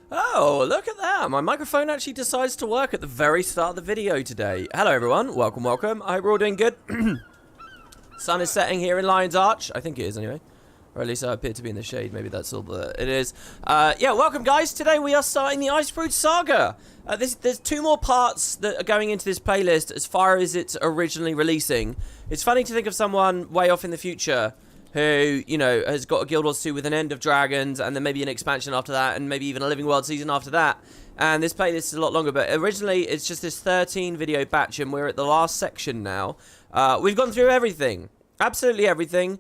Oh, look at that. My microphone actually decides to work at the very start of the video today. Hello, everyone. Welcome, welcome. I hope we're all doing good. Sun is setting here in Lion's Arch. I think it is, anyway. Or at least I appear to be in the shade. Maybe that's all that it is. Yeah, welcome, guys. Today we are starting the Icebrood Saga. There's two more parts that are going into this playlist as far as it's originally releasing. It's funny to think of someone way off in the future who, you know, has got a Guild Wars 2 with an End of Dragons, and then maybe an expansion after that, and maybe even a Living World season after that. And this playlist is a lot longer, but originally it's just this 13 video batch, and we're at the last section now. We've gone through everything. Absolutely everything.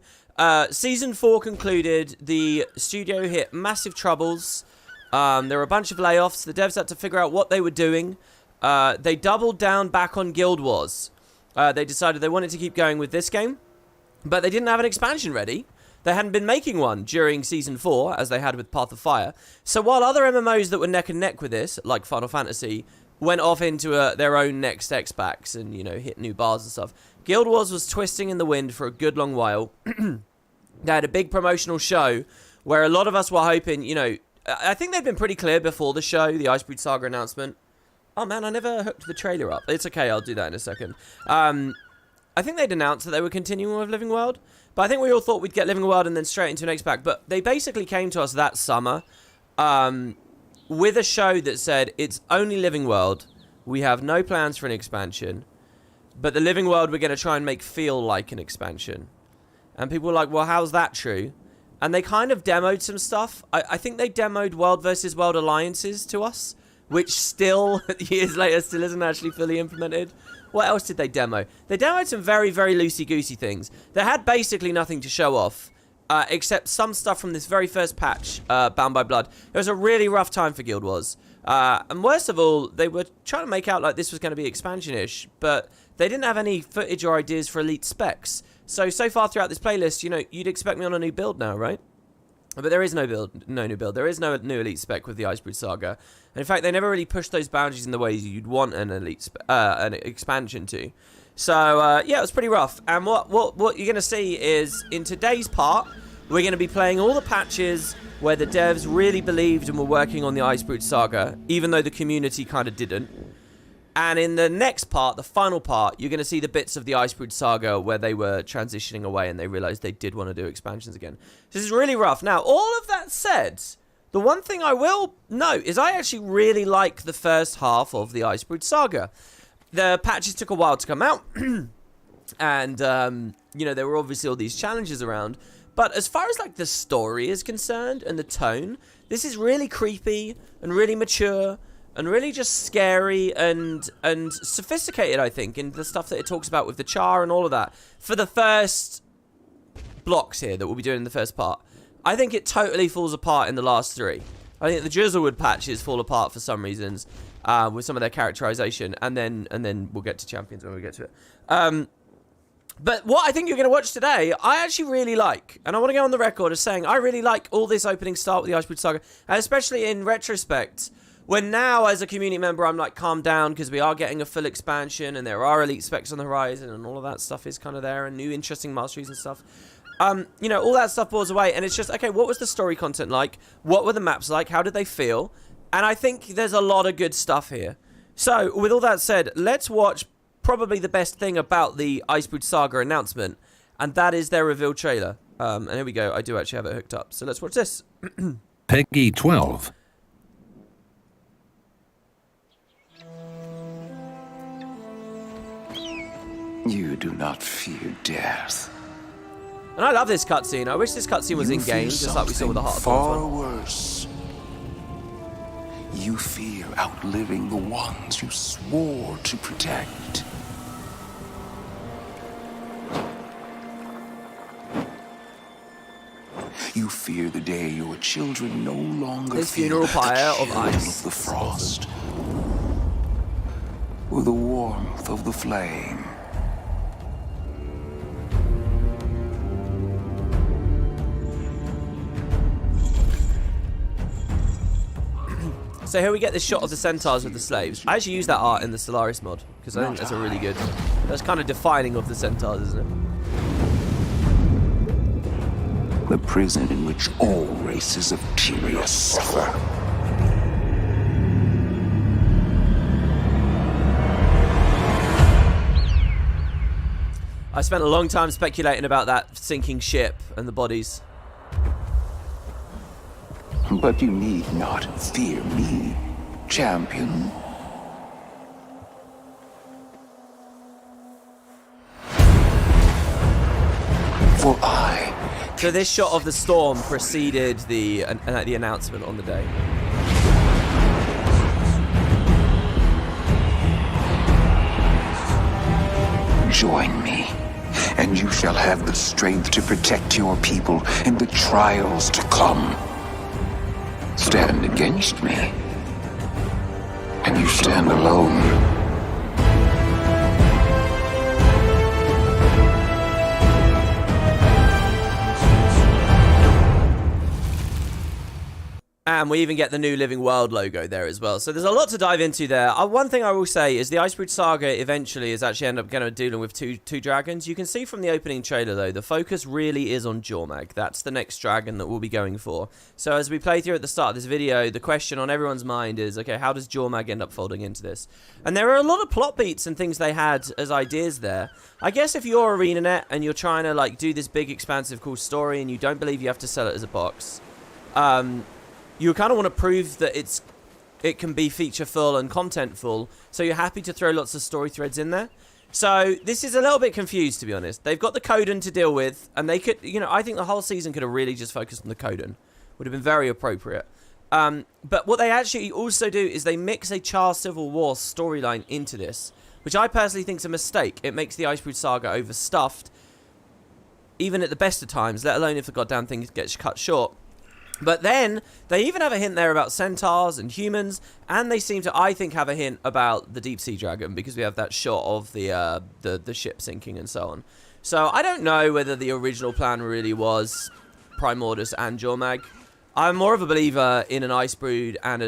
Season 4 concluded. The studio hit massive troubles. There were a bunch of layoffs. The devs had to figure out what they were doing. They doubled down back on Guild Wars. They decided they wanted to keep going with this game, but they didn't have an expansion ready. They hadn't been making one during Season 4, as they had with Path of Fire. So while other MMOs that were neck and neck with this, like Final Fantasy, went off into their own next X-Packs and, you know, hit new bars and stuff, Guild Wars was twisting in the wind for a good long while. They had a big promotional show where a lot of us were hoping, you know, I think they'd been pretty clear before the show, the Icebrood Saga announcement. Oh man, I never hooked the trailer up. It's okay, I'll do that in a second. I think they'd announced that they were continuing with Living World, but I think we all thought we'd get Living World and then straight into an X-Pack, but they basically came to us that summer with a show that said, it's only Living World, we have no plans for an expansion, but the Living World we're going to try and make feel like an expansion. And people were like, well, how's that true? And they kind of demoed some stuff. I think they demoed World versus World alliances to us, which still, years later, still isn't actually fully implemented. What else did they demo? They demoed some very, very loosey-goosey things. They had basically nothing to show off, except some stuff from this very first patch, Bound by Blood. It was a really rough time for Guild Wars. And worst of all, they were trying to make out like this was going to be expansion-ish, but they didn't have any footage or ideas for elite specs. So far throughout this playlist, you know, you'd expect me on a new build now, right? But there is no new build. There is no new elite spec with the Icebrood Saga. And in fact, they never really pushed those boundaries in the ways you'd want an elite an expansion to. So yeah, it was pretty rough. And what you're going to see is in today's part, we're going to be playing all the patches where the devs really believed and were working on the Icebrood Saga, even though the community kind of didn't. And in the next part, the final part, you're going to see the bits of the Icebrood Saga where they were transitioning away and they realized they did want to do expansions again. This is really rough. Now, all of that said, the one thing I will note is I actually really like the first half of the Icebrood Saga. The patches took a while to come out. And, you know, there were obviously all these challenges around. But as far as, like, the story is concerned and the tone, this is really creepy and really mature and really just scary and sophisticated, I think, in the stuff that it talks about with the Charr and all of that. For the first blocks here that we'll be doing in the first part, I think it totally falls apart in the last three. I think the Drizzlewood patches fall apart for some reasons with some of their characterization, and then we'll get to Champions when we get to it. But what I think you're going to watch today, I actually really like, and I want to go on the record as saying I really like all this opening start with the Icebrood Saga, and especially in retrospect. When now, as a community member, I'm like, calm down, because we are getting a full expansion, and there are elite specs on the horizon, and all of that stuff is kind of there, and new interesting masteries and stuff. You know, all that stuff falls away, and it's just, okay, what was the story content like? What were the maps like? How did they feel? And I think there's a lot of good stuff here. So, with all that said, let's watch probably the best thing about the Icebrood Saga announcement, and that is their reveal trailer. And here we go. I do actually have it hooked up, so let's watch this. Peggy 12. You do not fear death. And I love this cutscene. I wish this cutscene was in-game, just like we saw with the Heart of far Thorns one. worse. You fear outliving the ones you swore to protect. You fear the day your children no longer This feel funeral pyre the of chill ice. of the frost, or the warmth of the flame. So here we get this shot of the centaurs with the slaves. I actually use that art in the Solaris mod, because I think that's a really good... That's kind of defining of the centaurs, isn't it? The prison in which all races of Tyria suffer. I spent a long time speculating about that sinking ship and the bodies. But you need not fear me, champion. For I... So this shot of the storm preceded the announcement on the day. Join me, and you shall have the strength to protect your people in the trials to come. Stand against me, and you stand alone. And we even get the new Living World logo there as well. So there's a lot to dive into there. One thing I will say is the Icebrood Saga eventually is actually end up going to dealing with two dragons. You can see from the opening trailer, though, the focus really is on Jormag. That's the next dragon that we'll be going for. So as we play through at the start of this video, the question on everyone's mind is, okay, how does Jormag end up folding into this? And there are a lot of plot beats and things they had as ideas there. I guess if you're ArenaNet and you're trying to like do this big, expansive, cool story and you don't believe you have to sell it as a box, you kind of want to prove that it can be feature full and content full, so you're happy to throw lots of story threads in there. So this is a little bit confused, to be honest. They've got the Coden to deal with, and they could, you know, I think the whole season could have really just focused on the Coden. Would have been very appropriate. But what they actually also do is they mix a Charr Civil War storyline into this, which I personally think is a mistake. It makes the Icebrood Saga overstuffed, even at the best of times, let alone if the goddamn thing gets cut short. But then, they even have a hint there about centaurs and humans, and they seem to, I think, have a hint about the deep sea dragon, because we have that shot of the ship sinking and so on. So, I don't know whether the original plan really was Primordus and Jormag. I'm more of a believer in an Icebrood and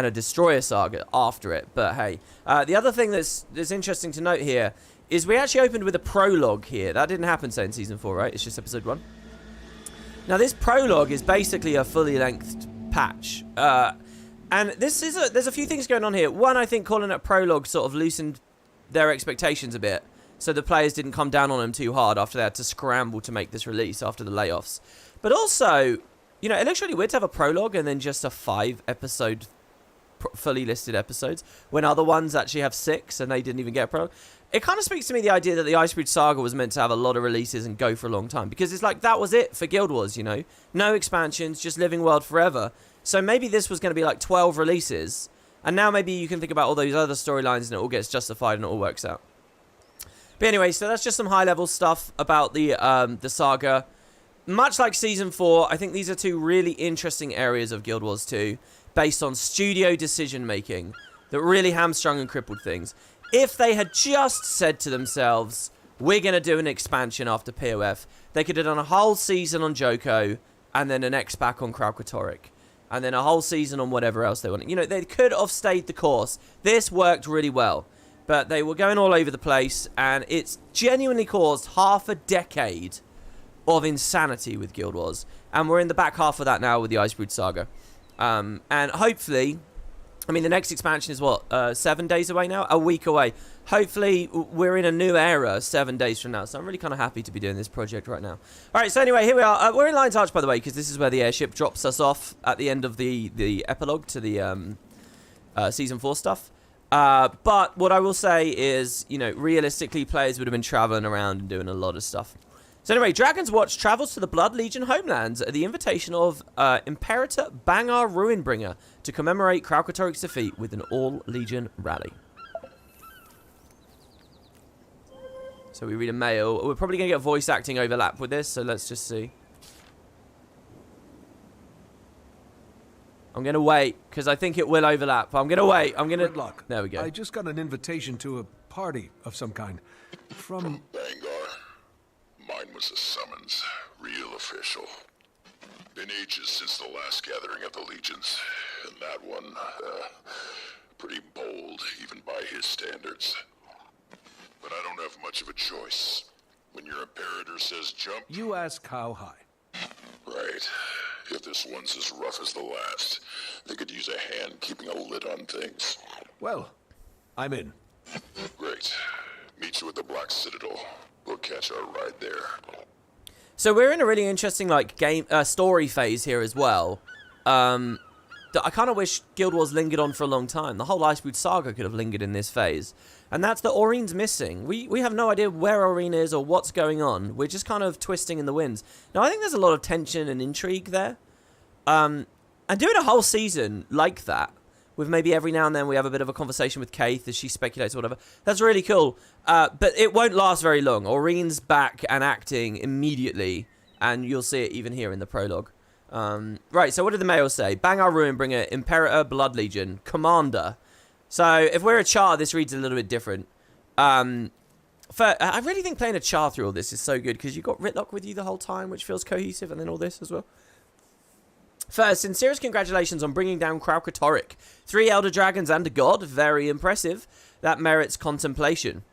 a Destroyer Saga after it, but hey. The other thing that's interesting to note here is we actually opened with a prologue here. That didn't happen, say, in Season 4, right? It's just Episode 1. Now, this prologue is basically a fully length patch. And there's a few things going on here. One, I think calling it prologue sort of loosened their expectations a bit, so the players didn't come down on them too hard after they had to scramble to make this release after the layoffs. But also, you know, it looks really weird to have a prologue and then just a 5-episode fully listed episodes, when other ones actually have 6 and they didn't even get a prologue. It kind of speaks to me the idea that the Icebrood Saga was meant to have a lot of releases and go for a long time, because it's like that was it for Guild Wars, you know, no expansions, just Living World forever. So maybe this was going to be like 12 releases, and now maybe you can think about all those other storylines and it all gets justified and it all works out. But anyway, so that's just some high level stuff about the saga. Much like Season 4, I think these are two really interesting areas of Guild Wars 2 based on studio decision making that really hamstrung and crippled things. If they had just said to themselves, we're going to do an expansion after POF, they could have done a whole season on Joko and then an X-Pack on Kralkatorrik and then a whole season on whatever else they wanted. You know, they could have stayed the course. This worked really well, but they were going all over the place, and it's genuinely caused half a decade of insanity with Guild Wars, and we're in the back half of that now with the Icebrood Saga. And hopefully, I mean, the next expansion is what, 7 days away now? A week away. Hopefully, we're in a new era 7 days from now. So I'm really kind of happy to be doing this project right now. All right, so anyway, here we are. We're in Lion's Arch, by the way, because this is where the airship drops us off at the end of the epilogue to the Season 4 stuff. But what I will say is, you know, realistically, players would have been traveling around and doing a lot of stuff. So anyway, Dragon's Watch travels to the Blood Legion homelands at the invitation of Imperator Bangar Ruinbringer to commemorate Kralkatorrik's defeat with an all-Legion rally. So we read a mail. We're probably going to get voice acting overlap with this, so let's just see. I'm going to wait, because I think it will overlap. I'm going to wait. I'm going to... Good luck. There we go. I just got an invitation to a party of some kind. From... Bangar. Mine was a summons. Real official. Been ages since the last gathering of the Legions. And that one, pretty bold, even by his standards. But I don't have much of a choice. When your Imperator says jump... You ask how high. Right. If this one's as rough as the last, they could use a hand keeping a lid on things. Well, I'm in. Great. Meet you at the Black Citadel. We'll catch our ride there. So we're in a really interesting like story phase here as well. That I kind of wish Guild Wars lingered on for a long time. The whole Icebrood Saga could have lingered in this phase. And that's that Aureen's missing. We have no idea where Aureen is or what's going on. We're just kind of twisting in the winds. Now, I think there's a lot of tension and intrigue there. And doing a whole season like that, with maybe every now and then we have a bit of a conversation with Kaith as she speculates or whatever, that's really cool. But it won't last very long. Aureen's back and acting immediately, and you'll see it even here in the prologue. Right, so what did the mail say? Bangar Ruinbringer, Imperator, Blood Legion, Commander. So if we're a Charr, this reads a little bit different. I really think playing a Charr through all this is so good, because you've got Ritlock with you the whole time, which feels cohesive, and then all this as well. First, sincerest congratulations on bringing down Kraukatoric. 3 Elder Dragons and a God, very impressive. That merits contemplation.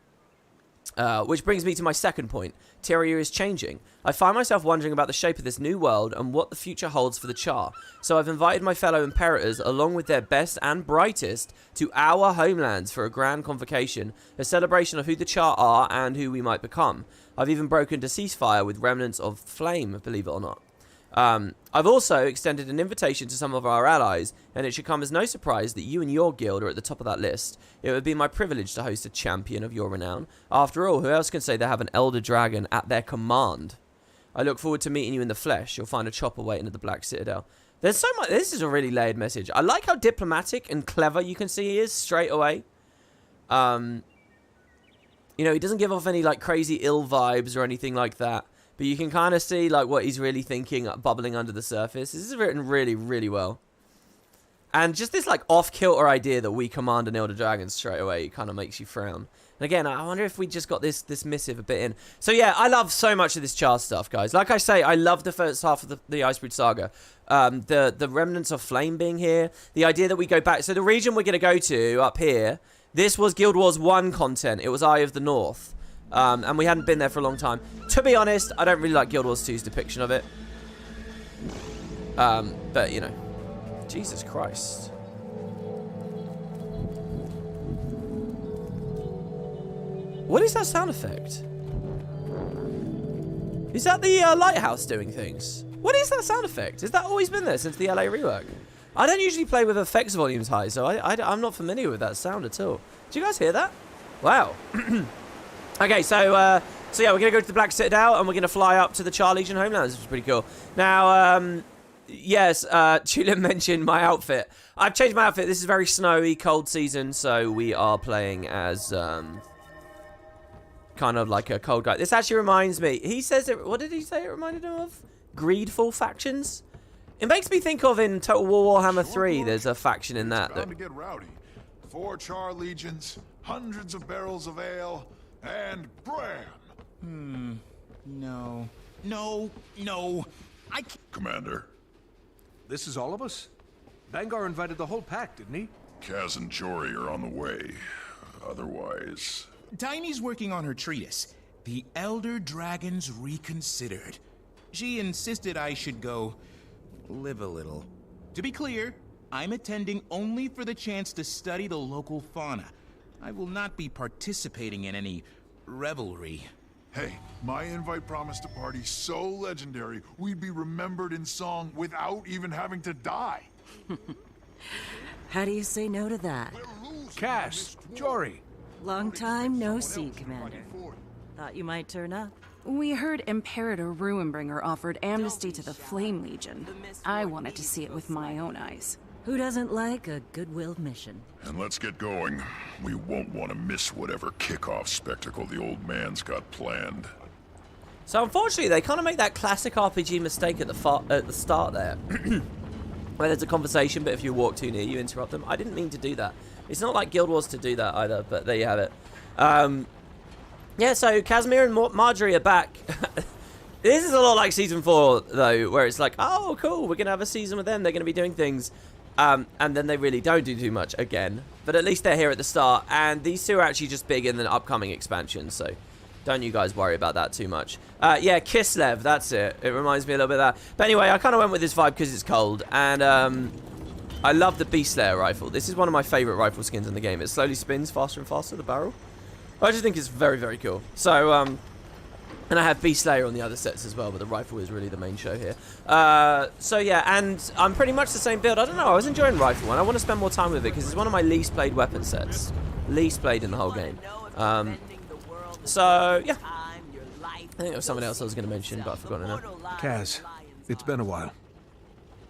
Which brings me to my second point. Tyria is changing. I find myself wondering about the shape of this new world and what the future holds for the Charr. So I've invited my fellow Imperators, along with their best and brightest, to our homelands for a grand convocation, a celebration of who the Charr are and who we might become. I've even broken to ceasefire with remnants of flame, believe it or not. I've also extended an invitation to some of our allies, and it should come as no surprise that you and your guild are at the top of that list. It would be my privilege to host a champion of your renown. After all, who else can say they have an Elder Dragon at their command? I look forward to meeting you in the flesh. You'll find a chopper waiting at the Black Citadel. There's so much. This is a really layered message. I like how diplomatic and clever you can see he is straight away. You know, he doesn't give off any like crazy ill vibes or anything like that. But you can kind of see like what he's really thinking bubbling under the surface. This is written really, really well. And just this like off-kilter idea that we command an Elder Dragon straight away kind of makes you frown. And again, I wonder if we just got this missive a bit in. So yeah, I love so much of this Charr stuff, guys. Like I say, I love the first half of the Icebrood Saga. The remnants of flame being here. The idea that we go back. So the region we're going to go to up here, this was Guild Wars 1 content. It was Eye of the North. And we hadn't been there for a long time. To be honest, I don't really like Guild Wars 2's depiction of it. But, you know. Jesus Christ. What is that sound effect? Is that the lighthouse doing things? What is that sound effect? Has that always been there since the LA rework? I don't usually play with effects volumes high, so I'm not familiar with that sound at all. Do you guys hear that? Wow. Okay, so yeah, we're going to go to the Black Citadel, and we're going to fly up to the Charr Legion homelands, which is pretty cool. Now, yes, Tulip mentioned my outfit. I've changed my outfit. This is a very snowy, cold season, so we are playing as kind of like a cold guy. This actually reminds me. He says it. What did he say it reminded him of? Greedful factions. It makes me think of in Total War Warhammer 3. There's a faction in that. Bound to get rowdy. 4 Charr legions, hundreds of barrels of ale, and Bram. No. Commander, This is all of us? Bangar invited the whole pack, didn't he? Kaz and Jory are on the way. Otherwise... Tiny's working on her treatise, The Elder Dragons Reconsidered. She insisted I should go live a little. To be clear, I'm attending only for the chance to study the local fauna. I will not be participating in any revelry. Hey, my invite promised a party so legendary, we'd be remembered in song without even having to die. How do you say no to that? Cass, Jory. Long time no see, Commander. Thought you might turn up. We heard Imperator Ruinbringer offered amnesty to the Flame Legion. I wanted to see it with my own eyes. Who doesn't like a goodwill mission? And let's get going. We won't want to miss whatever kickoff spectacle the old man's got planned. So unfortunately, they kind of make that classic RPG mistake at the start there. Where there's a conversation, but if you walk too near, you interrupt them. I didn't mean to do that. It's not like Guild Wars to do that either, but there you have it. Yeah, so Casimir and Marjorie are back. This is a lot like Season 4, though, where it's like, oh, cool, we're going to have a season with them. They're going to be doing things. And then they really don't do too much again. But at least they're here at the start. And these two are actually just big in the upcoming expansions, so don't you guys worry about that too much. Yeah, Kislev, that's it. It reminds me a little bit of that. But anyway, I kind of went with this vibe because it's cold. And I love the Beast Slayer rifle. This is one of my favorite rifle skins in the game. It slowly spins faster and faster, the barrel. I just think it's very, very cool. So, and I have Beast Slayer on the other sets as well, but the rifle is really the main show here. So yeah, and I'm pretty much the same build. I don't know, I was enjoying Rifle 1. I want to spend more time with it because it's one of my least played weapon sets. Least played in the whole game. So, yeah. I think there was someone else I was going to mention, but I've forgotten now. Kaz, it's been a while.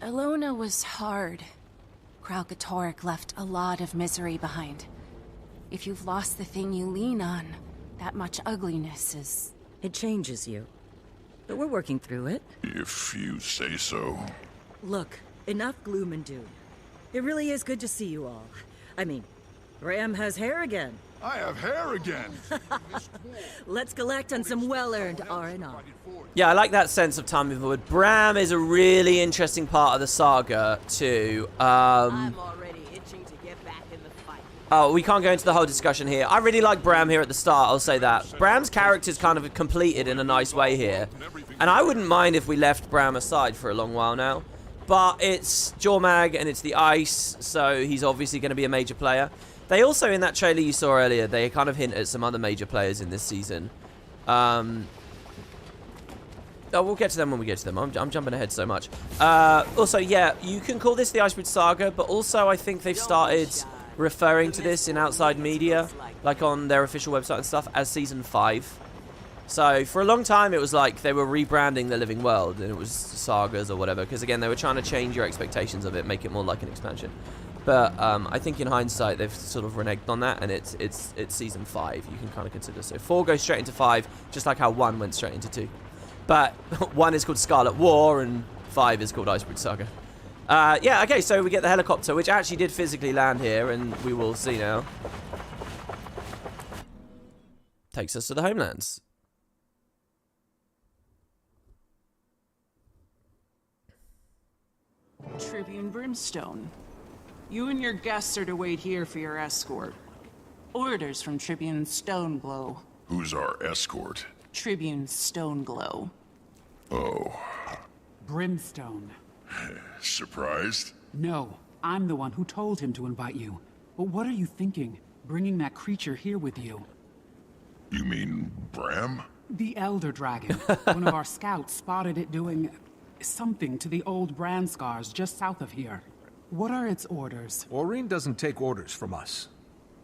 Alona was hard. Kralkatorrik left a lot of misery behind. If you've lost the thing you lean on, that much ugliness is... It changes you. But we're working through it. If you say so. Look, enough gloom and doom. It really is good to see you all. I mean, Bram has hair again. I have hair again. Let's collect on some well-earned R&R. Yeah, I like that sense of time moving forward. Bram is a really interesting part of the saga too. I'm already itching to get back in the fight. Oh, we can't go into the whole discussion here. I really like Bram here at the start, I'll say that. Bram's character's kind of completed in a nice way here. And I wouldn't mind if we left Bram aside for a long while now. But it's Jormag and it's the ice, so he's obviously going to be a major player. They also, in that trailer you saw earlier, they kind of hint at some other major players in this season. Oh, we'll get to them when we get to them. I'm jumping ahead so much. Also, yeah, you can call this the Icebrood Saga, but also I think they've started referring to this in outside media, like on their official website and stuff, as Season 5. So, for a long time, it was like they were rebranding the Living World, and it was sagas or whatever, because again, they were trying to change your expectations of it, make it more like an expansion. But I think in hindsight, they've sort of reneged on that, and it's Season 5, you can kind of consider. So 4 goes straight into 5, just like how 1 went straight into 2. But 1 is called Scarlet War, and 5 is called Icebrood Saga. Yeah, okay, so we get the helicopter, which actually did physically land here, and we will see now. Takes us to the homelands. Tribune Brimstone. You and your guests are to wait here for your escort. Orders from Tribune Stoneglow. Who's our escort? Tribune Stoneglow. Oh. Brimstone. Surprised? No, I'm the one who told him to invite you. But what are you thinking, bringing that creature here with you? You mean Bram? The Elder Dragon. One of our scouts spotted it doing something to the old brand scars just south of here. What are its orders? Aurene doesn't take orders from us.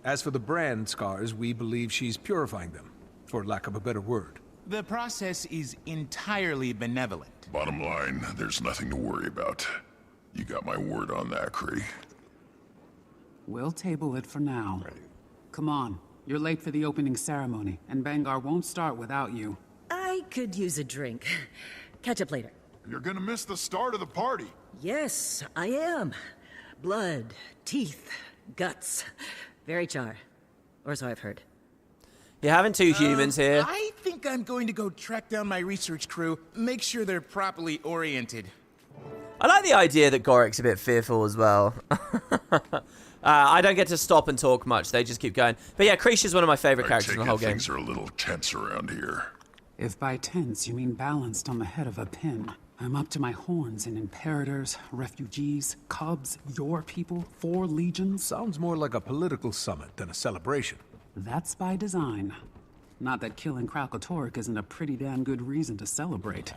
As for the brand scars, we believe she's purifying them, for lack of a better word. The process is entirely benevolent. Bottom line, there's nothing to worry about. You got my word on that, Kree. We'll table it for now. Come on, you're late for the opening ceremony, and Bangar won't start without you. I could use a drink. Catch up later. You're gonna miss the start of the party. Yes, I am. Blood, teeth, guts. Very Charr. Or so I've heard. You're having 2 humans here. I think I'm going to go track down my research crew, make sure they're properly oriented. I like the idea that Gorik's a bit fearful as well. I don't get to stop and talk much. They just keep going. But yeah, Krisha's one of my favorite characters in the whole game. Things are a little tense around here. If by tense you mean balanced on the head of a pin, I'm up to my horns in Imperators, refugees, cubs, your people, 4 legions. Sounds more like a political summit than a celebration. That's by design. Not that killing Kralkatorrik isn't a pretty damn good reason to celebrate.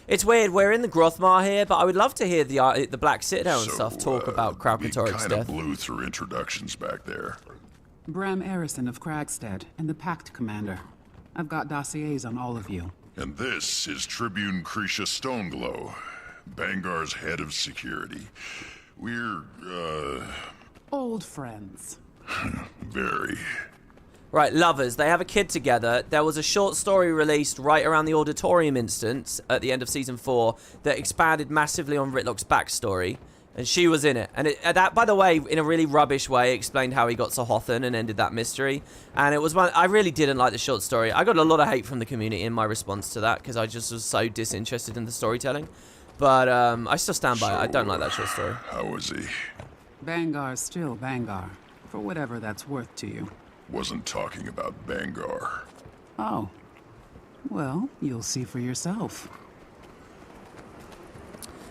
It's weird, we're in the Grothmar here, but I would love to hear the Black Citadel and stuff talk about Kralkatorrik's We kind death. of blew through introductions back there. Bram Arison of Kragstead and the Pact Commander. I've got dossiers on all of you. And this is Tribune Krisha Stoneglow, Bangar's head of security. We're, Old friends. very. Right, lovers. They have a kid together. There was a short story released right around the Auditorium instance at the end of Season 4 that expanded massively on Ritlock's backstory. And she was in it. And that, by the way, in a really rubbish way, explained how he got Sahothan and ended that mystery. And it was one... I really didn't like the short story. I got a lot of hate from the community in my response to that, because I just was so disinterested in the storytelling. But I still stand by it. I don't like that short story. How was he? Bangar's still Bangar, for whatever that's worth to you. Wasn't talking about Bangar. Oh. Well, you'll see for yourself.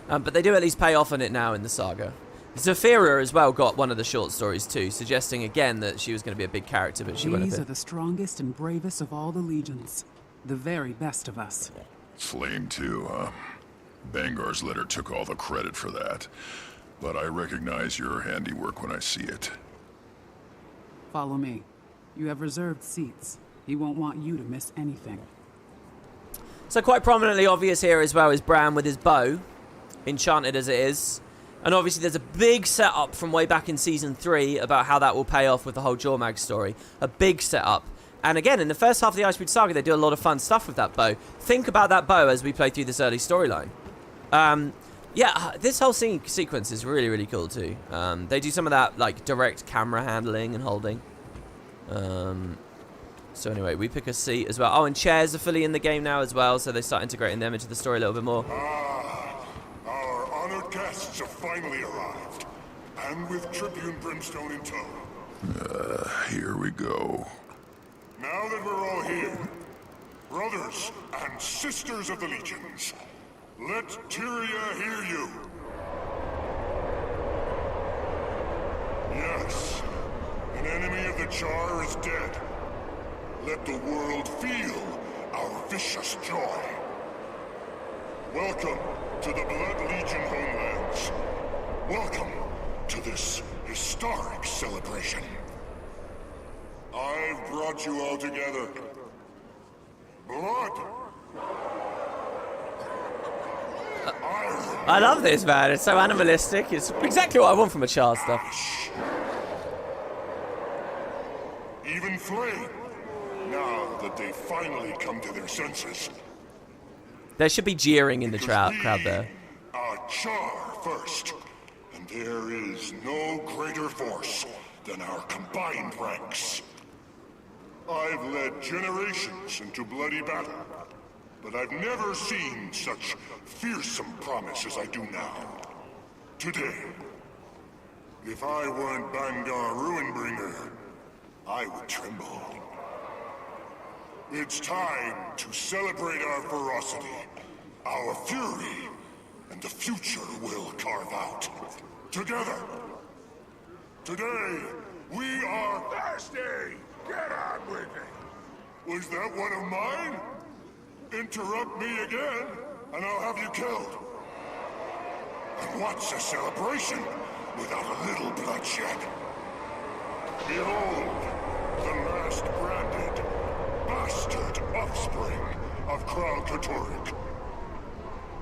But they do at least pay off on it now in the saga. Zafira as well got one of the short stories too, suggesting again that she was going to be a big character, but she went a These bit. are the strongest and bravest of all the legions. The very best of us. Flame too, huh? Bangar's letter took all the credit for that. But I recognize your handiwork when I see it. Follow me. You have reserved seats. He won't want you to miss anything. So quite prominently obvious here as well is Bram with his bow, enchanted as it is. And obviously there's a big setup from way back in Season 3 about how that will pay off with the whole Jormag story. A big setup. And again, in the first half of the Icebrood Saga, they do a lot of fun stuff with that bow. Think about that bow as we play through this early storyline. Yeah, this whole sequence is really, really cool too. They do some of that like direct camera handling and holding. So anyway, we pick a seat as well. Oh, and chairs are fully in the game now as well, so they start integrating them into the story a little bit more. Our honored guests have finally arrived, and with Tribune Brimstone in tow. Here we go. Now that we're all here, brothers and sisters of the Legions, let Tyria hear you. Yes, an enemy of the Charr is dead. Let the world feel our vicious joy. Welcome to the Blood Legion homelands. Welcome to this historic celebration. I've brought you all together. Blood! I love this, man. It's so animalistic. It's exactly what I want from a Charr stuff. Even flame, now that they've finally come to their senses. There should be jeering in the crowd there. Charr first, and there is no greater force than our combined ranks. I've led generations into bloody battle, but I've never seen such fearsome promise as I do now. Today, if I weren't Bangar Ruinbringer, I would tremble. It's time to celebrate our ferocity, our fury, and the future we'll carve out. Together. Today, we are thirsty! Get on with it! Was that one of mine? Interrupt me again, and I'll have you killed. And what's a celebration without a little bloodshed? Behold, the last branded, bastard offspring of Kralkatorrik.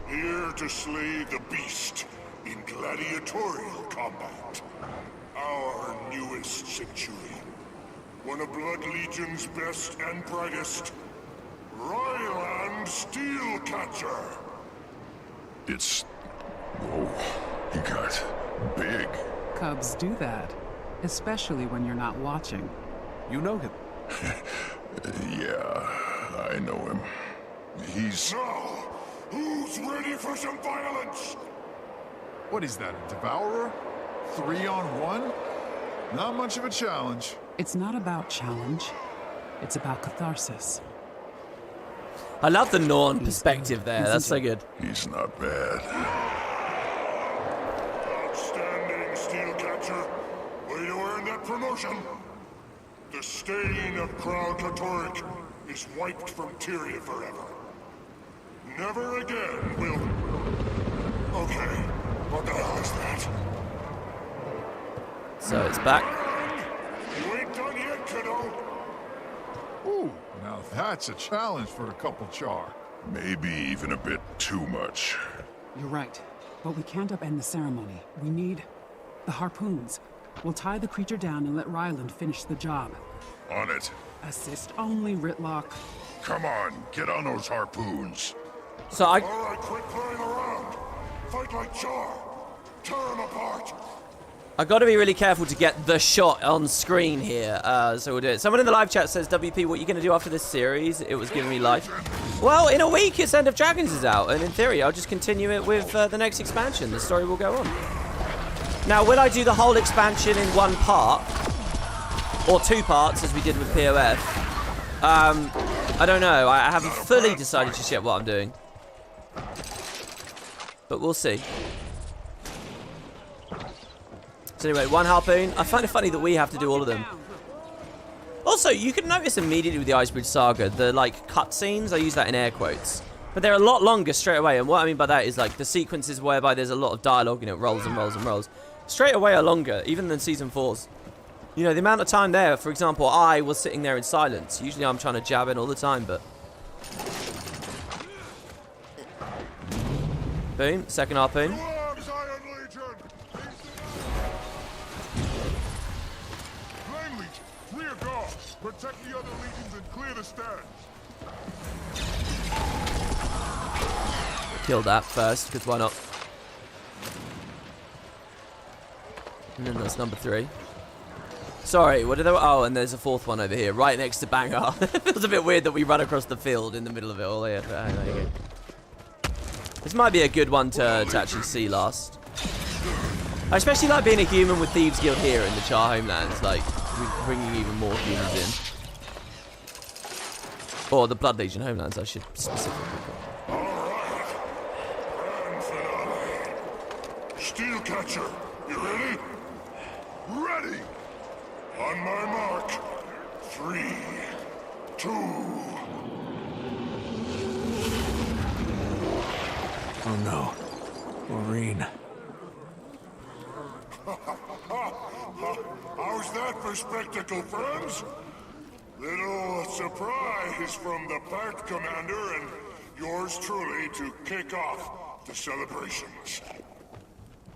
Here to slay the beast in gladiatorial combat. Our newest centurion. One of Blood Legion's best and brightest. Ryland Steelcatcher. It's... Whoa, he got big. Cubs do that, especially when you're not watching. You know him? Yeah, I know him. He's... Now, who's ready for some violence? What is that, a devourer? 3-on-1? Not much of a challenge. It's not about challenge. It's about catharsis. I love the Norn perspective there. That's so good. He's not bad. Outstanding, Steelcatcher. Way to earn that promotion. The stain of Kralkatorrik is wiped from Tyria forever. Never again will... Okay, what the hell is that? So it's back. You ain't done yet, kiddo. Ooh, now that's a challenge for a couple Charr. Maybe even a bit too much. You're right, but we can't upend the ceremony. We need the harpoons. We'll tie the creature down and let Ryland finish the job. On it. Assist only, Ritlock. Come on, get on those harpoons. So I... Alright, quit playing around. Fight like Charr. Tear them apart. I got to be really careful to get the shot on screen here, so we'll do it. Someone in the live chat says, WP, what are you going to do after this series? It was giving me life. Well, in a week, it's End of Dragons is out, and in theory, I'll just continue it with the next expansion. The story will go on. Now, will I do the whole expansion in one part? Or 2 parts, as we did with POF? I don't know. I haven't fully decided just yet what I'm doing. But we'll see. So anyway, 1 harpoon. I find it funny that we have to do all of them. Also, you can notice immediately with the Icebrood Saga, the like cutscenes, I use that in air quotes, but they're a lot longer straight away. And what I mean by that is like the sequences whereby there's a lot of dialogue and it rolls and rolls and rolls. Straight away are longer, even than Season 4's. You know, the amount of time there, for example, I was sitting there in silence. Usually I'm trying to jab in all the time, but... Boom, 2nd harpoon. Protect the other legions and clear the stands. Kill that first, because why not? And then that's number 3. Sorry, what are they? Oh, and there's a 4th one over here, right next to Bangar. It feels a bit weird that we run across the field in the middle of it all here. There you go. This might be a good one to actually see last. I especially like being a human with Thieves Guild here in the Charr homelands, like bringing even more humans in. Or the Blood Legion homelands, I should specifically call. Alright. Grand finale. Steelcatcher, you ready? Ready! On my mark. 3, 2. Oh no. Maureen. How's that for spectacle, friends? Little surprise from the Pact Commander and yours truly to kick off the celebrations.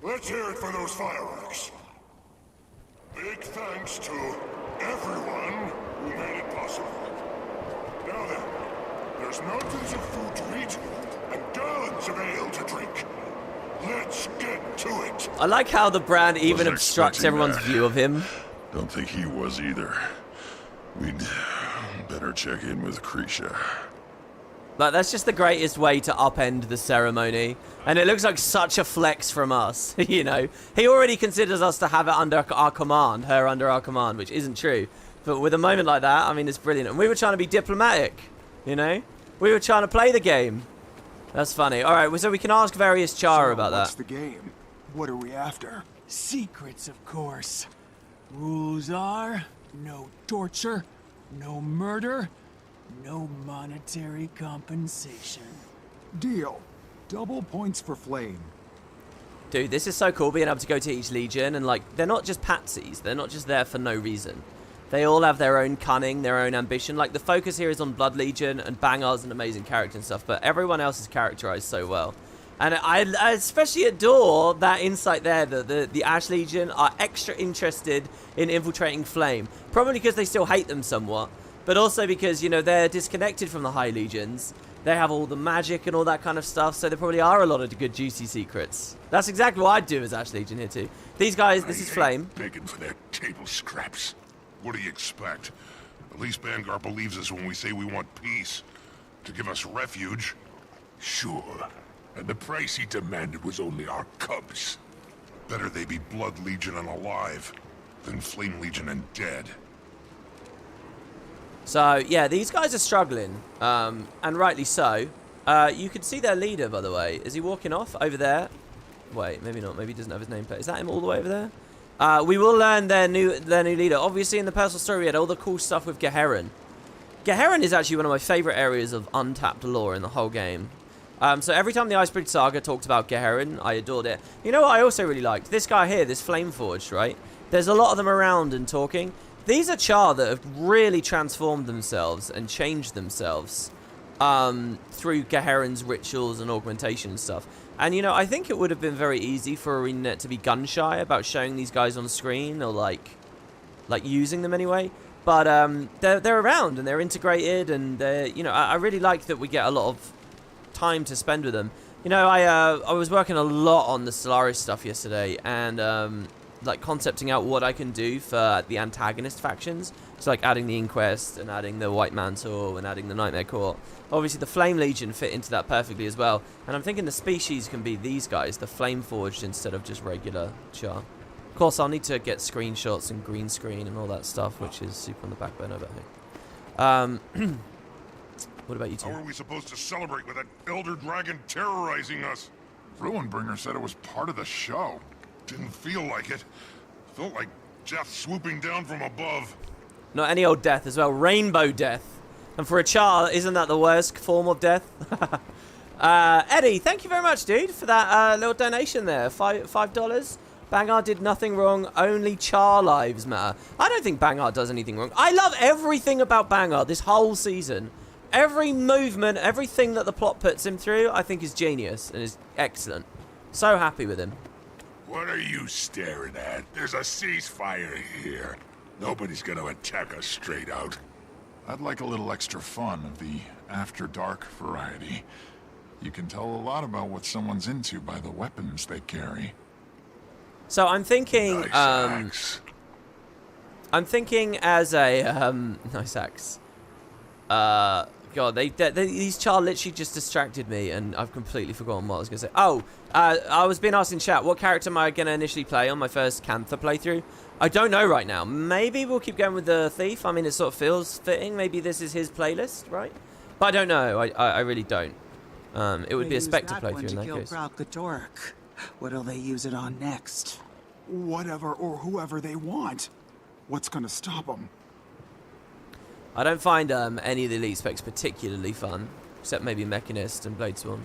Let's hear it for those fireworks. Big thanks to everyone who made it possible. Now then, there's mountains of food to eat and gallons of ale to drink. Let's get to it. I like how the brand even obstructs everyone's view of him. Don't think he was either. We'd better check in with Krisha. Like, that's just the greatest way to upend the ceremony. And it looks like such a flex from us, you know. He already considers us to have it under our command, her under our command, which isn't true. But with a moment like that, I mean, it's brilliant. And we were trying to be diplomatic, you know. We were trying to play the game. That's funny. All right, so we can ask various Charr about that. What's the game? What are we after? Secrets, of course. Rules are no torture, no murder, no monetary compensation. Deal. Double points for Flame. Dude, this is so cool being able to go to each legion and like, they're not just patsies. They're not just there for no reason. They all have their own cunning, their own ambition. Like, the focus here is on Blood Legion, and Bangar's an amazing character and stuff, but everyone else is characterized so well. And I especially adore that insight there that the Ash Legion are extra interested in infiltrating Flame. Probably because they still hate them somewhat, but also because, you know, they're disconnected from the High Legions. They have all the magic and all that kind of stuff, so there probably are a lot of good juicy secrets. That's exactly what I'd do as Ash Legion here too. These guys, this is Flame. Begging for their table scraps. What do you expect? At least Bangar believes us when we say we want peace. To give us refuge? Sure. And the price he demanded was only our cubs. Better they be Blood Legion and alive, than Flame Legion and dead. So, yeah, these guys are struggling, and rightly so. You can see their leader, by the way. Is he walking off over there? Wait, maybe not. Maybe he doesn't have his nameplate. Is that him all the way over there? We will learn their new leader. Obviously, in the personal story, we had all the cool stuff with Geheron. Geheron is actually one of my favorite areas of untapped lore in the whole game. So every time the Icebrood Saga talked about Geheron, I adored it. You know what I also really liked? This guy here, this Flameforged, right? There's a lot of them around and talking. These are Charr that have really transformed themselves and changed themselves through Geheron's rituals and augmentation and stuff. And, you know, I think it would have been very easy for ArenaNet to be gun-shy about showing these guys on screen or, like using them anyway. But they're around and they're integrated and, you know, I really like that we get a lot of time to spend with them. You know, I was working a lot on the Solaris stuff yesterday and, like, concepting out what I can do for the antagonist factions. So, like, adding the Inquest and adding the White Mantle and adding the Nightmare Court. Obviously, the Flame Legion fit into that perfectly as well. And I'm thinking the species can be these guys, the Flameforged, instead of just regular Charr. Of course, I'll need to get screenshots and green screen and all that stuff, which is super on the back burner, I think. What about you two? How are we supposed to celebrate with that Elder Dragon terrorizing us? Ruinbringer said it was part of the show. Didn't feel like it. Felt like death swooping down from above. Not any old death as well. Rainbow death. And for a Charr, isn't that the worst form of death? Eddie, thank you very much, dude, for that little donation there. $5. Bangar did nothing wrong. Only Charr lives matter. I don't think Bangar does anything wrong. I love everything about Bangar this whole season. Every movement, everything that the plot puts him through, I think is genius and is excellent. So happy with him. What are you staring at? There's a ceasefire here. Nobody's gonna attack us straight out. I'd like a little extra fun of the after dark variety. You can tell a lot about what someone's into by the weapons they carry. So I'm thinking, Nice axe. I'm thinking as a nice axe. God, these Charr literally just distracted me, and I've completely forgotten what I was gonna say. Oh, I was being asked in chat, what character am I gonna initially play on my first Cantha playthrough? I don't know right now. Maybe we'll keep going with the thief. I mean, it sort of feels fitting. Maybe this is his playlist, right? But I don't know. I really don't. It would be a Spectre playthrough in that case. Cralcatoric. What'll they use it on next? Whatever or whoever they want. What's gonna stop them? I don't find any of the elite specs particularly fun, except maybe Mechanist and Bladesworn.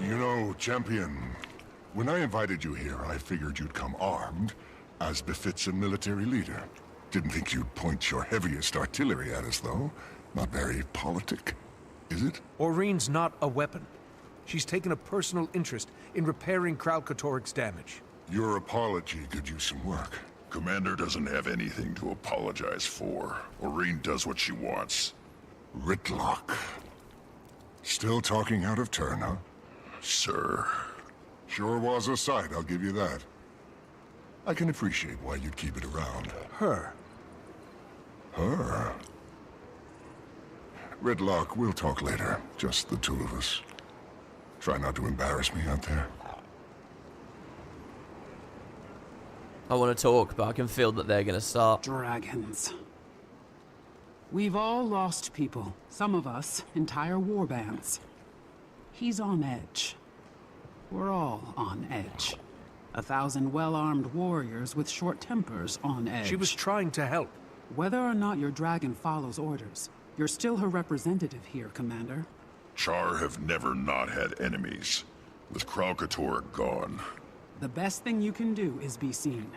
You know, champion, when I invited you here, I figured you'd come armed, as befits a military leader. Didn't think you'd point your heaviest artillery at us, though. Not very politic, is it? Aureen's not a weapon. She's taken a personal interest in repairing Kralkatoric's damage. Your apology could use some work. Commander doesn't have anything to apologize for. Aureen does what she wants. Ritlock. Still talking out of turn, huh? Sir. Sure was a sight, I'll give you that. I can appreciate why you'd keep it around. Her. Her? Ritlock, we'll talk later. Just the two of us. Try not to embarrass me out there. I want to talk, but I can feel that they're going to start. Dragons. We've all lost people. Some of us, entire war bands. He's on edge. We're all on edge. 1,000 well-armed warriors with short tempers on edge. She was trying to help. Whether or not your dragon follows orders, you're still her representative here, Commander. Charr have never not had enemies. With Kralkator gone. The best thing you can do is be seen.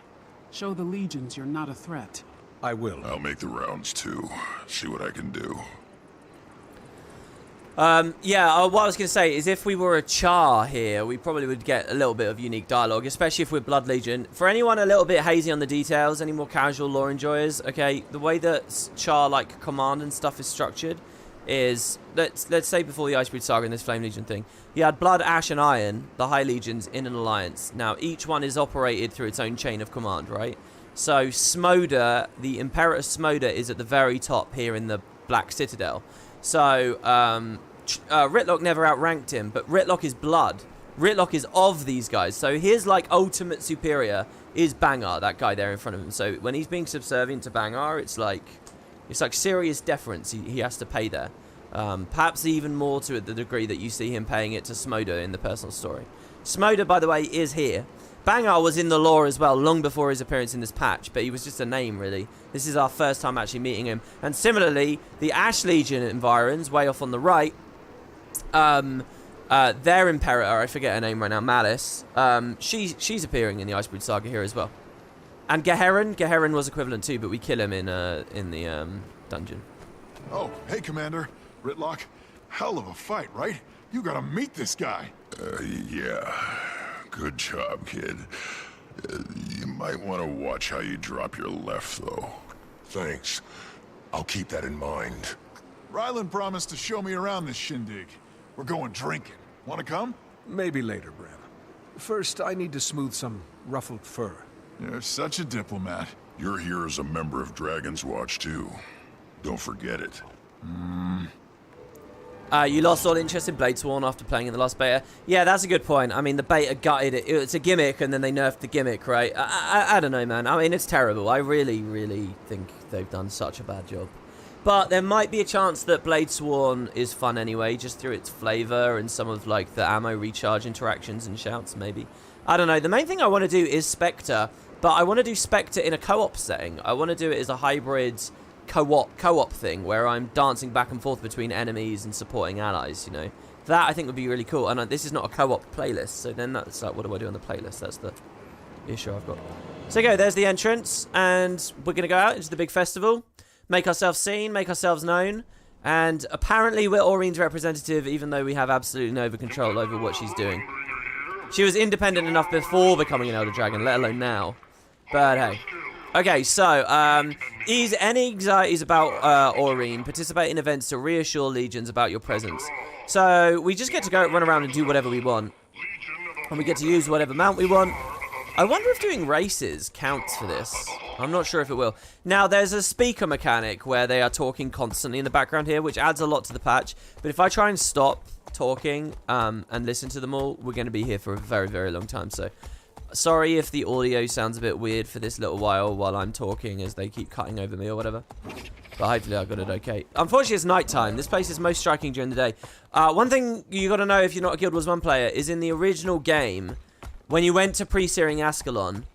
Show the legions you're not a threat. I will. I'll make the rounds too. See what I can do. Yeah, what I was going to say is if we were a Charr here, we probably would get a little bit of unique dialogue, especially if we're Blood Legion. For anyone a little bit hazy on the details, any more casual lore enjoyers, okay, the way that Charr, like, command and stuff is structured is, let's say before the Icebrood Saga and this Flame Legion thing, you had Blood, Ash, and Iron, the High Legions, in an alliance. Now, each one is operated through its own chain of command, right? So, Smolder, the Imperator Smolder, is at the very top here in the Black Citadel. So, Ritlock never outranked him, but Ritlock is Blood. Ritlock is of these guys. So, his, like, ultimate superior is Bangar, that guy there in front of him. So, when he's being subservient to Bangar, it's like serious deference he has to pay there. Perhaps even more to the degree that you see him paying it to Smolder in the personal story. Smolder, by the way, is here. Bangar was in the lore as well, long before his appearance in this patch, but he was just a name, really. This is our first time actually meeting him. And similarly, the Ash Legion environs, way off on the right, their Imperator, I forget her name right now, Malice, she's appearing in the Icebrood Saga here as well. And Geheron was equivalent too, but we kill him in the dungeon. Oh, hey, Commander. Ritlock, hell of a fight, right? You gotta meet this guy. Yeah. Good job, kid. You might want to watch how you drop your left, though. Thanks. I'll keep that in mind. Ryland promised to show me around this shindig. We're going drinking. Wanna come? Maybe later, Bram. First, I need to smooth some ruffled fur. You're such a diplomat. You're here as a member of Dragon's Watch, too. Don't forget it. You lost all interest in Bladesworn after playing in the last beta. Yeah, that's a good point. I mean, the beta gutted it. It's a gimmick, and then they nerfed the gimmick, right? I don't know, man. I mean, it's terrible. I really, really think they've done such a bad job. But there might be a chance that Bladesworn is fun anyway, just through its flavor and some of like the ammo recharge interactions and shouts, maybe. I don't know. The main thing I want to do is Spectre, but I want to do Spectre in a co-op setting. I want to do it as a hybrid co-op thing where I'm dancing back and forth between enemies and supporting allies, you know. That I think would be really cool. And this is not a co-op playlist, so then that's like, what do I do on the playlist? That's the issue I've got. So go, there's the entrance, and we're going to go out into the big festival, make ourselves seen, make ourselves known, and apparently we're Aureen's representative, even though we have absolutely no control over what she's doing. She was independent enough before becoming an Elder Dragon, let alone now. But hey. Okay, so, ease any anxieties about Aureen. Participate in events to reassure legions about your presence. So, we just get to go run around and do whatever we want. And we get to use whatever mount we want. I wonder if doing races counts for this. I'm not sure if it will. Now, there's a speaker mechanic where they are talking constantly in the background here, which adds a lot to the patch. But if I try and stop talking and listen to them all, we're going to be here for a very, very long time. So, sorry if the audio sounds a bit weird for this little while I'm talking as they keep cutting over me or whatever. But hopefully I got it okay. Unfortunately, it's nighttime. This place is most striking during the day. One thing you got to know if you're not a Guild Wars 1 player is in the original game, when you went to pre-searing Ascalon...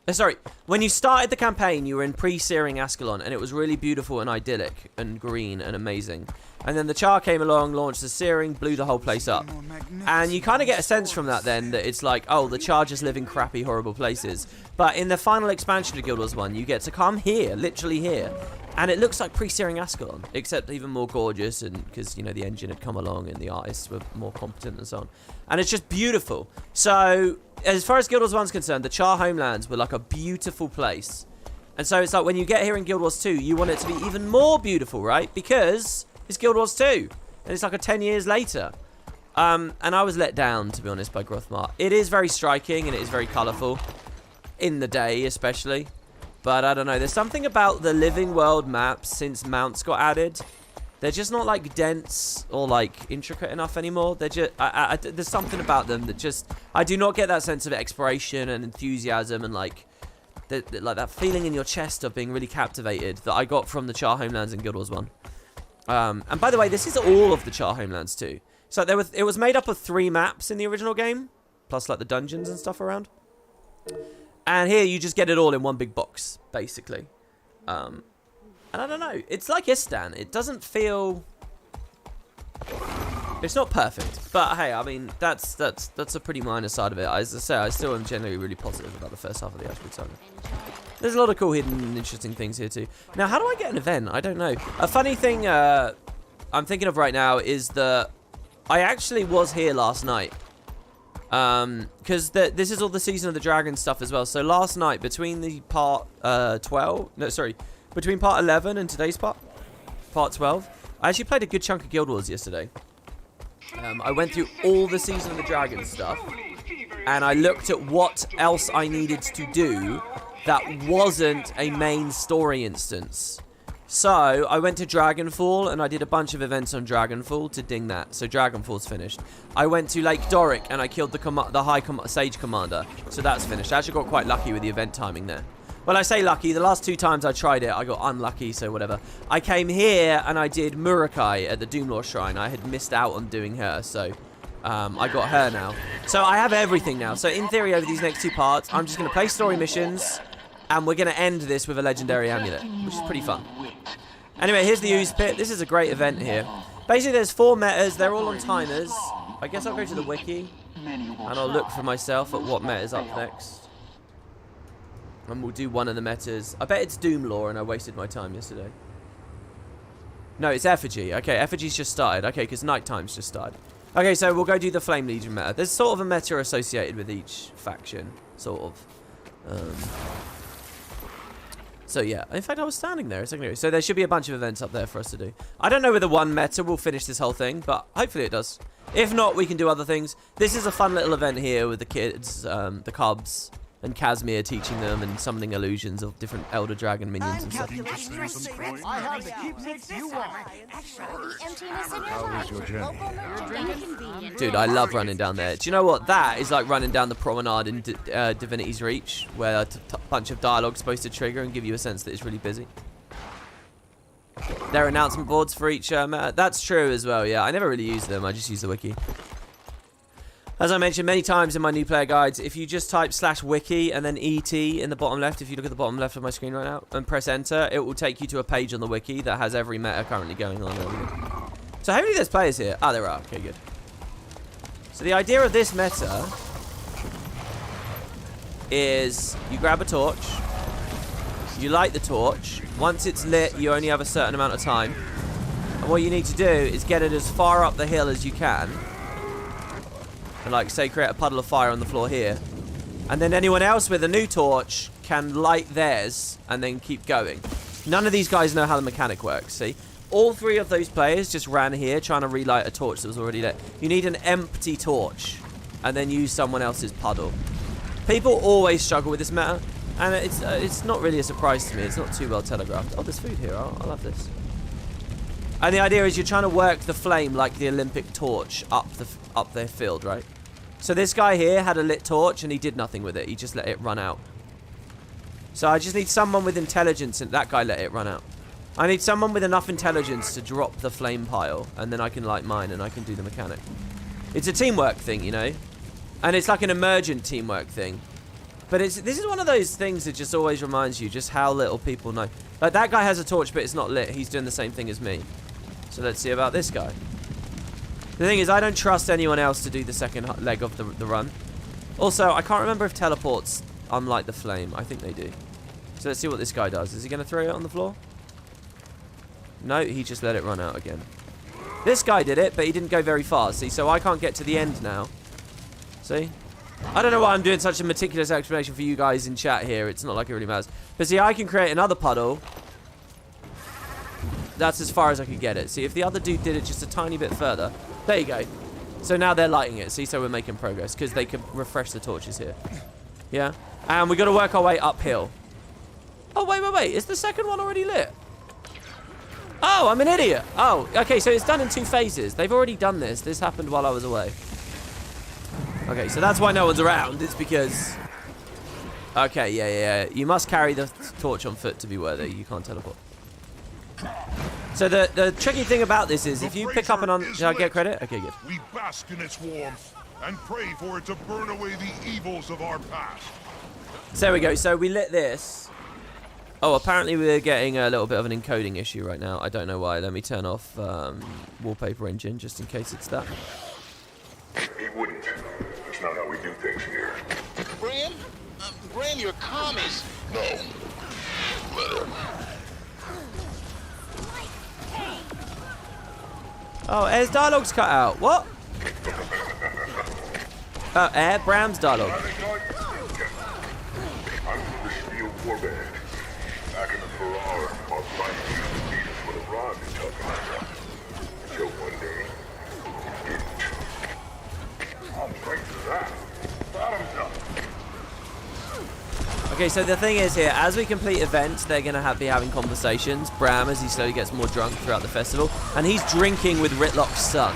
when you started the campaign, you were in pre-searing Ascalon, and it was really beautiful and idyllic and green and amazing. And then the Charr came along, launched the searing, blew the whole place up. And you kind of get a sense from that then that it's like, oh, the Charr just live in crappy, horrible places. But in the final expansion of Guild Wars 1, you get to come here, literally here. And it looks like pre-searing Ascalon, except even more gorgeous, and because, you know, the engine had come along and the artists were more competent and so on. And it's just beautiful. So, as far as Guild Wars 1's concerned, the Charr homelands were like a beautiful place. And so it's like when you get here in Guild Wars 2, you want it to be even more beautiful, right? Because it's Guild Wars 2, and it's like a 10 years later. And I was let down, to be honest, by Grothmar. It is very striking, and it is very colourful. In the day, especially. But I don't know, there's something about the Living World maps since mounts got added. They're just not like dense or like intricate enough anymore. They're just, there's something about them that just, I do not get that sense of exploration and enthusiasm and like that feeling in your chest of being really captivated that I got from the Charr homelands in Guild Wars 1. And by the way, this is all of the Charr homelands too. So it was made up of 3 maps in the original game, plus like the dungeons and stuff around. And here you just get it all in one big box, basically. And I don't know. It's like Istan. It doesn't feel... It's not perfect. But hey, I mean, that's a pretty minor side of it. As I say, I still am generally really positive about the first half of the Icebrood Saga. There's a lot of cool hidden and interesting things here too. Now, how do I get an event? I don't know. A funny thing I'm thinking of right now is that I actually was here last night. Because this is all the Season of the Dragon stuff as well. So last night, between the part between part 11 and today's part 12, I actually played a good chunk of Guild Wars yesterday. I went through all the Season of the Dragon stuff, and I looked at what else I needed to do that wasn't a main story instance. So, I went to Dragonfall, and I did a bunch of events on Dragonfall to ding that. So, Dragonfall's finished. I went to Lake Doric, and I killed the Sage Commander. So, that's finished. I actually got quite lucky with the event timing there. Well, I say lucky. The last 2 times I tried it, I got unlucky, so whatever. I came here, and I did Murukai at the Doomlord Shrine. I had missed out on doing her, so I got her now. So, I have everything now. So, in theory, over these next 2 parts, I'm just going to play story missions, and we're going to end this with a legendary amulet, which is pretty fun. Anyway, here's the Ooze Pit. This is a great event here. Basically, there's 4 metas. They're all on timers. I guess I'll go to the wiki, and I'll look for myself at what meta's up next. And we'll do one of the metas. I bet it's Doomlore, and I wasted my time yesterday. No, it's Effigy. Okay, Effigy's just started. Okay, because Nighttime's just started. Okay, so we'll go do the Flame Legion meta. There's sort of a meta associated with each faction, sort of. So yeah, in fact I was standing there a second ago. So there should be a bunch of events up there for us to do. I don't know whether one meta will finish this whole thing, but hopefully it does. If not, we can do other things. This is a fun little event here with the kids, the Cubs, and Casimir teaching them and summoning illusions of different Elder Dragon minions and stuff. I have the keepsakes you want. How was your journey? Dude, I love running down there. Do you know what? That is like running down the promenade in Divinity's Reach, where a bunch of dialogue's supposed to trigger and give you a sense that it's really busy. their announcement boards for each meta. That's true as well, yeah. I never really use them. I just use the wiki. As I mentioned many times in my new player guides, if you just type /wiki and then ET in the bottom left, if you look at the bottom left of my screen right now, and press enter, it will take you to a page on the wiki that has every meta currently going on. So hopefully there's players here. Ah, there are. Okay, good. So the idea of this meta is you grab a torch, you light the torch. Once it's lit, you only have a certain amount of time. And what you need to do is get it as far up the hill as you can. And like, say, create a puddle of fire on the floor here. And then anyone else with a new torch can light theirs and then keep going. None of these guys know how the mechanic works, see? All three of those players just ran here trying to relight a torch that was already lit. You need an empty torch and then use someone else's puddle. People always struggle with this meta, and it's not really a surprise to me. It's not too well telegraphed. Oh, there's food here. I'll have this. And the idea is you're trying to work the flame like the Olympic torch up the field, right? So this guy here had a lit torch and he did nothing with it. He just let it run out. So I just need someone with intelligence, and that guy let it run out. I need someone with enough intelligence to drop the flame pile, and then I can light mine and I can do the mechanic. It's a teamwork thing, you know? And it's like an emergent teamwork thing. But this is one of those things that just always reminds you just how little people know. Like, that guy has a torch, but it's not lit. He's doing the same thing as me. So let's see about this guy. The thing is, I don't trust anyone else to do the second leg of the run. Also, I can't remember if teleports unlight the flame. I think they do. So let's see what this guy does. Is he going to throw it on the floor? No, he just let it run out again. This guy did it, but he didn't go very far, see? So I can't get to the end now. See? I don't know why I'm doing such a meticulous explanation for you guys in chat here. It's not like it really matters. But see, I can create another puddle. That's as far as I could get it. See, if the other dude did it just a tiny bit further. There you go. So now they're lighting it. See, so we're making progress because they can refresh the torches here. Yeah? And we got to work our way uphill. Oh, wait. Is the second one already lit? Oh, I'm an idiot. Oh, okay, so it's done in 2 phases. They've already done this. This happened while I was away. Okay, so that's why no one's around. It's because... Okay, yeah. You must carry the torch on foot to be worthy. You can't teleport. So the tricky thing about this is if you pick up an... Did I get credit? Okay, good. We bask in its warmth and pray for it to burn away the evils of our past. So there we go. So we lit this. Oh, apparently we're getting a little bit of an encoding issue right now. I don't know why. Let me turn off wallpaper engine just in case it's that. He wouldn't. That's not how we do things here. Bram? Bram, your comm is... No. Let him. Oh, Air's dialogue's cut out. What? Oh, Air, Bram's dialogue. I'm the steel warband. Back in the Ferrar, our fight used to beat us with a rod and tuck us. Until one day, it didn't. I'll drink to that. Bottoms up. Okay, so the thing is here, as we complete events, they're going to be having conversations. Bram, as he slowly gets more drunk throughout the festival, and he's drinking with Ritlock's son,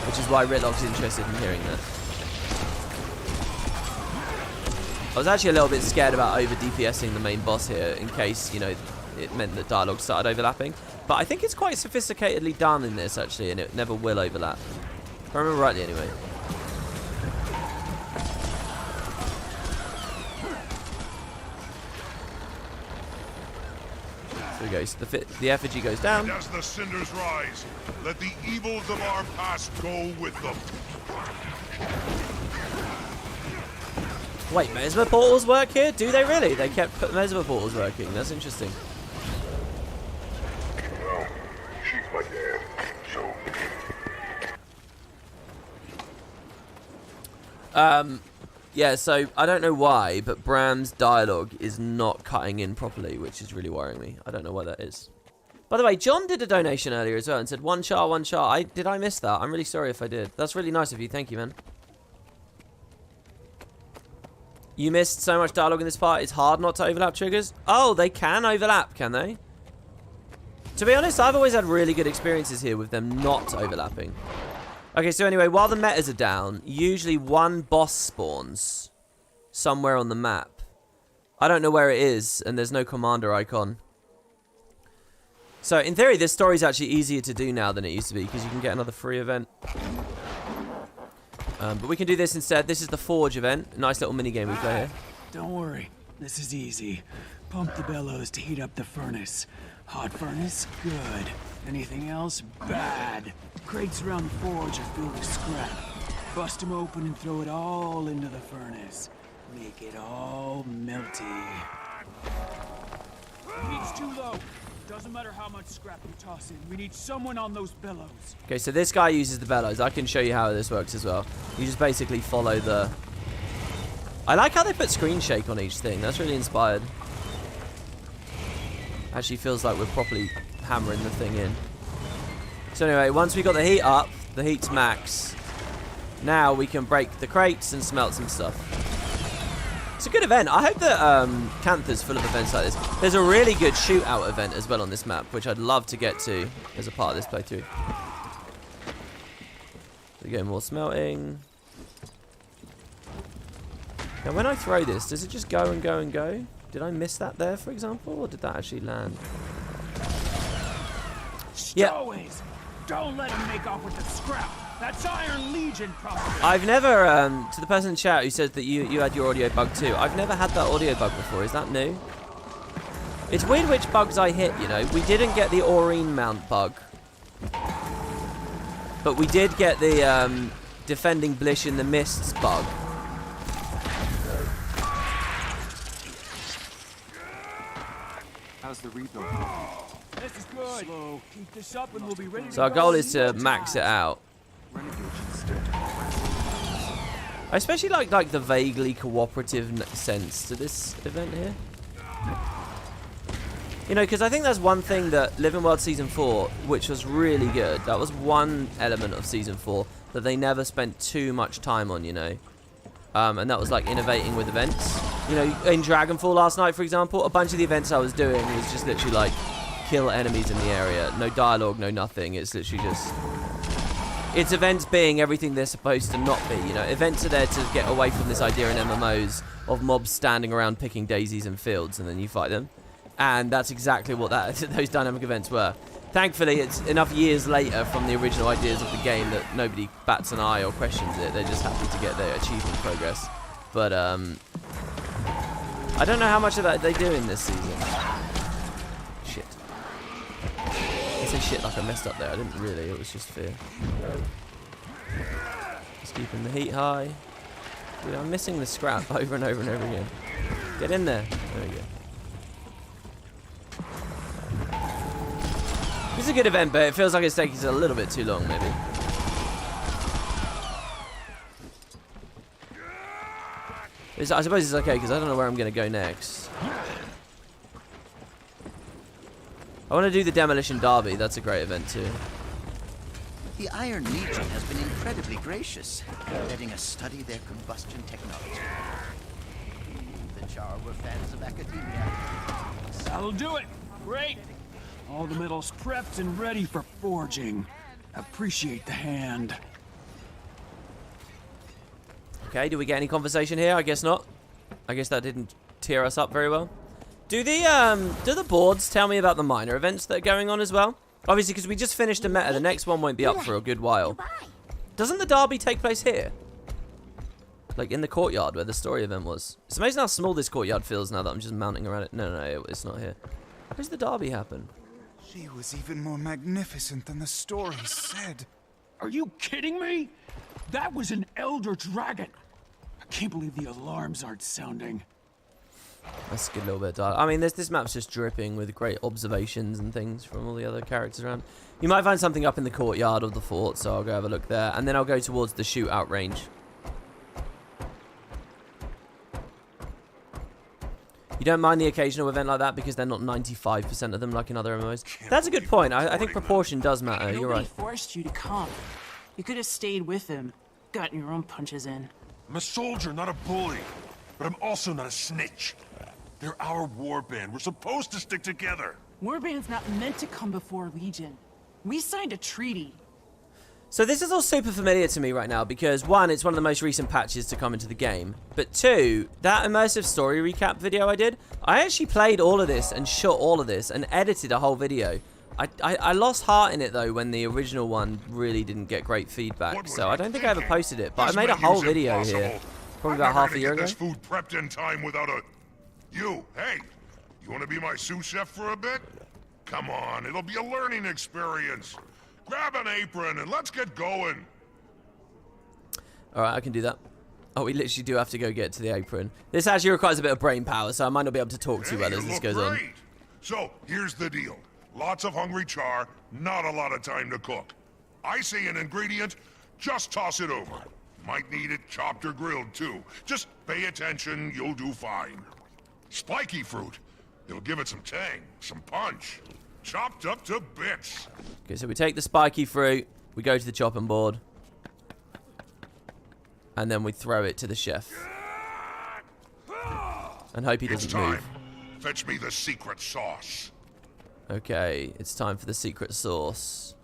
which is why Ritlock's interested in hearing that. I was actually a little bit scared about over DPSing the main boss here in case, you know, it meant that dialogue started overlapping. But I think it's quite sophisticatedly done in this, actually, and it never will overlap. If I remember rightly, anyway. There we go. So the effigy goes down. And as the cinders rise, let the evils of our past go with them. Wait, Mesmer portals work here? Do they really? They kept Mesmer portals working. That's interesting. Well, she's my dad, so... Yeah, so I don't know why, but Bram's dialogue is not cutting in properly, which is really worrying me. I don't know why that is. By the way, John did a donation earlier as well and said, one Charr. Did I miss that? I'm really sorry if I did. That's really nice of you. Thank you, man. You missed so much dialogue in this part, it's hard not to overlap triggers. Oh, they can overlap, can they? To be honest, I've always had really good experiences here with them not overlapping. Okay, so anyway, while the metas are down, usually one boss spawns somewhere on the map. I don't know where it is, and there's no commander icon. So in theory, this story's actually easier to do now than it used to be because you can get another free event. But we can do this instead. This is the Forge event. Nice little mini game we play here. Don't worry, this is easy. Pump the bellows to heat up the furnace. Hot furnace, good. Anything else, bad. Crates around the forge are filled with scrap. Bust them open and throw it all into the furnace. Make it all melty. Heat's too low. Doesn't matter how much scrap you toss in. We need someone on those bellows. Okay, so this guy uses the bellows. I can show you how this works as well. You just basically follow the... I like how they put screen shake on each thing. That's really inspired. Actually feels like we're properly hammering the thing in. So anyway, once we got the heat up, the heat's max. Now we can break the crates and smelt some stuff. It's a good event. I hope that Cantha's full of events like this. There's a really good shootout event as well on this map, which I'd love to get to as a part of this playthrough. We get more smelting. Now when I throw this, does it just go and go and go? Did I miss that there, for example, or did that actually land? Stowaways! Don't let him make off with the scrap. That's Iron Legion property. I've never, to the person in chat who says that you had your audio bug too, I've never had that audio bug before. Is that new? It's weird which bugs I hit, you know. We didn't get the Aurene mount bug. But we did get the defending Blish in the mists bug. How's the rebuild? This is good. Slow. Keep this up and we'll be ready to So our goal is to max it out. I especially like the vaguely cooperative sense to this event here. You know, because I think that's one thing that Living World Season 4, which was really good, that was one element of Season 4 that they never spent too much time on, you know. And that was like innovating with events. You know, in Dragonfall last night, for example, a bunch of the events I was doing was just literally like kill enemies in the area. No dialogue, no nothing. It's literally just... It's events being everything they're supposed to not be, you know. Events are there to get away from this idea in MMOs of mobs standing around picking daisies in fields and then you fight them. And that's exactly what those dynamic events were. Thankfully, it's enough years later from the original ideas of the game that nobody bats an eye or questions it. They're just happy to get their achievement progress. But, I don't know how much of that they do in this season. Shit. I say shit like I messed up there. I didn't really. It was just fear. Just keeping the heat high. Dude, I'm missing the scrap over and over and over again. Get in there. There we go. It's a good event, but it feels like it's taking a little bit too long, maybe. I suppose it's okay, because I don't know where I'm going to go next. I want to do the Demolition Derby. That's a great event, too. The Iron Legion has been incredibly gracious, letting us study their combustion technology. The Charr were fans of academia. That'll do it. Great. All the metals prepped and ready for forging. Appreciate the hand. Okay, do we get any conversation here? I guess not. I guess that didn't tear us up very well. Do the boards tell me about the minor events that are going on as well? Obviously, because we just finished a meta, the next one won't be up for a good while. Doesn't the derby take place here? Like in the courtyard where the story event was. It's amazing how small this courtyard feels now that I'm just mounting around it. No, it's not here. Where's the derby happen? She was even more magnificent than the story said. Are you kidding me? That was an elder dragon. I can't believe the alarms aren't sounding. That's a good little bit of dialogue. I mean, this map's just dripping with great observations and things from all the other characters around. You might find something up in the courtyard of the fort, so I'll go have a look there. And then I'll go towards the shootout range. You don't mind the occasional event like that because they're not 95% of them like in other MMOs. That's a good point. I think proportion does matter. You're right. Nobody forced you to come. You could have stayed with him, gotten your own punches in. I'm a soldier, not a bully. But I'm also not a snitch. They're our warband. We're supposed to stick together. Warband's not meant to come before Legion. We signed a treaty. So this is all super familiar to me right now because, one, it's one of the most recent patches to come into the game. But two, that immersive story recap video I did, I actually played all of this and shot all of this and edited a whole video. I lost heart in it though when the original one really didn't get great feedback, so I don't think I ever posted it. But I made a whole video here, probably about half a year ago. This food prepped in time without a... You, hey, you want to be my sous chef for a bit? Come on, it'll be a learning experience. Grab an apron and let's get going. All right, I can do that. Oh, we literally do have to go get to the apron. This actually requires a bit of brain power, so I might not be able to talk too well as this goes on. So, here's the deal. Lots of hungry Charr, not a lot of time to cook. I say an ingredient, just toss it over. Might need it chopped or grilled too. Just pay attention, you'll do fine. Spiky fruit. It'll give it some tang, some punch. Chopped up to bits. Okay, so we take the spiky fruit, we go to the chopping board, and then we throw it to the chef. And hope he doesn't move. Fetch me the secret sauce. Okay, it's time for the secret sauce.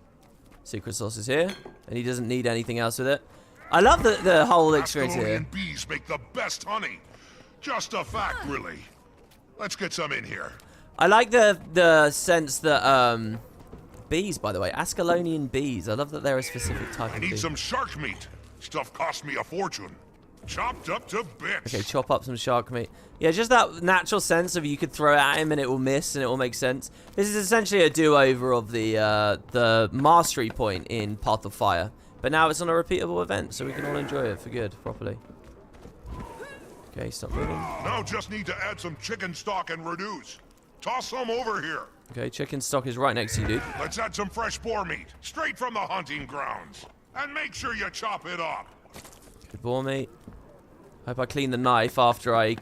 Secret sauce is here, and he doesn't need anything else with it. I love the whole experience here. Bees make the best honey. Just a fact, really. Let's get some in here. I like the sense that bees, by the way, Ascalonian bees. I love that they're a specific type of bee. I need some shark meat. Stuff cost me a fortune. Chopped up to bits. Okay, chop up some shark meat. Yeah, just that natural sense of you could throw it at him and it will miss and it will make sense. This is essentially a do-over of the mastery point in Path of Fire. But now it's on a repeatable event, so we can all enjoy it for good, properly. Okay, stop moving. Now just need to add some chicken stock and reduce. Toss some over here. Okay, chicken stock is right next to you, dude. Let's add some fresh boar meat, straight from the hunting grounds. And make sure you chop it up. Good boar meat. Hope I cleaned the knife after I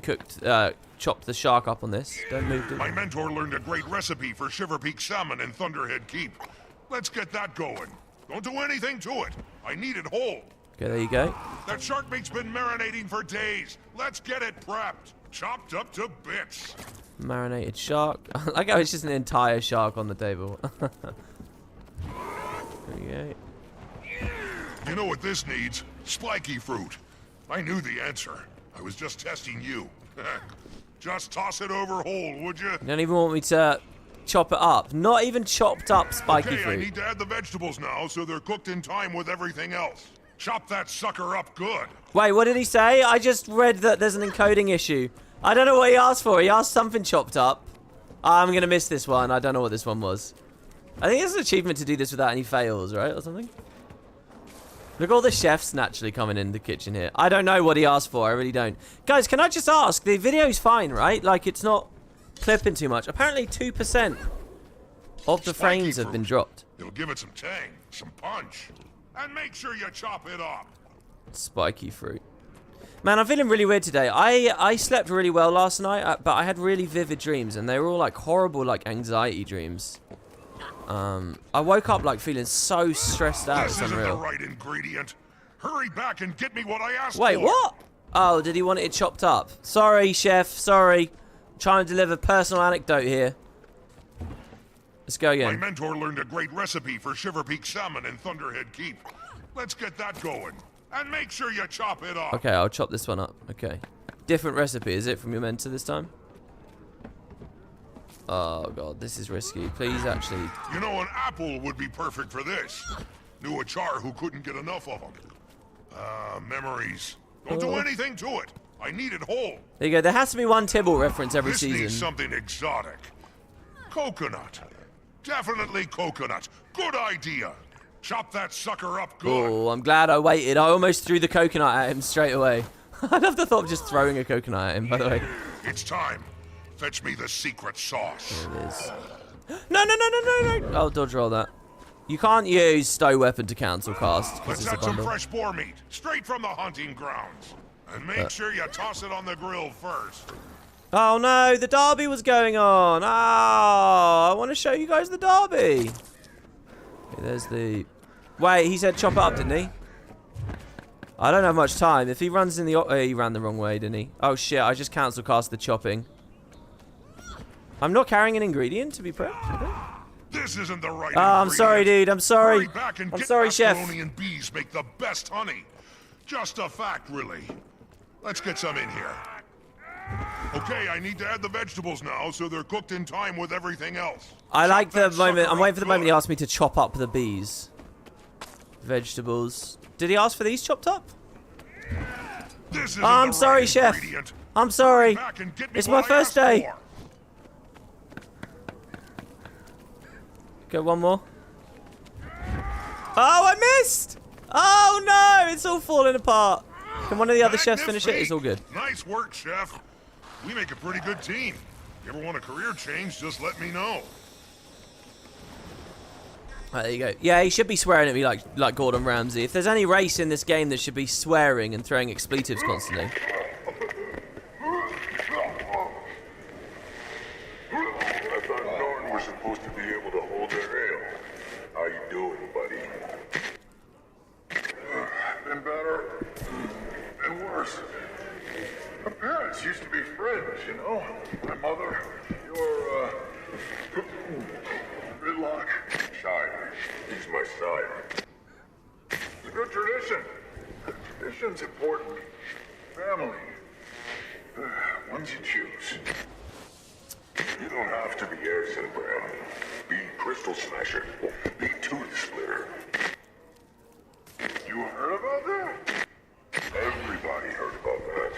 chopped the shark up on this. Don't move, dude. My mentor learned a great recipe for Shiver Peak salmon in Thunderhead Keep. Let's get that going. Don't do anything to it. I need it whole. Okay, there you go. That shark meat's been marinating for days. Let's get it prepped. Chopped up to bits. Marinated shark. I like how it's just an entire shark on the table. There you go. You know what this needs? Spiky fruit. I knew the answer. I was just testing you. Just toss it over whole, would you? You don't even want me to chop it up. Not even chopped up spiky fruit. I need to add the vegetables now so they're cooked in time with everything else. Chop that sucker up good. Wait, what did he say? I just read that there's an encoding issue. I don't know what he asked for. He asked something chopped up. I'm going to miss this one. I don't know what this one was. I think it's an achievement to do this without any fails, right? Or something? Look at all the chefs naturally coming in the kitchen here. I don't know what he asked for. I really don't. Guys, can I just ask? The video's fine, right? Like, it's not clipping too much. Apparently, 2% of the frames have been dropped. It'll give it some tang, some punch. And make sure you chop it up. Spiky fruit. Man, I'm feeling really weird today. I slept really well last night, but I had really vivid dreams, and they were all, like, horrible, like, anxiety dreams. I woke up like feeling so stressed out. It's unreal. This isn't the right ingredient. Hurry back and get me what I asked for. Wait, what? Oh, did he want it chopped up? Sorry, chef. Sorry. I'm trying to deliver a personal anecdote here. Let's go again. My mentor learned a great recipe for Shiver Peak salmon in Thunderhead Keep. Let's get that going. And make sure you chop it up. Okay, I'll chop this one up. Okay. Different recipe, is it, from your mentor this time? Oh god, this is risky. Please, actually. You know, an apple would be perfect for this. Knew a Charr who couldn't get enough of them. Memories. Don't do anything to it. I need it whole. There you go. There has to be one Tibble reference every this season. Needs something exotic. Coconut. Definitely coconut. Good idea. Chop that sucker up good. Oh, I'm glad I waited. I almost threw the coconut at him straight away. I love the thought of just throwing a coconut at him, by the way. It's time. Fetch me the secret sauce. There it is. No. I'll dodge roll that. You can't use stow weapon to cancel cast. Let's add some fresh boar meat, straight from the hunting grounds. And make sure you toss it on the grill first. Oh no, the derby was going on. Oh, I want to show you guys the derby. Okay, there's the... Wait, he said chop it up, didn't he? I don't have much time. If he runs in the... he ran the wrong way, didn't he? Oh shit, I just cancel cast the chopping. I'm not carrying an ingredient to be prepped. This isn't the right I'm sorry, dude. I'm sorry. I'm sorry, chef. Ascalonian bees make the best honey. Just a fact, really. Let's get some in here. Okay, I need to add the vegetables now, so they're cooked in time with everything else. I like the moment. I'm waiting for the moment he asked me to chop up the bees. Vegetables. Did he ask for these chopped up? This Oh, I'm sorry, chef. I'm sorry. It's my first day. Go one more. Oh, I missed! Oh no, it's all falling apart. Can one of the other chefs finish it? It's all good. Nice work, chef. We make a pretty good team. You ever want a career change, just let me know. Right, there you go. Yeah, he should be swearing at me like Gordon Ramsay. If there's any race in this game that should be swearing and throwing expletives constantly. I thought Norton was supposed to be able to hold their ale. How you doing, buddy? Been better. Been worse. My parents used to be friends, you know? My mother, your, Gridlock. Shire. He's my sire. It's a good tradition. Tradition's important. Family. Ones you choose. You don't have to be Erson, Bram. Be Crystal Smasher. Be Tooth Splitter. You heard about that? Everybody heard about that.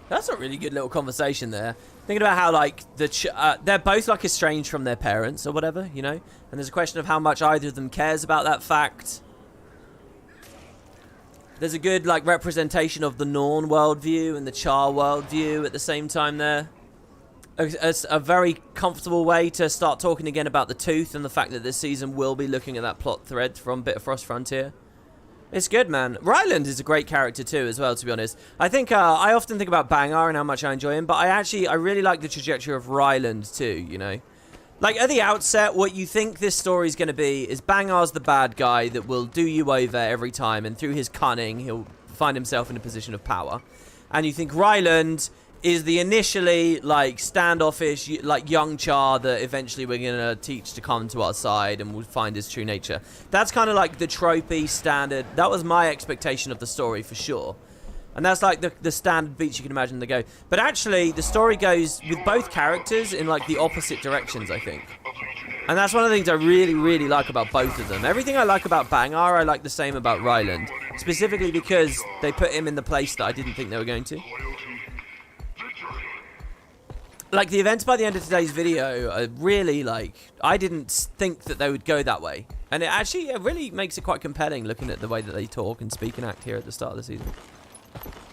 That's a really good little conversation there. Thinking about how, like, they're both, like, estranged from their parents or whatever, you know? And there's a question of how much either of them cares about that fact. There's a good, like, representation of the Norn worldview and the Charr worldview at the same time there. It's a very comfortable way to start talking again about the Tooth and the fact that this season will be looking at that plot thread from Bitterfrost Frontier. It's good, man. Ryland is a great character too, as well, to be honest. I think, I often think about Bangar and how much I enjoy him, but I really like the trajectory of Ryland too, you know? Like, at the outset, what you think this story's going to be is Bangar's the bad guy that will do you over every time, and through his cunning, he'll find himself in a position of power. And you think Ryland is the initially, like, standoffish, like, young Charr that eventually we're going to teach to come to our side and we'll find his true nature. That's kind of like the tropey standard. That was my expectation of the story, for sure. And that's like the standard beats you can imagine to go. But actually, the story goes with both characters in, like, the opposite directions, I think. And that's one of the things I really, really like about both of them. Everything I like about Bangar, I like the same about Ryland. Specifically because they put him in the place that I didn't think they were going to. Like, the events by the end of today's video are really, like, I didn't think that they would go that way. And it really makes it quite compelling looking at the way that they talk and speak and act here at the start of the season.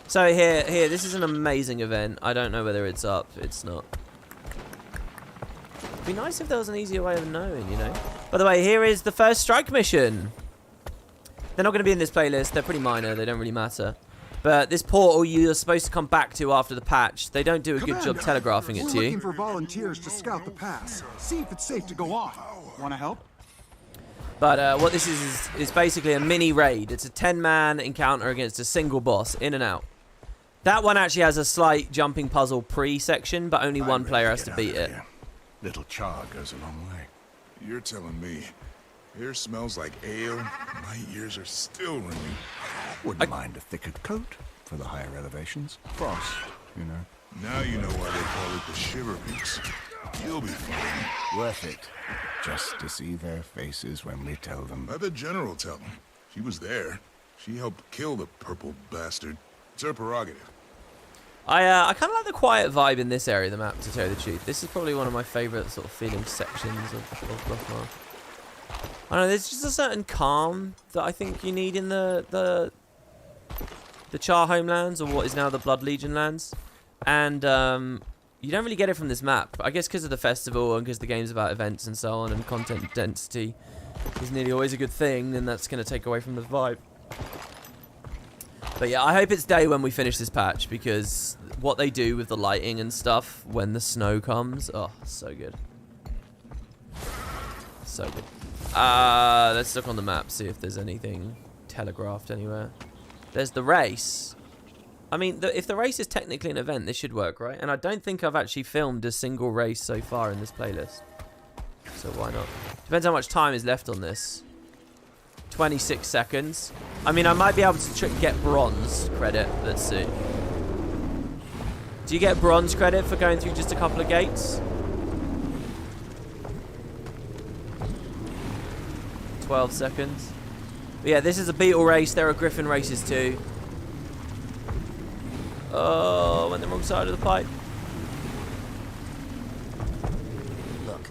So here, this is an amazing event. I don't know whether it's up. It's not. It'd be nice if there was an easier way of knowing, you know? By the way, here is the first strike mission. They're not going to be in this playlist. They're pretty minor. They don't really matter. But this portal you're supposed to come back to after the patch, they don't do a good job telegraphing it to We're you. looking for volunteers to scout the pass. See if it's safe to go on. Want to help? But what this is basically a mini raid. It's a 10-man encounter against a single boss, in and out. That one actually has a slight jumping puzzle pre-section, but only one player has to beat it. Little Charr goes a long way. You're telling me. Here smells like ale. My ears are still ringing. Wouldn't mind a thicker coat for the higher elevations. Frost, you know. Now you know why they call it the Shiver Peaks. You'll be fine. Worth it. Just to see their faces when we tell them. Let the General tell them. She was there. She helped kill the purple bastard. It's her prerogative. I kind of like the quiet vibe in this area of the map, to tell you the truth. This is probably one of my favourite sort of feeling sections of Bloodmark. I don't know, there's just a certain calm that I think you need in the Charr homelands, or what is now the Blood Legion lands. And you don't really get it from this map. I guess because of the festival and because the game's about events and so on, and content density is nearly always a good thing, and that's going to take away from the vibe. But yeah, I hope it's day when we finish this patch, because what they do with the lighting and stuff when the snow comes, oh, so good. So good. Let's look on the map, see if there's anything telegraphed anywhere. There's the race. I mean, if the race is technically an event, this should work, right? And I don't think I've actually filmed a single race so far in this playlist. So why not? Depends how much time is left on this. 26 seconds. I mean, I might be able to get bronze credit. Let's see. Do you get bronze credit for going through just a couple of gates? 12 seconds. But yeah, this is a beetle race. There are griffin races too. Oh, went the wrong side of the pipe. Look,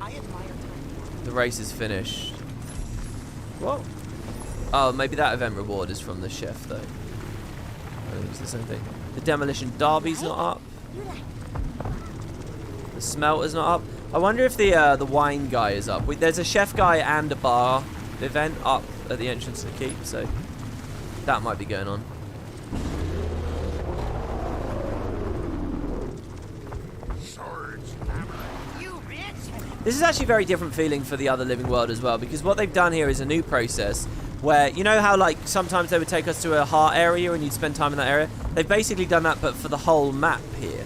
I admire The race is finished. What? Oh, maybe that event reward is from the chef though. I think it's the same thing. The demolition derby's not up. The smelter's not up. I wonder if the wine guy is up. There's a chef guy and a bar event up at the entrance to the keep, so that might be going on. This is actually a very different feeling for the other living world as well, because what they've done here is a new process where, you know how like sometimes they would take us to a heart area and you'd spend time in that area? They've basically done that but for the whole map here.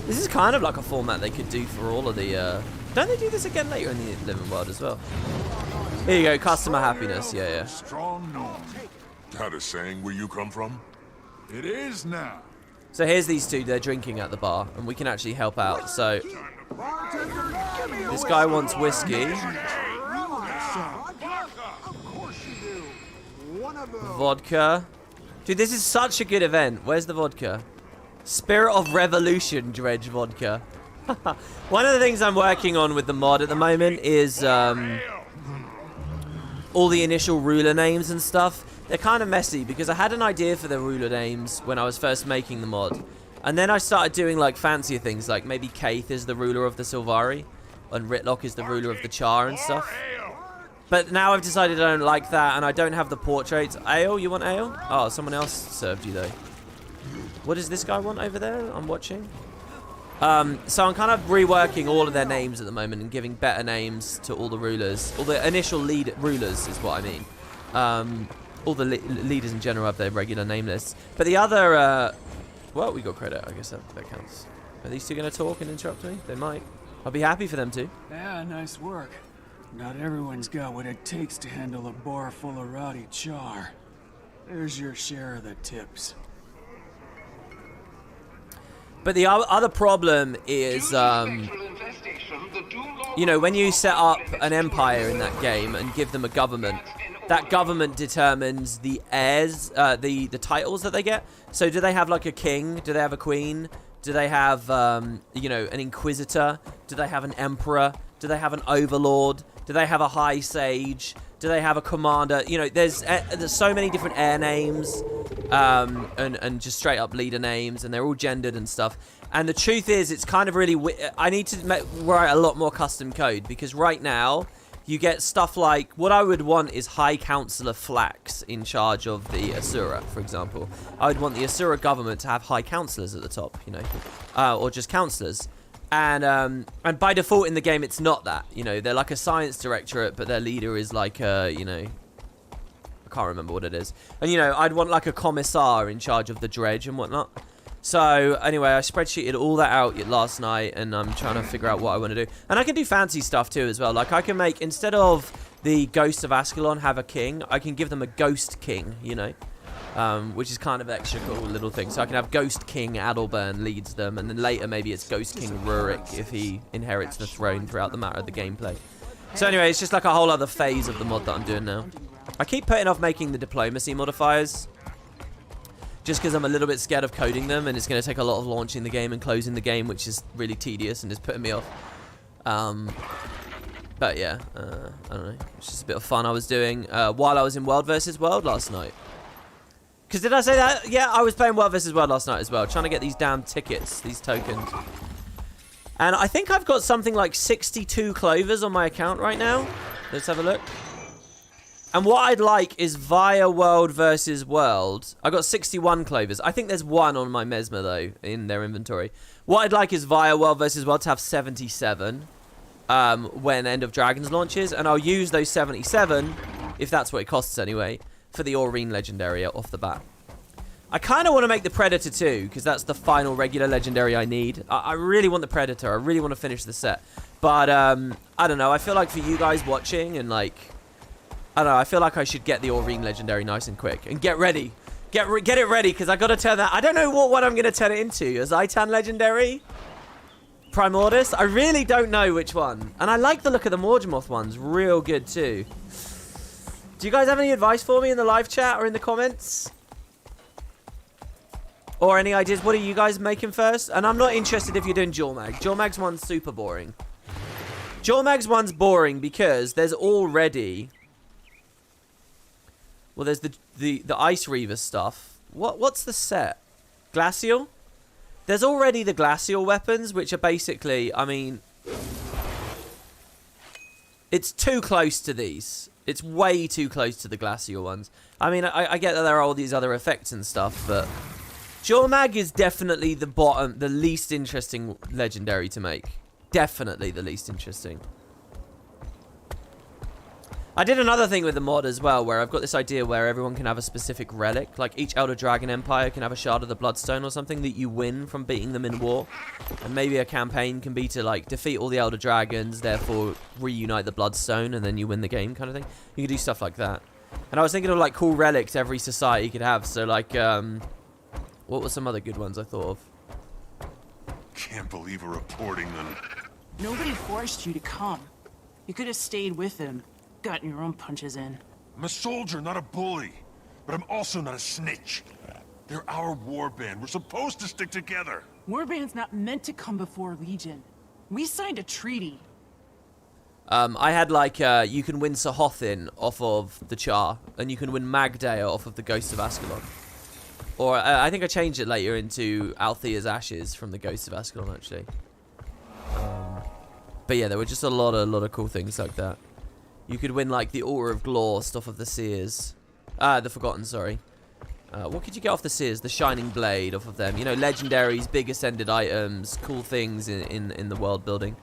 This is kind of like a format they could do for all of the don't they do this again later in the living world as well? Here you go, customer happiness. Yeah. Strong norm. That is saying where you come from? It is now. So here's these two, they're drinking at the bar and we can actually help out. So this guy wants whiskey. Vodka. Dude, this is such a good event. Where's the vodka? Spirit of Revolution Dredge vodka. One of the things I'm working on with the mod at the moment is all the initial ruler names and stuff. They're kind of messy because I had an idea for the ruler names when I was first making the mod. And then I started doing like fancier things, like maybe Kaith is the ruler of the Silvari and Ritlock is the ruler of the Charr and stuff. But now I've decided I don't like that and I don't have the portraits. Ale, you want ale? Oh, someone else served you though. What does this guy want over there? I'm watching. So I'm kind of reworking all of their names at the moment and giving better names to all the rulers. All the initial lead rulers is what I mean. All the leaders in general have their regular name lists. But the other, well, we got credit. I guess that counts. Are these two going to talk and interrupt me? They might. I'll be happy for them to. Yeah, nice work. Not everyone's got what it takes to handle a bar full of rowdy Charr. There's your share of the tips. But the other problem is, you know, when you set up an empire in that game and give them a government, that government determines the heirs, the titles that they get. So do they have like a king? Do they have a queen? Do they have, you know, an inquisitor? Do they have an emperor? Do they have an overlord? Do they have a high sage? Do they have a commander? You know, there's so many different heir names and just straight up leader names, and they're all gendered and stuff. And the truth is, it's kind of really... I need to write a lot more custom code, because right now, you get stuff like... What I would want is High Counselor Flax in charge of the Asura, for example. I would want the Asura government to have High Counselors at the top, you know, or just Counselors. And by default in the game, it's not that. You know, they're like a science directorate, but their leader is like a, you know, I can't remember what it is. And, you know, I'd want like a commissar in charge of the dredge and whatnot. So, anyway, I spreadsheeted all that out last night, and I'm trying to figure out what I want to do. And I can do fancy stuff too as well. Like, I can make, instead of the Ghost of Ascalon have a king, I can give them a Ghost King, you know. Which is kind of extra cool little thing. So I can have Ghost King Adalburn leads them, and then later maybe it's Ghost King Rurik if he inherits the throne throughout the matter of the gameplay. So anyway, it's just like a whole other phase of the mod that I'm doing now. I keep putting off making the diplomacy modifiers, just because I'm a little bit scared of coding them, and it's going to take a lot of launching the game and closing the game, which is really tedious and is putting me off. But yeah, I don't know. It's just a bit of fun I was doing while I was in World vs. World last night. Because did I say that? Yeah, I was playing World vs. World last night as well, trying to get these damn tickets, these tokens. And I think I've got something like 62 clovers on my account right now. Let's have a look. And what I'd like is via World vs. World. I got 61 clovers. I think there's one on my Mesmer, though, in their inventory. What I'd like is via World vs. World to have 77 when End of Dragons launches. And I'll use those 77, if that's what it costs anyway, for the Aurene Legendary off the bat. I kind of want to make the Predator too, because that's the final regular Legendary I need. I really want the Predator. I really want to finish the set. But, I don't know. I feel like for you guys watching and, like... I don't know. I feel like I should get the Aurene Legendary nice and quick. And get ready. Get it ready, because I got to turn that. I don't know what one I'm going to turn it into. A Zaitan Legendary? Primordus? I really don't know which one. And I like the look of the Morgemoth ones. Real good, too. Do you guys have any advice for me in the live chat or in the comments? Or any ideas? What are you guys making first? And I'm not interested if you're doing Jormag. Jormag's one's super boring. Jormag's one's boring because there's already... Well, there's the Ice Reaver stuff. What's the set? Glacial? There's already the Glacial weapons, which are basically, I mean... It's too close to these. It's way too close to the Glacial ones. I mean, I get that there are all these other effects and stuff, but... Jormag is definitely the least interesting legendary to make. Definitely the least interesting. I did another thing with the mod as well, where I've got this idea where everyone can have a specific relic. Like each Elder Dragon Empire can have a Shard of the Bloodstone or something that you win from beating them in war. And maybe a campaign can be to like defeat all the Elder Dragons, therefore reunite the Bloodstone, and then you win the game kind of thing. You can do stuff like that. And I was thinking of like cool relics every society could have. So like, what were some other good ones I thought of? Can't believe we're reporting them. Nobody forced you to come. You could have stayed with him. Gotten your own punches in. I'm a soldier, not a bully. But I'm also not a snitch. They're our warband. We're supposed to stick together. Warband's not meant to come before Legion. We signed a treaty. I had like, you can win Sahothin off of the Charr, and you can win Magdea off of the Ghosts of Ascalon. Or I think I changed it later into Althea's Ashes from the Ghosts of Ascalon, actually. But yeah, there were just a lot of cool things like that. You could win like the Altar of Glorst off of the Seers. The Forgotten, sorry. What could you get off the Seers? The Shining Blade off of them. You know, legendaries, big ascended items, cool things in the world building.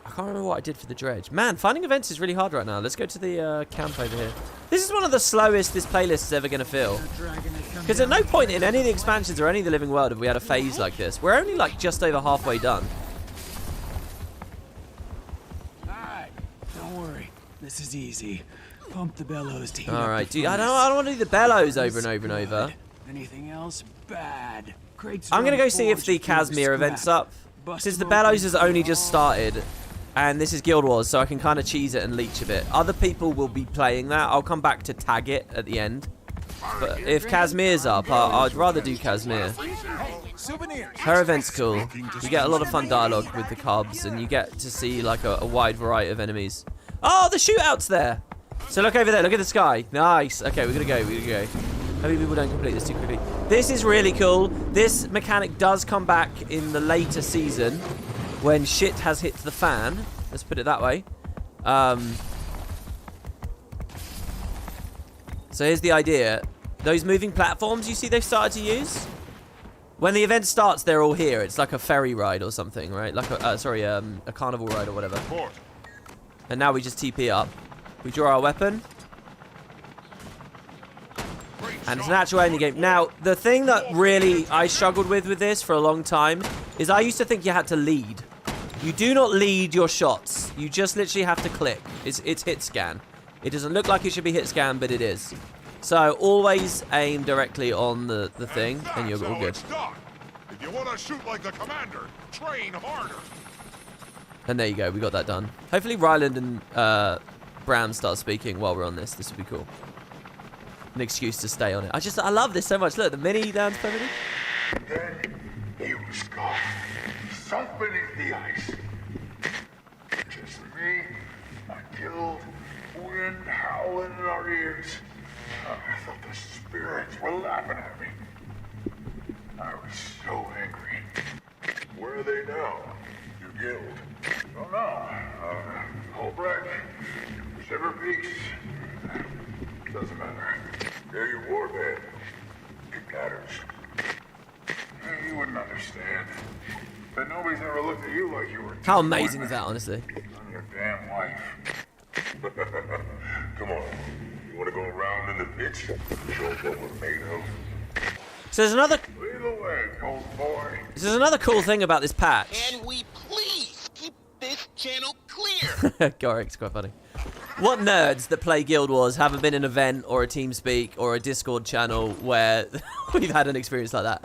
I can't remember what I did for the Dredge. Man, finding events is really hard right now. Let's go to the camp over here. This is one of the slowest this playlist is ever going to feel. Because at no point in any of the expansions or any of the Living World have we had a phase like this. We're only like just over halfway done. Don't worry, this is easy. Pump the bellows to heat All up right, the dude. I furnace. don't want to do the bellows over and over and over. Anything else? Bad. I'm gonna go see if the Kazmir event's up. Since the bellows has only just started, and this is Guild Wars, so I can kind of cheese it and leech a bit. Other people will be playing that. I'll come back to tag it at the end. But if Kazmir's up, I'd rather do Kazmir. Her event's cool. You get a lot of fun dialogue with the Cubs, and you get to see like a wide variety of enemies. Oh, the shootout's there. So look over there. Look at the sky. Nice. Okay, we're gonna go. We're gonna go. Hopefully people don't complete this too quickly. This is really cool. This mechanic does come back in the later season when shit has hit the fan. Let's put it that way. So here's the idea. Those moving platforms you see they've started to use? When the event starts, they're all here. It's like a ferry ride or something, right? Like a carnival ride or whatever. And now we just TP up. We draw our weapon. And it's an actual ending game. Now, the thing that really I struggled with this for a long time is I used to think you had to lead. You do not lead your shots. You just literally have to click. It's hit scan. It doesn't look like it should be hit scan, but it is. So always aim directly on the thing, and you're all good. If you want to shoot like the commander, train harder. And there you go. We got that done. Hopefully Ryland and Bram start speaking while we're on this. This would be cool. An excuse to stay on it. I love this so much. Look, the mini dance perfectly. Then he was gone, sunk beneath the ice. Just me, my guild, wind howling in our ears. I thought the spirits were laughing at me. I was so angry. Where are they now? Your guild? Don't know. Holbrecht, Shiver Peaks. Doesn't matter. They're your warband. It matters. You wouldn't understand. But nobody's ever looked at you like you were. How amazing is that, honestly? I'm your damn wife. Come on. You want to go around in the pits? Show what we're made of. So there's another. Lead the way, old boy. This is another cool thing about this patch. Can we please keep this channel clear? Gorik's quite funny. What nerds that play Guild Wars haven't been in an event or a TeamSpeak or a Discord channel where we've had an experience like that?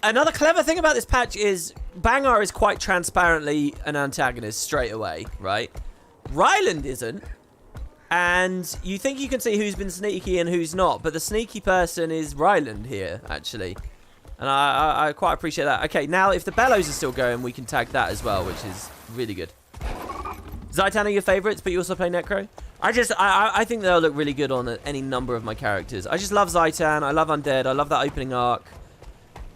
Another clever thing about this patch is Bangar is quite transparently an antagonist straight away, right? Ryland isn't. And you think you can see who's been sneaky and who's not, but the sneaky person is Ryland here, actually. And I quite appreciate that. Okay, now if the bellows are still going, we can tag that as well, which is really good. Zaitan are your favourites, but you also play Necro? I think they'll look really good on any number of my characters. I just love Zaitan, I love Undead, I love that opening arc.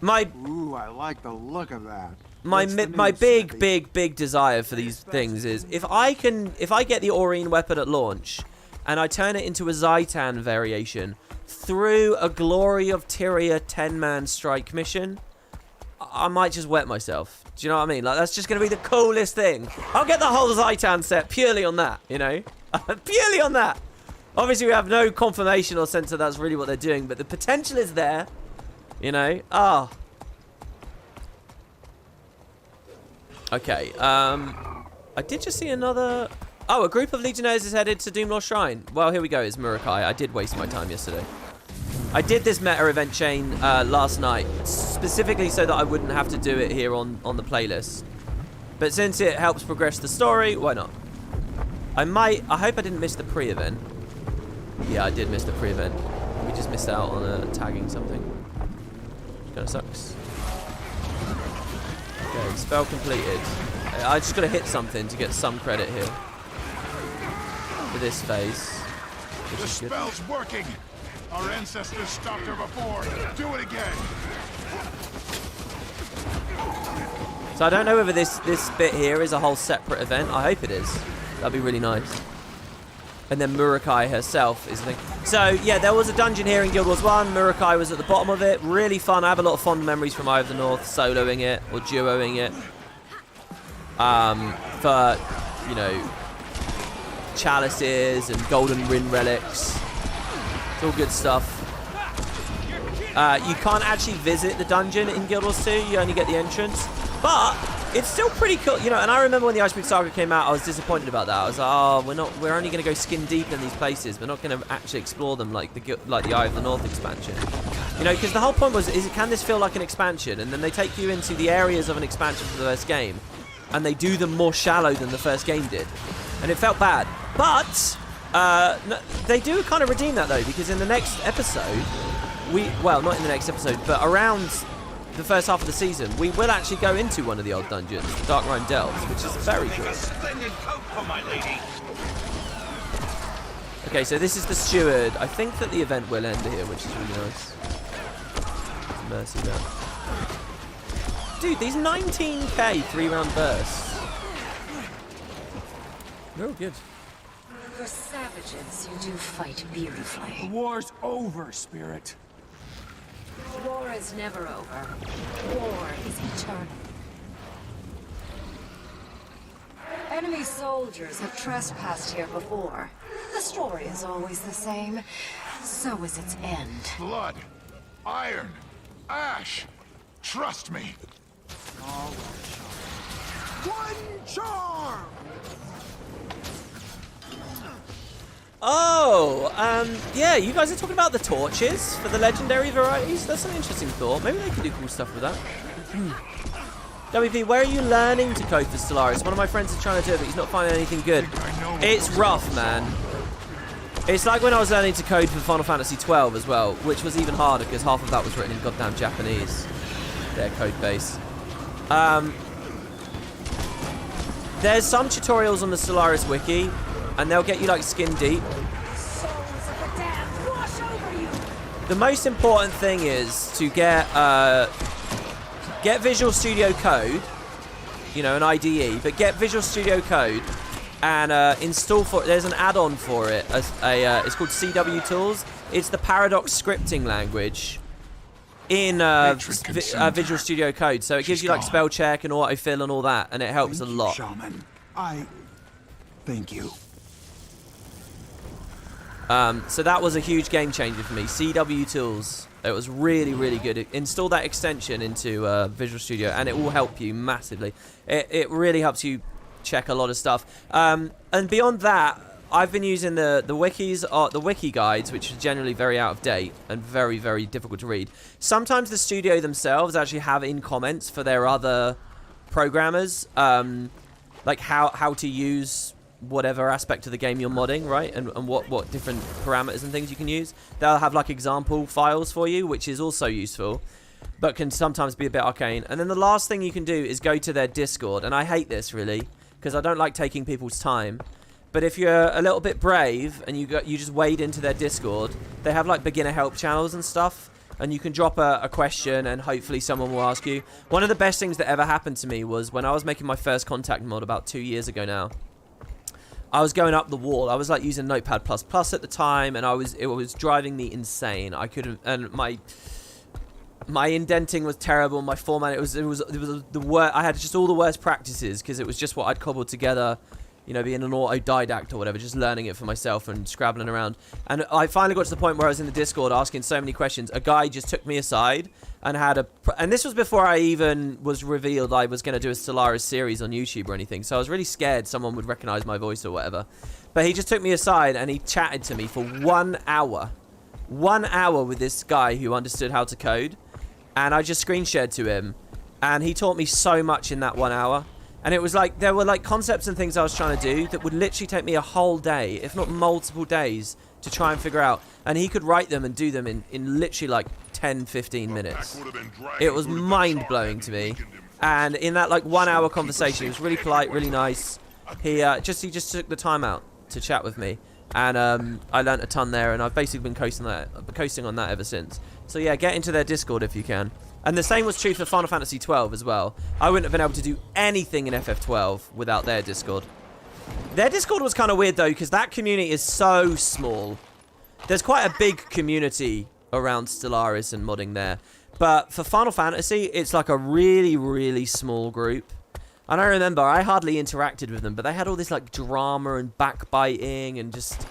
Ooh, I like the look of that. My big desire for these things is if I get the Aurene weapon at launch and I turn it into a Zaitan variation through a Glory of Tyria 10-man strike mission, I might just wet myself. Do you know what I mean? Like, that's just going to be the coolest thing. I'll get the whole Zaitan set purely on that, you know? Purely on that. Obviously, we have no confirmation or sense that that's really what they're doing, but the potential is there, you know? Ah. Okay, I did just see another... Oh, a group of Legionnaires is headed to Doomlord Shrine. Well, here we go, it's Murukai. I did waste my time yesterday. I did this meta event chain last night, specifically so that I wouldn't have to do it here on the playlist. But since it helps progress the story, why not? I hope I didn't miss the pre-event. Yeah, I did miss the pre-event. We just missed out on tagging something. Kinda sucks. Okay, spell completed. I just gotta hit something to get some credit here. For this phase. The spell's working! Our ancestors stopped her before. Do it again. So I don't know whether this bit here is a whole separate event. I hope it is. That'd be really nice. And then Murukai herself is the thing. So yeah, there was a dungeon here in Guild Wars 1. Murukai was at the bottom of it. Really fun. I have a lot of fond memories from Eye of the North, soloing it or duoing it. For, you know, chalices and golden rin relics. It's all good stuff. You can't actually visit the dungeon in Guild Wars 2. You only get the entrance. But it's still pretty cool, you know. And I remember when the Icebrood Saga came out, I was disappointed about that. I was like, oh, we're only going to go skin deep in these places. We're not going to actually explore them like the Eye of the North expansion. You know, because the whole point was, can this feel like an expansion? And then they take you into the areas of an expansion for the first game, and they do them more shallow than the first game did, and it felt bad. But no, they do kind of redeem that though, because in the next episode, well, not in the next episode, but around the first half of the season, we will actually go into one of the old dungeons, Dark Rime Delves, which is very cool. Okay, so this is the Steward. I think that the event will end here, which is really nice. Mercy there. Dude, these 19k 3-round bursts. They're all good. For savages, you do fight beautifully. The war's over, Spirit. War is never over. War is eternal. Enemy soldiers have trespassed here before. The story is always the same. So is its end. Blood, iron, ash. Trust me. One charm! Oh, yeah, you guys are talking about the torches for the legendary varieties? That's an interesting thought. Maybe they can do cool stuff with that. WP, where are you learning to code for Stellaris? One of my friends is trying to do it, but he's not finding anything good. It's rough, man. It's like when I was learning to code for Final Fantasy 12 as well, which was even harder because half of that was written in goddamn Japanese. Their code base. There's some tutorials on the Stellaris wiki, and they'll get you like skin deep. The most important thing is to get Visual Studio Code, you know, an IDE, but get Visual Studio Code and install for it. There's an add-on for it. It's called CW Tools. It's the Paradox scripting language in Visual Studio Code, so it gives you like spell check and autofill and all that, and it helps a lot. Shaman, thank you. So that was a huge game changer for me. CW Tools. It was really, really good. Install that extension into Visual Studio, and it will help you massively. It really helps you check a lot of stuff. And beyond that, I've been using the wikis, the wiki guides, which are generally very out of date and very, very difficult to read. Sometimes the studio themselves actually have in comments for their other programmers, like how to use whatever aspect of the game you're modding, right? And what different parameters and things you can use. They'll have like example files for you, which is also useful, but can sometimes be a bit arcane. And then the last thing you can do is go to their Discord. And I hate this really, because I don't like taking people's time. But if you're a little bit brave and you just wade into their Discord, they have like beginner help channels and stuff. And you can drop a question and hopefully someone will ask you. One of the best things that ever happened to me was when I was making my first Contact mod about 2 years ago now. I was going up the wall. I was like using Notepad++ at the time, and it was driving me insane. I couldn't, and my indenting was terrible. My format, it was the worst. I had just all the worst practices because it was just what I'd cobbled together, you know, being an autodidact or whatever, just learning it for myself and scrabbling around. And I finally got to the point where I was in the Discord asking so many questions. A guy just took me aside and and this was before I even was revealed I was going to do a Stellaris series on YouTube or anything. So I was really scared someone would recognize my voice or whatever. But he just took me aside and he chatted to me for 1 hour. 1 hour with this guy who understood how to code. And I just screen shared to him. And he taught me so much in that 1 hour. And it was like, there were like concepts and things I was trying to do that would literally take me a whole day, if not multiple days, to try and figure out. And he could write them and do them in literally like 10, 15 minutes. It was mind-blowing to me. And in that like 1 hour conversation, he was really polite, really nice. He just took the time out to chat with me. And I learnt a ton there, and I've basically been coasting on that ever since. So yeah, get into their Discord if you can. And the same was true for Final Fantasy 12 as well. I wouldn't have been able to do anything in FF12 without their Discord. Their Discord was kind of weird though, because that community is so small. There's quite a big community around Stellaris and modding there. But for Final Fantasy, it's like a really, really small group. And I remember I hardly interacted with them, but they had all this like drama and backbiting and just...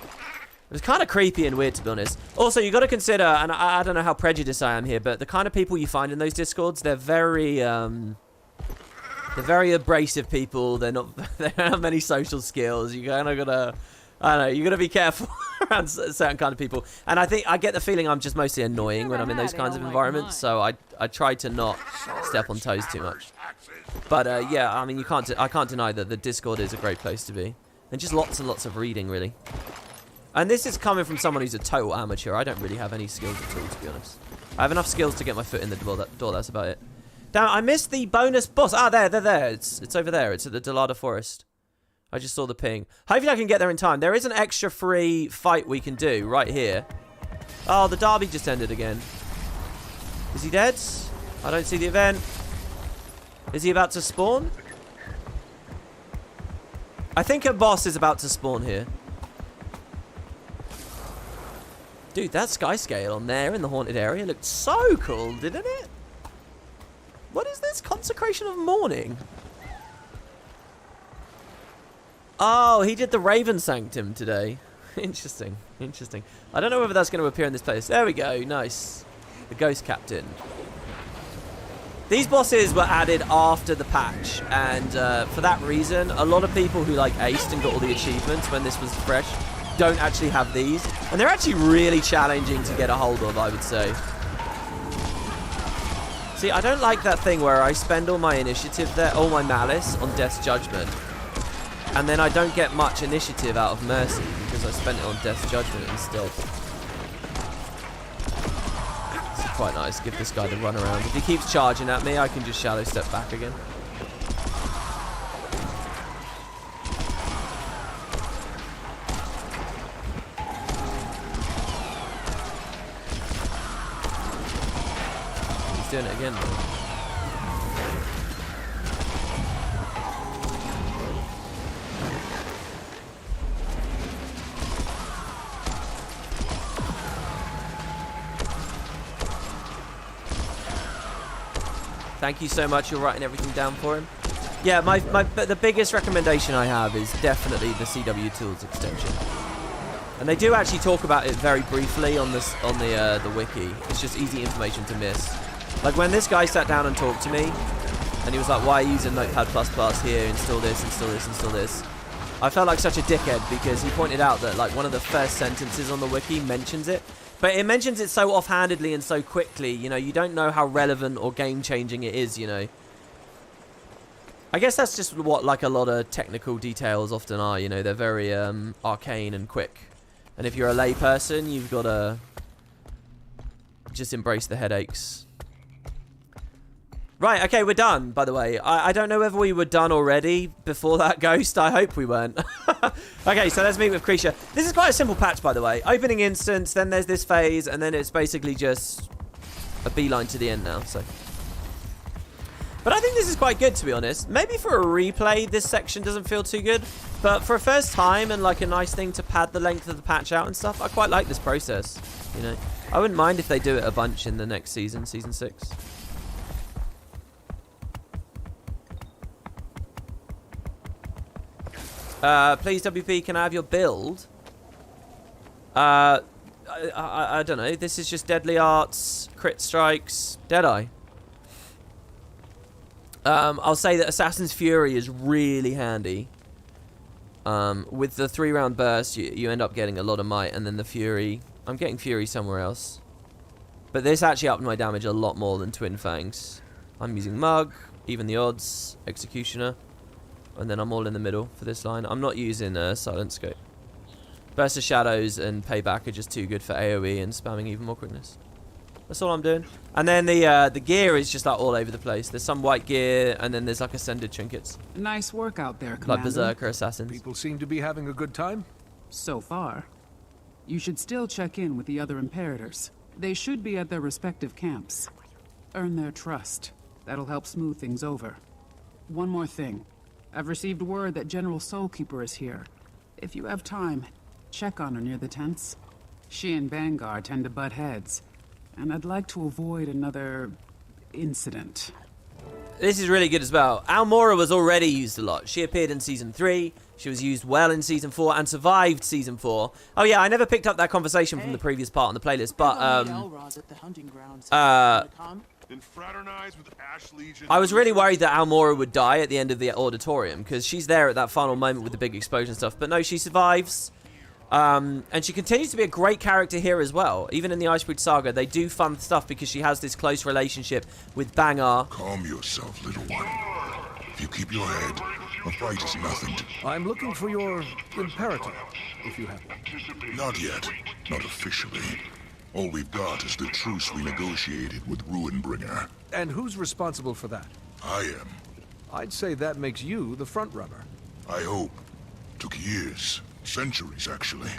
It was kind of creepy and weird, to be honest. Also, you got to consider, and I don't know how prejudiced I am here, but the kind of people you find in those Discords, they're very abrasive people. They don't have many social skills. You kind of gotta, I don't know, you gotta be careful around certain kind of people. And I think I get the feeling I'm just mostly annoying when I'm in those kinds of environments. So I try to not step on toes too much. But yeah, I mean, I can't deny that the Discord is a great place to be, and just lots and lots of reading, really. And this is coming from someone who's a total amateur. I don't really have any skills at all, to be honest. I have enough skills to get my foot in the door, that's about it. Damn, I missed the bonus boss. Ah, they're there. It's over there. It's at the Delada Forest. I just saw the ping. Hopefully I can get there in time. There is an extra free fight we can do right here. Oh, the derby just ended again. Is he dead? I don't see the event. Is he about to spawn? I think a boss is about to spawn here. Dude, that sky scale on there in the haunted area looked so cool, didn't it? What is this? Consecration of Morning? Oh, he did the Raven Sanctum today. Interesting, interesting. I don't know whether that's going to appear in this place. There we go, nice. The Ghost Captain. These bosses were added after the patch, and for that reason, a lot of people who like aced and got all the achievements when this was fresh don't actually have these, and they're actually really challenging to get a hold of, I would say. See, I don't like that thing where I spend all my initiative there, all my malice on Death's Judgment, and then I don't get much initiative out of Mercy because I spent it on Death's Judgment instead. It's quite nice, give this guy the run around. If he keeps charging at me, I can just shadow step back again. Doing it again, though. Thank you so much. You're writing everything down for him. Yeah, the biggest recommendation I have is definitely the CW Tools extension. And they do actually talk about it very briefly on the wiki. It's just easy information to miss. Like when this guy sat down and talked to me, And he was like, why are you using Notepad++ here? Install this, install this, install this. I felt like such a dickhead because he pointed out that like one of the first sentences on the wiki mentions it. But it mentions it so offhandedly and so quickly, you know, you don't know how relevant or game-changing it is, you know. I guess that's just what like a lot of technical details often are, you know. They're very arcane and quick. And if you're a lay person, you've got to just embrace the headaches. Right, okay, we're done, by the way. I don't know whether we were done already before that ghost. I hope we weren't. Okay, so let's meet with Creature. This is quite a simple patch, by the way. Opening instance, then there's this phase, and then it's basically just a beeline to the end now, so. But I think this is quite good, to be honest. Maybe for a replay, this section doesn't feel too good. But for a first time and like a nice thing to pad the length of the patch out and stuff, I quite like this process, you know. I wouldn't mind if they do it a bunch in the next season, Season 6. Please, WP, can I have your build? I don't know. This is just Deadly Arts, Crit Strikes, Deadeye. I'll say that Assassin's Fury is really handy. With the 3-round burst, you end up getting a lot of might, and then the Fury... I'm getting Fury somewhere else. But this actually upped my damage a lot more than Twin Fangs. I'm using Mug, Even the Odds, Executioner. And then I'm all in the middle for this line. I'm not using Silent Scope. Burst of Shadows and Payback are just too good for AoE and spamming even more quickness. That's all I'm doing. And then the gear is just like all over the place. There's some white gear, and then there's like Ascended trinkets. Nice work out there, Commander. Like Berserker Assassins. People seem to be having a good time. So far. You should still check in with the other Imperators. They should be at their respective camps. Earn their trust. That'll help smooth things over. One more thing. I've received word that General Soulkeeper is here. If you have time, check on her near the tents. She and Bangar tend to butt heads, and I'd like to avoid another incident. This is really good as well. Almora was already used a lot. She appeared in Season 3, she was used well in Season 4, and survived Season 4. Oh yeah, I never picked up that conversation from the previous part on the playlist, but I was really worried that Almora would die at the end of the auditorium, because she's there at that final moment with the big explosion stuff. But no, she survives. And she continues to be a great character here as well. Even in the Icebrood Saga, they do fun stuff because she has this close relationship with Bangar. Calm yourself, little one. If you keep your head, a fight is nothing. I'm looking for your Imperator, if you have one. Not yet. Not officially. All we've got is the truce we negotiated with Ruinbringer. And who's responsible for that? I am. I'd say that makes you the front runner. I hope. Took years. Centuries, actually.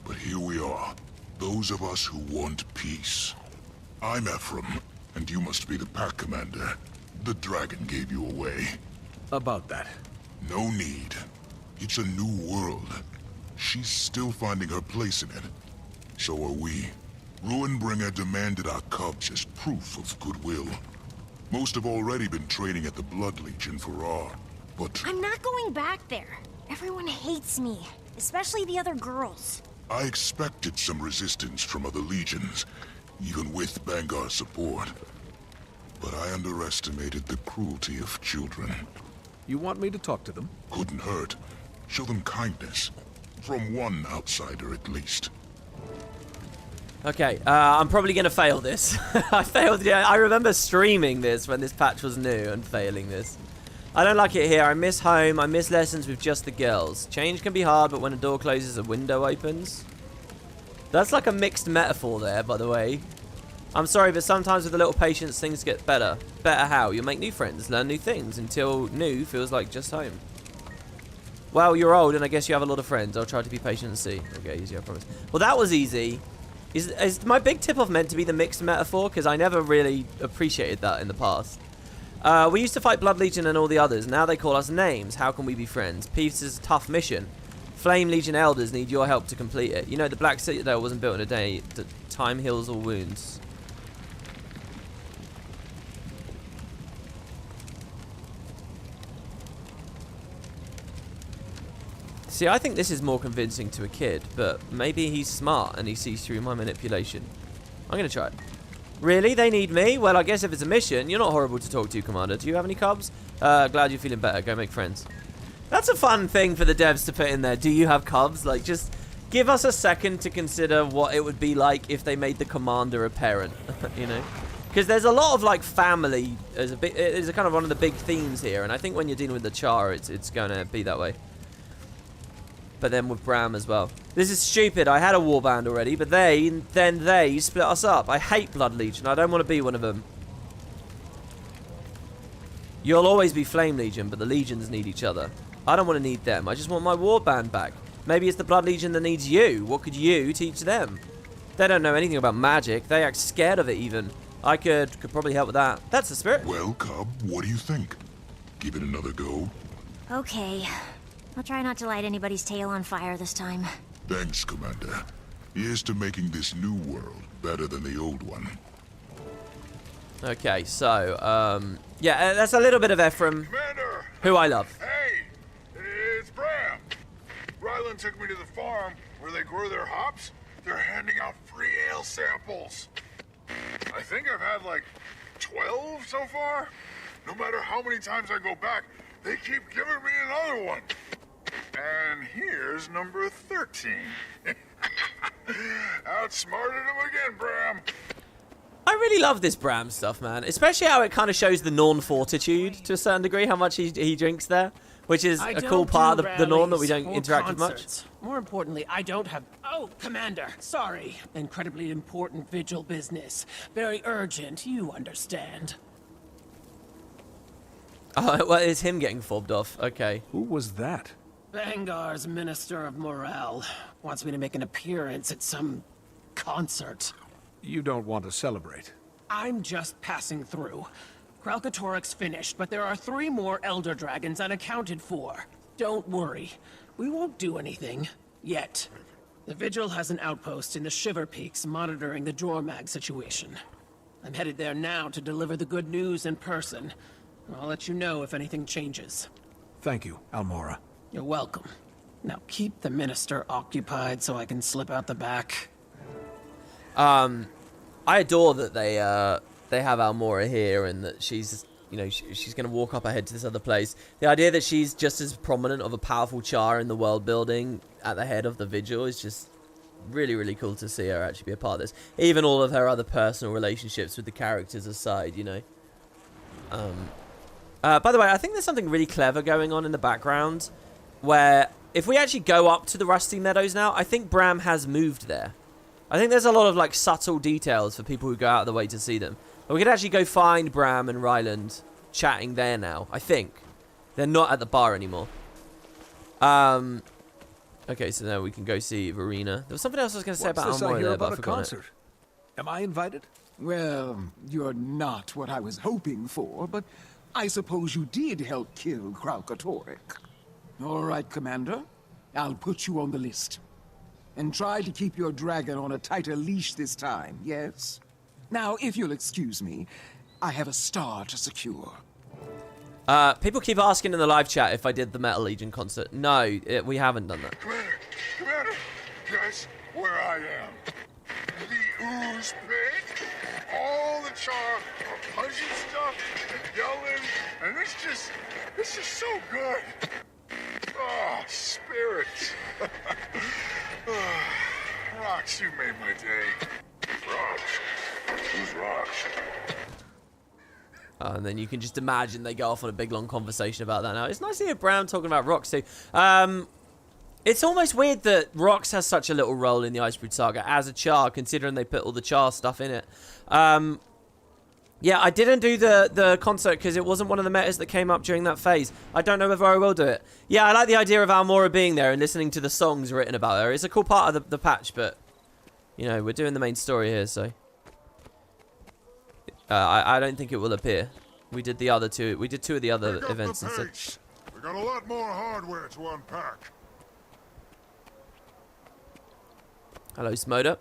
But here we are. Those of us who want peace. I'm Ephraim, and you must be the pack commander. The dragon gave you away. About that. No need. It's a new world. She's still finding her place in it. So are we. Ruinbringer demanded our cubs as proof of goodwill. Most have already been training at the Blood Legion for Charr, but... I'm not going back there. Everyone hates me, especially the other girls. I expected some resistance from other legions, even with Bangar's support. But I underestimated the cruelty of children. You want me to talk to them? Couldn't hurt. Show them kindness. From one outsider, at least. Okay, I'm probably going to fail this. I failed. Yeah, I remember streaming this when this patch was new and failing this. I don't like it here. I miss home. I miss lessons with just the girls. Change can be hard, but when a door closes, a window opens. That's like a mixed metaphor there, by the way. I'm sorry, but sometimes with a little patience, things get better. Better how? You'll make new friends, learn new things, until new feels like just home. Well, you're old, and I guess you have a lot of friends. I'll try to be patient and see. Okay, easy, I promise. Well, that was easy. Is my big tip-off meant to be the mixed metaphor? Because I never really appreciated that in the past. We used to fight Blood Legion and all the others. Now they call us names. How can we be friends? Peace is a tough mission. Flame Legion elders need your help to complete it. You know, the Black Citadel wasn't built in a day. Time heals all wounds. See, I think this is more convincing to a kid, but maybe he's smart and he sees through my manipulation. I'm going to try it. Really? They need me? Well, I guess if it's a mission, you're not horrible to talk to, Commander. Do you have any cubs? Glad you're feeling better. Go make friends. That's a fun thing for the devs to put in there. Do you have cubs? Like, just give us a second to consider what it would be like if they made the Commander a parent, you know? Because there's a lot of, like, family as is a kind of one of the big themes here, and I think when you're dealing with the Charr, it's going to be that way. But then with Bram as well. This is stupid. I had a warband already, but they split us up. I hate Blood Legion. I don't want to be one of them. You'll always be Flame Legion, but the Legions need each other. I don't want to need them. I just want my warband back. Maybe it's the Blood Legion that needs you. What could you teach them? They don't know anything about magic. They act scared of it even. I could probably help with that. That's the spirit. Well, Cub, what do you think? Give it another go? Okay. I'll try not to light anybody's tail on fire this time. Thanks, Commander. Here's to making this new world better than the old one. Okay, so, yeah, that's a little bit of Ephraim, Commander! who I love. Hey, it's Bram. Ryland took me to the farm where they grow their hops. They're handing out free ale samples. I think I've had like 12 so far. No matter how many times I go back, they keep giving me another one. And here's number 13. Outsmarted him again, Bram. I really love this Bram stuff, man. Especially how it kind of shows the Norn fortitude to a certain degree, how much he drinks there. Which is a cool part of the Norn that we don't interact with much. More importantly, I don't have... Oh, Commander, sorry. Incredibly important Vigil business. Very urgent, you understand. Oh, well, it's him getting fobbed off. Okay. Who was that? Bangar's Minister of Morale wants me to make an appearance at some concert. You don't want to celebrate. I'm just passing through. Kralkatorik's finished, but there are 3 more Elder Dragons unaccounted for. Don't worry. We won't do anything. Yet. The Vigil has an outpost in the Shiver Peaks monitoring the Jormag situation. I'm headed there now to deliver the good news in person. I'll let you know if anything changes. Thank you, Almora. You're welcome. Now keep the Minister occupied so I can slip out the back. I adore that they have Almora here and that she's, you know, she's going to walk up ahead to this other place. The idea that she's just as prominent of a powerful Charr in the world building at the head of the Vigil is just really, really cool to see her actually be a part of this. Even all of her other personal relationships with the characters aside, you know. By the way, I think there's something really clever going on in the background where if we actually go up to the Rusty Meadows now, I think Bram has moved there. I think there's a lot of like subtle details for people who go out of the way to see them. But we could actually go find Bram and Ryland chatting there now, I think. They're not at the bar anymore. Okay, so now we can go see Verena. There was something else I was going to say about Almora there, but I forgot it. Am I invited? Well, you're not what I was hoping for, but I suppose you did help kill Kralkatorik. All right, Commander. I'll put you on the list. And try to keep your dragon on a tighter leash this time, yes? Now, if you'll excuse me, I have a star to secure. People keep asking in the live chat if I did the Metal Legion concert. No, we haven't done that. Commander, guess where I am? The Ooze Pit. All the Charr are punching stuff and yelling, and it's just so good. Oh, spirits. Rocks, you made my day. Rocks. Who's rocks? And then you can just imagine they go off on a big long conversation about that now. It's nice to hear Bram talking about Rox too. It's almost weird that Rox has such a little role in the Icebrood Saga as a Charr, considering they put all the Charr stuff in it. Yeah, I didn't do the concert because it wasn't one of the metas that came up during that phase. I don't know whether I will do it. Yeah, I like the idea of Almora being there and listening to the songs written about her. It's a cool part of the patch, but, you know, we're doing the main story here, so... I don't think it will appear. We did the other two. We did 2 of the other events instead. We got a lot more hardware to unpack. Hello, Smoda.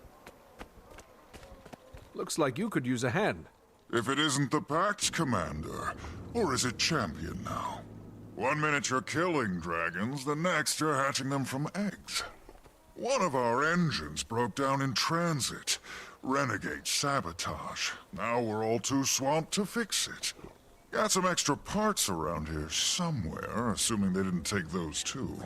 Looks like you could use a hand. If it isn't the Pact, Commander, or is it Champion now? 1 minute you're killing dragons, the next you're hatching them from eggs. One of our engines broke down in transit. Renegade sabotage. Now we're all too swamped to fix it. Got some extra parts around here somewhere, assuming they didn't take those too.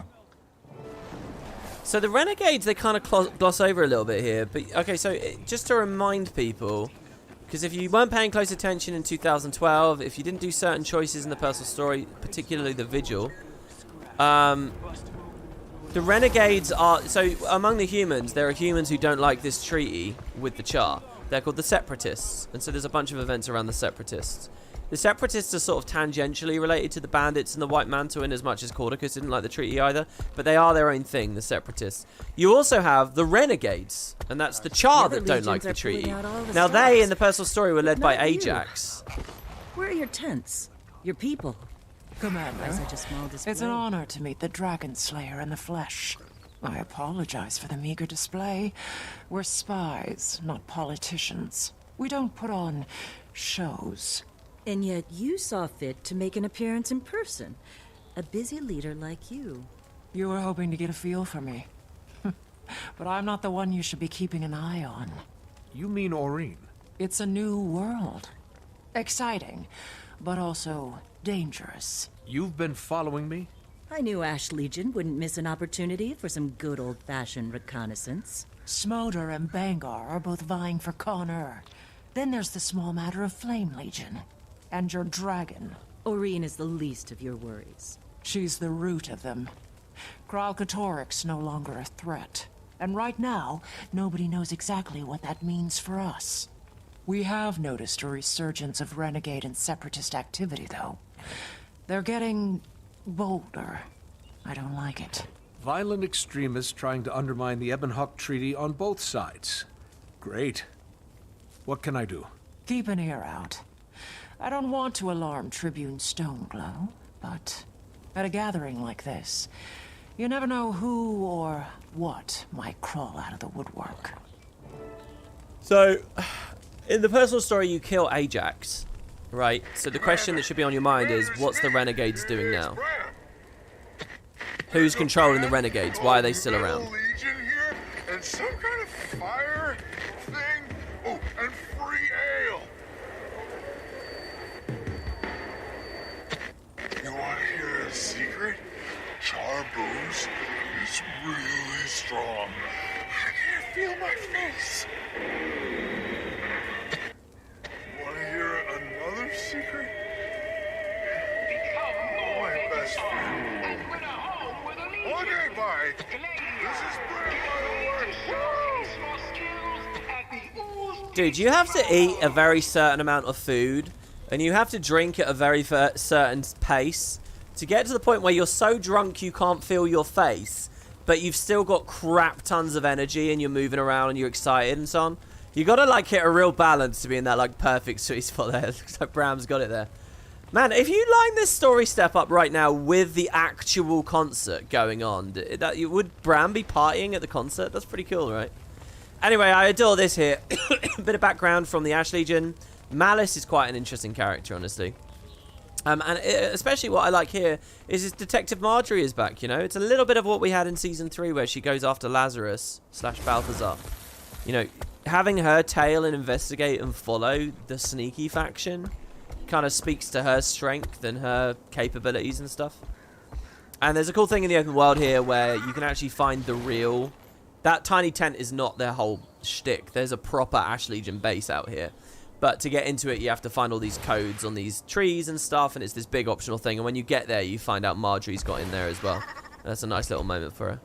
So the Renegades, they kind of gloss over a little bit here. But okay, so just to remind people, because if you weren't paying close attention in 2012, if you didn't do certain choices in the personal story, particularly the Vigil, the Renegades are... So among the humans, there are humans who don't like this treaty with the Charr. They're called the Separatists. And so there's a bunch of events around the Separatists. The Separatists are sort of tangentially related to the Bandits and the White Mantle in as much as Cordicus didn't like the treaty either. But they are their own thing, the Separatists. You also have the Renegades, and that's the Charr that don't like the treaty. Now they, in the personal story, were led by Ajax. Where are your tents? Your people? Commander, Such a small display. it's an honor to meet the Dragon Slayer in the flesh. I apologize for the meager display. We're spies, not politicians. We don't put on shows. And yet you saw fit to make an appearance in person. A busy leader like you. You were hoping to get a feel for me. But I'm not the one you should be keeping an eye on. You mean Aurene? It's a new world. Exciting, but also dangerous. You've been following me? I knew Ash Legion wouldn't miss an opportunity for some good old-fashioned reconnaissance. Smolder and Bangar are both vying for Connor. Then there's the small matter of Flame Legion. And your dragon. Aurene is the least of your worries. She's the root of them. Kralkatoric's no longer a threat. And right now, nobody knows exactly what that means for us. We have noticed a resurgence of renegade and separatist activity, though. They're getting bolder. I don't like it. Violent extremists trying to undermine the Ebonhawk Treaty on both sides. Great. What can I do? Keep an ear out. I don't want to alarm Tribune Stoneglow, but at a gathering like this, you never know who or what might crawl out of the woodwork. So, in the personal story, you kill Ajax, right? So the question that should be on your mind is, what's the Renegades doing now? Who's controlling the Renegades? Why are they still around? Legion here, and some kind of fire thing. Oh, and free ale. You want to hear a secret? Charr booze is really strong. I can't feel my face. Want to hear another secret? My best friend. Okay, bye. This is Bram. Dude, you have to eat a very certain amount of food, and you have to drink at a very certain pace to get to the point where you're so drunk you can't feel your face, but you've still got crap tons of energy and you're moving around and you're excited and so on. You gotta like hit a real balance to be in that like perfect sweet spot there. Looks like Bram's got it there. Man, if you line this story step up right now with the actual concert going on, would Bram be partying at the concert? That's pretty cool, right? Anyway, I adore this here. A bit of background from the Ash Legion. Malice is quite an interesting character, honestly. Especially what I like here is Detective Marjorie is back, you know? It's a little bit of what we had in Season 3 where she goes after Lazarus / Balthazar. You know, having her tail and investigate and follow the sneaky faction kind of speaks to her strength and her capabilities and stuff. And there's a cool thing in the open world here where you can actually find the real... That tiny tent is not their whole shtick. There's a proper Ash Legion base out here. But to get into it, you have to find all these codes on these trees and stuff, and it's this big optional thing. And when you get there, you find out Marjorie's got in there as well. And that's a nice little moment for her.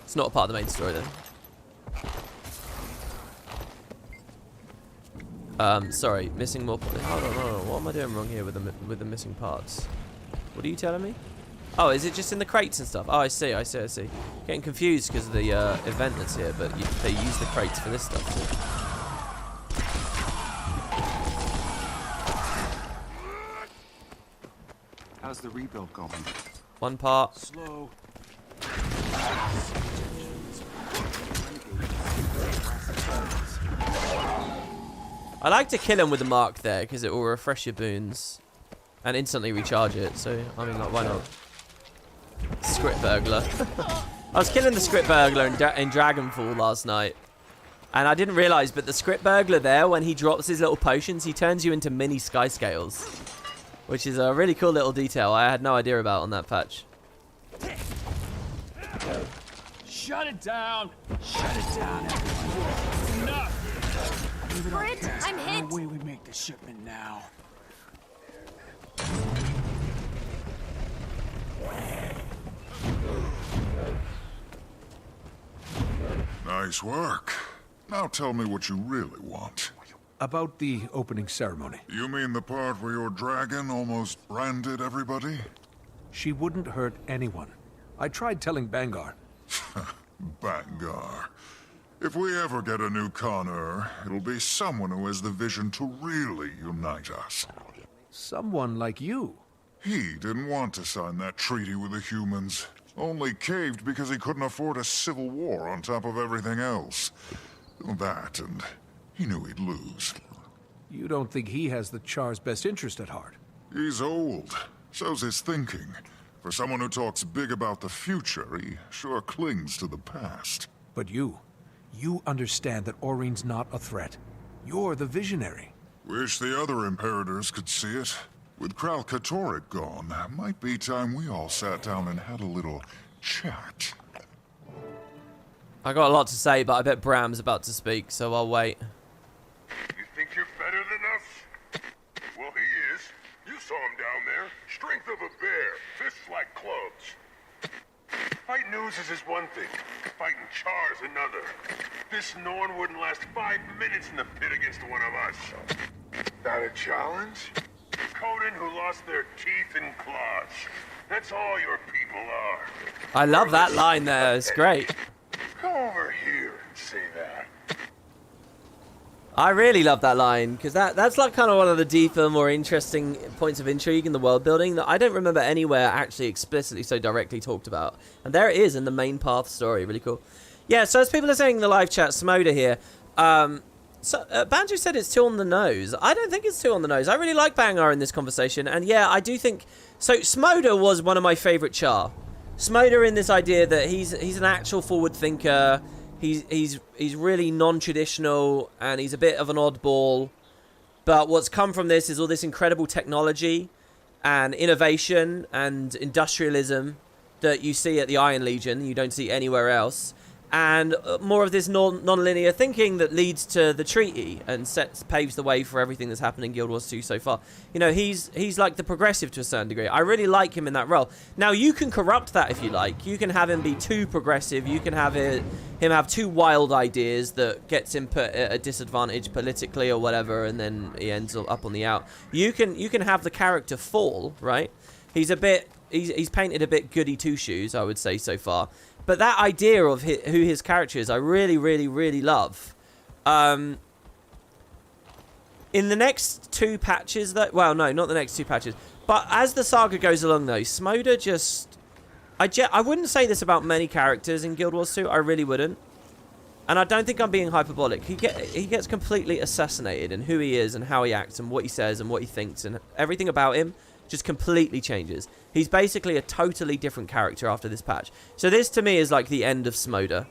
It's not a part of the main story, though. Sorry, missing more... Hold on. What am I doing wrong here with the missing parts? What are you telling me? Oh, is it just in the crates and stuff? Oh, I see. Getting confused because of the event that's here, but they use the crates for this stuff too. How's the rebuild going? One part. Slow. I like to kill him with the mark there because it will refresh your boons and instantly recharge it. So, I mean, like, why not? Script burglar. I was killing the script burglar in Dragonfall last night. And I didn't realize, but the script burglar there, when he drops his little potions, he turns you into mini sky scales. Which is a really cool little detail I had no idea about on that patch. Shut it down! Shut it down, everyone! Enough! Brit, I'm hit! No way we make the shipment now. Nice work. Now tell me what you really want. About the opening ceremony. You mean the part where your dragon almost branded everybody? She wouldn't hurt anyone. I tried telling Bangar. Bangar. If we ever get a new Connor, it'll be someone who has the vision to really unite us. Someone like you. He didn't want to sign that treaty with the humans. Only caved because he couldn't afford a civil war on top of everything else. That, and he knew he'd lose. You don't think he has the Charr's best interest at heart? He's old. So's his thinking. For someone who talks big about the future, he sure clings to the past. But you understand that Aurine's not a threat. You're the visionary. Wish the other Imperators could see it. With Kralkatorrik gone, might be time we all sat down and had a little chat. I got a lot to say, but I bet Bram's about to speak, so I'll wait. You think you're better than us? Well, he is. You saw him down there. Strength of a bear, fists like clubs. Fighting oozes is one thing. Fighting Charr's another. This Norn wouldn't last 5 minutes in the pit against one of us. That a challenge? Conan who lost their teeth and claws. That's all your people are. I love that line there. It's great. Come over here and say that. I really love that line, because that's like kind of one of the deeper, more interesting points of intrigue in the world building that I don't remember anywhere actually explicitly so directly talked about. And there it is in the main path story. Really cool. Yeah, so as people are saying in the live chat, Smoda here. Banjo said it's too on the nose. I don't think it's too on the nose. I really like Bangar in this conversation. And yeah, I do think... So Smoda was one of my favourite Charr. Smoda in this idea that he's an actual forward thinker. He's really non-traditional, and he's a bit of an oddball. But what's come from this is all this incredible technology and innovation and industrialism that you see at the Iron Legion, you don't see anywhere else. And more of this non-linear thinking that leads to the treaty and paves the way for everything that's happened in Guild Wars 2 so far. You know, he's like the progressive to a certain degree. I really like him in that role. Now, you can corrupt that if you like. You can have him be too progressive. You can have him have too wild ideas that gets him put at a disadvantage politically or whatever, and then he ends up on the out. You can have the character fall, right? He's painted a bit goody two-shoes, I would say, so far. But that idea of who his character is, I really, really, really love. In the next 2 patches, well, no, not the next 2 patches. But as the saga goes along, though, Smoda just... I wouldn't say this about many characters in Guild Wars 2. I really wouldn't. And I don't think I'm being hyperbolic. He gets completely assassinated in who he is and how he acts and what he says and what he thinks. And everything about him just completely changes. He's basically a totally different character after this patch. So this, to me, is like the end of Smoda.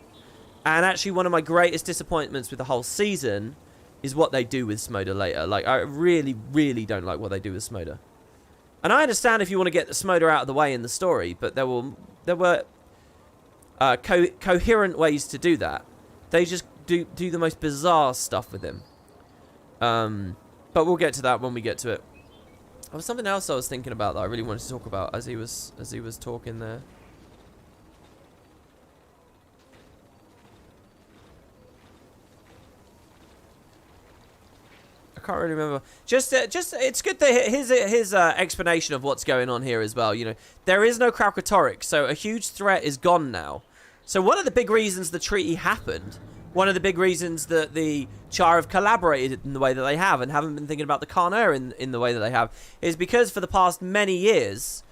And actually, one of my greatest disappointments with the whole season is what they do with Smoda later. Like, I really, really don't like what they do with Smoda. And I understand if you want to get the Smoda out of the way in the story, but there were coherent ways to do that. They just do the most bizarre stuff with him. But we'll get to that when we get to it. There was something else I was thinking about that I really wanted to talk about as he was talking there. I can't really remember. Just it's good that his explanation of what's going on here as well. You know, there is no Kralkatorrik, so a huge threat is gone now. So one of the big reasons the treaty happened, one of the big reasons that the Charr have collaborated in the way that they have and haven't been thinking about the Culinary in the way that they have, is because for the past many years,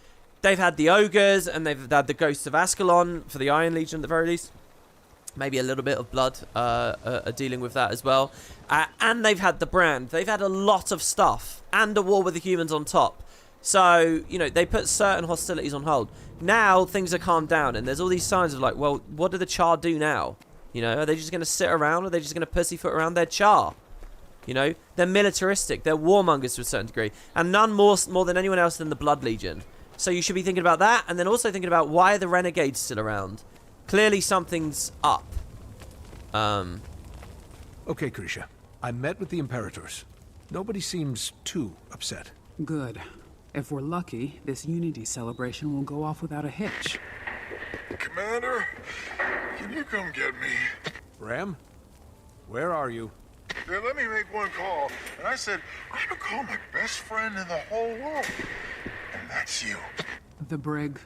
they've had the Ogres and they've had the Ghosts of Ascalon for the Iron Legion at the very least. Maybe a little bit of Blood dealing with that as well. And they've had the Brand. They've had a lot of stuff and a war with the humans on top So, you know, they put certain hostilities on hold. Now, things are calmed down, and there's all these signs of like, well, what do the Charr do now? You know, are they just going to sit around, or are they just going to pussyfoot around their Charr? You know, they're militaristic, they're warmongers to a certain degree, and none more than anyone else than the Blood Legion. So you should be thinking about that, and then also thinking about why are the Renegades still around? Clearly something's up. Okay, Grisha. I met with the Imperators. Nobody seems too upset. Good. If we're lucky, this Unity celebration will go off without a hitch. Commander, can you come get me? Bram? Where are you? They let me make one call, and I said, I'm gonna call my best friend in the whole world. And that's you. The brig.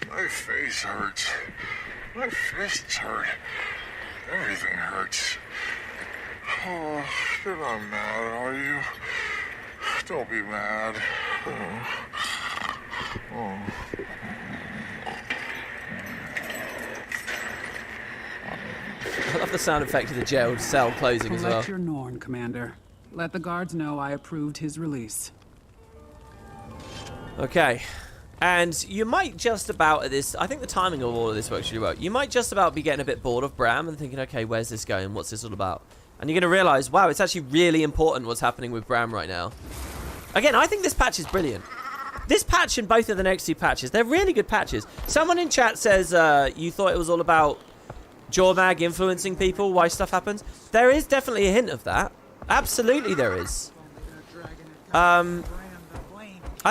My face hurts. My fists hurt. Everything hurts. Oh, you're not mad, are you? Don't be mad. Oh. I love the sound effect of the jail cell closing as well. Collect your Norn, Commander. Let the guards know I approved his release. Okay. And you might just about at this, I think the timing of all of this works really well. You might just about be getting a bit bored of Bram and thinking, okay, where's this going? What's this all about? And you're going to realize, wow, it's actually really important what's happening with Bram right now. Again, I think this patch is brilliant. This patch and both of the next two patches, they're really good patches. Someone in chat says you thought it was all about Jormag influencing people, why stuff happens. There is definitely a hint of that. Absolutely there is. I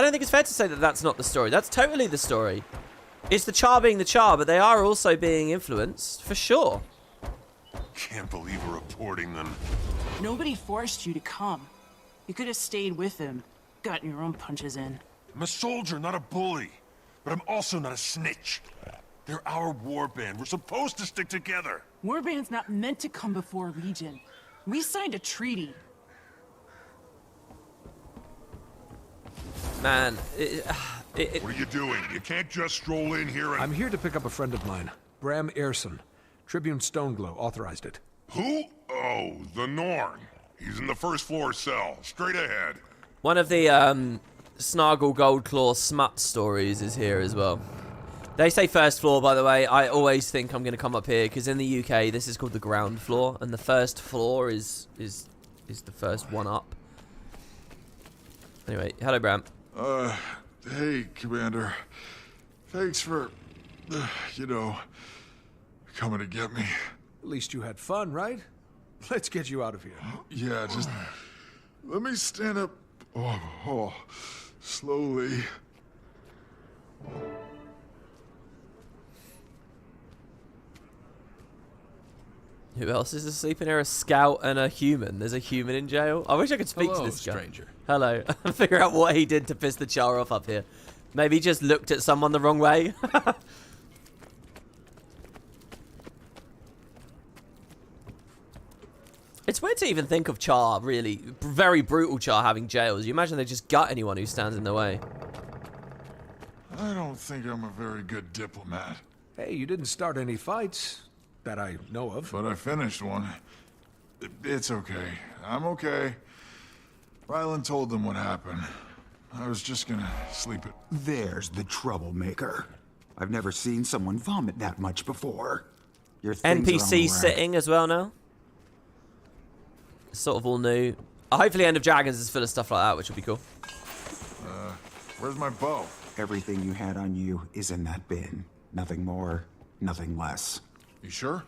don't think it's fair to say that that's not the story. That's totally the story. It's the Charr being the Charr, but they are also being influenced, for sure. Can't believe we're reporting them. Nobody forced you to come. You could have stayed with them, gotten your own punches in. I'm a soldier, not a bully. But I'm also not a snitch. They're our warband. We're supposed to stick together. Warband's not meant to come before Legion. We signed a treaty. Man, what are you doing? You can't just stroll in here and... I'm here to pick up a friend of mine, Bram Erson. Tribune Stoneglow authorized it. Who? Oh, the Norn. He's in the first floor cell, straight ahead. One of the Snargle Goldclaw smut stories is here as well. They say first floor, by the way. I always think I'm going to come up here, because in the UK, this is called the ground floor, and the first floor is the first one up. Anyway, hello, Bram. Hey, Commander. Thanks for, coming to get me. At least you had fun, right? Let's get you out of here. Yeah, just let me stand up. Slowly. Who else is asleep in here? A scout and a human. There's a human in jail. I wish I could speak to this guy. Stranger. Hello. Figure out what he did to piss the Charr off up here. Maybe he just looked at someone the wrong way. It's weird to even think of Charr, really. Very brutal Charr having jails. You imagine they just gut anyone who stands in their way. I don't think I'm a very good diplomat. Hey, you didn't start any fights that I know of. But I finished one. It's okay. I'm okay. Ryland told them what happened. I was just gonna sleep it. There's the troublemaker. I've never seen someone vomit that much before. Your things NPC sitting as well now. Sort of all new. Hopefully End of Dragons is full of stuff like that, which will be cool. Where's my bow? Everything you had on you is in that bin. Nothing more, nothing less. You sure?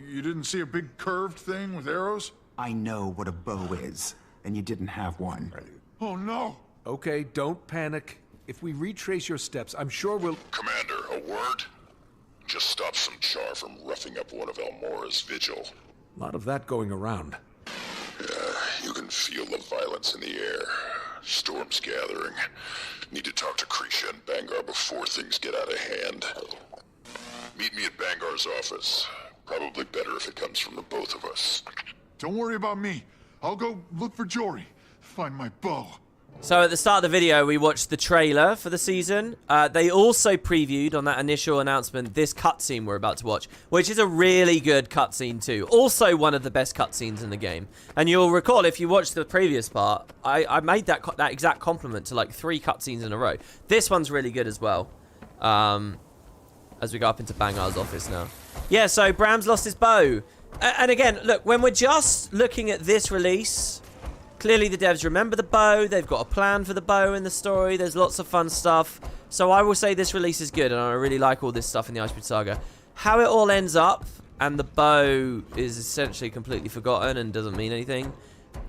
You didn't see a big curved thing with arrows? I know what a bow is, and you didn't have one. Oh no! Okay, don't panic. If we retrace your steps, I'm sure we'll... Commander, a word? Just stop some Charr from roughing up one of Almora's Vigil. A lot of that going around. Yeah, you can feel the violence in the air. Storm's gathering. Need to talk to Grisha and Bangar before things get out of hand. Meet me at Bangar's office. Probably better if it comes from the both of us. Don't worry about me. I'll go look for Jory. Find my bow. So at the start of the video, we watched the trailer for the season. They also previewed on that initial announcement this cutscene we're about to watch, which is a really good cutscene too. Also one of the best cutscenes in the game. And you'll recall, if you watched the previous part, I made that exact compliment to like 3 cutscenes in a row. This one's really good as well. As we go up into Bangar's office now. Yeah, so Bram's lost his bow. And again, look, when we're just looking at this release... Clearly the devs remember the bow, they've got a plan for the bow in the story, there's lots of fun stuff. So I will say this release is good, and I really like all this stuff in the Icebrood Saga. How it all ends up, and the bow is essentially completely forgotten and doesn't mean anything,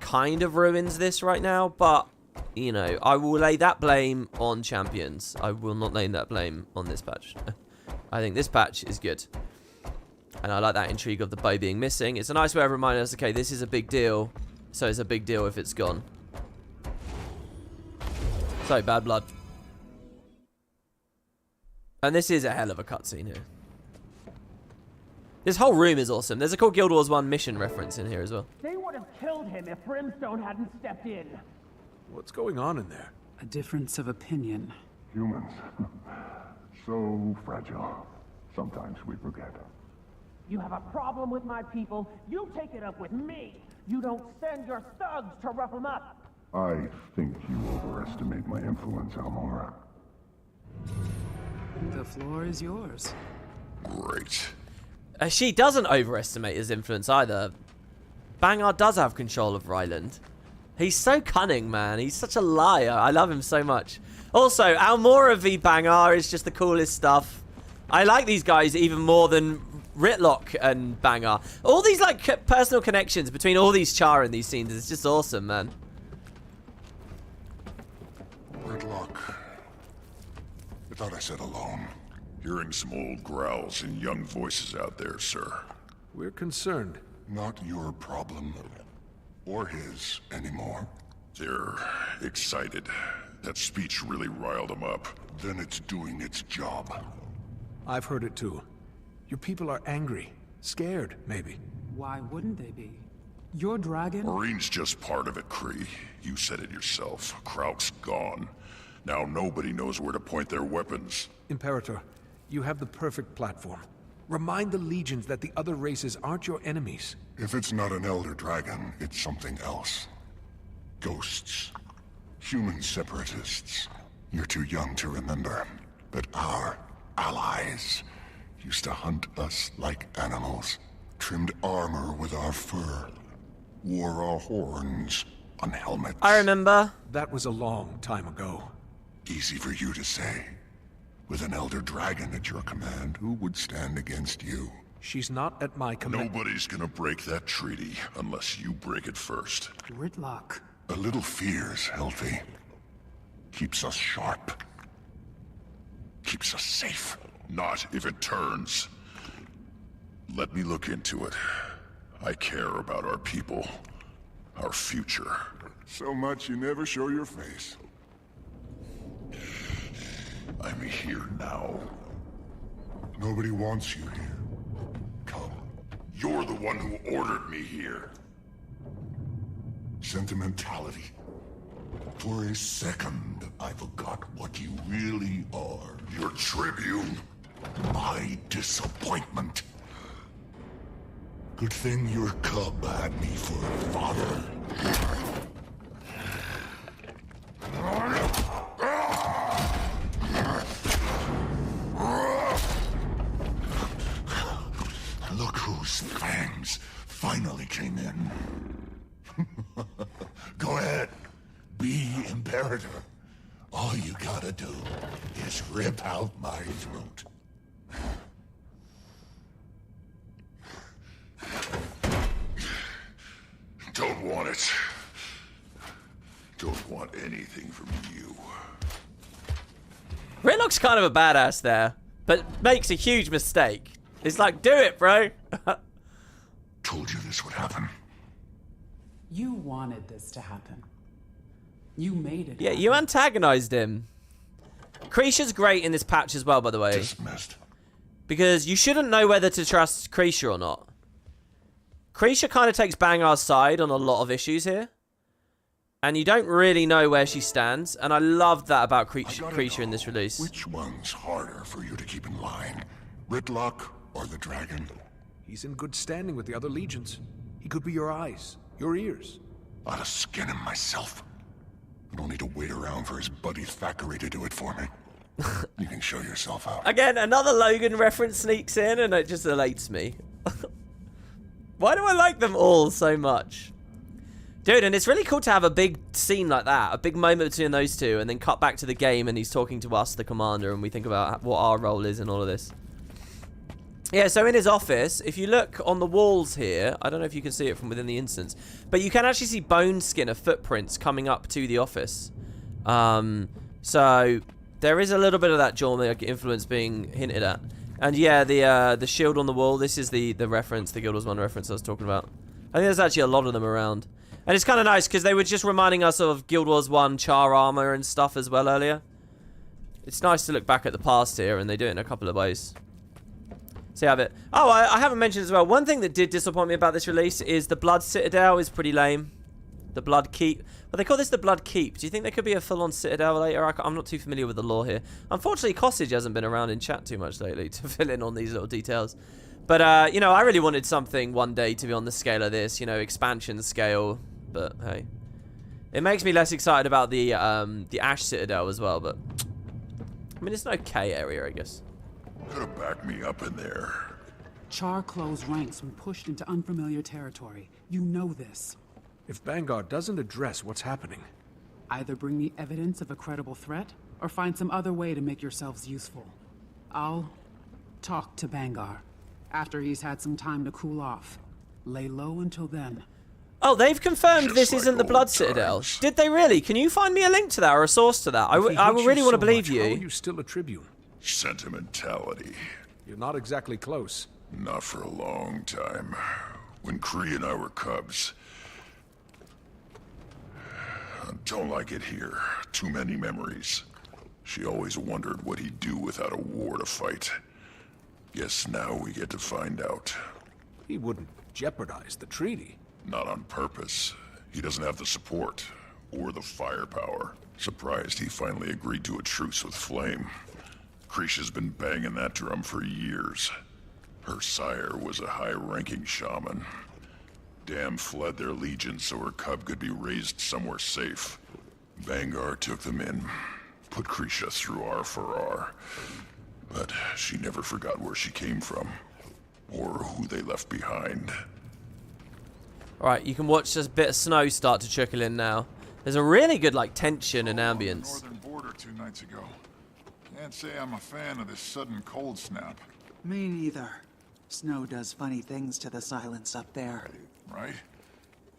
kind of ruins this right now, but, you know, I will lay that blame on Champions. I will not lay that blame on this patch. I think this patch is good. And I like that intrigue of the bow being missing. It's a nice way of reminding us, okay, this is a big deal. So it's a big deal if it's gone. So, bad blood. And this is a hell of a cutscene here. This whole room is awesome. There's a cool Guild Wars 1 mission reference in here as well. They would have killed him if Brimstone hadn't stepped in. What's going on in there? A difference of opinion. Humans. So fragile. Sometimes we forget. You have a problem with my people, you take it up with me. You don't send your thugs to rough them up. I think you overestimate my influence, Almora. The floor is yours. Great. She doesn't overestimate his influence either. Bangar does have control of Ryland. He's so cunning, man. He's such a liar. I love him so much. Also, Almora v Bangar is just the coolest stuff. I like these guys even more than Ritlock and Bangar. All these like personal connections between all these Charr in these scenes is just awesome, man. Ritlock. I thought I said alone. Hearing some old growls and young voices out there, sir. We're concerned. Not your problem. Or his anymore. They're excited. That speech really riled them up. Then it's doing its job. I've heard it too. Your people are angry. Scared, maybe. Why wouldn't they be? Your dragon... Marine's just part of it, Kree. You said it yourself. Krauk's gone. Now nobody knows where to point their weapons. Imperator, you have the perfect platform. Remind the legions that the other races aren't your enemies. If it's not an Elder Dragon, it's something else. Ghosts. Human separatists. You're too young to remember. But our allies used to hunt us like animals. Trimmed armor with our fur. Wore our horns on helmets. I remember. That was a long time ago. Easy for you to say. With an Elder Dragon at your command, who would stand against you? She's not at my command. Nobody's gonna break that treaty unless you break it first. Ritlock. A little fear's healthy. Keeps us sharp. Keeps us safe. Not if it turns. Let me look into it. I care about our people. Our future. So much you never show your face. I'm here now. Nobody wants you here. Come. You're the one who ordered me here. Sentimentality. For a second, I forgot what you really are. Your tribune. My disappointment. Good thing your cub had me for a father. Look whose fangs finally came in. Go ahead. Be Imperator. All you gotta do is rip out my throat. Don't want it. Don't want anything from you. Ritlock's kind of a badass there, but makes a huge mistake. It's like, do it, bro. Told you this would happen. You wanted this to happen. You made it. Yeah, you antagonized him. Krisha's great in this patch as well, by the way. Dismissed. Because you shouldn't know whether to trust Krisha or not. Krisha kind of takes Bangar's side on a lot of issues here. And you don't really know where she stands, and I loved that about Creature in this release. Which one's harder for you to keep in line? Ritlock or the dragon? He's in good standing with the other legions. He could be your eyes, your ears. I'd skin him myself. I don't need to wait around for his buddy Thackeray to do it for me. You can show yourself out. Again, another Logan reference sneaks in, and it just elates me. Why do I like them all so much? Dude, and it's really cool to have a big scene like that, a big moment between those two, and then cut back to the game, and he's talking to us, the commander, and we think about what our role is in all of this. Yeah, so in his office, if you look on the walls here, I don't know if you can see it from within the instance, but you can actually see Boneskinner footprints coming up to the office. So there is a little bit of that Jormig influence being hinted at. And yeah, the shield on the wall, this is the reference, the Guild Wars 1 reference I was talking about. I think there's actually a lot of them around. And it's kind of nice because they were just reminding us of Guild Wars 1 Charr armor and stuff as well earlier. It's nice to look back at the past here, and they do it in a couple of ways. So you have it. Oh, I haven't mentioned as well, one thing that did disappoint me about this release is the Blood Citadel is pretty lame. The Blood Keep. But they call this the Blood Keep. Do you think there could be a full-on Citadel later? I'm not too familiar with the lore here. Unfortunately, Cossage hasn't been around in chat too much lately to fill in on these little details. But, you know, I really wanted something one day to be on the scale of this, you know, expansion scale. But, hey. It makes me less excited about the Ash Citadel as well, but... I mean, it's an okay area, I guess. Could have backed me up in there. Charr closed ranks when pushed into unfamiliar territory. You know this. If Bangar doesn't address what's happening... Either bring me evidence of a credible threat, or find some other way to make yourselves useful. I'll talk to Bangar, after he's had some time to cool off. Lay low until then. Oh, they've confirmed this isn't the Blood Citadel. Did they really? Can you find me a link to that or a source to that? I really want to believe you. How are you still a Tribune? Sentimentality. You're not exactly close. Not for a long time. When Kree and I were cubs. I don't like it here. Too many memories. She always wondered what he'd do without a war to fight. Guess now we get to find out. He wouldn't jeopardize the treaty. Not on purpose. He doesn't have the support. Or the firepower. Surprised he finally agreed to a truce with Flame. Krisha's been banging that drum for years. Her sire was a high-ranking shaman. Dam fled their legion so her cub could be raised somewhere safe. Bangar took them in, put Krisha through R for R. But she never forgot where she came from, or who they left behind. Alright, you can watch this bit of snow start to trickle in now. There's a really good, like, tension and ambience. Northern border 2 nights ago. Can't say I'm a fan of this sudden cold snap. Me neither. Snow does funny things to the silence up there. Right?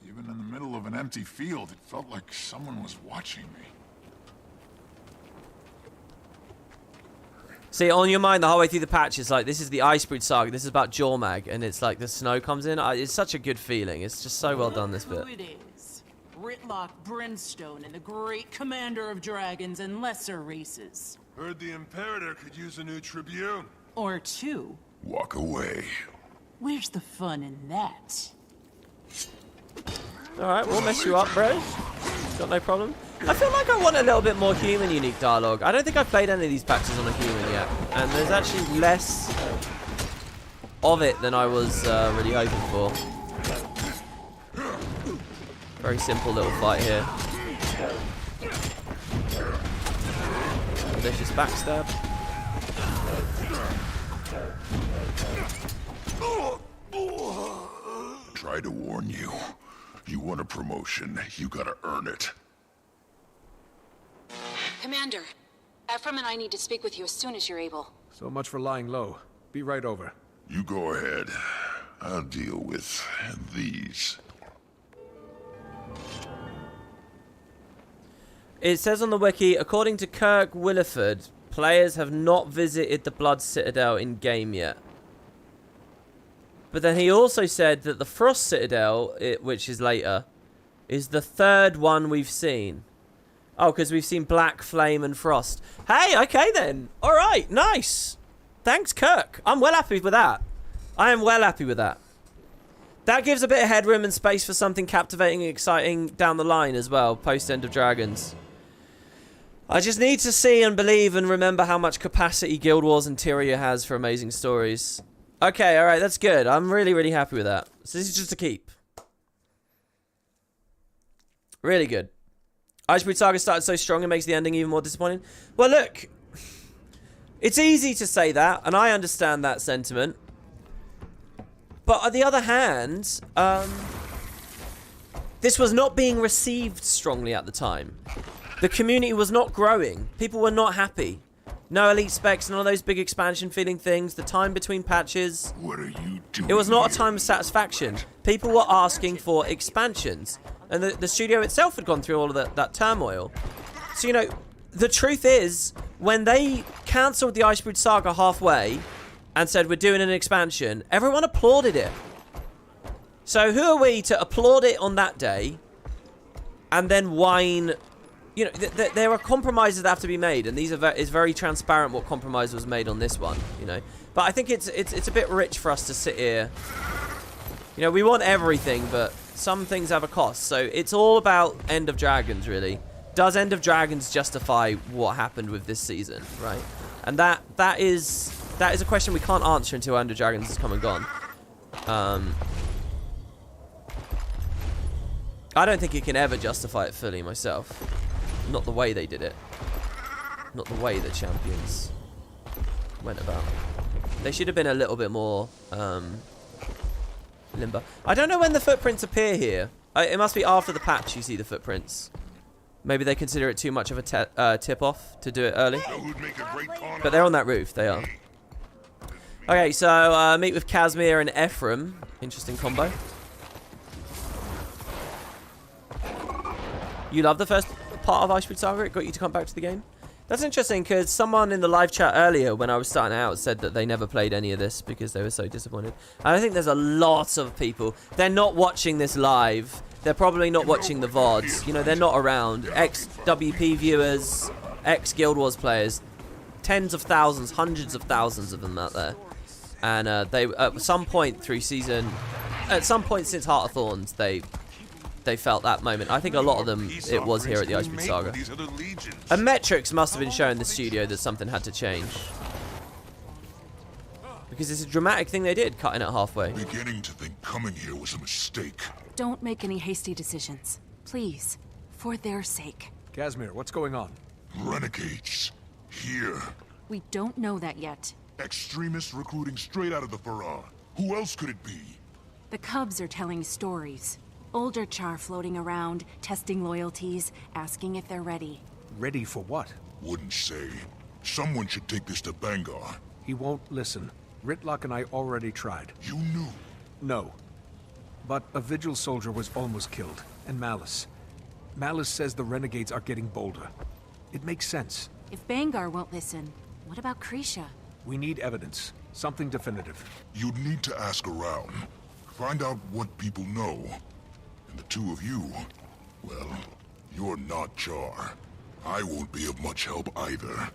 Even in the middle of an empty field, it felt like someone was watching me. See, on your mind the whole way through the patch, it's like, this is the Icebrood Saga, this is about Jormag, and it's like the snow comes in. It's such a good feeling. It's just so well done, this bit. Who it is. Ritlock Brimstone and the great commander of dragons and lesser races. Heard the Imperator could use a new Tribune. Or 2. Walk away. Where's the fun in that? Alright, we'll mess you up, bro. Got no problem. I feel like I want a little bit more human unique dialogue. I don't think I've played any of these patches on a human yet. And there's actually less of it than I was really hoping for. Very simple little fight here. Vicious backstab. Try to warn you. You want a promotion, you gotta earn it. Commander, Ephraim and I need to speak with you as soon as you're able. So much for lying low. Be right over. You go ahead. I'll deal with these. It says on the wiki, according to Kirk Williford, players have not visited the Blood Citadel in game yet. But then he also said that the Frost Citadel, which is later, is the 3rd one we've seen. Oh, because we've seen Black, Flame, and Frost. Hey, okay then. All right, nice. Thanks, Kirk. I'm well happy with that. I am well happy with that. That gives a bit of headroom and space for something captivating and exciting down the line as well, post End of Dragons. I just need to see and believe and remember how much capacity Guild Wars Interior has for amazing stories. Okay, alright, that's good. I'm really, really happy with that. So this is just a keep. Really good. Icebrood Saga started so strong it makes the ending even more disappointing. Well, look. It's easy to say that, and I understand that sentiment. But on the other hand, this was not being received strongly at the time. The community was not growing. People were not happy. No elite specs, none of those big expansion feeling things. The time between patches. What are you doing? It was not a time of satisfaction. People were asking for expansions. And the studio itself had gone through all of that turmoil. So, you know, the truth is, when they cancelled the Icebrood Saga halfway and said we're doing an expansion, everyone applauded it. So who are we to applaud it on that day and then whine? You know, there are compromises that have to be made, and these are it's very transparent what compromise was made on this one, you know. But I think it's a bit rich for us to sit here. You know, we want everything, but some things have a cost. So it's all about End of Dragons, really. Does End of Dragons justify what happened with this season, right? And that is a question we can't answer until End of Dragons has come and gone. I don't think it can ever justify it fully myself. Not the way they did it. Not the way the champions went about. They should have been a little bit more limber. I don't know when the footprints appear here. It must be after the patch you see the footprints. Maybe they consider it too much of a tip-off to do it early. But they're on that roof. They are. Okay, so meet with Casimir and Ephraim. Interesting combo. You love the first part of Icebrood Saga? It got you to come back to the game? That's interesting, because someone in the live chat earlier, when I was starting out, said that they never played any of this because they were so disappointed. And I think there's a lot of people. They're not watching this live. They're probably not watching the VODs. You know, they're not around. Ex-WP viewers, ex-Guild Wars players. Tens of thousands, hundreds of thousands of them out there. And they, at some point through season... At some point since Heart of Thorns, they felt that moment. I think a lot of them, it was here at the Icebrood Saga. And metrics must have been showing the studio that something had to change. Because it's a dramatic thing they did, cutting it halfway. Beginning to think coming here was a mistake. Don't make any hasty decisions. Please. For their sake. Casimir, what's going on? Renegades. Here. We don't know that yet. Extremists recruiting straight out of the Farah. Who else could it be? The Cubs are telling stories. Older Charr floating around, testing loyalties, asking if they're ready. Ready for what? Wouldn't say. Someone should take this to Bangar. He won't listen. Ritlock and I already tried. You knew? No. But a Vigil soldier was almost killed. And Malice. Malice says the renegades are getting bolder. It makes sense. If Bangar won't listen, what about Krisha? We need evidence. Something definitive. You'd need to ask around. Find out what people know. And the two of you, well, you're not Charr. I won't be of much help either.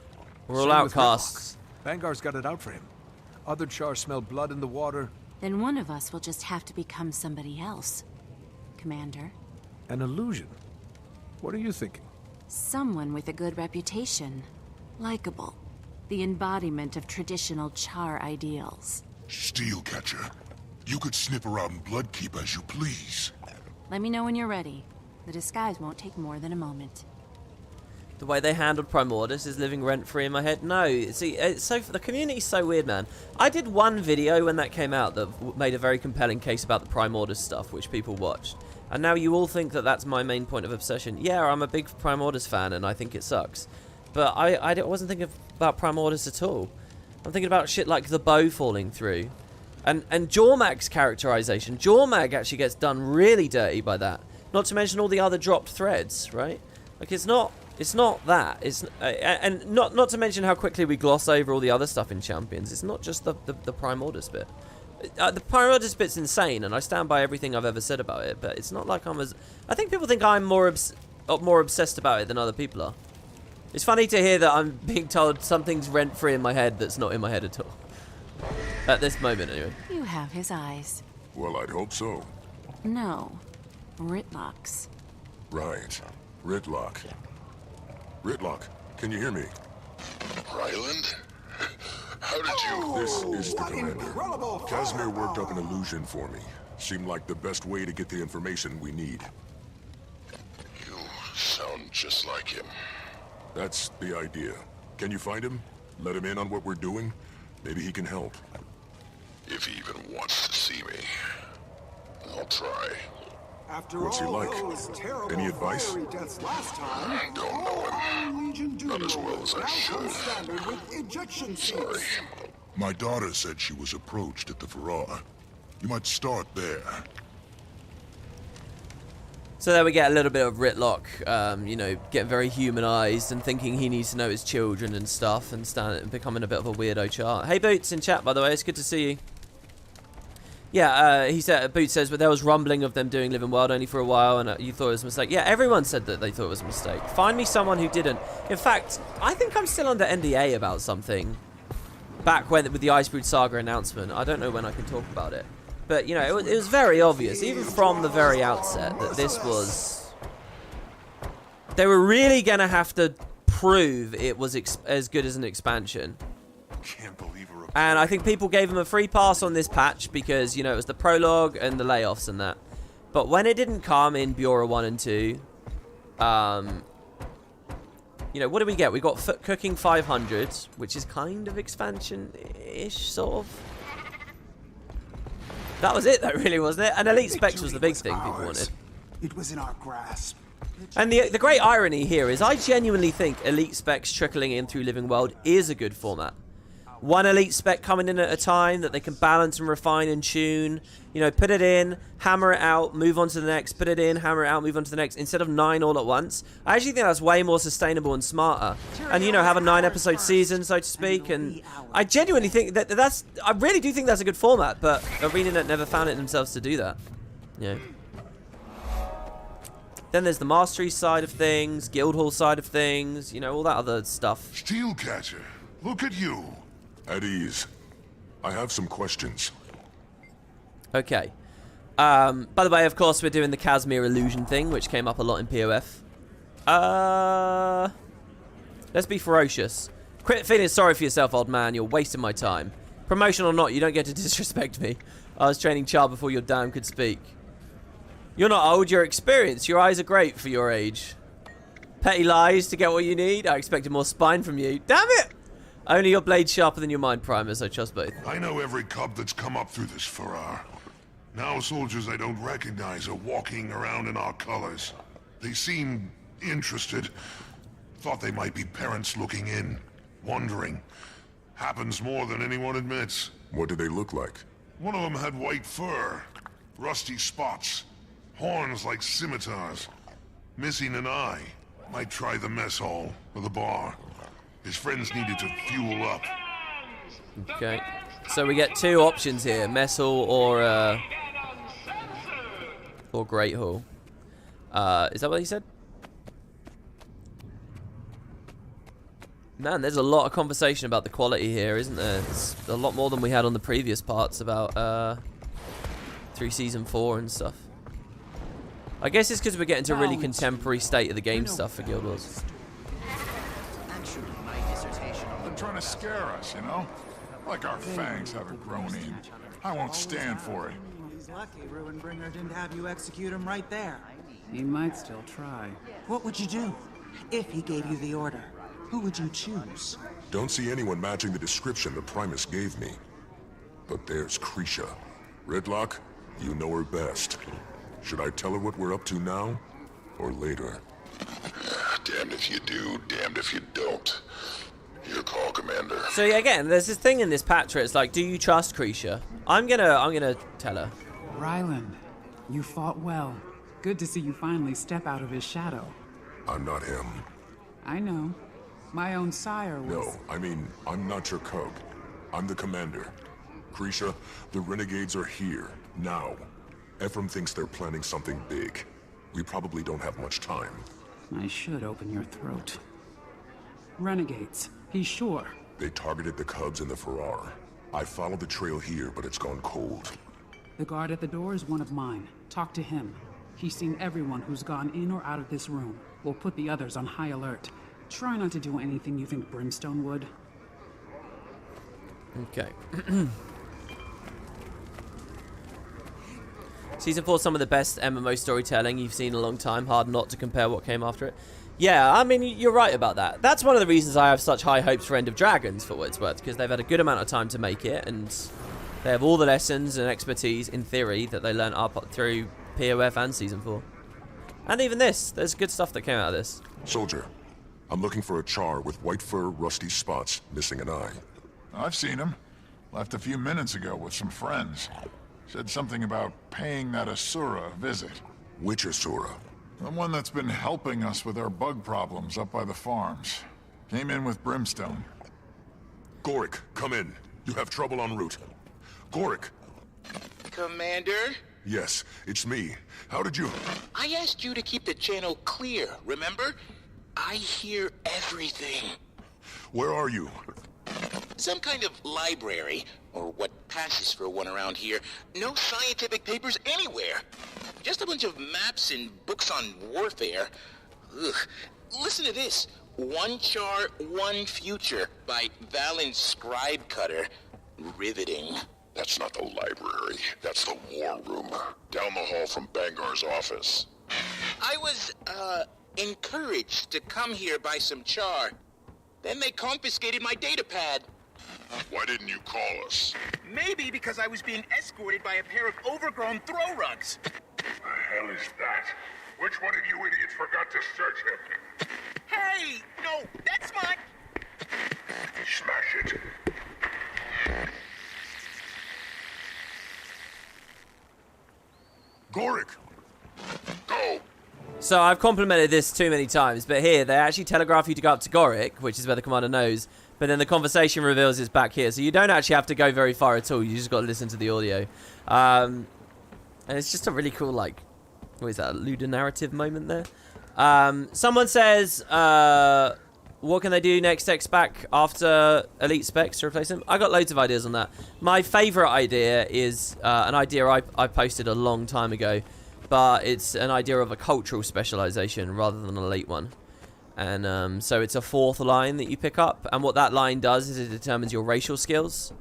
We're all outcasts. Bangar's got it out for him. Other Charr smell blood in the water. Then one of us will just have to become somebody else. Commander. An illusion? What are you thinking? Someone with a good reputation. Likeable. The embodiment of traditional Charr ideals. Steelcatcher. You could snip around Bloodkeep as you please. Let me know when you're ready. The disguise won't take more than a moment. The way they handled Primordus is living rent-free in my head. No, see, it's so the community's so weird, man. I did one video when that came out that made a very compelling case about the Primordus stuff, which people watched. And now you all think that that's my main point of obsession. Yeah, I'm a big Primordus fan, and I think it sucks. But I wasn't thinking about Primordus at all. I'm thinking about shit like the bow falling through. And Jormag's characterization. Jormag actually gets done really dirty by that. Not to mention all the other dropped threads, right? Like, it's not that. It's and not to mention how quickly we gloss over all the other stuff in Champions. It's not just the Primordus bit. The Primordus bit's insane, and I stand by everything I've ever said about it. But it's not like I'm as... I think people think I'm more obsessed about it than other people are. It's funny to hear that I'm being told something's rent-free in my head that's not in my head at all. At this moment, anyway. You have his eyes. Well, I'd hope so. No. Ritlocks. Right. Ritlock. Ritlock, can you hear me? Ryland? How did you... This is the commander. Casimir worked up an illusion for me. Seemed like the best way to get the information we need. You sound just like him. That's the idea. Can you find him? Let him in on what we're doing? Maybe he can help. If he even wants to see me, I'll try. What's he like? Any advice? I don't know him. Not as well as I should. Sorry. My daughter said she was approached at the Farrar. You might start there. So there we get a little bit of Ritlock, you know, getting very humanized and thinking he needs to know his children and stuff, and becoming a bit of a weirdo Charr. Hey Boots in chat, by the way, it's good to see you. Yeah, he said, Boots says, but there was rumbling of them doing Living Wild only for a while, and you thought it was a mistake. Yeah, everyone said that they thought it was a mistake. Find me someone who didn't. In fact, I think I'm still under NDA about something. Back when, with the Icebrood Saga announcement. I don't know when I can talk about it. But, you know, it was very obvious, even from the very outset, that this was... They were really going to have to prove it was as good as an expansion. Can't believe her. And I think people gave him a free pass on this patch because, you know, it was the prologue and the layoffs and that. But when it didn't come in Bureau 1 and 2, you know, what did we get? We got Cooking 500, which is kind of expansion-ish, sort of. That was it, though, really, wasn't it? And Elite Specs was the big thing people wanted. It was in our grasp. And the great irony here is I genuinely think Elite Specs trickling in through Living World is a good format. One Elite Spec coming in at a time that they can balance and refine and tune. You know, put it in, hammer it out, move on to the next, put it in, hammer it out, move on to the next, instead of 9 all at once. I actually think that's way more sustainable and smarter. And, you know, have a 9-episode season, so to speak. And I genuinely think that's... I really do think that's a good format, but ArenaNet never found it themselves to do that. Yeah. Then there's the Mastery side of things, Guildhall side of things, you know, all that other stuff. Steelcatcher, look at you. At ease. I have some questions. Okay. By the way, of course, we're doing the Casimir illusion thing, which came up a lot in POF. Let's be ferocious. Quit feeling sorry for yourself, old man. You're wasting my time. Promotion or not, you don't get to disrespect me. I was training Charr before your dam could speak. You're not old, you're experienced. Your eyes are great for your age. Petty lies to get what you need. I expected more spine from you. Damn it! Only your blade's sharper than your mind primers, I trust both. I know every cub that's come up through this Farrar. Now soldiers I don't recognize are walking around in our colors. They seem interested. Thought they might be parents looking in, wondering. Happens more than anyone admits. What did they look like? One of them had white fur, rusty spots, horns like scimitars, missing an eye. Might try the mess hall or the bar. His friends needed to fuel up. Okay. So we get two options here. Mess hall or Great Hall. Is that what he said? Man, there's a lot of conversation about the quality here, isn't there? It's a lot more than we had on the previous parts about through Season 4 and stuff. I guess it's because we're getting to a really contemporary state of the game stuff for Guild Wars. They're trying to scare us, you know? Like our fangs haven't grown in. I won't stand for it. He's lucky Ruinbringer didn't have you execute him right there. He might still try. What would you do? If he gave you the order, who would you choose? Don't see anyone matching the description the Primus gave me. But there's Krisha. Ritlock, you know her best. Should I tell her what we're up to now? Or later? Damned if you do, damned if you don't. Your call, Commander. So yeah, again, there's this thing in this patch where it's like, do you trust Krisha? I'm gonna tell her. Ryland, you fought well. Good to see you finally step out of his shadow. I'm not him. I know. My own sire was... No, I mean, I'm not your cub. I'm the commander. Krisha, the renegades are here, now. Ephraim thinks they're planning something big. We probably don't have much time. I should open your throat. Renegades, he's sure. They targeted the cubs in the Farrar. I followed the trail here, but it's gone cold. The guard at the door is one of mine. Talk to him. He's seen everyone who's gone in or out of this room. We'll put the others on high alert. Try not to do anything you think Brimstone would. Okay. Season 4 some of the best MMO storytelling you've seen in a long time. Hard not to compare what came after it. Yeah, I mean, you're right about that. That's one of the reasons I have such high hopes for End of Dragons, for what it's worth, because they've had a good amount of time to make it, and they have all the lessons and expertise, in theory, that they learned up through POF and Season 4. And even this. There's good stuff that came out of this. Soldier, I'm looking for a Charr with white fur, rusty spots, missing an eye. I've seen him. Left a few minutes ago with some friends. Said something about paying that Asura a visit. Which Asura? The one that's been helping us with our bug problems up by the farms. Came in with Brimstone. Gorik, come in. You have trouble en route. Gorik! Commander? Yes, it's me. How did you... I asked you to keep the channel clear, remember? I hear everything. Where are you? Some kind of library, or what passes for one around here. No scientific papers anywhere. Just a bunch of maps and books on warfare. Ugh. Listen to this. One Charr, One Future by Valen's Scribe Cutter. Riveting. That's not the library. That's the war room. Down the hall from Bangar's office. I was, encouraged to come here by some Charr. Then they confiscated my datapad. Why didn't you call us? Maybe because I was being escorted by a pair of overgrown throw rugs. The hell is that? Which one of you idiots forgot to search him? Hey! No, that's mine! Smash it. Gorik! Go! So I've complimented this too many times, but here they actually telegraph you to go up to Gorik, which is where the commander knows, but then the conversation reveals it's back here, so you don't actually have to go very far at all. You just got to listen to the audio, and it's just a really cool, like, what is that, a ludonarrative moment there. Someone says, what can they do next X back after Elite Specs to replace them? I got loads of ideas on that. My favourite idea is an idea I posted a long time ago, but it's an idea of a cultural specialization rather than an elite one. And so it's a fourth line that you pick up, and what that line does is it determines your racial skills,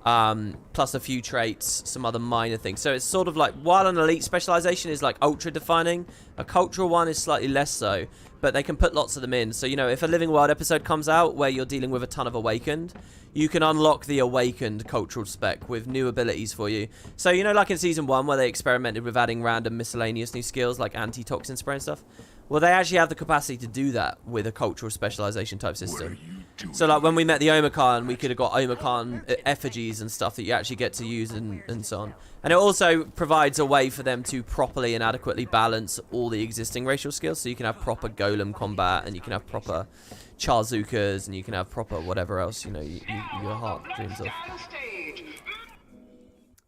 plus a few traits, some other minor things. So it's sort of like, while an elite specialization is like ultra defining, a cultural one is slightly less so, but they can put lots of them in. So, you know, if a Living World episode comes out where you're dealing with a ton of Awakened, you can unlock the Awakened cultural spec with new abilities for you. So, you know, like in Season 1 where they experimented with adding random miscellaneous new skills like anti-toxin spray and stuff? Well, they actually have the capacity to do that with a cultural specialization type system. So, like, when we met the Omakan, we could have got Omakan effigies and stuff that you actually get to use and so on. And it also provides a way for them to properly and adequately balance all the existing racial skills. So you can have proper golem combat, and you can have proper Charzukas, and you can have proper whatever else, you know, your heart dreams of.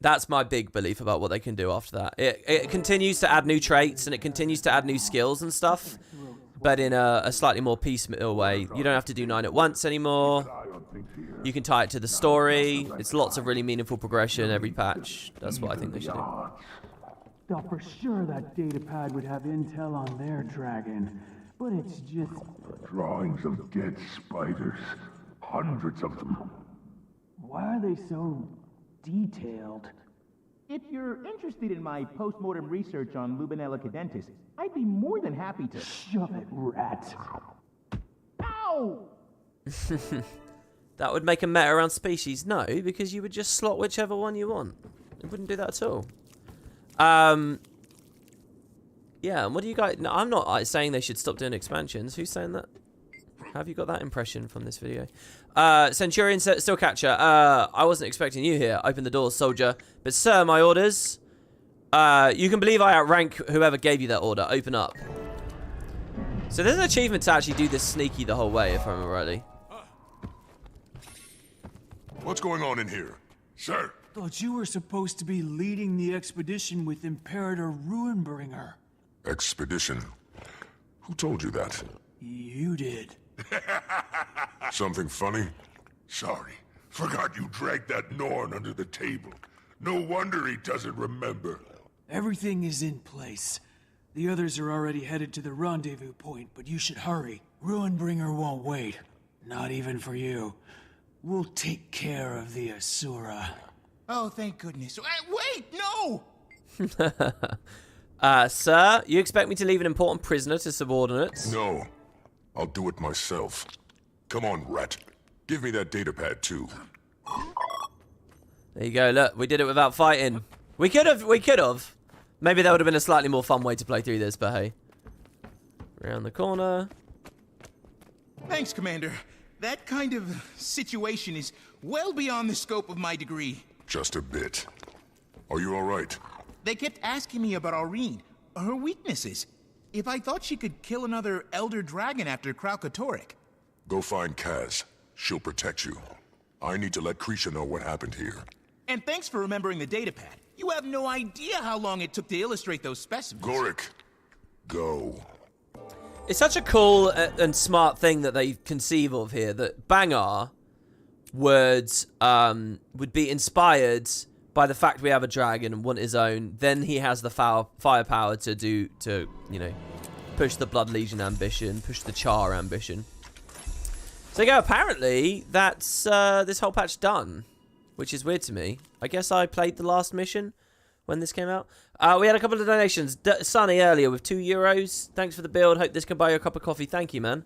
That's my big belief about what they can do after that. It continues to add new traits, and it continues to add new skills and stuff, but in a slightly more piecemeal way. You don't have to do 9 at once anymore. You can tie it to the story. It's lots of really meaningful progression every patch. That's what I think they should do. Thought for sure that datapad would have intel on their dragon, but it's just... Drawings of dead spiders. Hundreds of them. Why are they so detailed? If you're interested in my post-mortem research on Lubinella cadentis, I'd be more than happy to... Shove it, rat. Ow! That would make a meta around species? No, because you would just slot whichever one you want. It wouldn't do that at all. Yeah, and what do you guys... No, I'm not saying they should stop doing expansions. Who's saying that? Have you got that impression from this video? Centurion still catcher. I wasn't expecting you here. Open the doors, soldier. But sir, my orders. You can believe I outrank whoever gave you that order. Open up. So there's an achievement to actually do this sneaky the whole way, if I remember rightly. What's going on in here? Sir? Thought you were supposed to be leading the expedition with Imperator Ruinbringer. Expedition? Who told you that? You did. Something funny? Sorry. Forgot you dragged that Norn under the table. No wonder he doesn't remember. Everything is in place. The others are already headed to the rendezvous point, but you should hurry. Ruinbringer won't wait. Not even for you. We'll take care of the Asura. Oh, thank goodness. Wait, no! Sir, you expect me to leave an important prisoner to subordinates? No. I'll do it myself. Come on, rat. Give me that datapad, too. There you go, look, we did it without fighting. We could have. Maybe that would have been a slightly more fun way to play through this, but hey. Around the corner. Thanks, Commander. That kind of situation is well beyond the scope of my degree. Just a bit. Are you all right? They kept asking me about Aurene, her weaknesses. If I thought she could kill another Elder Dragon after Kralkatorrik. Go find Kaz. She'll protect you. I need to let Krisha know what happened here. And thanks for remembering the datapad. You have no idea how long it took to illustrate those specimens. Gorik, go. It's such a cool and smart thing that they conceive of here, that Bangar would be inspired by the fact we have a dragon and want his own. Then he has the firepower to you know, push the Blood Legion ambition, push the Charr ambition. So yeah, apparently that's this whole patch done, which is weird to me. I guess I played the last mission when this came out. We had a couple of donations. Sunny earlier with €2. Thanks for the build. Hope this can buy you a cup of coffee. Thank you, man.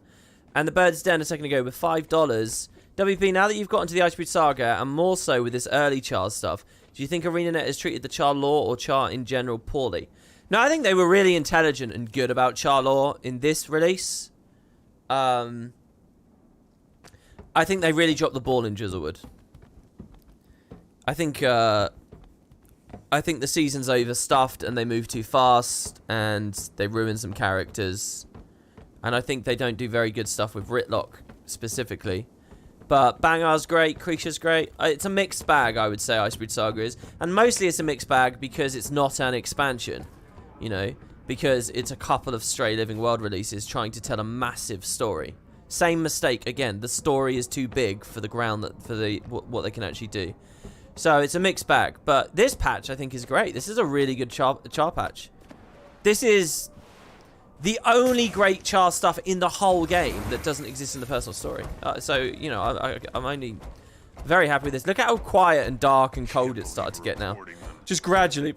And the Bird's Den a second ago with $5. WP, now that you've gotten to the Icebrood Saga, and more so with this early Charr stuff, do you think ArenaNet has treated the Charr lore or Charr in general poorly? No, I think they were really intelligent and good about Charr lore in this release. I think they really dropped the ball in Drizzlewood. I think the season's overstuffed and they move too fast and they ruin some characters. And I think they don't do very good stuff with Ritlock specifically. But Bangar's great, Krisha's great. It's a mixed bag, I would say, Icebrood Saga is. And mostly it's a mixed bag because it's not an expansion, you know, because it's a couple of stray Living World releases trying to tell a massive story. Same mistake again. The story is too big for the ground what they can actually do. So it's a mixed bag. But this patch I think is great. This is a really good Charr patch. This is the only great Charr stuff in the whole game that doesn't exist in the personal story. So you know, I'm only very happy with this. Look at how quiet and dark and cold it's started to get now. Just gradually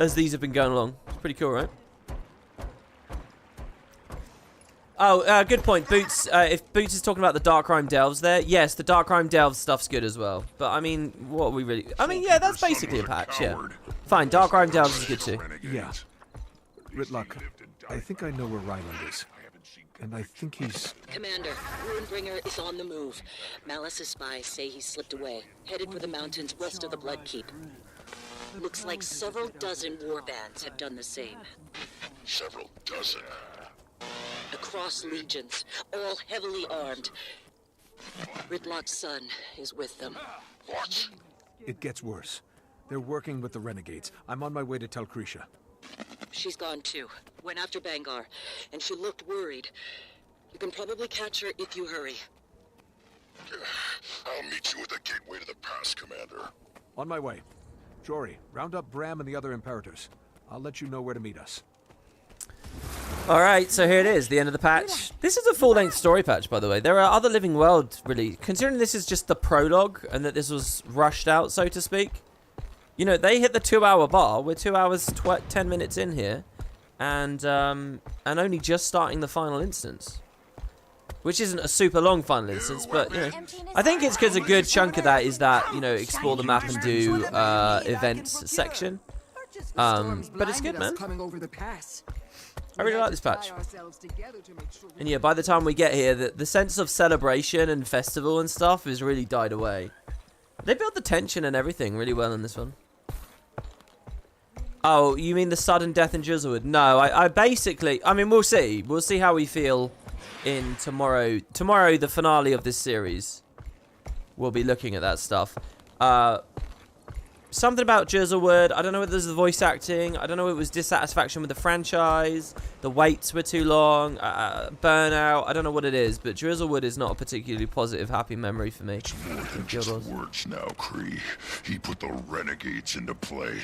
as these have been going along. It's pretty cool, right? Oh, good point. Boots, if Boots is talking about the Darkrim Delves there, yes, the Darkrim Delves stuff's good as well. But, I mean, what are we really... I mean, yeah, that's basically a patch, yeah. Fine, Darkrim Delves is good too. Yeah. Ritlock, I think I know where Ryland is. And I think he's... Commander, Ruinbringer is on the move. Malice's spies say he slipped away, headed for the mountains west of the Blood Keep. Looks like several dozen warbands have done the same. Several dozen? Across legions, all heavily armed. Ritlock's son is with them. What? It gets worse. They're working with the renegades. I'm on my way to tell Krisha. She's gone too. Went after Bangar, and she looked worried. You can probably catch her if you hurry. I'll meet you at the gateway to the pass, Commander. On my way. Jory, round up Bram and the other Imperators. I'll let you know where to meet us. Alright, so here it is, the end of the patch. This is a full-length story patch, by the way. There are other Living World release. Considering this is just the prologue, and that this was rushed out, so to speak. You know, they hit the 2-hour bar. We're 2 hours, 10 minutes in here. And only just starting the final instance. Which isn't a super long final instance, but, you know. I think it's because a good chunk of that is that, you know, explore the map and do events section. But it's good, man. I really like this patch. And yeah, by the time we get here, the sense of celebration and festival and stuff has really died away. They built the tension and everything really well in this one. Oh, you mean the sudden death in Drizzlewood? No, I basically... I mean, we'll see. We'll see how we feel in tomorrow. Tomorrow, the finale of this series. We'll be looking at that stuff. something about Drizzlewood. I don't know whether this is the voice acting. I don't know if it was dissatisfaction with the franchise. The waits were too long. Burnout. I don't know what it is, but Drizzlewood is not a particularly positive, happy memory for me. It's more than just words now, Kree. He put the renegades into play.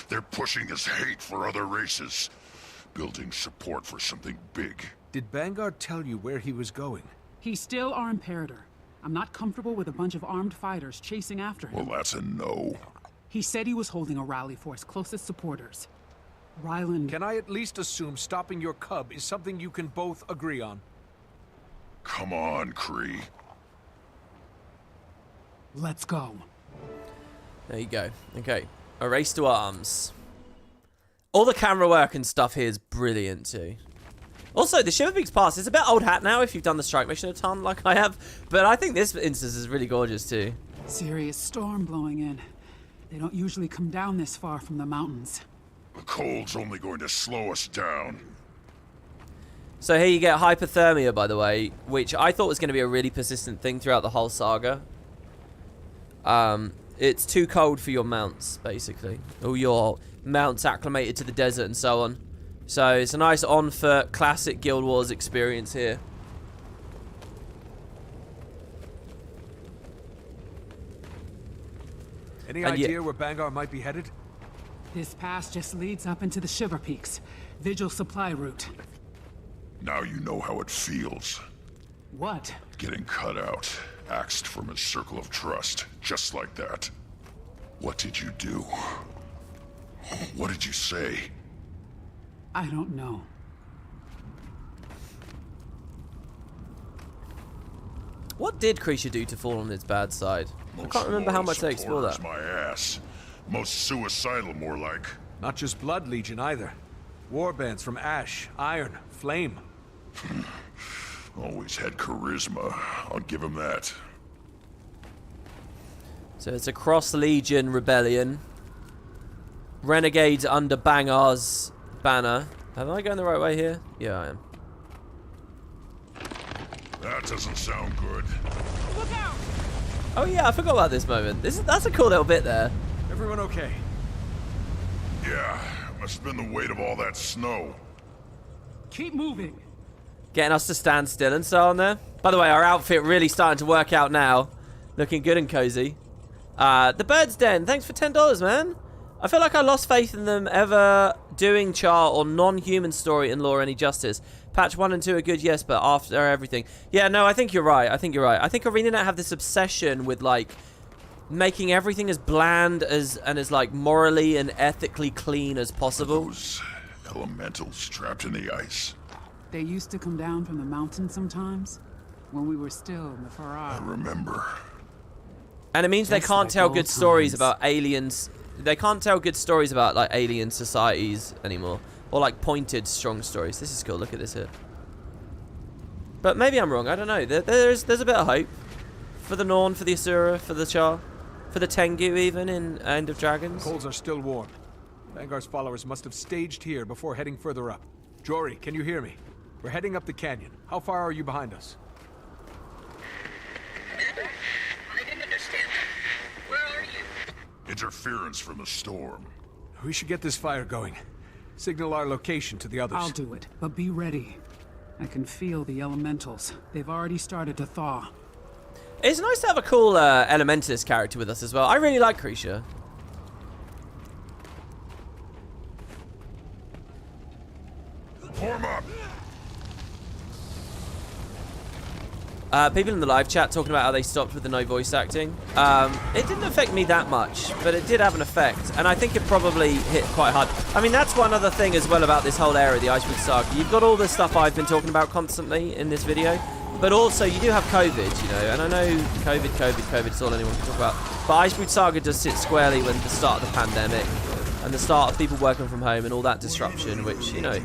They're pushing his hate for other races, building support for something big. Did Bangar tell you where he was going? He's still our Imperator. I'm not comfortable with a bunch of armed fighters chasing after him. Well, that's a no. He said he was holding a rally for his closest supporters. Ryland... Can I at least assume stopping your cub is something you can both agree on? Come on, Kree. Let's go. There you go. Okay. A race to arms. All the camera work and stuff here is brilliant too. Also, the Shiverpeaks Pass is a bit old hat now if you've done the strike mission a ton like I have. But I think this instance is really gorgeous too. Serious storm blowing in. They don't usually come down this far from the mountains. The cold's only going to slow us down. So here you get hypothermia, by the way, which I thought was going to be a really persistent thing throughout the whole saga. It's too cold for your mounts, basically. All your mounts acclimated to the desert and so on. So it's a nice on-foot, classic Guild Wars experience here. Any idea where Bangar might be headed? This pass just leads up into the Shiverpeaks. Vigil supply route. Now you know how it feels. What? Getting cut out, axed from his circle of trust, just like that. What did you do? What did you say? I don't know. What did Kreisha do to fall on its bad side? I can't remember how much they explore that. My ass. Most suicidal, more like. Not just Blood Legion either. Warbands from Ash, Iron, Flame. Always had charisma. I'll give him that. So it's a cross-legion rebellion. Renegades under Bangar's banner. Am I going the right way here? Yeah, I am. That doesn't sound good. Look out! Oh yeah, I forgot about this moment. That's a cool little bit there. Everyone okay? Yeah, must have been the weight of all that snow. Keep moving. Getting us to stand still and so on there. By the way, our outfit really starting to work out now. Looking good and cozy. The Bird's Den, thanks for $10, man. I feel like I lost faith in them ever doing Charr or non-human story in lore any justice. Patch 1 and 2 are good, yes, but after everything. Yeah, no, I think you're right. I think I think ArenaNet have this obsession with, like, making everything as bland and as, like, morally and ethically clean as possible. Those elementals trapped in the ice. They used to come down from the mountain sometimes, when we were still in the Farah. I remember. And it means they can't tell good stories about aliens. They can't tell good stories about, like, alien societies anymore. Or, like, pointed, strong stories. This is cool. Look at this here. But maybe I'm wrong. I don't know. There's a bit of hope. For the Norn, for the Asura, for the Charr. For the Tengu, even, in End of Dragons. Coals are still warm. Bangar's followers must have staged here before heading further up. Jory, can you hear me? We're heading up the canyon. How far are you behind us? I didn't understand that. Where are you? Interference from the storm. We should get this fire going. Signal our location to the others. I'll do it, but be ready. I can feel the elementals. They've already started to thaw. It's nice to have a cool Elementalist character with us as well. I really like Kreisha. Form up. People in the live chat talking about how they stopped with the no voice acting. It didn't affect me that much, but it did have an effect, and I think it probably hit quite hard. I mean, that's one other thing as well about this whole area, the Icebrood Saga. You've got all the stuff I've been talking about constantly in this video, but also you do have COVID, you know, and I know COVID is all anyone can talk about, but Icebrood Saga does sit squarely with the start of the pandemic and the start of people working from home and all that disruption, which, you know,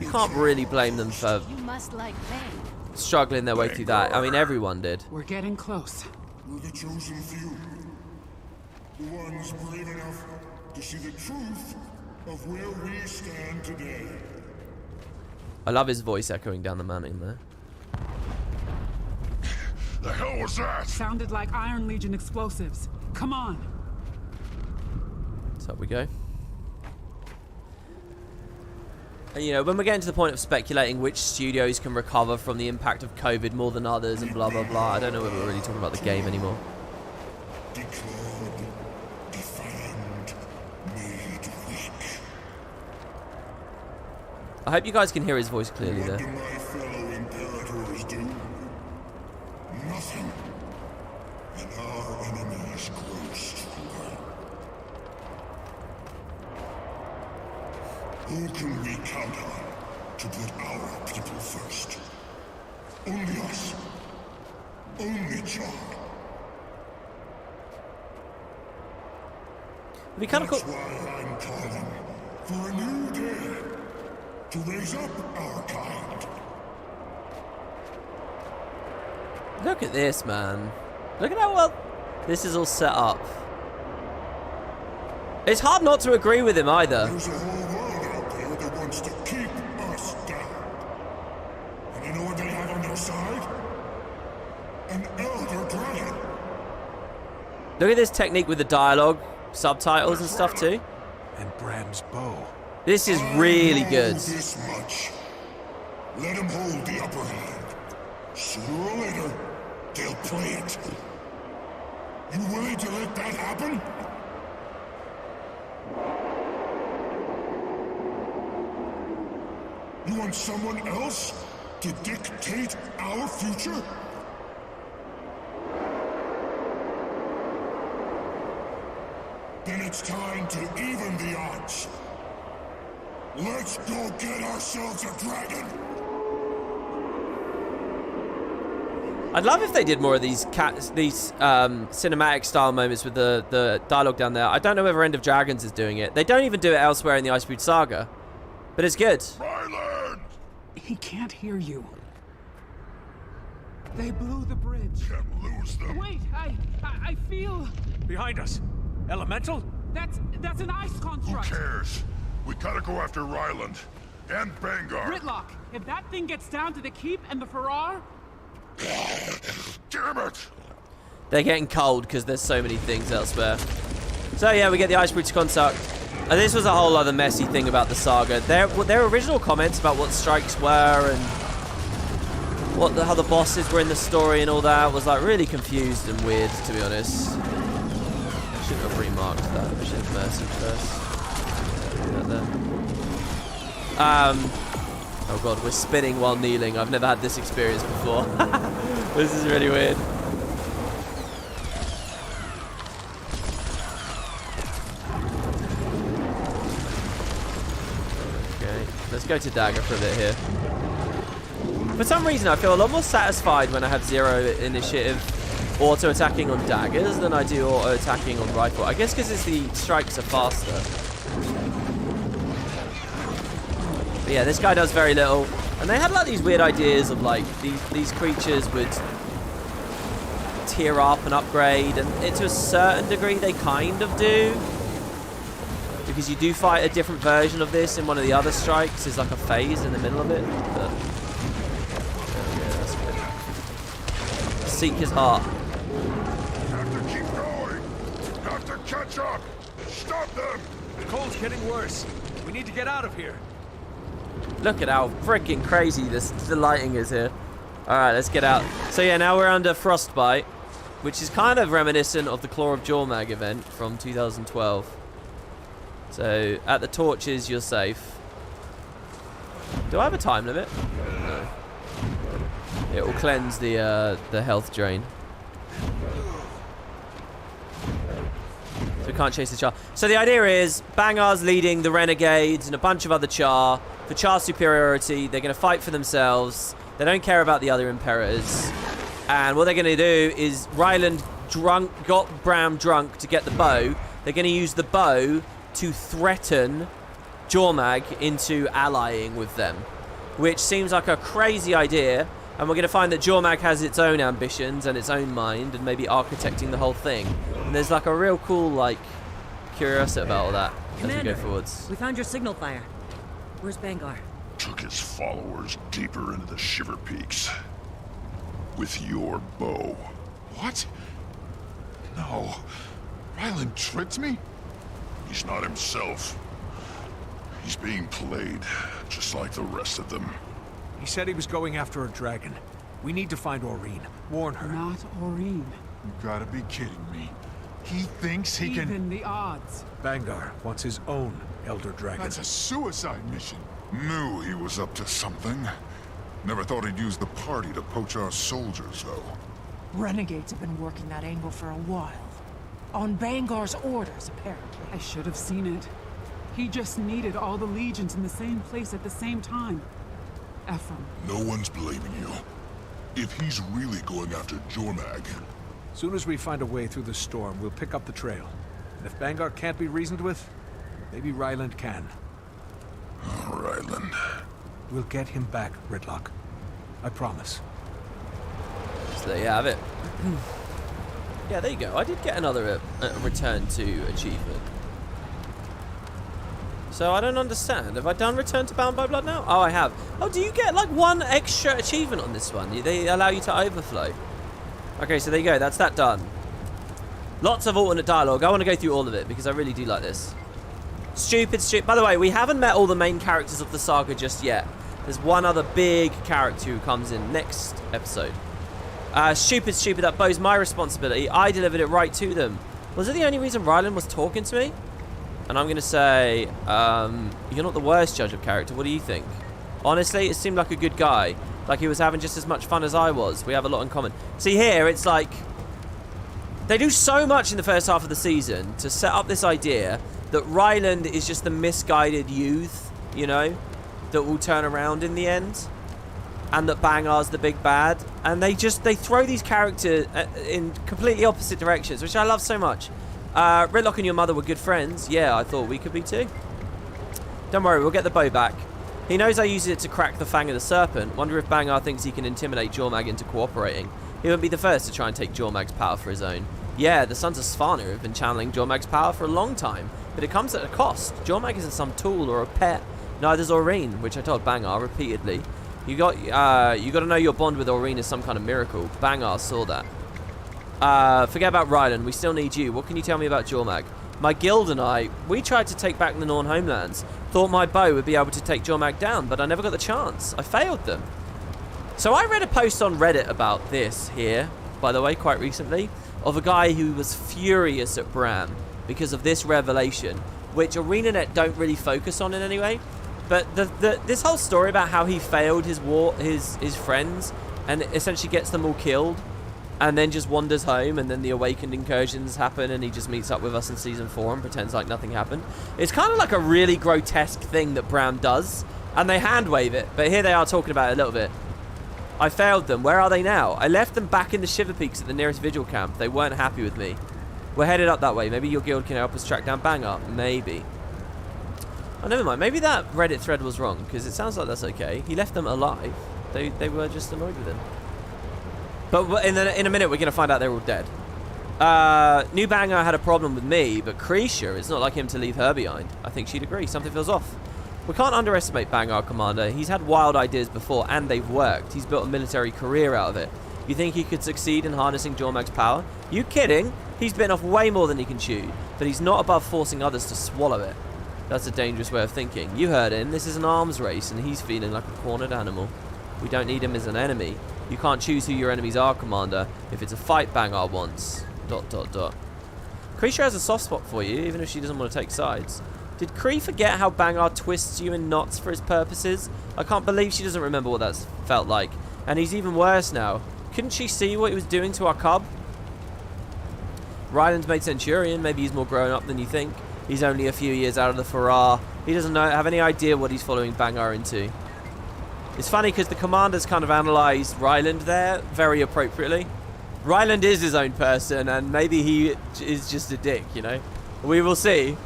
you can't really blame them for struggling their way through that. I mean, everyone did. We're getting close. We're the chosen few. The ones brave enough to see the truth of where we stand today. I love his voice echoing down the mountain there. The hell was that? Sounded like Iron Legion explosives. Come on. So up we go. And, you know, when we're getting to the point of speculating which studios can recover from the impact of COVID more than others and blah, blah, blah, I don't know whether we're really talking about the game anymore. Declared, defined, made weak. I hope you guys can hear his voice clearly there. What do my fellow Imperators do? Nothing. And our enemies grow stronger. Who can we count on to put our people first? Only us. Only Charr. We kind of That's why I'm calling for a new day to raise up our kind. Look at this, man. Look at how well this is all set up. It's hard not to agree with him either. There's a whole world out there that wants to keep us down. And you know what they have on their side? An elder dragon. Look at this technique with the dialogue, subtitles and stuff too. And Bram's bow. This is really good. This much. Let him hold the upper hand. Sooner or later, they'll play it. You willing to let that happen? You want someone else to dictate our future? Then it's time to even the odds. Let's go get ourselves a dragon! I'd love if they did more of these cinematic style moments with the dialogue down there. I don't know whether End of Dragons is doing it. They don't even do it elsewhere in the Icebrood Saga. But it's good. Ryland! He can't hear you. They blew the bridge. Can't lose them. Wait, I feel... Behind us. Elemental? That's an ice construct. Who cares? We gotta go after Ryland. And Bangar. Gridlock, if that thing gets down to the keep and the Farrar... Damn it! They're getting cold because there's so many things elsewhere. So yeah, we get the Icebrood construct. And this was a whole other messy thing about the saga. Their original comments about what strikes were and how the bosses were in the story and all that was like really confused and weird, to be honest. I shouldn't have remarked that. I should have mercy first. Right there. Oh god, we're spinning while kneeling. I've never had this experience before. This is really weird. Okay, let's go to dagger for a bit here. For some reason, I feel a lot more satisfied when I have 0 initiative auto-attacking on daggers than I do auto-attacking on rifle. I guess because the strikes are faster. But yeah, this guy does very little. And they had like these weird ideas of like these creatures would tier up and upgrade, and to a certain degree they kind of do. Because you do fight a different version of this in one of the other strikes. There's like a phase in the middle of it. But yeah, that's good. Seek his heart. Have to keep going! Have to catch up! Stop them! The cold's getting worse. We need to get out of here. Look at how freaking crazy the lighting is here. Alright, let's get out. So yeah, now we're under Frostbite, which is kind of reminiscent of the Claw of Jormag event from 2012. So, at the torches, you're safe. Do I have a time limit? No. It will cleanse the health drain. So we can't chase the Charr. So the idea is, Bangar's leading the Renegades and a bunch of other Charr. For Charr superiority, they're going to fight for themselves. They don't care about the other Imperators. And what they're going to do is, Ryland got Bram drunk to get the bow. They're going to use the bow to threaten Jormag into allying with them. Which seems like a crazy idea. And we're going to find that Jormag has its own ambitions and its own mind, and maybe architecting the whole thing. And there's like a real cool, like, curiosity about all that as we go forwards. We found your signal fire. Where's Bangar? Took his followers deeper into the Shiver Peaks. With your bow. What? No. Ryland tricked me? He's not himself. He's being played, just like the rest of them. He said he was going after a dragon. We need to find Aurene. Warn her. Not Aurene. You gotta be kidding me. He thinks he can... Even the odds. Bangar wants his own Elder Dragon. That's a suicide mission. Knew he was up to something. Never thought he'd use the party to poach our soldiers, though. Renegades have been working that angle for a while. On Bangar's orders, apparently. I should have seen it. He just needed all the legions in the same place at the same time. Ephraim. No one's blaming you. If he's really going after Jormag... Soon as we find a way through the storm, we'll pick up the trail. And if Bangar can't be reasoned with, maybe Ryland can. Oh, Ryland. We'll get him back, Gridlock. I promise. So there you have it. Yeah, there you go. I did get another return to achievement. So I don't understand. Have I done Return to Bound by Blood now? Oh, I have. Oh, do you get like one extra achievement on this one? They allow you to overflow. Okay, so there you go. That's that done. Lots of alternate dialogue. I want to go through all of it because I really do like this. Stupid. By the way, we haven't met all the main characters of the saga just yet. There's one other big character who comes in next episode. Stupid. That bow's my responsibility. I delivered it right to them. Was it the only reason Ryland was talking to me? And I'm going to say, you're not the worst judge of character. What do you think? Honestly, it seemed like a good guy. Like he was having just as much fun as I was. We have a lot in common. See here, it's like... They do so much in the first half of the season to set up this idea that Ryland is just the misguided youth, you know, that will turn around in the end. And that Bangar's the big bad. And they throw these characters in completely opposite directions, which I love so much. Gridlock and your mother were good friends. Yeah, I thought we could be too. Don't worry, we'll get the bow back. He knows I use it to crack the fang of the serpent. Wonder if Bangar thinks he can intimidate Jormag into cooperating. He won't be the first to try and take Jormag's power for his own. Yeah, the Sons of Svanir have been channeling Jormag's power for a long time, but it comes at a cost. Jormag isn't some tool or a pet. Neither's Aurene, which I told Bangar repeatedly. You got to know your bond with Aurene is some kind of miracle. Bangar saw that. Forget about Ryland. We still need you. What can you tell me about Jormag? My guild and I, we tried to take back the Norn homelands. Thought my bow would be able to take Jormag down, but I never got the chance. I failed them. So I read a post on Reddit about this here, by the way, quite recently, of a guy who was furious at Bram because of this revelation, which ArenaNet don't really focus on in any way. But this whole story about how he failed his friends and essentially gets them all killed and then just wanders home, and then the awakened incursions happen and he just meets up with us in season 4 and pretends like nothing happened. It's kind of like a really grotesque thing that Bram does, and they hand wave it, but here they are talking about it a little bit. I failed them. Where are they now? I left them back in the Shiver Peaks at the nearest Vigil camp. They weren't happy with me. We're headed up that way. Maybe your guild can help us track down Bangar. Maybe. Oh, never mind. Maybe that Reddit thread was wrong, because it sounds like that's okay. He left them alive. They were just annoyed with him. But in a minute, we're going to find out they're all dead. New Bangar had a problem with me, but Kreisha, it's not like him to leave her behind. I think she'd agree. Something feels off. We can't underestimate Bangar, Commander. He's had wild ideas before, and they've worked. He's built a military career out of it. You think he could succeed in harnessing Jormag's power? You kidding? He's bitten off way more than he can chew, but he's not above forcing others to swallow it. That's a dangerous way of thinking. You heard him. This is an arms race, and he's feeling like a cornered animal. We don't need him as an enemy. You can't choose who your enemies are, Commander. If it's a fight Bangar wants... ... Kreisha has a soft spot for you, even if she doesn't want to take sides. Did Kree forget how Bangar twists you in knots for his purposes? I can't believe she doesn't remember what that felt like. And he's even worse now. Couldn't she see what he was doing to our cub? Ryland's made Centurion. Maybe he's more grown up than you think. He's only a few years out of the Farrar. He doesn't have any idea what he's following Bangar into. It's funny because the Commander's kind of analysed Ryland there very appropriately. Ryland is his own person, and maybe he is just a dick, you know? We will see.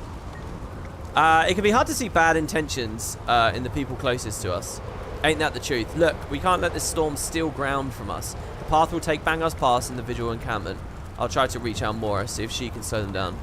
It can be hard to see bad intentions in the people closest to us. Ain't that the truth? Look, we can't let this storm steal ground from us. The path will take Bangar's pass in the Vigil encampment. I'll try to reach Almora, see if she can slow them down.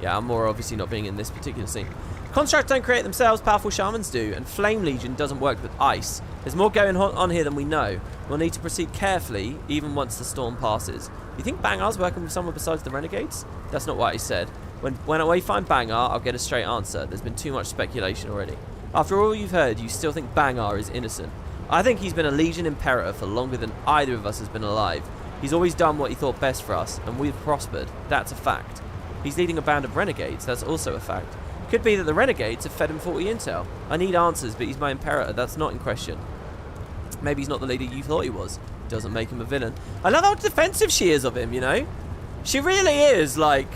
Yeah, Almora obviously not being in this particular scene. Constructs don't create themselves, powerful shamans do, and Flame Legion doesn't work with ice. There's more going on here than we know. We'll need to proceed carefully, even once the storm passes. You think Bangar's working with someone besides the Renegades? That's not what he said. When I find Bangar, I'll get a straight answer. There's been too much speculation already. After all you've heard, you still think Bangar is innocent. I think he's been a Legion Imperator for longer than either of us has been alive. He's always done what he thought best for us, and we've prospered. That's a fact. He's leading a band of renegades. That's also a fact. Could be that the renegades have fed him 40 intel. I need answers, but he's my Imperator. That's not in question. Maybe he's not the leader you thought he was. Doesn't make him a villain. I love how defensive she is of him, you know? She really is, like,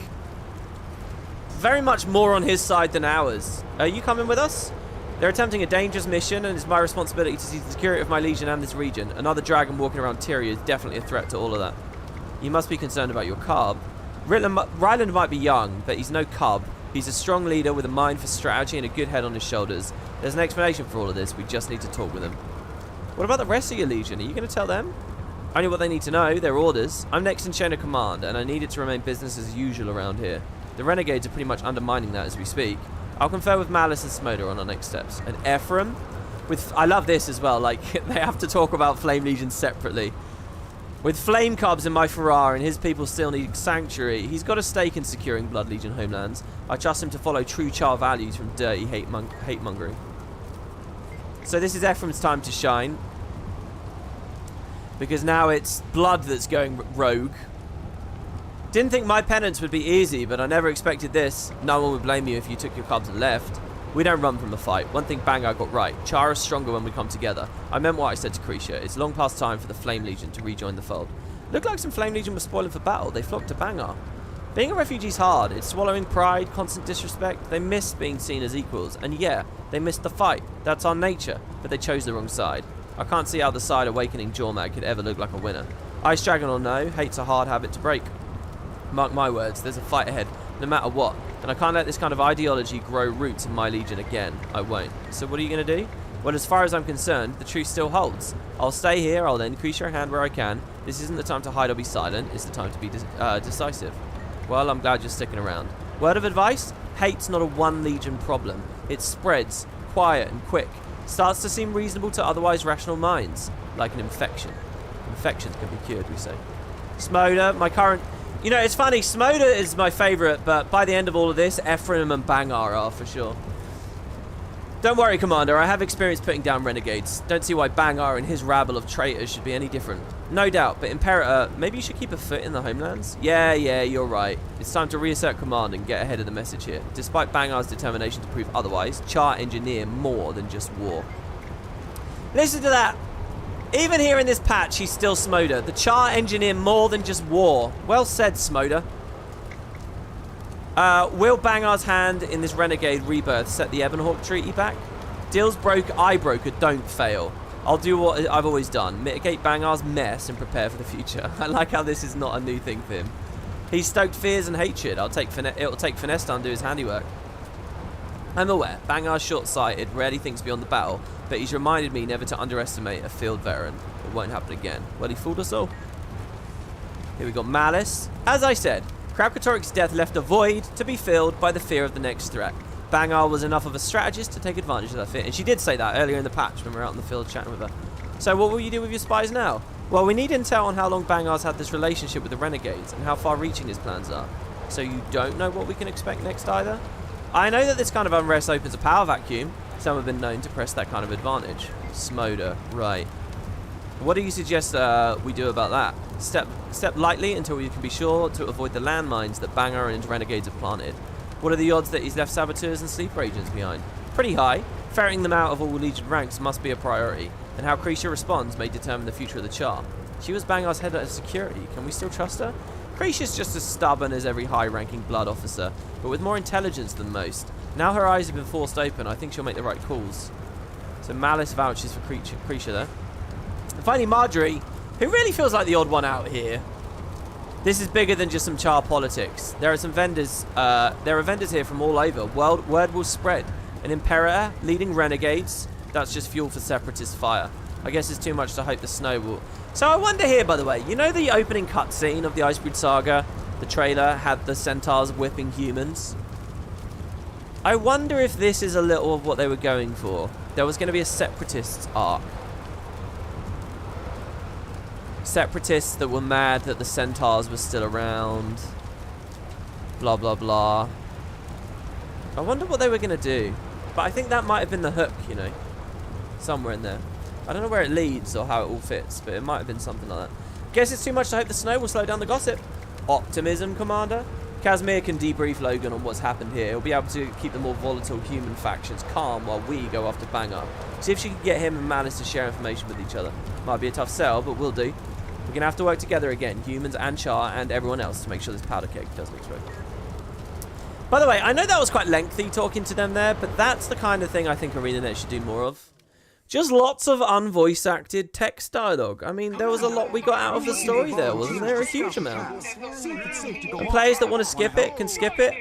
very much more on his side than ours. Are you coming with us? They're attempting a dangerous mission, and it's my responsibility to see the security of my Legion and this region. Another dragon walking around Tyria is definitely a threat to all of that. You must be concerned about your cub. Ryland might be young, but he's no cub. He's a strong leader with a mind for strategy and a good head on his shoulders. There's an explanation for all of this. We just need to talk with him. What about the rest of your Legion? Are you going to tell them? Only what they need to know, their orders. I'm next in chain of command, and I need it to remain business as usual around here. The Renegades are pretty much undermining that as we speak. I'll confer with Malice and Smolder on our next steps. And Ephraim, I love this as well, like, they have to talk about Flame Legion separately. With Flame Cubs in my Farrar and his people still need sanctuary, he's got a stake in securing Blood Legion homelands. I trust him to follow true Charr values from dirty hate-mongering. So this is Ephraim's time to shine. Because now it's Blood that's going rogue. Didn't think my penance would be easy, but I never expected this. No one would blame you if you took your cubs and left. We don't run from a fight. One thing Bangar got right. Charr is stronger when we come together. I meant what I said to Krisha. It's long past time for the Flame Legion to rejoin the fold. Looked like some Flame Legion was spoiling for battle. They flocked to Bangar. Being a refugee's hard. It's swallowing pride, constant disrespect. They miss being seen as equals. And yeah, they missed the fight. That's our nature. But they chose the wrong side. I can't see how the side awakening Jawmag could ever look like a winner. Ice Dragon or no, hate's a hard habit to break. Mark my words, there's a fight ahead, no matter what. And I can't let this kind of ideology grow roots in my Legion again. I won't. So what are you going to do? Well, as far as I'm concerned, the truth still holds. I'll stay here, I'll lend Krisha a hand where I can. This isn't the time to hide or be silent, it's the time to be decisive. Well, I'm glad you're sticking around. Word of advice? Hate's not a one Legion problem. It spreads, quiet and quick. Starts to seem reasonable to otherwise rational minds. Like an infection. Infections can be cured, we say. Smolder, my current... You know, it's funny, Smolder is my favourite, but by the end of all of this, Ephraim and Bangar are for sure. Don't worry, Commander, I have experience putting down renegades. Don't see why Bangar and his rabble of traitors should be any different. No doubt, but Imperator, maybe you should keep a foot in the homelands? Yeah, you're right. It's time to reassert command and get ahead of the message here. Despite Bangar's determination to prove otherwise, Charr engineer more than just war. Listen to that! Even here in this patch, he's still Smolder. The Charr engineer more than just war. Well said, Smolder. Will Bangar's hand in this renegade rebirth set the Ebonhawk Treaty back? Deals broke, eye broker, don't fail. I'll do what I've always done. Mitigate Bangar's mess and prepare for the future. I like how this is not a new thing for him. He's stoked fears and hatred. It'll take finesse to undo his handiwork. I'm aware, Bangar's short-sighted, rarely thinks beyond the battle, but he's reminded me never to underestimate a field veteran. It won't happen again. Well, he fooled us all. Here we got Malice. As I said, Kralkatorik's death left a void to be filled by the fear of the next threat. Bangar was enough of a strategist to take advantage of that fear, and she did say that earlier in the patch when we were out in the field chatting with her. So what will you do with your spies now? Well, we need intel on how long Bangar's had this relationship with the Renegades and how far-reaching his plans are. So you don't know what we can expect next either? I know that this kind of unrest opens a power vacuum. Some have been known to press that kind of advantage. Smolder, right. What do you suggest we do about that? Step lightly until we can be sure to avoid the landmines that Bangar and his renegades have planted. What are the odds that he's left saboteurs and sleeper agents behind? Pretty high. Ferreting them out of all Legion ranks must be a priority, and how Krisha responds may determine the future of the Charr. She was Bangar's head of security. Can we still trust her? Krisha's just as stubborn as every high-ranking blood officer, but with more intelligence than most. Now her eyes have been forced open, I think she'll make the right calls. So Malice vouches for Krisha there. And finally Marjorie, who really feels like the odd one out here. This is bigger than just some Charr politics. There are some vendors, here from all over. Word will spread. An Imperator leading renegades, that's just fuel for separatist fire. I guess it's too much to hope the snow will... So I wonder here, by the way, you know the opening cutscene of the Icebrood Saga? The trailer had the centaurs whipping humans. I wonder if this is a little of what they were going for. There was going to be a separatists arc. Separatists that were mad that the centaurs were still around. Blah, blah, blah. I wonder what they were going to do. But I think that might have been the hook, you know. Somewhere in there. I don't know where it leads or how it all fits, but it might have been something like that. Guess it's too much to hope the snow will slow down the gossip. Optimism, Commander. Casimir can debrief Logan on what's happened here. He'll be able to keep the more volatile human factions calm while we go after Bangar. See if she can get him and Malice to share information with each other. Might be a tough sell, but we'll do. We're going to have to work together again, humans and Charr and everyone else, to make sure this powder keg doesn't explode. By the way, I know that was quite lengthy talking to them there, but that's the kind of thing I think ArenaNet should do more of. Just lots of unvoice acted text dialogue. I mean, there was a lot we got out of the story there, wasn't there? A huge amount. And players that want to skip it can skip it.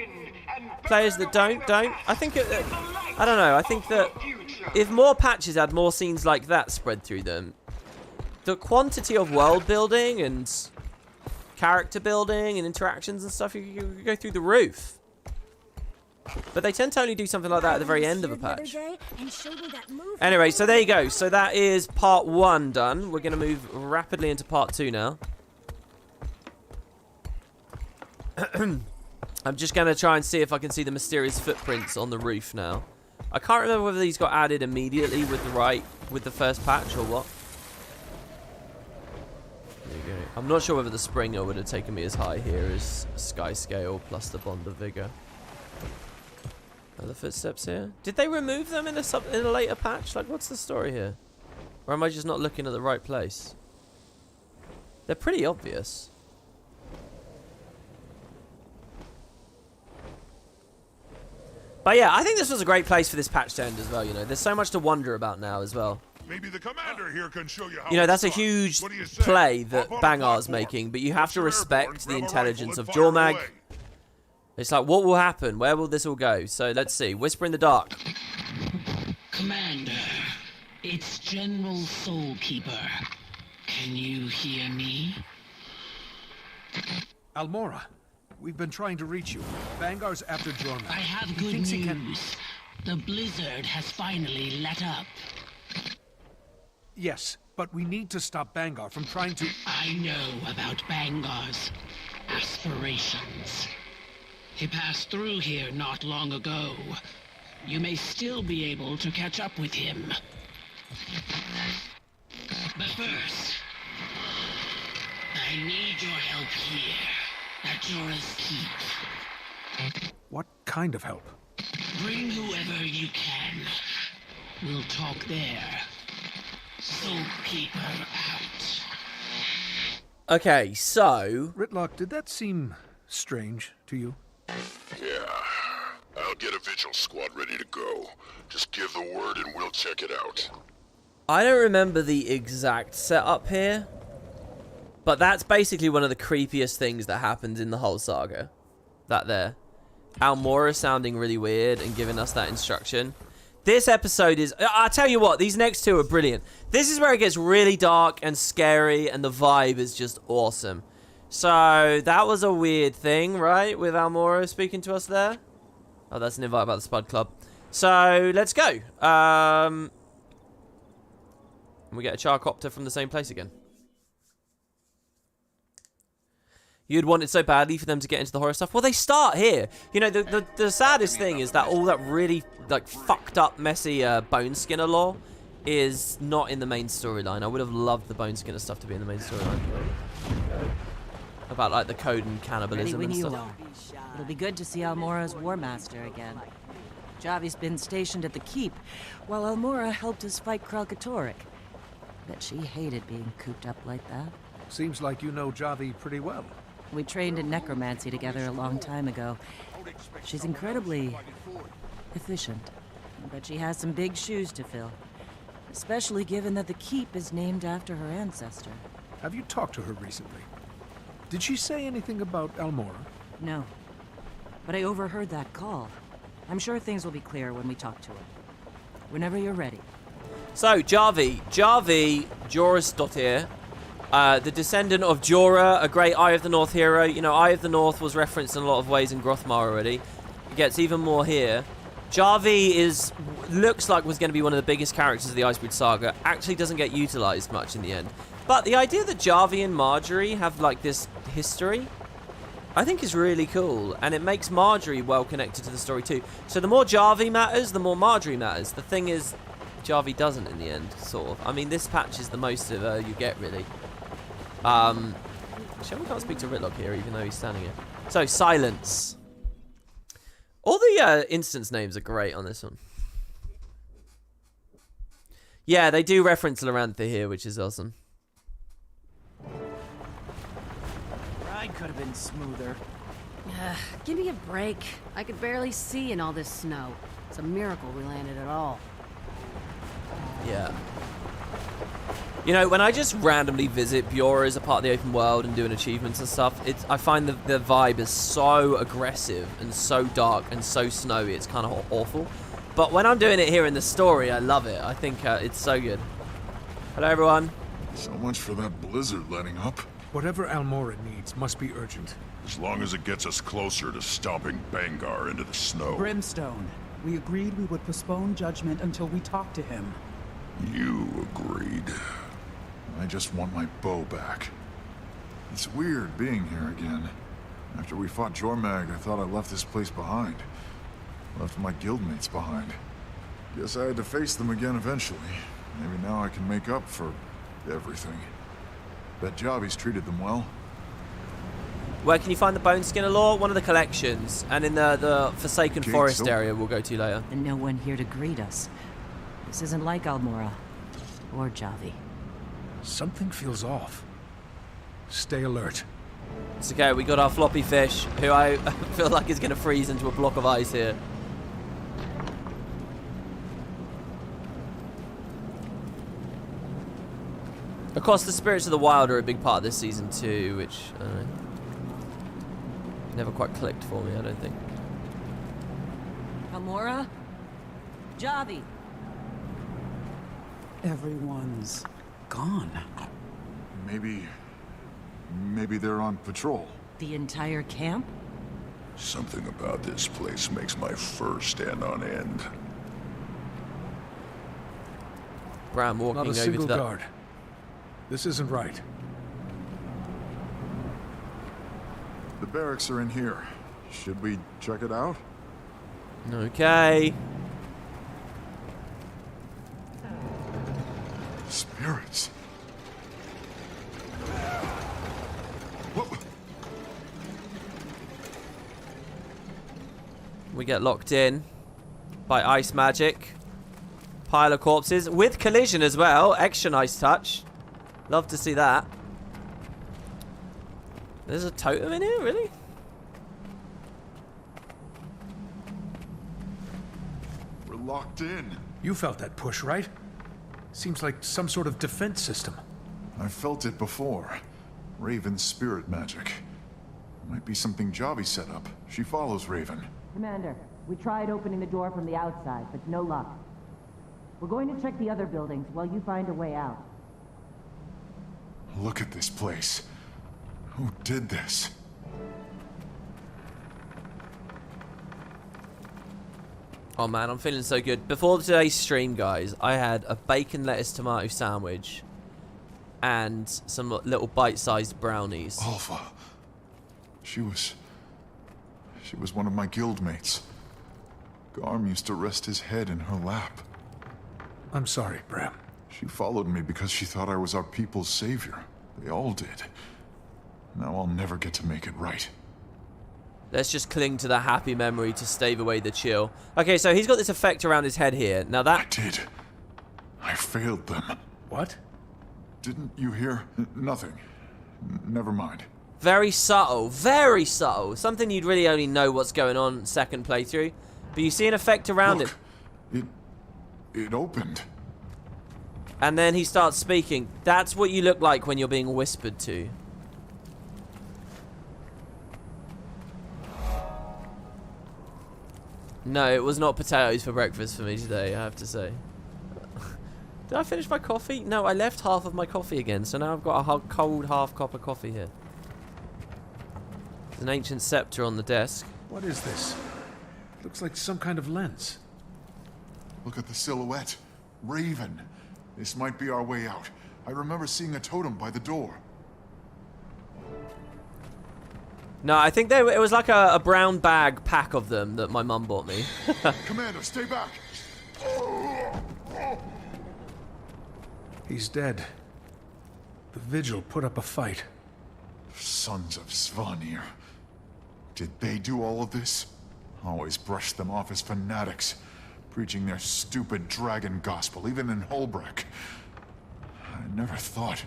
Players that don't. I think I don't know. I think that if more patches had more scenes like that spread through them, the quantity of world building and character building and interactions and stuff, you go through the roof. But they tend to only do something like that at the very end of a patch. Anyway, so there you go. So that is part 1 done. We're going to move rapidly into part 2 now. I'm just going to try and see if I can see the mysterious footprints on the roof now. I can't remember whether these got added immediately with the first patch or what. There you go. I'm not sure whether the Springer would have taken me as high here as Sky Scale plus the Bond of Vigor. Other footsteps here. Did they remove them in a later patch? Like, what's the story here? Or am I just not looking at the right place? They're pretty obvious. But yeah, I think this was a great place for this patch to end as well, you know. There's so much to wonder about now as well. Maybe the commander here can show you how. You know, that's a huge play that Bangar's making, but you have to respect the intelligence of Jormag. It's like, what will happen? Where will this all go? So, let's see. Whisper in the dark. Commander, it's General Soulkeeper. Can you hear me? Almora, we've been trying to reach you. Bangar's after Jormag. I have good news. The blizzard has finally let up. Yes, but we need to stop Bangar from trying to... I know about Bangar's aspirations. He passed through here not long ago. You may still be able to catch up with him. But first, I need your help here, at Jorah's Keep. What kind of help? Bring whoever you can. We'll talk there. Soulkeeper out. Okay, so... Ritlock, did that seem strange to you? Yeah. I'll get a Vigil squad ready to go. Just give the word and we'll check it out. I don't remember the exact setup here, but that's basically one of the creepiest things that happened in the whole saga. That there. Almora sounding really weird and giving us that instruction. This episode is... I'll tell you what, these next two are brilliant. This is where it gets really dark and scary, and the vibe is just awesome. So, that was a weird thing, right? With Almora speaking to us there. Oh, that's an invite about the Spud Club. So, let's go. We get a Charr copter from the same place again. You'd want it so badly for them to get into the horror stuff. Well, they start here. You know, the saddest thing is that all that really, like, fucked up, messy Boneskinner lore is not in the main storyline. I would have loved the Boneskinner stuff to be in the main storyline. About, like, the code and cannibalism and stuff. It'll be good to see Almora's War Master again. Javi's been stationed at the Keep, while Almora helped us fight Kralkatorrik. Bet she hated being cooped up like that. Seems like you know Javi pretty well. We trained in necromancy together a long time ago. She's incredibly efficient, but she has some big shoes to fill. Especially given that the Keep is named after her ancestor. Have you talked to her recently? Did she say anything about Almora? No. But I overheard that call. I'm sure things will be clear when we talk to her. Whenever you're ready. So, Javi, Jorah's Dottir, the descendant of Jorah, a great Eye of the North hero. You know, Eye of the North was referenced in a lot of ways in Grothmar already. It gets even more here. Javi looks like was going to be one of the biggest characters of the Icebrood Saga. Actually doesn't get utilized much in the end. But the idea that Javi and Marjorie have like this history, I think is really cool, and it makes Marjorie well connected to the story too. So the more Javi matters, the more Marjorie matters. The thing is, Javi doesn't in the end, sort of. I mean, this patch is the most of her you get, really. Actually, we can't speak to Ritlock here, even though he's standing here. So, silence. All the instance names are great on this one. Yeah, they do reference Lorantha here, which is awesome. Ride could have been smoother. Give me a break. I could barely see in all this snow. It's a miracle we landed at all. Yeah. You know, when I just randomly visit Bjorn as a part of the open world and doing achievements and stuff, I find the vibe is so aggressive and so dark and so snowy, it's kind of awful. But when I'm doing it here in the story, I love it. I think it's so good. Hello, everyone. So much for that blizzard letting up. Whatever Almora needs must be urgent. As long as it gets us closer to stomping Bangar into the snow. Brimstone, we agreed we would postpone judgment until we talk to him. You agreed. I just want my bow back. It's weird being here again. After we fought Jormag, I thought I left this place behind. Left my guildmates behind. Guess I had to face them again eventually. Maybe now I can make up for everything. Bet Javi's treated them well. Where can you find the Boneskinner lore? One of the collections, and in the Forsaken Forest area we'll go to later. And no one here to greet us. This isn't like Almora. Or Javi. Something feels off. Stay alert. It's okay, we got our floppy fish, who I feel like is going to freeze into a block of ice here. Of course, the spirits of the wild are a big part of this season too, which never quite clicked for me, I don't think. Almora? Javi? Everyone's gone. Maybe they're on patrol. The entire camp? Something about this place makes my fur stand on end. Bram walking Not a over single to that. guard. This isn't right. The barracks are in here. Should we check it out? Okay. Spirits. We get locked in by ice magic. Pile of corpses with collision as well. Extra nice touch. Love to see that. There's a totem in here, really? We're locked in. You felt that push, right? Seems like some sort of defense system. I felt it before. Raven's spirit magic. Might be something Javi set up. She follows Raven. Commander, we tried opening the door from the outside, but no luck. We're going to check the other buildings while you find a way out. Look at this place. Who did this? Oh man, I'm feeling so good. Before today's stream, guys, I had a bacon lettuce tomato sandwich and some little bite-sized brownies. Alpha. She was one of my guildmates. Garm used to rest his head in her lap. I'm sorry, Bram. She followed me because she thought I was our people's savior. They all did. Now I'll never get to make it right. Let's just cling to the happy memory to stave away the chill. Okay, so he's got this effect around his head here. Now that... I did. I failed them. What? Didn't you hear? Nothing. Never mind. Very subtle. Very subtle. Something you'd really only know what's going on second playthrough. But you see an effect around Look, it opened. And then he starts speaking. That's what you look like when you're being whispered to. No, it was not potatoes for breakfast for me today, I have to say. Did I finish my coffee? No, I left half of my coffee again, so now I've got a cold half-cup of coffee here. There's an ancient scepter on the desk. What is this? Looks like some kind of lens. Look at the silhouette. Raven. This might be our way out. I remember seeing a totem by the door. No, I think it was like a brown bag pack of them that my mum bought me. Commander, stay back! He's dead. The Vigil put up a fight. Sons of Svanir. Did they do all of this? Always brushed them off as fanatics, preaching their stupid dragon gospel, even in Holbrook. I never thought...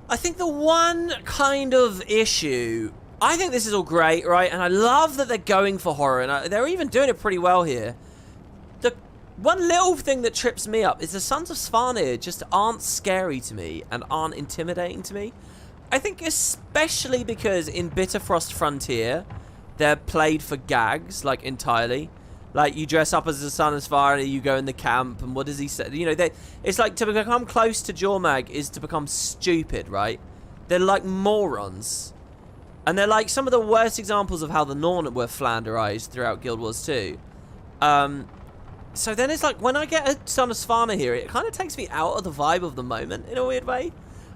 I think the one kind of issue... I think this is all great, right? And I love that they're going for horror, and they're even doing it pretty well here. The one little thing that trips me up is the Sons of Svanir just aren't scary to me and aren't intimidating to me. I think especially because in Bitterfrost Frontier, they're played for gags, like, entirely. Like, you dress up as the Son of Svanir, you go in the camp, and what does he say? You know, it's like to become close to Jormag is to become stupid, right? They're like morons. And they're like some of the worst examples of how the Norn were flanderized throughout Guild Wars 2. So then it's like, when I get a Son of Svanir here, it kind of takes me out of the vibe of the moment, in a weird way.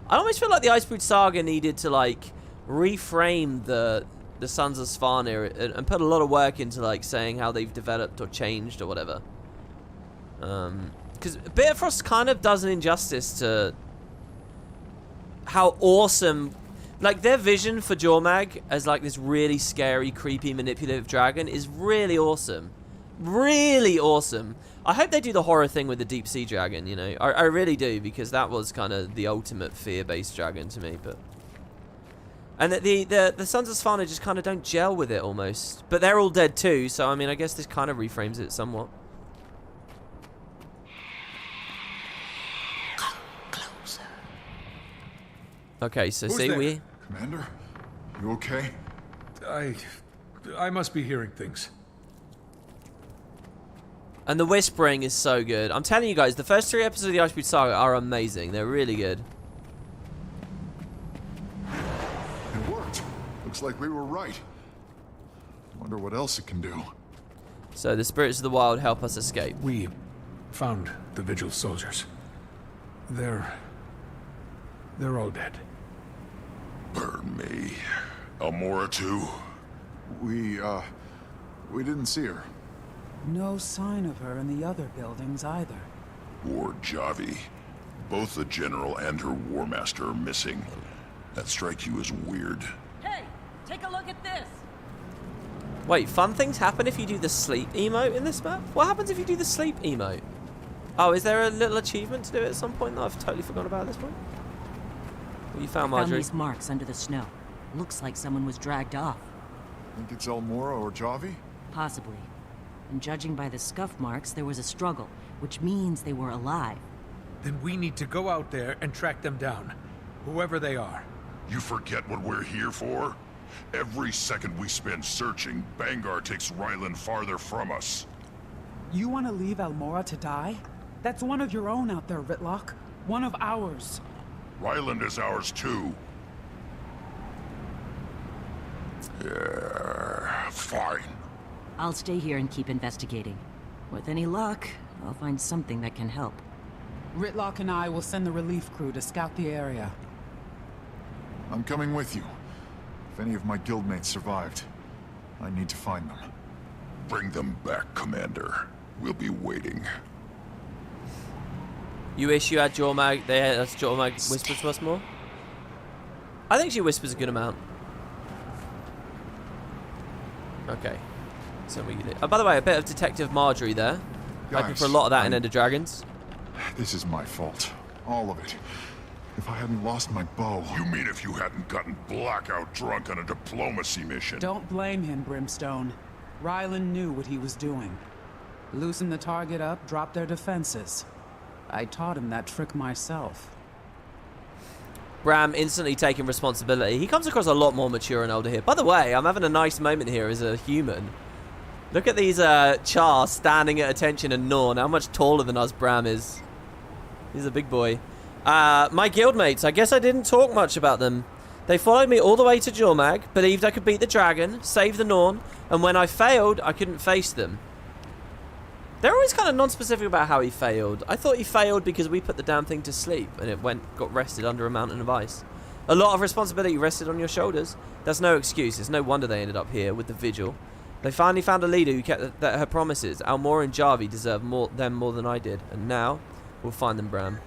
I almost feel like the Icebrood Saga needed to, like, reframe the Sons of Svanir and put a lot of work into, like, saying how they've developed or changed or whatever. Because Bitterfrost kind of does an injustice to how awesome, like, their vision for Jormag as, like, this really scary, creepy, manipulative dragon is really awesome. Really awesome. I hope they do the horror thing with the deep sea dragon, you know. I really do, because that was kind of the ultimate fear-based dragon to me, but... And the Sons of Svanir just kind of don't gel with it, almost. But they're all dead too, so I mean, I guess this kind of reframes it somewhat. Closer. Okay, so Who's see, there? Commander? You okay? I must be hearing things. And the whispering is so good. I'm telling you guys, the first 3 episodes of the Icebrood Saga are amazing. They're really good. It worked. Looks like we were right. Wonder what else it can do. So the spirits of the wild help us escape. We found the Vigil soldiers. They're all dead. Burn me. Almora too? We didn't see her. No sign of her in the other buildings either. Or Javi. Both the General and her War Master are missing. That strike you as weird. Hey, take a look at this. Wait, fun things happen if you do the sleep emote in this map? What happens if you do the sleep emote? Oh, is there a little achievement to do it at some point that I've totally forgotten about at this point? What you found, Marjorie? Found these marks under the snow. Looks like someone was dragged off. Think it's Almora or Javi? Possibly. And judging by the scuff marks, there was a struggle, which means they were alive. Then we need to go out there and track them down, whoever they are. You forget what we're here for? Every second we spend searching, Bangar takes Ryland farther from us. You want to leave Almora to die? That's one of your own out there, Ritlock. One of ours. Ryland is ours too. Yeah, fine. I'll stay here and keep investigating. With any luck, I'll find something that can help. Ritlock and I will send the relief crew to scout the area. I'm coming with you. If any of my guildmates survived, I need to find them. Bring them back, Commander. We'll be waiting. You wish you had Jormag. Jormag whispers to us more? I think she whispers a good amount. Okay. So we get it. Oh, by the way, a bit of Detective Marjorie there. Hoping for a lot of that in Ender Dragons. This is my fault. All of it. If I hadn't lost my bow... You mean if you hadn't gotten blackout drunk on a diplomacy mission? Don't blame him, Brimstone. Ryland knew what he was doing. Loosen the target up, drop their defenses. I taught him that trick myself. Bram instantly taking responsibility. He comes across a lot more mature and older here. By the way, I'm having a nice moment here as a human. Look at these Charr standing at attention and Norn. How much taller than us Bram is. He's a big boy. My guildmates, I guess I didn't talk much about them. They followed me all the way to Jormag, believed I could beat the dragon, save the Norn, and when I failed, I couldn't face them. They're always kind of non-specific about how he failed. I thought he failed because we put the damn thing to sleep and it got rested under a mountain of ice. A lot of responsibility rested on your shoulders. That's no excuse. It's no wonder they ended up here with the Vigil. They finally found a leader who kept her promises. Almora and Javi deserve them more than I did. And now, we'll find them, Bram.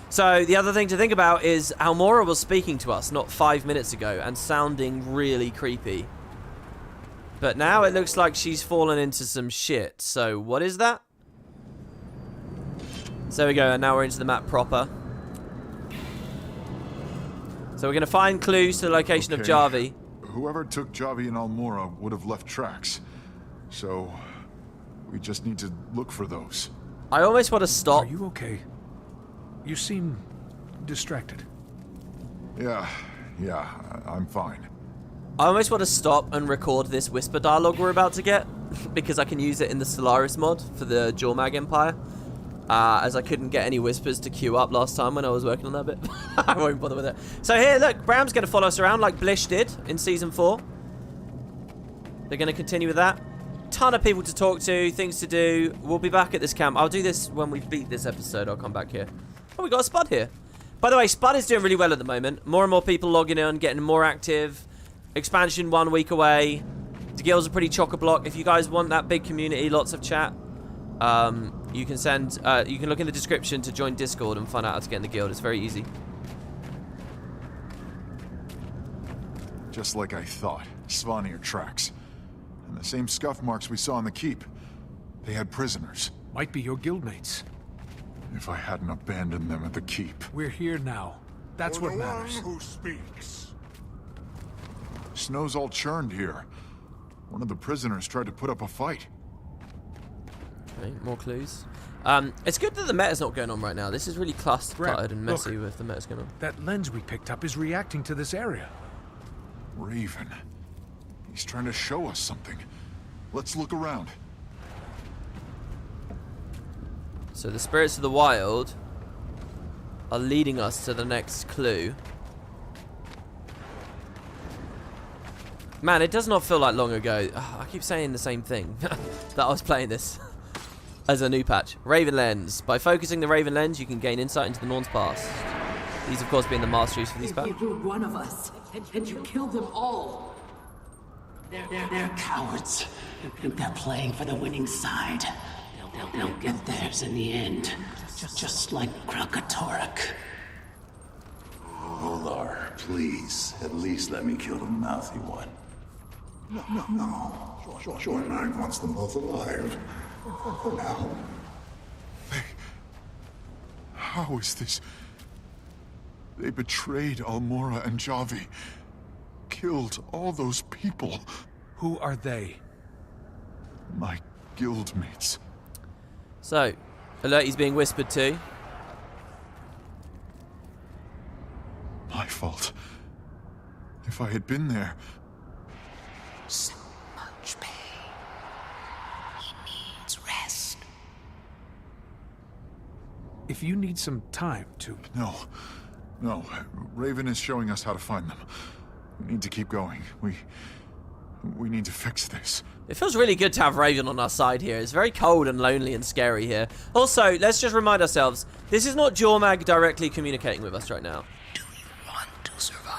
So, the other thing to think about is Almora was speaking to us not 5 minutes ago and sounding really creepy. But now it looks like she's fallen into some shit. So, what is that? So there we go, and now we're into the map proper. So we're going to find clues to the location of Javi. Whoever took Javi and Almora would have left tracks. So, we just need to look for those. I almost want to stop. Are you okay? You seem distracted. Yeah, I'm fine. I almost want to stop and record this whisper dialogue we're about to get, because I can use it in the Solaris mod for the Jormag Empire, as I couldn't get any whispers to queue up last time when I was working on that bit. I won't bother with it. So here, look, Bram's going to follow us around like Blish did in Season 4. They're going to continue with that. Ton of people to talk to, things to do. We'll be back at this camp. I'll do this when we beat this episode. I'll come back here. Oh, we got a Spud here. By the way, Spud is doing really well at the moment. More and more people logging in, getting more active. Expansion 1 week away. The guild's a pretty chock-a-block. If you guys want that big community, lots of chat, you can send. You can look in the description to join Discord and find out how to get in the guild. It's very easy. Just like I thought. Svanir tracks. And the same scuff marks we saw on the keep. They had prisoners. Might be your guildmates. If I hadn't abandoned them at the keep. We're here now. That's what matters. Who speaks? Snow's all churned here. One of the prisoners tried to put up a fight. Okay, more clues. It's good that the meta's not going on right now. This is really clustered and messy with the meta's going on. That lens we picked up is reacting to this area. Raven. He's trying to show us something. Let's look around. So the spirits of the wild are leading us to the next clue. Man, it does not feel like long ago. I keep saying the same thing. That I was playing this as a new patch. Raven Lens. By focusing the Raven Lens, you can gain insight into the Norn's past. These, of course, being the masteries for these patches. You were one of us, and you killed them all. They're cowards, and they're playing for the winning side. They'll get theirs in the end, just like Gladiatorial. Volar, please, at least let me kill the mouthy one. No. Jormag wants them both alive. For now. How is this? They betrayed Almora and Javi. Killed all those people. Who are they? My guildmates. So, alert, he's being whispered to. My fault. If I had been there... So much pain. He needs rest. If you need some time to... No. Raven is showing us how to find them. We need to keep going. We need to fix this. It feels really good to have Raven on our side here. It's very cold and lonely and scary here. Also, let's just remind ourselves, this is not Jormag directly communicating with us right now. Do you want to survive?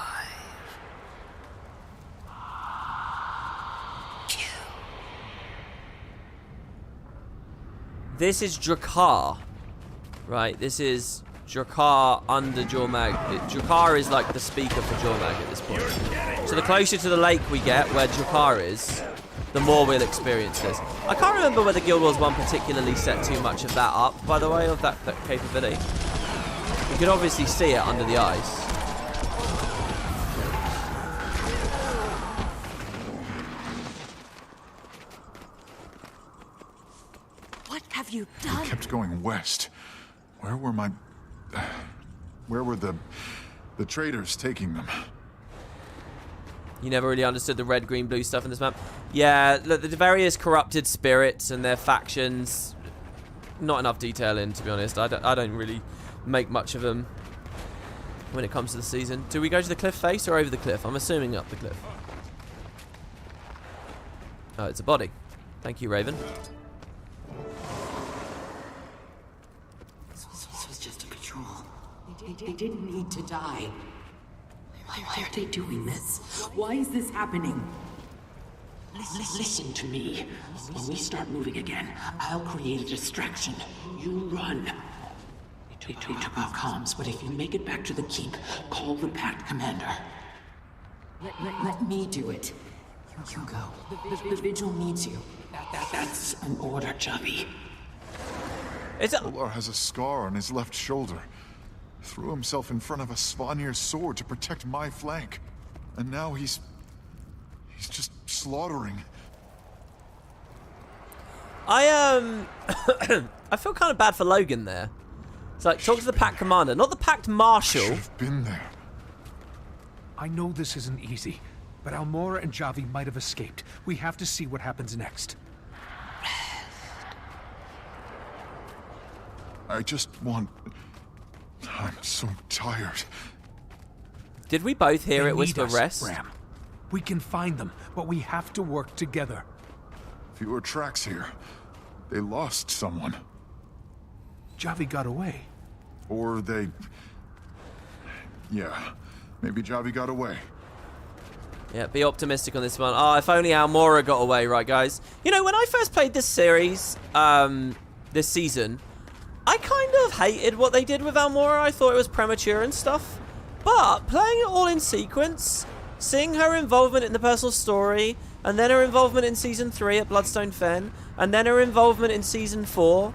This is Drakkar, right? This is Drakkar under Jormag. Drakkar is like the speaker for Jormag at this point. So the closer to the lake we get, where Drakkar is, the more we'll experience this. I can't remember whether Guild Wars 1 particularly set too much of that up, by the way, of that capability. You could obviously see it under the ice. What have you done? We kept going west. Where were the traders taking them? You never really understood the red, green, blue stuff in this map. Yeah, look, the various corrupted spirits and their factions. Not enough detail in, to be honest. I don't really make much of them when it comes to the season. Do we go to the cliff face or over the cliff? I'm assuming up the cliff. Oh, it's a body. Thank you, Raven. They didn't need to die. Why are they doing this? Why is this happening? Listen to me. When we start moving again, I'll create a distraction. You run. They took our comms, but if you make it back to the keep, call the Pact Commander. Let me do it. You go. The Vigil needs you. That's an order, Javi. Olar has a scar on his left shoulder. Threw himself in front of a Svanir's sword to protect my flank. And now he's just slaughtering. I feel kind of bad for Logan there. It's like, talk to the Pact Commander, not the Pact Marshal. Should have been there. I know this isn't easy, but Almora and Javi might have escaped. We have to see what happens next. I just want... I'm so tired. Did we both hear They it whisper need us, rest? Bram. We can find them, but we have to work together. Fewer tracks here. They lost someone. Javi got away. Or they... Yeah, maybe Javi got away. Yeah, be optimistic on this one. Oh, if only Almora got away, right, guys? You know, when I first played this series, this season, I kind of hated what they did with Almora. I thought it was premature and stuff. But playing it all in sequence, seeing her involvement in the personal story, and then her involvement in Season 3 at Bloodstone Fen, and then her involvement in Season 4,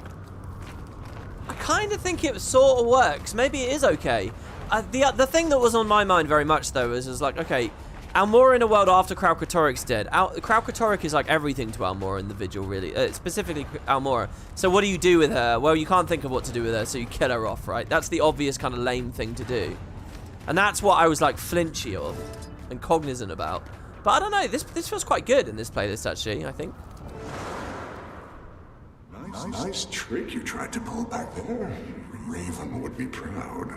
I kind of think it sort of works. Maybe it is okay. The thing that was on my mind very much, though, is like, okay, Almora in a world after Kralkatorrik's dead. Kralkatorrik is like everything to Almora in the Vigil, really. Specifically Almora. So what do you do with her? Well, you can't think of what to do with her, so you kill her off, right? That's the obvious kind of lame thing to do. And that's what I was like flinchy of and cognizant about. But I don't know, this feels quite good in this playlist, actually, I think. Nice trick you tried to pull back there. Raven would be proud.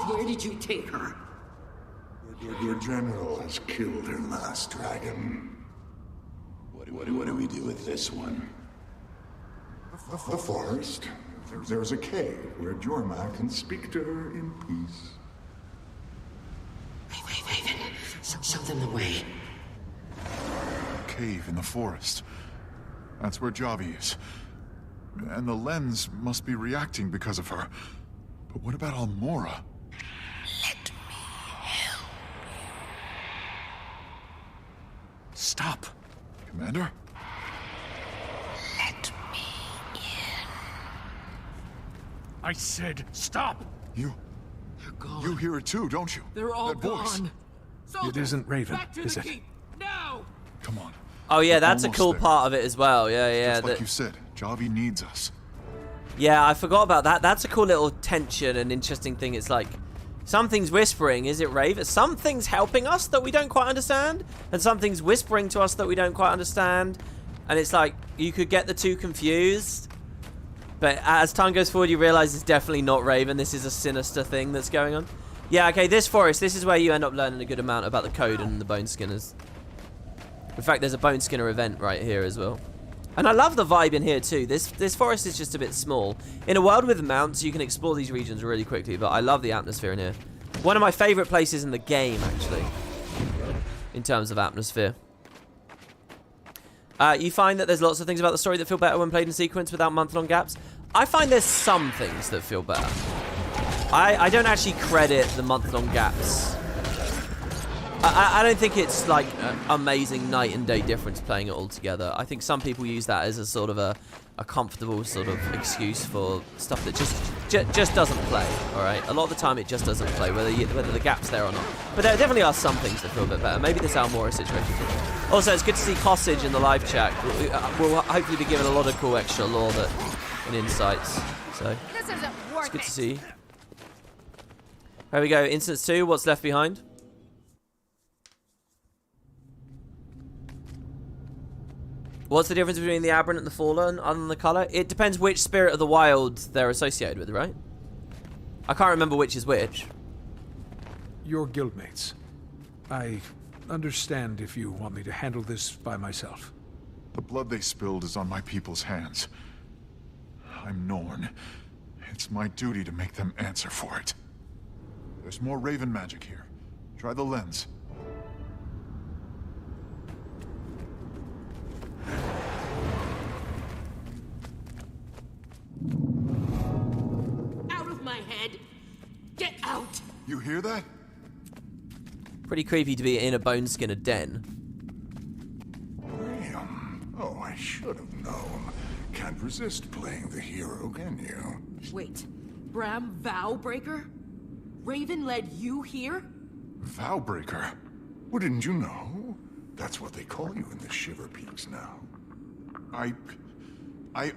Where did you take her? Your general has killed her last dragon. What do we do with this one? The forest. There's a cave where Jorma can speak to her in peace. Raven, show them the way. A cave in the forest. That's where Javi is. And the lens must be reacting because of her. But what about Almora? Let me help you. Stop. Commander? Let me in. I said stop! You hear it too, don't you? They're all that voice. gone. It isn't Raven, is it? Now! Come on. Oh yeah, that's a Almost cool there. part of it as well. Yeah. Just like you said, Javi needs us. Yeah, I forgot about that. That's a cool little tension and interesting thing. It's like, something's whispering. Is it Raven? Something's helping us that we don't quite understand, and something's whispering to us that we don't quite understand. And it's like, you could get the two confused. But as time goes forward, you realize it's definitely not Raven. This is a sinister thing that's going on. Yeah, okay, this forest, this is where you end up learning a good amount about the code and the Boneskinners. In fact, there's a Boneskinner event right here as well. And I love the vibe in here too. This forest is just a bit small. In a world with mounts, you can explore these regions really quickly, but I love the atmosphere in here. One of my favorite places in the game, actually, in terms of atmosphere. You find that there's lots of things about the story that feel better when played in sequence without month-long gaps. I find there's some things that feel better. I don't actually credit the month-long gaps. I don't think it's like an amazing night and day difference playing it all together. I think some people use that as a sort of a comfortable sort of excuse for stuff that just doesn't play, all right? A lot of the time it just doesn't play, whether the gap's there or not. But there definitely are some things that feel a bit better. Maybe this Almora situation. Also, it's good to see Cossage in the live chat. We'll hopefully be given a lot of cool extra lore and insights. So it's good to see. There we go. Instance 2. What's left behind? What's the difference between the Aberrant and the Fallen, other than the colour? It depends which spirit of the wild they're associated with, right? I can't remember which is which. Your guildmates. I understand if you want me to handle this by myself. The blood they spilled is on my people's hands. I'm Norn. It's my duty to make them answer for it. There's more raven magic here. Try the lens. Out of my head! Get out! You hear that? Pretty creepy to be in a Boneskinner den. Graham. Oh, I should have known. Can't resist playing the hero, can you? Wait, Bram Vowbreaker? Raven led you here? Vowbreaker? Well, didn't you know? That's what they call you in the Shiver Peaks now. I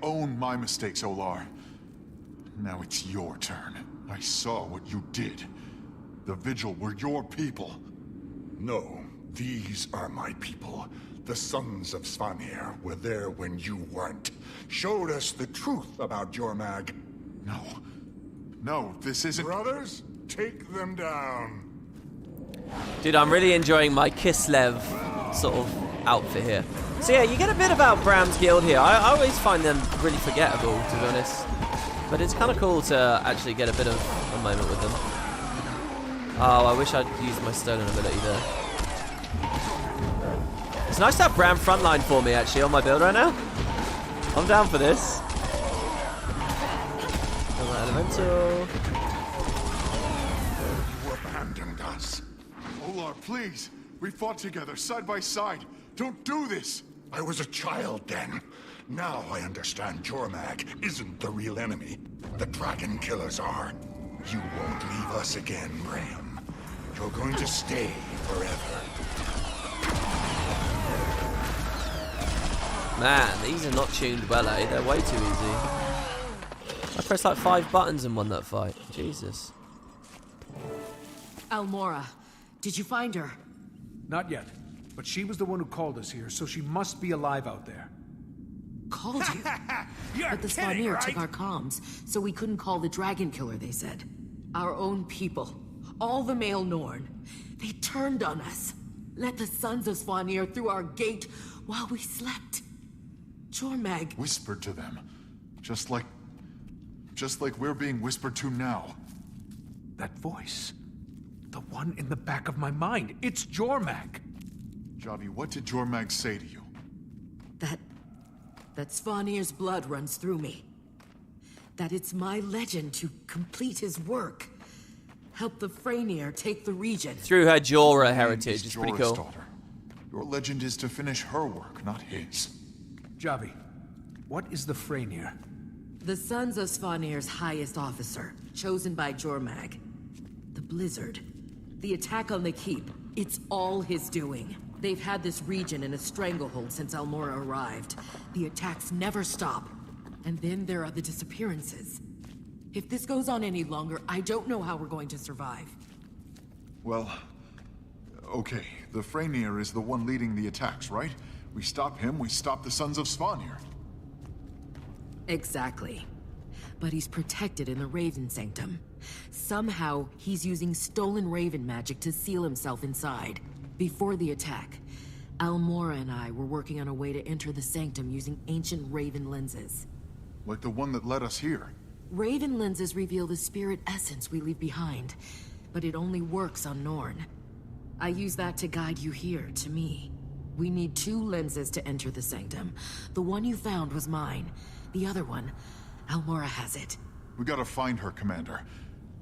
own my mistakes, Olar. Now it's your turn. I saw what you did. The Vigil were your people. No, these are my people. The sons of Svanir were there when you weren't. Showed us the truth about Jormag. No. No, this isn't... Brothers, take them down. Dude, I'm really enjoying my Kislev sort of outfit here. So yeah, you get a bit about Bram's guild here. I always find them really forgettable, to be honest. But it's kind of cool to actually get a bit of a moment with them. Oh, I wish I'd used my stolen ability there. It's nice to have Bram frontline for me, actually, on my build right now. I'm down for this. Elemental. You abandoned us. Olar, please. We fought together, side by side. Don't do this. I was a child then. Now I understand Jormag isn't the real enemy. The dragon killers are. You won't leave us again, Graham. You're going to stay forever. Man, these are not tuned well, eh? They're way too easy. I pressed like 5 buttons and won that fight. Jesus. Almora, did you find her? Not yet. But she was the one who called us here, so she must be alive out there. Called you? But the Svanir took our comms, so we couldn't call the dragon killer, they said. Our own people. All the male Norn. They turned on us. Let the sons of Svanir through our gate while we slept. Jormag whispered to them. Just like we're being whispered to now. That voice. The one in the back of my mind. It's Jormag. Javi, what did Jormag say to you? That Svanir's blood runs through me. That it's my legend to complete his work. Help the Freyr take the region. Through her Jorah heritage, it's pretty cool. Daughter. Your legend is to finish her work, not his. Javi, what is the Freyr? The sons of Svanir's highest officer, chosen by Jormag. The Blizzard. The attack on the Keep. It's all his doing. They've had this region in a stranglehold since Almora arrived. The attacks never stop. And then there are the disappearances. If this goes on any longer, I don't know how we're going to survive. Well, okay. The Freyr is the one leading the attacks, right? We stop him, we stop the Sons of Svanir. Exactly. But he's protected in the Raven Sanctum. Somehow, he's using stolen Raven magic to seal himself inside. Before the attack, Almora and I were working on a way to enter the Sanctum using ancient Raven lenses. Like the one that led us here. Raven lenses reveal the spirit essence we leave behind, but it only works on Norn. I use that to guide you here, to me. We need 2 lenses to enter the Sanctum. The one you found was mine. The other one, Almora has it. We gotta find her, Commander.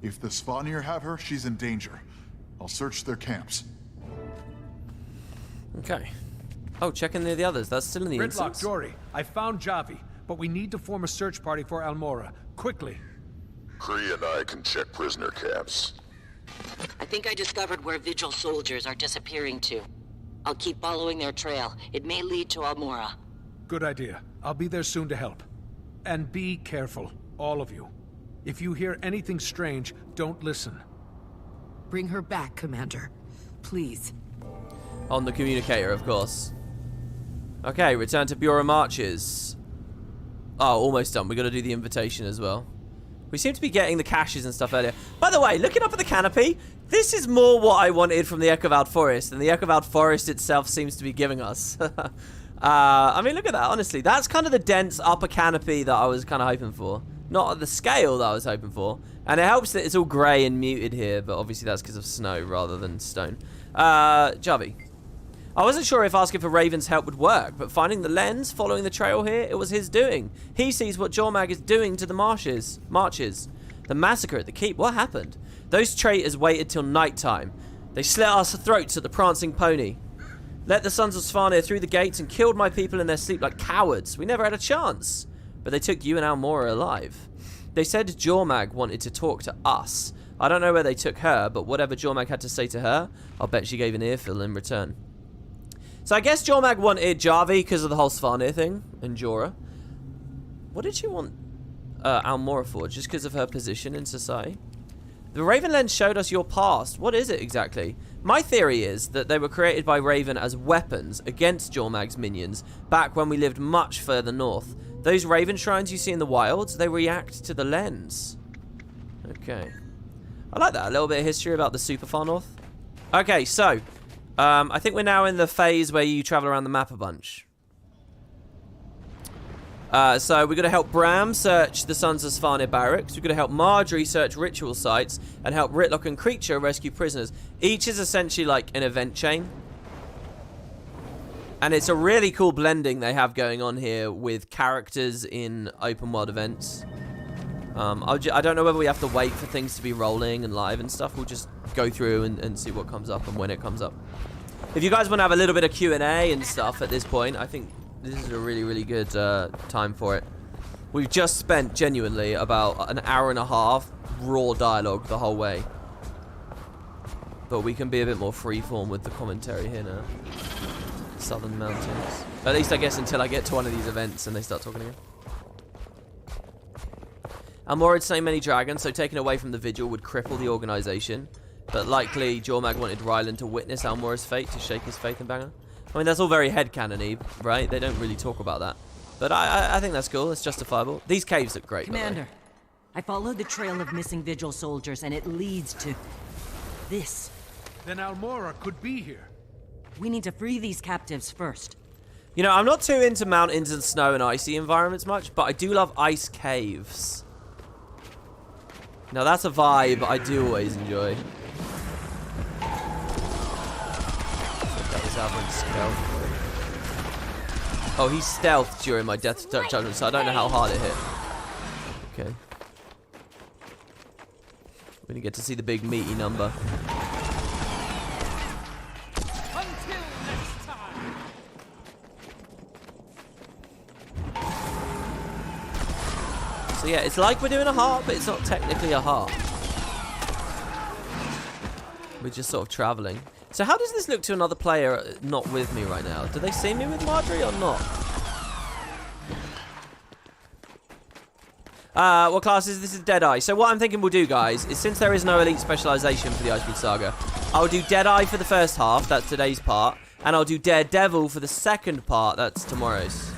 If the Svanir have her, she's in danger. I'll search their camps. Okay. Oh, checking the others. That's still in the Gridlock, instance. Jory, I found Javi, but we need to form a search party for Almora. Quickly. Kree and I can check prisoner camps. I think I discovered where Vigil soldiers are disappearing to. I'll keep following their trail. It may lead to Almora. Good idea. I'll be there soon to help. And be careful, all of you. If you hear anything strange, don't listen. Bring her back, Commander. Please. On the communicator, of course. Okay, return to Bureau Marches. Oh, almost done. We got to do the invitation as well. We seem to be getting the caches and stuff earlier. By the way, looking up at the canopy, this is more what I wanted from the Echovald Forest than the Echovald Forest itself seems to be giving us. I mean, look at that, honestly. That's kind of the dense upper canopy that I was kind of hoping for. Not at the scale that I was hoping for. And it helps that it's all grey and muted here, but obviously that's because of snow rather than stone. Javi. I wasn't sure if asking for Raven's help would work, but finding the lens, following the trail here, it was his doing. He sees what Jormag is doing to the marches. The massacre at the keep, what happened? Those traitors waited till night time. They slit our throats at the prancing pony. Let the sons of Svanir through the gates and killed my people in their sleep like cowards. We never had a chance. But they took you and Almora alive. They said Jormag wanted to talk to us. I don't know where they took her, but whatever Jormag had to say to her, I'll bet she gave an earful in return. So I guess Jormag wanted Javi because of the whole Svanir thing, and Jorah. What did she want Almora for? Just because of her position in society? The Raven lens showed us your past. What is it exactly? My theory is that they were created by Raven as weapons against Jormag's minions back when we lived much further north. Those Raven shrines you see in the wilds, they react to the lens. Okay. I like that. A little bit of history about the super far north. Okay, so I think we're now in the phase where you travel around the map a bunch. So we're going to help Bram search the Sons of Svanir barracks. We're going to help Marjorie search ritual sites and help Ritlock and Creature rescue prisoners. Each is essentially like an event chain. And it's a really cool blending they have going on here with characters in open world events. I don't know whether we have to wait for things to be rolling and live and stuff. We'll just go through and see what comes up and when it comes up. If you guys want to have a little bit of Q&A and stuff at this point, I think this is a really, really good time for it. We've just spent, genuinely, about an hour and a half raw dialogue the whole way. But we can be a bit more freeform with the commentary here now. Southern Mountains. At least, I guess, until I get to one of these events and they start talking again. Almora had slain many dragons, so taken away from the Vigil would cripple the organization. But likely, Jormag wanted Ryland to witness Almora's fate to shake his faith in Bangar. I mean, that's all very headcanon-y, right? They don't really talk about that. But I think that's cool. It's justifiable. These caves look great. Commander, I followed the trail of missing Vigil soldiers, and it leads to this. Then Almora could be here. We need to free these captives first. You know, I'm not too into mountains and snow and icy environments much, but I do love ice caves. Now, that's a vibe I do always enjoy. Stealth. Oh, he stealthed during my death judgment, so I don't know how hard it hit. Okay. We didn't get to see the big meaty number. Until next time. So yeah, it's like we're doing a heart, but it's not technically a heart. We're just sort of traveling. So how does this look to another player not with me right now? Do they see me with Marjorie or not? What class is this? Is Deadeye. So what I'm thinking we'll do, guys, is since there is no elite specialization for the Icebrood Saga, I'll do Deadeye for the first half, that's today's part, and I'll do Daredevil for the second part, that's tomorrow's.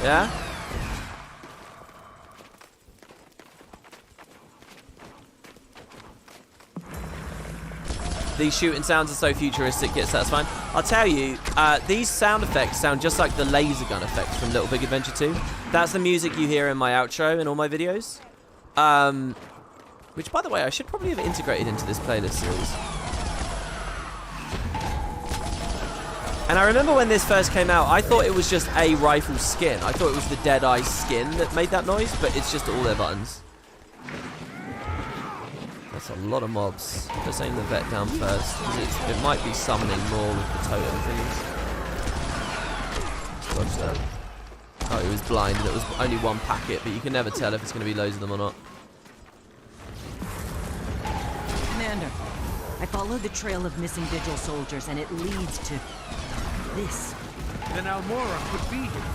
Yeah? These shooting sounds are so futuristic, it's satisfying. I'll tell you, these sound effects sound just like the laser gun effects from Little Big Adventure 2. That's the music you hear in my outro in all my videos. Which, by the way, I should probably have integrated into this playlist series. And I remember when this first came out, I thought it was just a rifle skin. I thought it was the Deadeye skin that made that noise, but it's just all their buttons. That's a lot of mobs. Let's aim the vet down first, because it might be summoning more with the totem things. Watch that. Oh, it was blind, and it was only one packet, but you can never tell if it's going to be loads of them or not. Commander, I followed the trail of missing Vigil soldiers, and it leads to this. Then Almora could be here.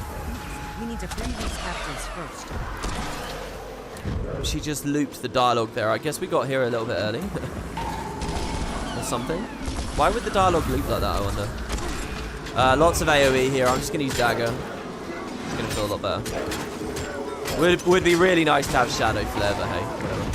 We need to free these captives first. She just looped the dialogue there. I guess we got here a little bit early. Or something. Why would the dialogue loop like that, I wonder? Lots of AoE here. I'm just going to use Dagger. It's going to feel a lot better. Would be really nice to have Shadow Flare, but hey, whatever.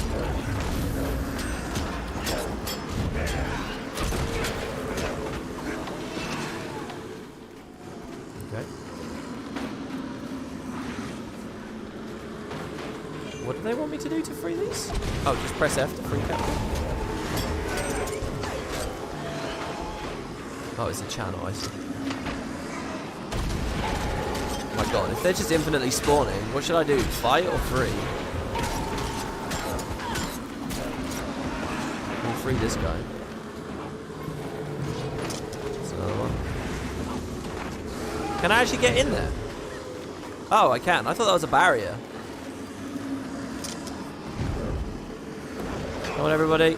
What do they want me to do to free these? Oh, just press F to free captain. Oh, it's a channel, I see. Oh my god, if they're just infinitely spawning, what should I do? Fight or free? We'll free this guy. That's another one. Can I actually get in there? Oh, I can. I thought that was a barrier. Come on, everybody.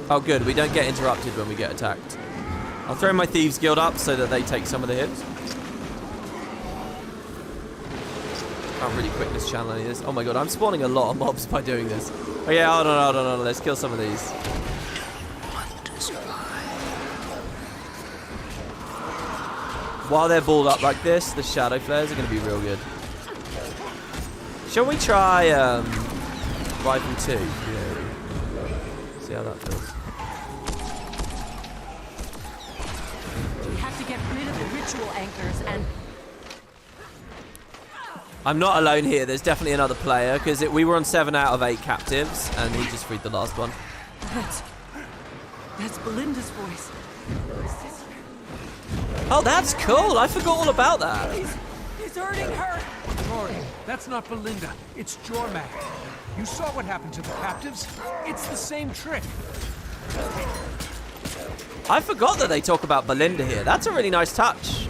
Oh, good. We don't get interrupted when we get attacked. I'll throw my Thieves Guild up so that they take some of the hits. I'm really quick this channeling this. Oh my god, I'm spawning a lot of mobs by doing this. Oh yeah, hold on. Let's kill some of these. While they're balled up like this, the shadow flares are going to be real good. Shall we try Rifle 2? Yeah. See how that feels. We have to get rid of the ritual anchors and... I'm not alone here. There's definitely another player because we were on 7 out of 8 captives and he just freed the last one. That's Belinda's voice. Oh, that's cool. I forgot all about that. He's hurting her. Rory, that's not Belinda. It's Jormak. You saw what happened to the captives. It's the same trick. I forgot that they talk about Belinda here. That's a really nice touch.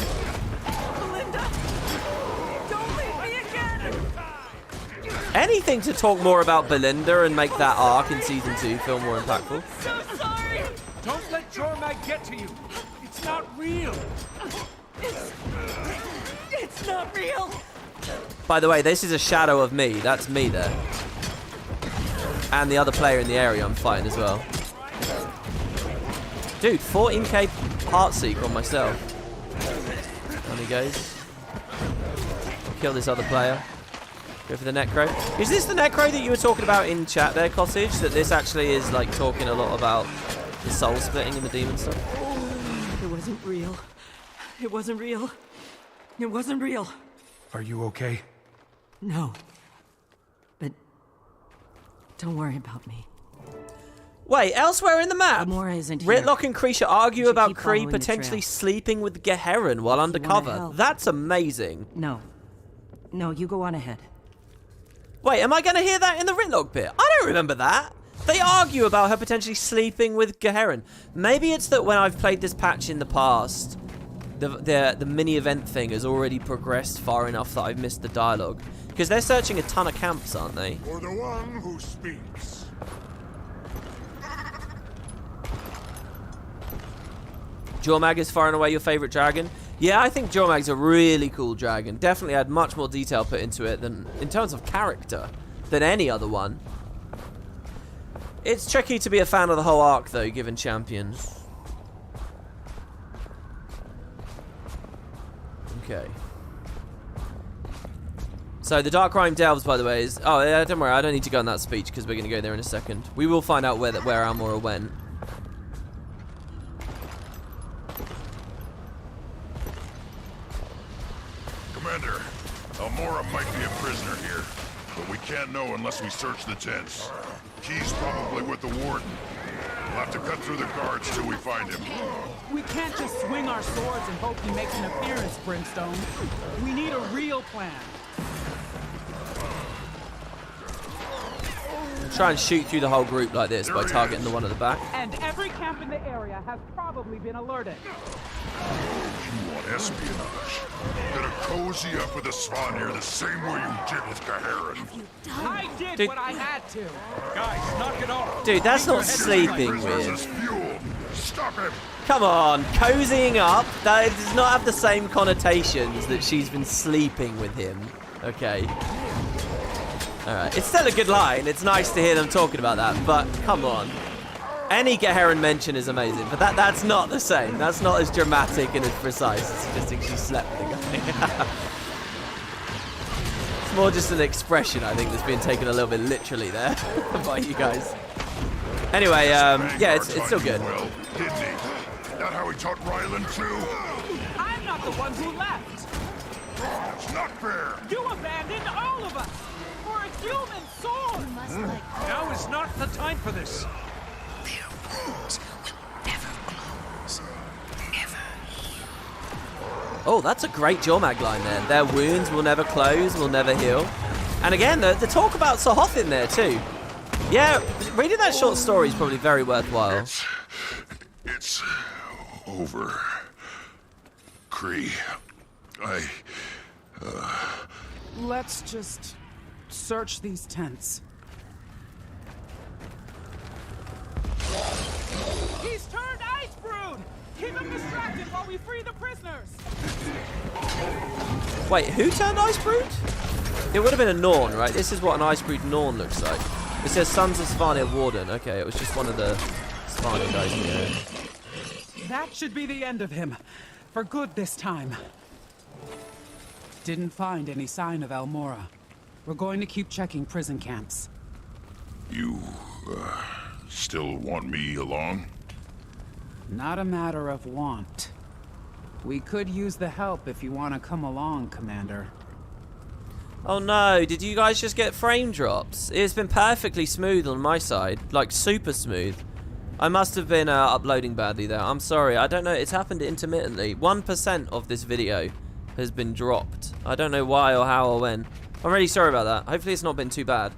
Belinda, don't leave me again. Anything to talk more about Belinda and make that arc in Season 2 feel more impactful. So sorry. Don't let Jormak get to you. It's not real. It's not real. By the way, this is a shadow of me. That's me there. And the other player in the area I'm fighting as well. Dude, 14k Heartseeker on myself. On he goes. Kill this other player. Go for the Necro. Is this the Necro that you were talking about in chat there, Cottage? That this actually is like talking a lot about the soul splitting and the demon stuff? It wasn't real. It wasn't real. It wasn't real. Are you okay? No. But don't worry about me. Wait, elsewhere in the map, Almora isn't here. Ritlock and Krisha argue about Kree following the potentially trail. sleeping with Geheron while undercover. help. That's amazing. No. No, you go on ahead. Wait, am I going to hear that in the Ritlock bit? I don't remember that. They argue about her potentially sleeping with Geheron. Maybe it's that when I've played this patch in the past, the mini event thing has already progressed far enough that I've missed the dialogue. Because they're searching a ton of camps, aren't they? For the one who speaks. Jormag is far and away your favourite dragon? Yeah, I think Jormag's a really cool dragon. Definitely had much more detail put into it than, in terms of character, than any other one. It's tricky to be a fan of the whole arc, though, given champion. Okay. So, the Dark Rime Delves, by the way, is... Oh, yeah, don't worry, I don't need to go on that speech, because we're going to go there in a second. We will find out where Almora went. Commander, Almora might be a prisoner here, but we can't know unless we search the tents. Key's probably with the warden. We'll have to cut through the guards till we find him. We can't just swing our swords and hope he makes an appearance, Brimstone. We need a real plan. Try and shoot through the whole group like this by targeting the one at the back. And every camp in the area has probably been alerted. You want espionage? Gonna cozy up with the Swan here the same way you did with Geheron. I did Dude. what I had to. Guys, knock it off. Dude, that's not sleeping Prisoners with. as fuel. Stop him! Come on, cozying up, that does not have the same connotations that she's been sleeping with him. Okay. Alright, it's still a good line. It's nice to hear them talking about that, but come on. Any Geheron mention is amazing, but that's not the same. That's not as dramatic and as precise as suggesting she slept with the guy. It's more just an expression, I think, that's being taken a little bit literally there by you guys. Anyway, yeah, it's still good. Well, didn't he? That how he taught Ryland too? I'm not the one who left. That's not fair. You abandoned all of us. For human sword! You must like... Now is not the time for this. Their wounds will never close. Never heal. Oh, that's a great Jormag line there. Their wounds will never close, will never heal. And again, the talk about Sahoth in there too. Yeah, reading that short story is probably very worthwhile. It's over. Kree, Let's just search these tents. He's turned Icebrood! Keep him distracted while we free the prisoners! Wait, who turned Icebrood? It would have been a Norn, right? This is what an Icebrood Norn looks like. It says Sons of Svanir Warden. Okay, it was just one of the Svanir guys in the area. That should be the end of him. For good this time. Didn't find any sign of Almora. We're going to keep checking prison camps. you, still want me along? Not a matter of want. We could use the help if you want to come along, Commander. Oh no, did you guys just get frame drops? It's been perfectly smooth on my side, like super smooth. I must have been uploading badly there. I'm sorry, I don't know, it's happened intermittently. 1% of this video has been dropped. I don't know why or how or when. I'm really sorry about that. Hopefully it's not been too bad.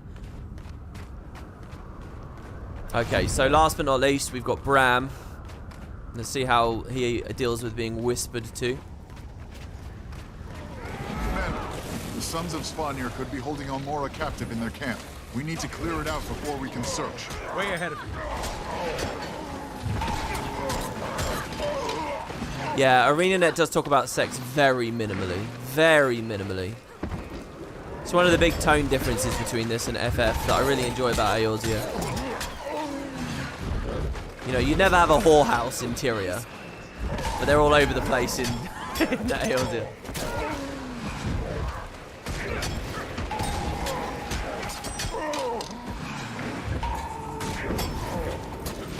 Okay, so last but not least, we've got Bram. Let's see how he deals with being whispered to. Commander, the Sons of Svanir could be holding Almora captive in their camp. We need to clear it out before we can search. Way ahead of you. Yeah, ArenaNet does talk about sex very minimally. Very minimally. It's one of the big tone differences between this and FF that I really enjoy about Eorzea. You know, you never have a whorehouse interior, but they're all over the place in Eorzea.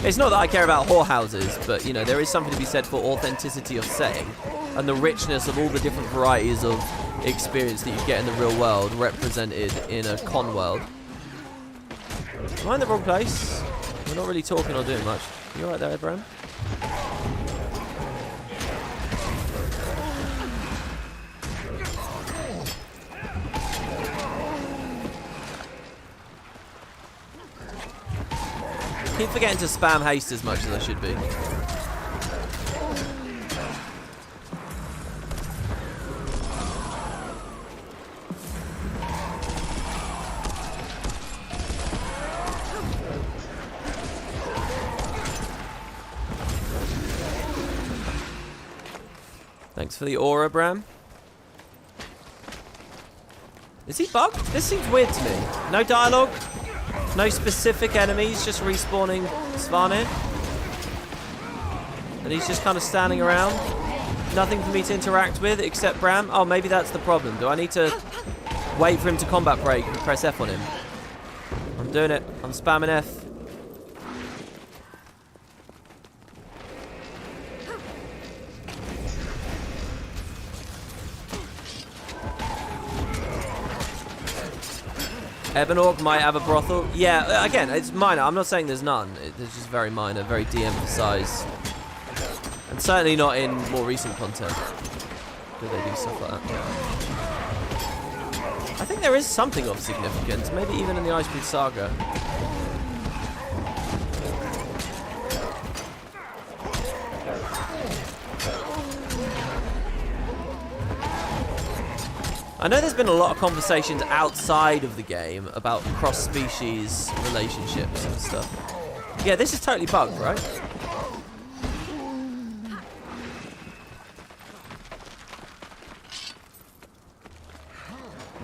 It's not that I care about whorehouses, but, you know, there is something to be said for authenticity of setting and the richness of all the different varieties of experience that you get in the real world represented in a con world. Am I in the wrong place? We're not really talking or doing much. You alright there, Bram? Keep forgetting to spam haste as much as I should be. Thanks for the aura, Bram. Is he bugged? This seems weird to me. No dialogue? No specific enemies, just respawning Svanir. And he's just kind of standing around. Nothing for me to interact with except Bram. Oh, maybe that's the problem. Do I need to wait for him to combat break and press F on him? I'm doing it. I'm spamming F. Ebenorg might have a brothel. Yeah, again, it's minor. I'm not saying there's none. It's just very minor, very de-emphasized. And certainly not in more recent content do they do stuff like that. I think there is something of significance, maybe even in the Icebrood Saga. I know there's been a lot of conversations outside of the game about cross-species relationships and stuff. Yeah, this is totally bugged, right?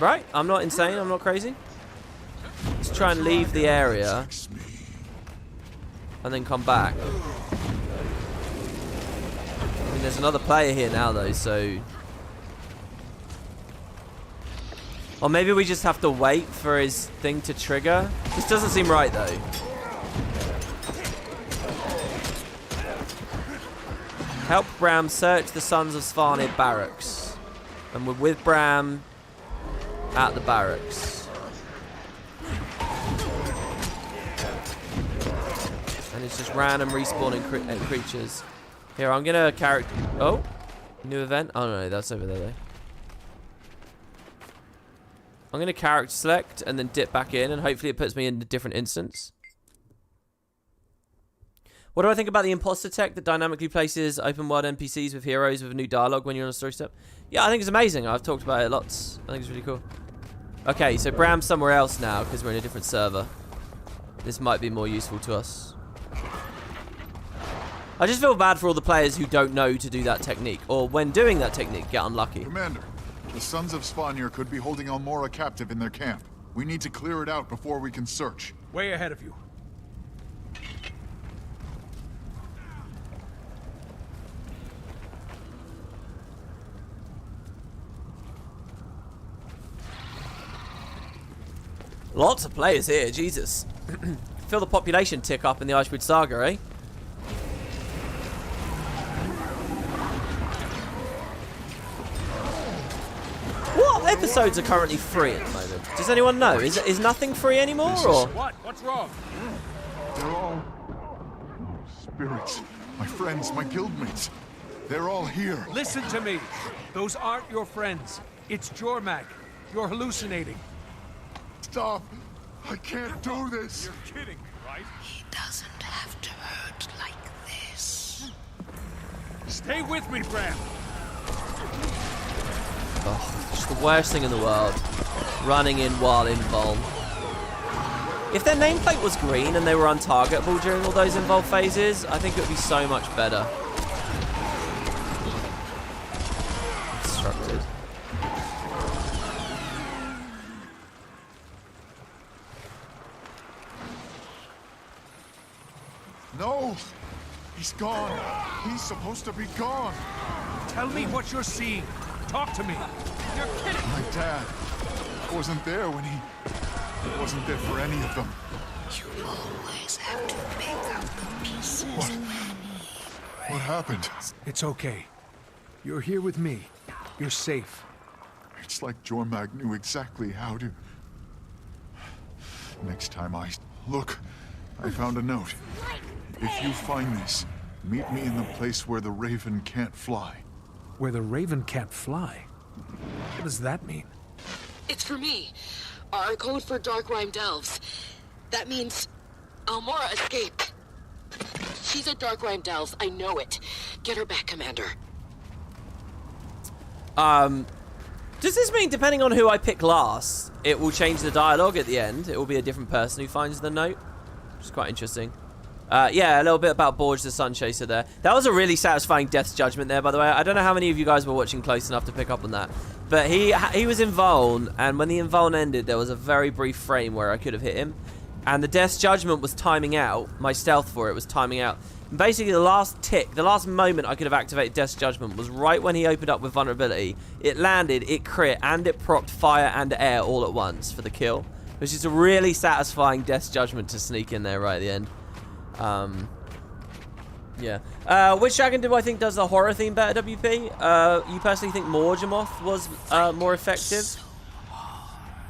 Right? I'm not insane, I'm not crazy. Let's try and leave the area and then come back. I mean, there's another player here now though, so... Or maybe we just have to wait for his thing to trigger. This doesn't seem right, though. Help Bram search the Sons of Svanir barracks. And we're with Bram at the barracks. And it's just random respawning creatures. Here, I'm gonna character... Oh! New event? Oh no, that's over there though. I'm gonna character select and then dip back in, and hopefully it puts me in a different instance. What do I think about the imposter tech that dynamically places open world NPCs with heroes with a new dialogue when you're on a story step? Yeah, I think it's amazing. I've talked about it lots. I think it's really cool. Okay, so Bram's somewhere else now because we're in a different server. This might be more useful to us. I just feel bad for all the players who don't know to do that technique, or when doing that technique, get unlucky. Commander, the Sons of Svanir could be holding Almora captive in their camp. We need to clear it out before we can search. Way ahead of you. Lots of players here, Jesus. Feel the population tick up in the Icebrood Saga, eh? What episodes are currently free at the moment? Does anyone know? Is nothing free anymore, or? What? What's wrong? They're all... spirits. My friends, my guildmates. They're all here. Listen to me. Those aren't your friends. It's Jormag. You're hallucinating. Stop! I can't do this! You're kidding, right? He doesn't have to hurt like this. Stay with me, Bram. Oh, just the worst thing in the world. Running in while invuln. If their nameplate was green and they were untargetable during all those invuln phases, I think it would be so much better. Obstructed. No! He's gone! He's supposed to be gone! Tell me what you're seeing. Talk to me. You're kidding! My dad wasn't there when he wasn't there for any of them. You always have to pick up the pieces What happened? It's okay. You're here with me. You're safe. It's like Jormag knew exactly how to... Next time I... Look, I found a note. If you find this, meet me in the place where the raven can't fly. Where the raven can't fly? What does that mean? It's for me. Our code for dark rhymed elves. That means Almora escaped. She's a dark rhymed elf. I know it. Get her back, Commander. Does this mean depending on who I pick last, it will change the dialogue at the end? It will be a different person who finds the note? Which is quite interesting. Yeah, a little bit about Borge the Sun Chaser there. That was a really satisfying Death's Judgment there, by the way. I don't know how many of you guys were watching close enough to pick up on that. But he was invuln, and when the invuln ended, there was a very brief frame where I could have hit him. And the Death's Judgment was timing out. My stealth for it was timing out. And basically, the last tick, the last moment I could have activated Death's Judgment was right when he opened up with vulnerability. It landed, it crit, and it procced fire and air all at once for the kill. Which is a really satisfying Death's Judgment to sneak in there right at the end. Yeah. Which dragon do I think does the horror theme better, WP? You personally think Morgemoth was more effective?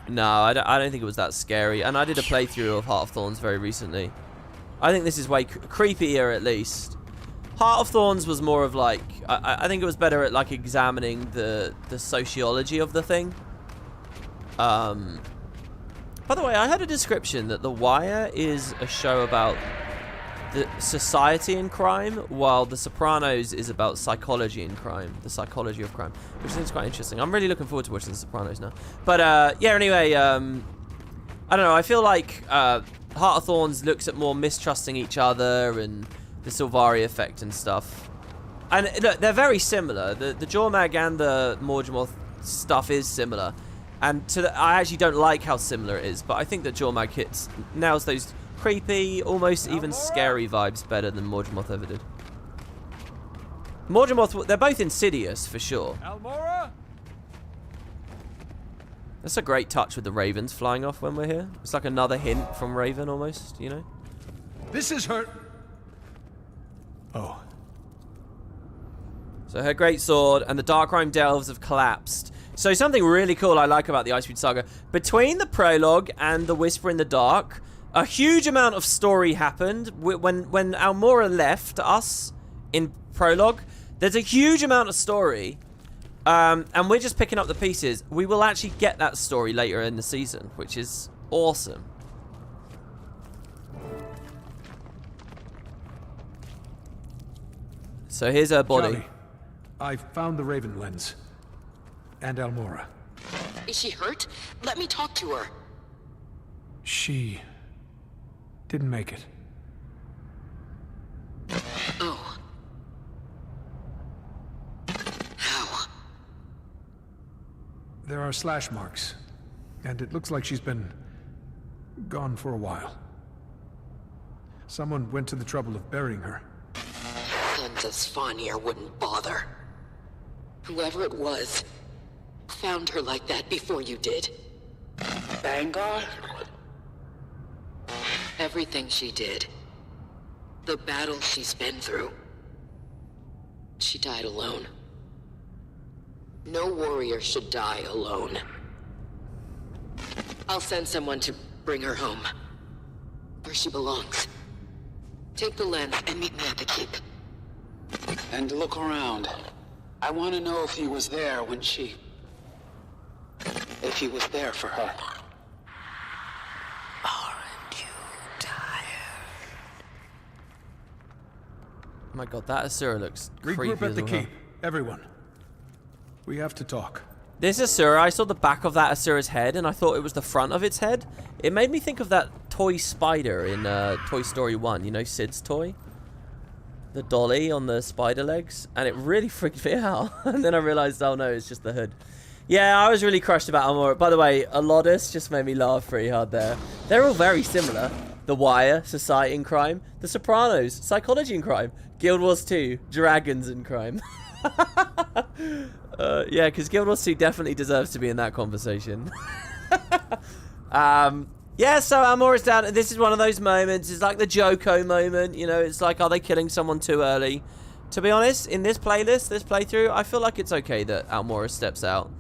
No, I don't think it was that scary. And I did a playthrough of Heart of Thorns very recently. I think this is way creepier, at least. Heart of Thorns was more of like... I think it was better at like examining the sociology of the thing. By the way, I had a description that The Wire is a show about the society in crime, while The Sopranos is about psychology in crime, the psychology of crime, which I think is quite interesting. I'm really looking forward to watching The Sopranos now. But yeah, anyway, I don't know. I feel like Heart of Thorns looks at more mistrusting each other and the Sylvari effect and stuff. And look, they're very similar. The Jormag and the Morgemoth stuff is similar. And I actually don't like how similar it is, but I think that Jormag nails those creepy, almost even scary vibes better than Morgemoth ever did. Morgemoth, they're both insidious for sure. Almora? That's a great touch with the ravens flying off when we're here. It's like another hint from Raven almost, you know? This is her... Oh. So her great sword and the Darkrime Delves have collapsed. So something really cool I like about the Icebrood Saga, between the prologue and the Whisper in the Dark, A huge amount of story happened when Almora left us in Prologue. There's a huge amount of story, and we're just picking up the pieces. We will actually get that story later in the season, which is awesome. So here's her body. Javi, I found the Raven lens. And Almora. Is she hurt? Let me talk to her. She didn't make it. Oh. How? There are slash marks, and it looks like she's been gone for a while. Someone went to the trouble of burying her. Sons of Svanir wouldn't bother. Whoever it was, found her like that before you did. Bangar? Everything she did. The battles she's been through. She died alone. No warrior should die alone. I'll send someone to bring her home. Where she belongs. Take the lens and meet me at the keep. And look around. I want to know if he was there when she... If he was there for her. Aren't you tired? Oh my god, that Asura looks creepy. Regroup at the as well. keep, everyone. We have to talk. This Asura, I saw the back of that Asura's head and I thought it was the front of its head. It made me think of that toy spider in Toy Story 1, you know, Sid's toy? The dolly on the spider legs, and it really freaked me out. And then I realized, oh no, it's just the hood. Yeah, I was really crushed about Almora. By the way, Alodis just made me laugh pretty hard there. They're all very similar. The Wire, Society and Crime. The Sopranos, Psychology and Crime. Guild Wars 2, Dragons and Crime. Yeah, because Guild Wars 2 definitely deserves to be in that conversation. Yeah, so Almora's down, and this is one of those moments. It's like the Joko moment, you know. It's like, are they killing someone too early? To be honest, in this playlist, this playthrough, I feel like it's okay that Almora steps out.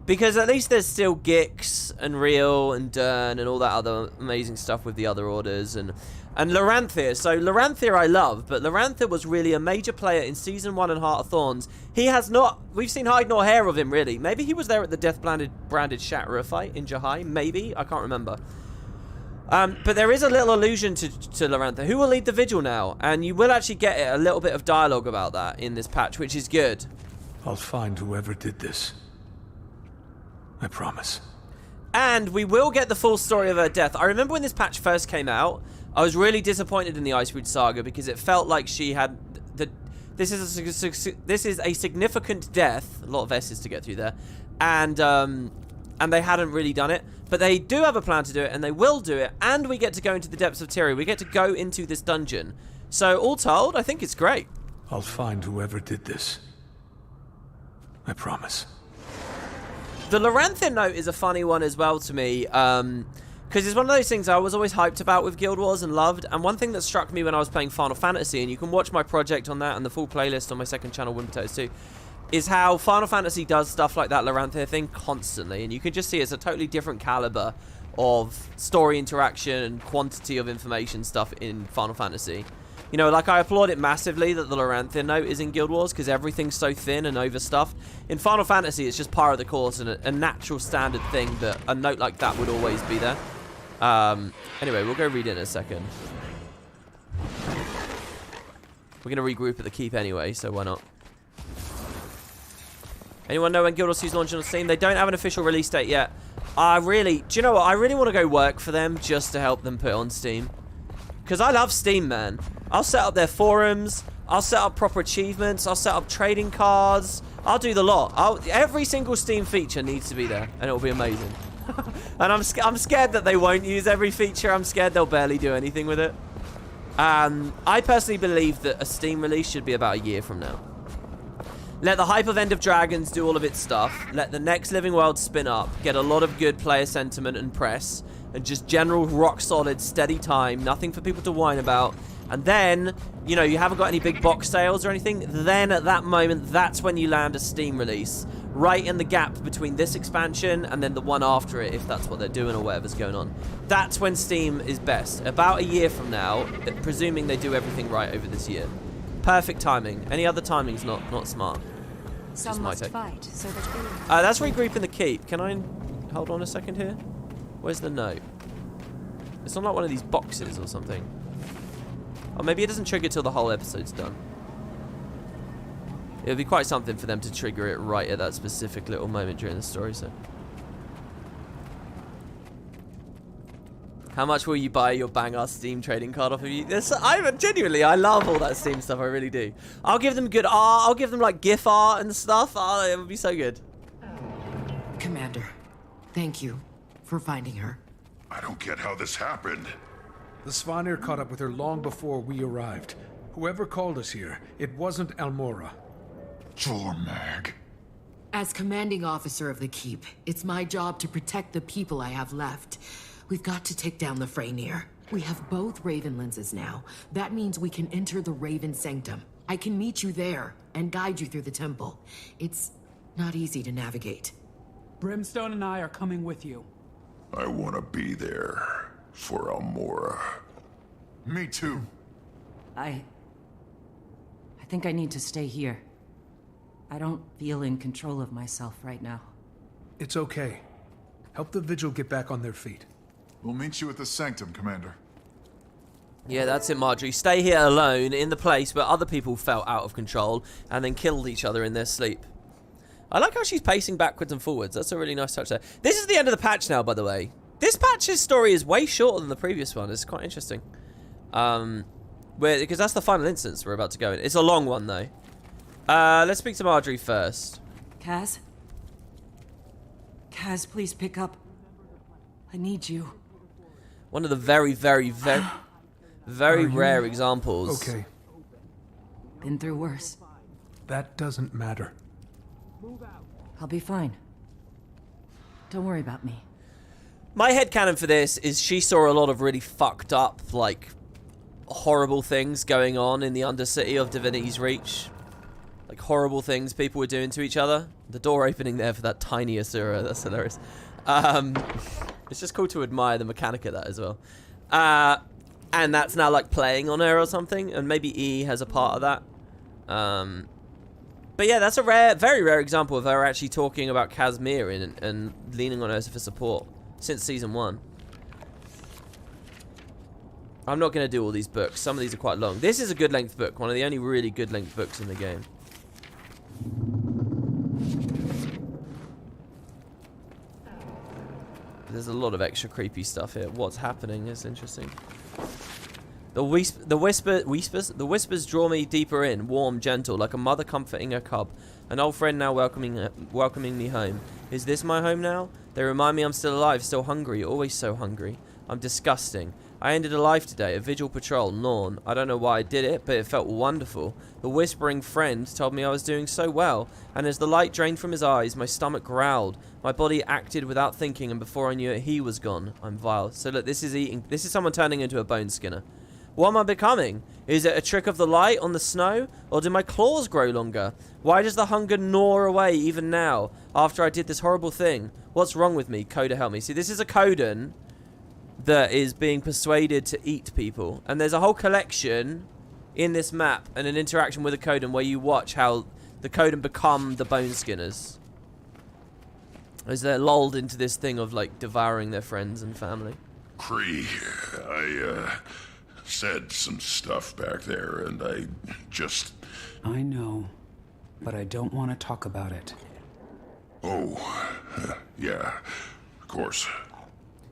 Because at least there's still Gix and Real and Dern and all that other amazing stuff with the other orders. And Loranthir. So Loranthir I love, but Loranthir was really a major player in Season 1 and Heart of Thorns. He has not... We've seen hide nor hair of him, really. Maybe he was there at the death-branded Shatterer fight in Jahi. Maybe. I can't remember. But there is a little allusion to Loranthir. Who will lead the Vigil now? And you will actually get a little bit of dialogue about that in this patch, which is good. I'll find whoever did this. I promise. And we will get the full story of her death. I remember when this patch first came out, I was really disappointed in the Icebrood Saga because it felt like she had... This is a significant death. A lot of S's to get through there. And they hadn't really done it. But they do have a plan to do it, and they will do it. And we get to go into the depths of Tiri. We get to go into this dungeon. So, all told, I think it's great. I'll find whoever did this. I promise. The Loranthir note is a funny one as well to me. Because it's one of those things I was always hyped about with Guild Wars and loved. And one thing that struck me when I was playing Final Fantasy, and you can watch my project on that and the full playlist on my second channel, WoodenPotatoes too, is how Final Fantasy does stuff like that Loranthir thing constantly. And you can just see it's a totally different caliber of story interaction and quantity of information stuff in Final Fantasy. You know, like I applaud it massively that the Loranthir note is in Guild Wars because everything's so thin and overstuffed. In Final Fantasy, it's just par of the course and a natural standard thing that a note like that would always be there. Anyway, we'll go read it in a second. We're going to regroup at the keep anyway, so why not? Anyone know when Guild Wars 2 is launching on Steam? They don't have an official release date yet. Do you know what? I really want to go work for them just to help them put it on Steam. Because I love Steam, man. I'll set up their forums. I'll set up proper achievements. I'll set up trading cards. I'll do the lot. Every single Steam feature needs to be there, and it'll be amazing. And I'm scared that they won't use every feature. I'm scared they'll barely do anything with it. I personally believe that a Steam release should be about a year from now. Let the hype of End of Dragons do all of its stuff. Let the next Living World spin up. Get a lot of good player sentiment and press. And just general rock-solid, steady time. Nothing for people to whine about. And then, you know, you haven't got any big box sales or anything. Then, at that moment, that's when you land a Steam release. right in the gap between this expansion and then the one after it, if that's what they're doing or whatever's going on. That's when Steam is best. About a year from now, presuming they do everything right over this year. Perfect timing. Any other timing's not smart. Some must fight, so that we... That's regrouping the keep. Can I hold on a second here? Where's the note? It's not like one of these boxes or something. Or maybe it doesn't trigger till the whole episode's done. It would be quite something for them to trigger it right at that specific little moment during the story, so. How much will you buy your Bangar Steam trading card off of you? I love all that Steam stuff, I really do. I'll give them good art, I'll give them like GIF art and stuff. Oh, it would be so good. Commander, thank you for finding her. I don't get how this happened. The Svanir caught up with her long before we arrived. Whoever called us here, it wasn't Almora. Jormag. As commanding officer of the Keep, it's my job to protect the people I have left. We've got to take down the Freyr. We have both Raven lenses now. That means we can enter the Raven Sanctum. I can meet you there and guide you through the temple. It's not easy to navigate. Brimstone and I are coming with you. I want to be there for Almora. Me too. I think I need to stay here. I don't feel in control of myself right now. It's okay. Help the Vigil get back on their feet. We'll meet you at the Sanctum, Commander. Yeah, that's it, Marjorie. Stay here alone in the place where other people felt out of control and then killed each other in their sleep. I like how she's pacing backwards and forwards. That's a really nice touch there. This is the end of the patch now, by the way. This patch's story is way shorter than the previous one. It's quite interesting. Because that's the final instance we're about to go in. It's a long one, though. Let's speak to Marjorie first. Kaz? Kaz, please pick up. I need you. One of the very, very, very rare examples. Okay. Been through worse. That doesn't matter. I'll be fine. Don't worry about me. My headcanon for this is she saw a lot of really fucked up, like, horrible things going on in the Undercity of Divinity's Reach. Like, horrible things people were doing to each other. The door opening there for that tiny Asura, that's hilarious. It's just cool to admire the mechanic of that as well. And that's now, like, playing on her or something, and maybe E has a part of that. But yeah, that's a very rare example of her actually talking about Kazmir and leaning on her for support since Season 1. I'm not going to do all these books. Some of these are quite long. This is a good length book. One of the only really good length books in the game. There's a lot of extra creepy stuff here. What's happening is interesting. The whispers draw me deeper in, warm, gentle, like a mother comforting her cub. An old friend now welcoming me home. Is this my home now? They remind me I'm still alive, still hungry, always so hungry. I'm disgusting. I ended a life today, a vigil patrol, Norn. I don't know why I did it, but it felt wonderful. The whispering friend told me I was doing so well, and as the light drained from his eyes, my stomach growled. My body acted without thinking, and before I knew it, he was gone. I'm vile. So look, this is someone turning into a Boneskinner. What am I becoming? Is it a trick of the light on the snow? Or do my claws grow longer? Why does the hunger gnaw away even now, after I did this horrible thing? What's wrong with me? Coda, help me. See, this is a Codan that is being persuaded to eat people. And there's a whole collection in this map and an interaction with a Codan where you watch how the Codan become the Boneskinners. As they're lulled into this thing of, like, devouring their friends and family. Cree, I, said some stuff back there, and I know, but I don't want to talk about it. Oh, yeah, of course.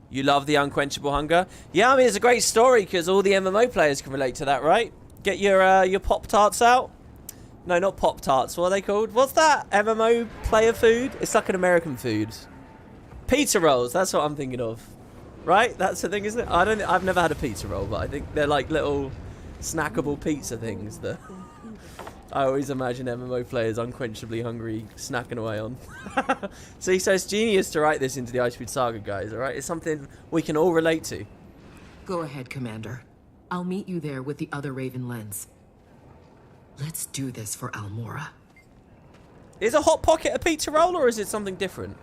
You love the unquenchable hunger? Yeah, I mean, it's a great story because all the MMO players can relate to that, right? Get your Pop-Tarts out. No, not Pop-Tarts. What are they called? What's that? MMO player food? It's like an American food. Pizza rolls. That's what I'm thinking of. Right? That's the thing, isn't it? I've never had a pizza roll, but I think they're like little snackable pizza things that I always imagine MMO players unquenchably hungry snacking away on. See, so it's genius to write this into the Icebrood Saga, guys, alright? It's something we can all relate to. Go ahead, Commander. I'll meet you there with the other Raven lens. Let's do this for Almora. Is a hot pocket a pizza roll, or is it something different?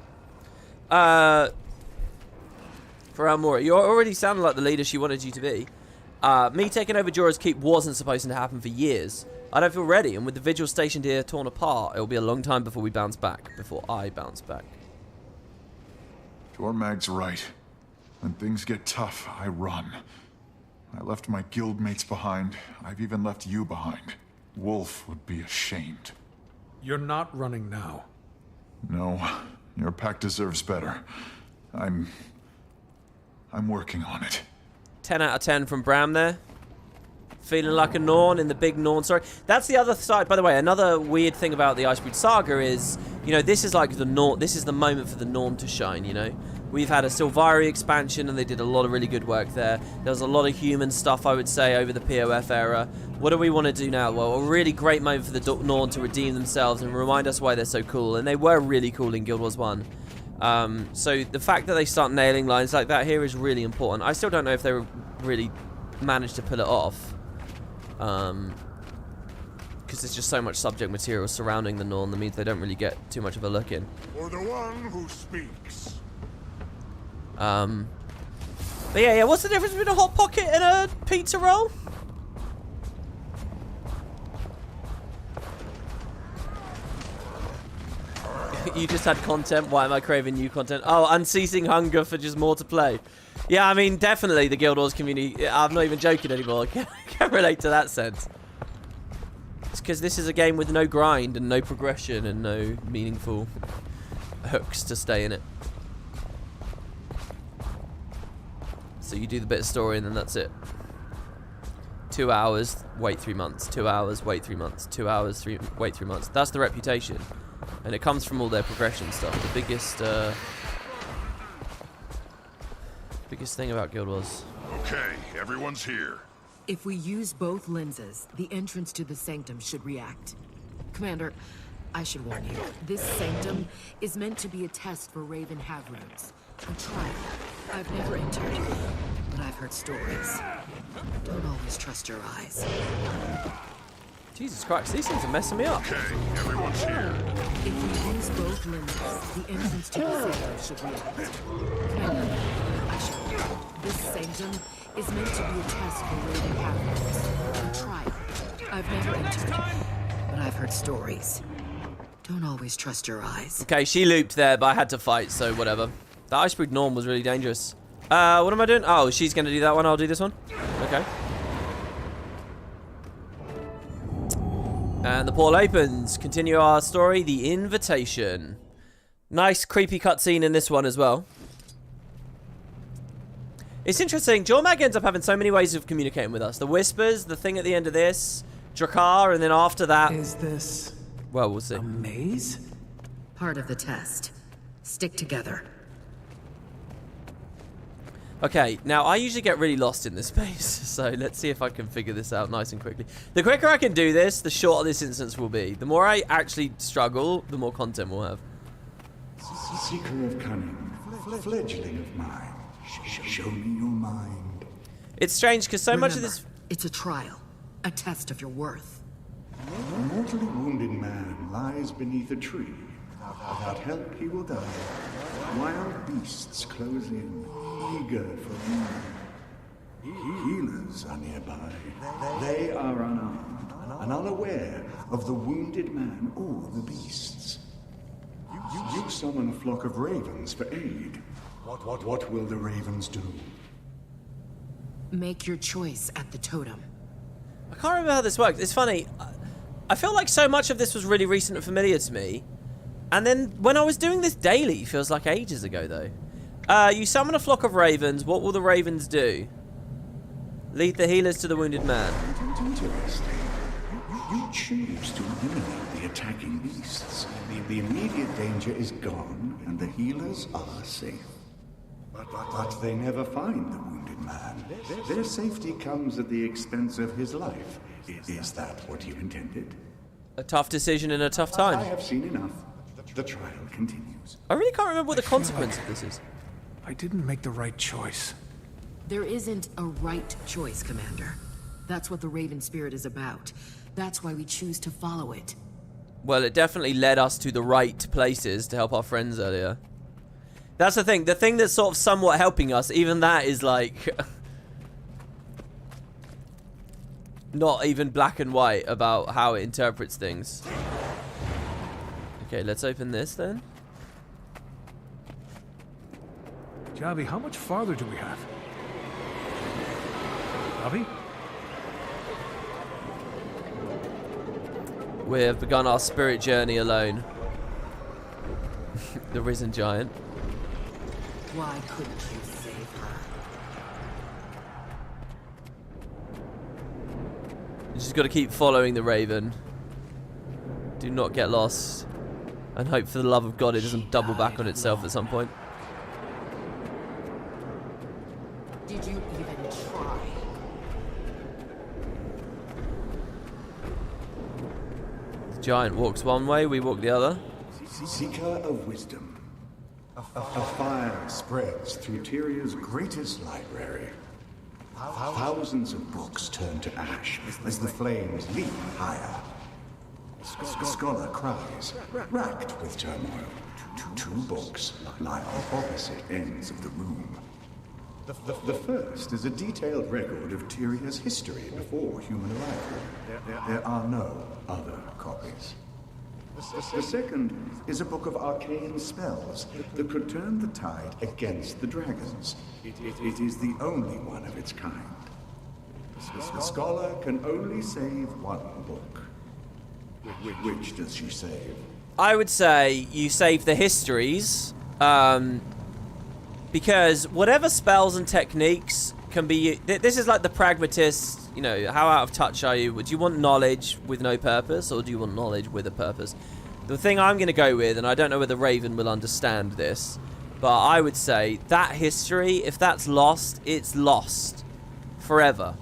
For Almora, you already sounded like the leader she wanted you to be. Me taking over Jorah's Keep wasn't supposed to happen for years. I don't feel ready, and with the Vigil stationed here torn apart, it'll be a long time before we bounce back. Before I bounce back. Tormag's right. When things get tough, I run. I left my guildmates behind. I've even left you behind. Wolf would be ashamed. You're not running now. No, your pack deserves better. I'm working on it. 10 out of 10 from Bram there. Feeling like a Norn in the big Norn story. That's the other side. By the way, another weird thing about the Icebrood Saga is, you know, this is like the Norn. This is the moment for the Norn to shine, you know. We've had a Silvari expansion, and they did a lot of really good work there. There was a lot of human stuff, I would say, over the POF era. What do we want to do now? Well, a really great moment for the Norn to redeem themselves and remind us why they're so cool. And they were really cool in Guild Wars 1. So the fact that they start nailing lines like that here is really important. I still don't know if they really managed to pull it off. Because there's just so much subject material surrounding the Norn that means they don't really get too much of a look in. For the one who speaks. But yeah, what's the difference between a hot pocket and a pizza roll? You just had content. Why am I craving new content? Oh, unceasing hunger for just more to play. Yeah, I mean, definitely the Guild Wars community. I'm not even joking anymore. I can relate to that sense. It's because this is a game with no grind and no progression and no meaningful hooks to stay in it. So you do the bit of story and then that's it. 2 hours, wait 3 months. 2 hours, wait 3 months. 2 hours, wait 3 months. That's the reputation. And it comes from all their progression stuff. The biggest thing about Guild Wars. Okay, everyone's here. If we use both lenses, the entrance to the sanctum should react. Commander, I should warn you, this sanctum is meant to be a test for Raven Havrunes. A trial. I've never entered, but I've heard stories. Don't always trust your eyes. Jesus Christ, these things are messing me up. Okay, everyone's here. If we use both lenses, the entrance to the sanctum should react. Commander, I should warn you, this sanctum is meant to be a test for Raven Havrunes. A trial. I've never entered, but I've heard stories. Don't always trust your eyes. Okay, she looped there, but I had to fight, so whatever. The Icebrood Norm was really dangerous. What am I doing? Oh, she's going to do that one. I'll do this one. Okay. And the portal opens. Continue our story, The Invitation. Nice, creepy cutscene in this one as well. It's interesting. Jormag ends up having so many ways of communicating with us. The Whispers, the thing at the end of this, Drakkar, and then after that... Is this... Well, we'll see. a maze? Part of the test. Stick together. Okay, now I usually get really lost in this space, so let's see if I can figure this out nice and quickly. The quicker I can do this, the shorter this instance will be. The more I actually struggle, the more content we'll have. Seeker of cunning, fledgling of mine, show me your mind. It's strange because so much of this... It's a trial, a test of your worth. A mortally wounded man lies beneath a tree. Without help, he will die. Wild beasts close in, eager for more. Healers are nearby. They are unarmed and unaware of the wounded man or the beasts. You summon a flock of ravens for aid. What will the ravens do? Make your choice at the totem. I can't remember how this works. It's funny. I feel like so much of this was really recent and familiar to me. And then when I was doing this daily, feels like ages ago though. You summon a flock of ravens. What will the ravens do? Lead the healers to the wounded man. Interesting. You choose to eliminate the attacking beasts. The immediate danger is gone, and the healers are safe. But they never find the wounded man. Their safety comes at the expense of his life. Is that what you intended? A tough decision in a tough time. I have seen enough. The trial continues. I really can't remember what the consequence of this is. I didn't make the right choice. There isn't a right choice, Commander. That's what the Raven Spirit is about. That's why we choose to follow it. Well, it definitely led us to the right places to help our friends earlier. That's the thing. The thing that's sort of somewhat helping us, even that is like... not even black and white about how it interprets things. Okay, let's open this then. Javi, how much farther do we have? Javi? We have begun our spirit journey alone. The risen giant. Why couldn't you save her? You just got to keep following the raven. Do not get lost. And hope for the love of God it doesn't double back on itself at some point. Did you even try? The giant walks one way, we walk the other. Seeker of wisdom. A fire spreads through Tyria's greatest library. Thousands of books turn to ash as the flames leap higher. The scholar cries, racked with turmoil. Two books lie on opposite ends of the room. The first is a detailed record of Tyria's history before human arrival. There are no other copies. The second is a book of arcane spells that could turn the tide against the dragons. It is the only one of its kind. The scholar can only save one book. Which does she save? I would say you save the histories, because whatever spells and techniques can be... This is like the pragmatist, you know, how out of touch are you? Do you want knowledge with no purpose, or do you want knowledge with a purpose? The thing I'm going to go with, and I don't know whether Raven will understand this, but I would say that history, if that's lost, it's lost forever.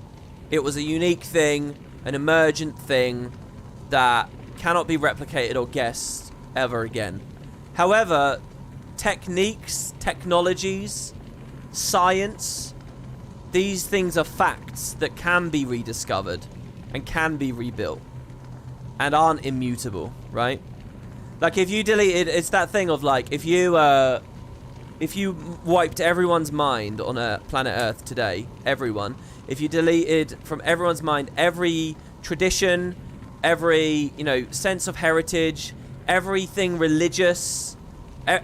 It was a unique thing, an emergent thing that cannot be replicated or guessed ever again. However, techniques, technologies, science, these things are facts that can be rediscovered and can be rebuilt and aren't immutable, right? Like if you deleted, it's that thing of like, if you wiped everyone's mind on planet Earth today, everyone, if you deleted from everyone's mind every tradition, every, you know, sense of heritage, everything religious,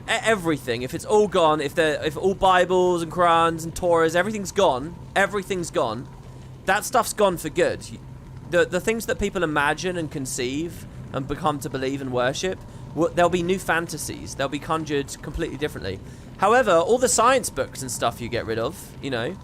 everything, if it's all gone, if all Bibles and Qurans and Torahs, everything's gone, that stuff's gone for good. The things that people imagine and conceive and become to believe and worship, there'll be new fantasies. They'll be conjured completely differently. However, all the science books and stuff you get rid of, you know,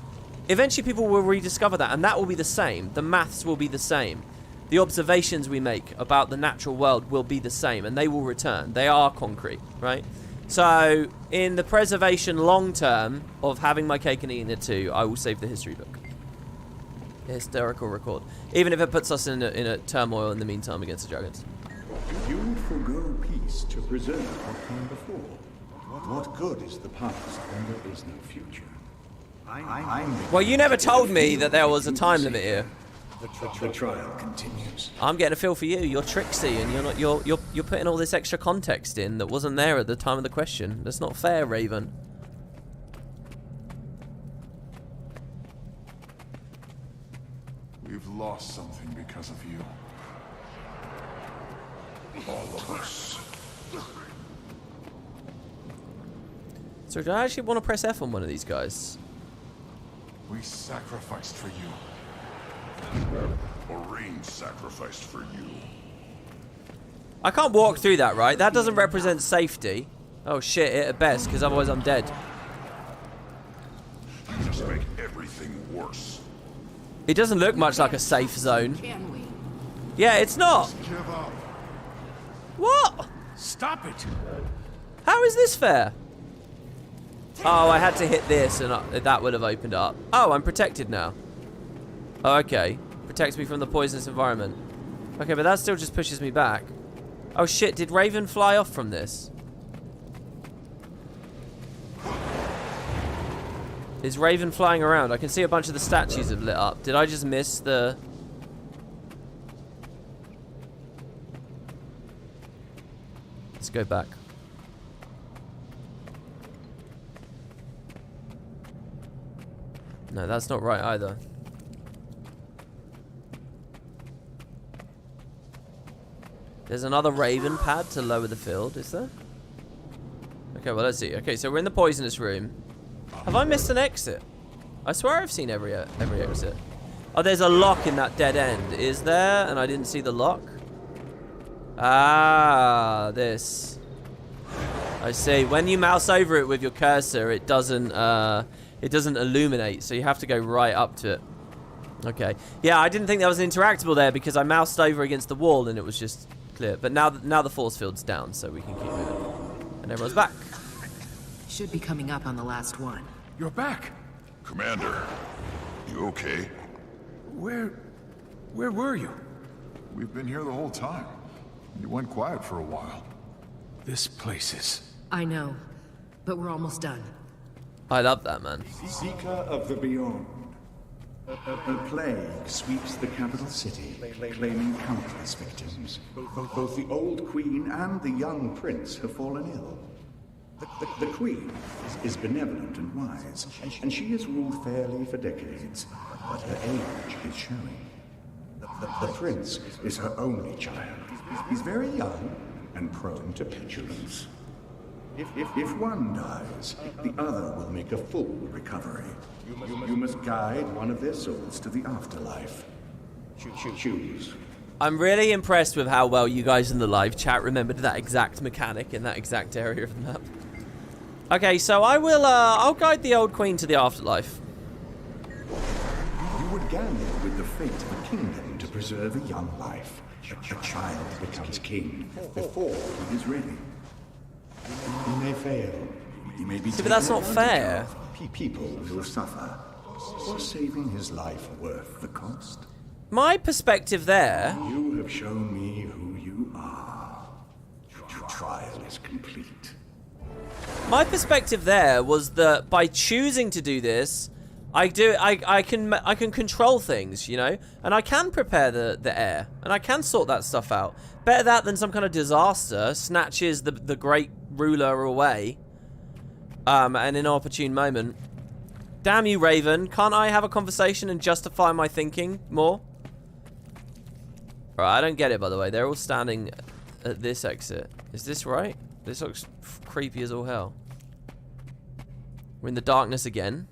eventually people will rediscover that, and that will be the same. The maths will be the same. The observations we make about the natural world will be the same, and they will return. They are concrete, right? So, in the preservation long term of having my cake and eating it too, I will save the history book. The hysterical record. Even if it puts us in a turmoil in the meantime against the dragons. You would forego peace to preserve what came before. What good is the past when there is no future? Well, you never told me that there was a time limit here. The trial continues. I'm getting a feel for you. You're tricksy, and you're putting all this extra context in that wasn't there at the time of the question. That's not fair, Raven. We've lost something because of you. All of us. So do I actually want to press F on one of these guys? We sacrificed for you. Orange sacrificed for you. I can't walk through that, right? That doesn't represent safety. Oh shit, it at best, because otherwise I'm dead. You just make everything worse. It doesn't look much like a safe zone. Yeah, it's not. Give up. What? Stop it. How is this fair? Oh, I had to hit this and that would have opened up. Oh, I'm protected now. Oh, okay. Protects me from the poisonous environment. Okay, but that still just pushes me back. Oh shit, did Raven fly off from this? Is Raven flying around? I can see a bunch of the statues have lit up. Did I just miss the... go back. No, that's not right either. There's another raven pad to lower the field, is there? Okay, well, let's see. Okay, so we're in the poisonous room. Have I missed an exit? I swear I've seen every exit. Oh, there's a lock in that dead end. Is there? And I didn't see the lock. Ah, this. I see. When you mouse over it with your cursor, it doesn't illuminate, so you have to go right up to it. Okay. Yeah, I didn't think that was interactable there because I moused over against the wall and it was just clear. But now the force field's down, so we can keep moving. And everyone's back. Should be coming up on the last one. You're back. Commander, you okay? Where were you? We've been here the whole time. You went quiet for a while. This place is... I know, but we're almost done. I love that, man. Seeker of the Beyond. A plague sweeps the capital city, claiming countless victims. Both the old queen and the young prince have fallen ill. The queen is benevolent and wise, and she has ruled fairly for decades, but her age is showing. The prince is her only child. He's very young and prone to petulance. If one dies, the other will make a full recovery. You must guide one of their souls to the afterlife. Choose. I'm really impressed with how well you guys in the live chat remembered that exact mechanic in that exact area of the map. Okay, so I'll guide the old queen to the afterlife. You would gamble with the fate of a kingdom to preserve a young life. A child becomes king before he is ready. He may fail. He may be. See, but that's not fair. People will suffer. For saving his life worth the cost. My perspective there. You have shown me who you are. Your trial is complete. My perspective there was that by choosing to do this, I can control things, you know, and I can prepare the air, and I can sort that stuff out. Better that than some kind of disaster snatches the great ruler away, at an inopportune moment. Damn you, Raven! Can't I have a conversation and justify my thinking more? Alright, I don't get it, by the way. They're all standing at this exit. Is this right? This looks creepy as all hell. We're in the darkness again.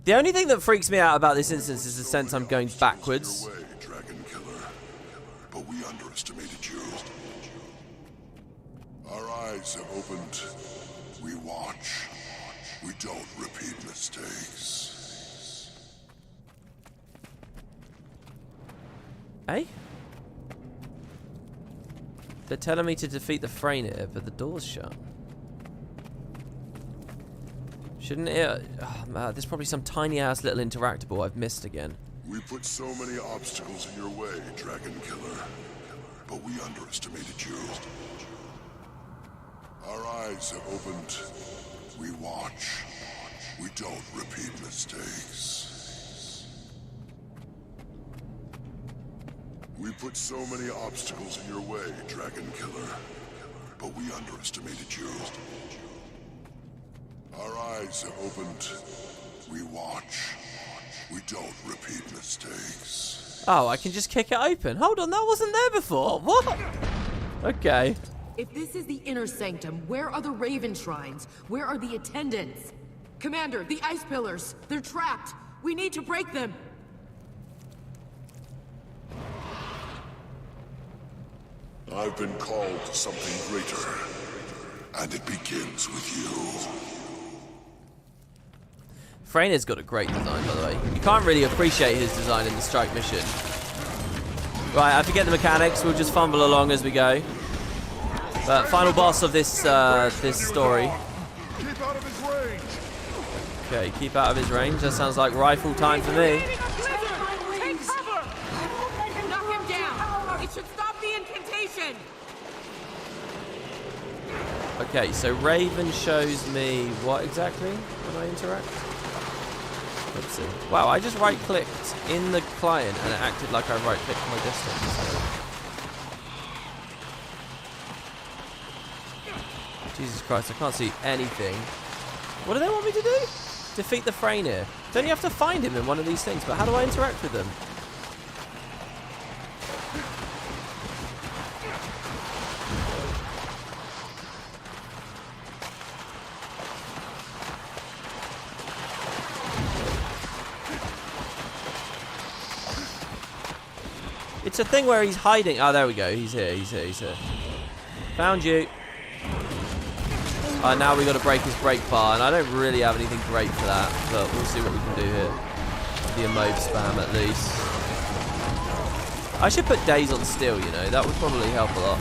The only thing that freaks me out about this instance is the sense I'm going backwards. Dragon Killer, but we underestimated you. Our eyes have opened. We watch. We don't repeat mistakes. Hey? They're telling me to defeat the Freyr, but the door's shut. Shouldn't it? Oh, man, there's probably some tiny ass little interactable I've missed again. We put so many obstacles in your way, Dragon Killer, but we underestimated you. Our eyes have opened. We watch. We don't repeat mistakes. We put so many obstacles in your way, Dragon Killer, but we underestimated you. Our eyes have opened. We watch. We don't repeat mistakes. Oh, I can just kick it open. Hold on, that wasn't there before. What? Okay. If this is the inner sanctum, where are the Raven Shrines? Where are the attendants? Commander, the ice pillars. They're trapped. We need to break them. I've been called to something greater, and it begins with you. Freyr's got a great design, by the way. You can't really appreciate his design in the strike mission. Right, I forget the mechanics. We'll just fumble along as we go. But final boss of this this story. Keep out of his range. Okay, keep out of his range. That sounds like rifle time for me. Take cover! Knock him down. It should stop the incantation. Okay, so Raven shows me what exactly when I interact? Let's see. Wow, I just right-clicked in the client and it acted like I right-clicked my distance. Jesus Christ, I can't see anything. What do they want me to do? Defeat the Freyr. Don't you have to find him in one of these things? But how do I interact with them? It's a thing where he's hiding. Oh, there we go. He's here. He's here. He's here. Found you. Now we got to break his break bar, and I don't really have anything great for that, but we'll see what we can do here. The emote spam, at least. I should put days on steel, you know. That would probably help a lot.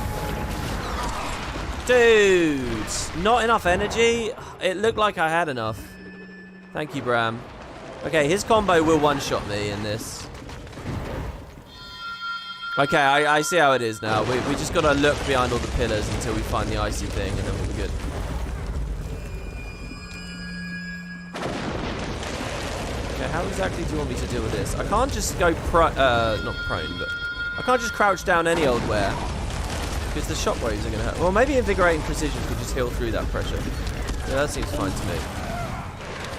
Dude! Not enough energy? It looked like I had enough. Thank you, Bram. Okay, his combo will one-shot me in this. Okay, I see how it is now. We just got to look behind all the pillars until we find the icy thing, and then we'll be good. Okay, how exactly do you want me to deal with this? I can't just go not prone, but I can't just crouch down any old where, because the shockwaves are going to hurt. Well, maybe Invigorating Precision could just heal through that pressure. Yeah, that seems fine to me.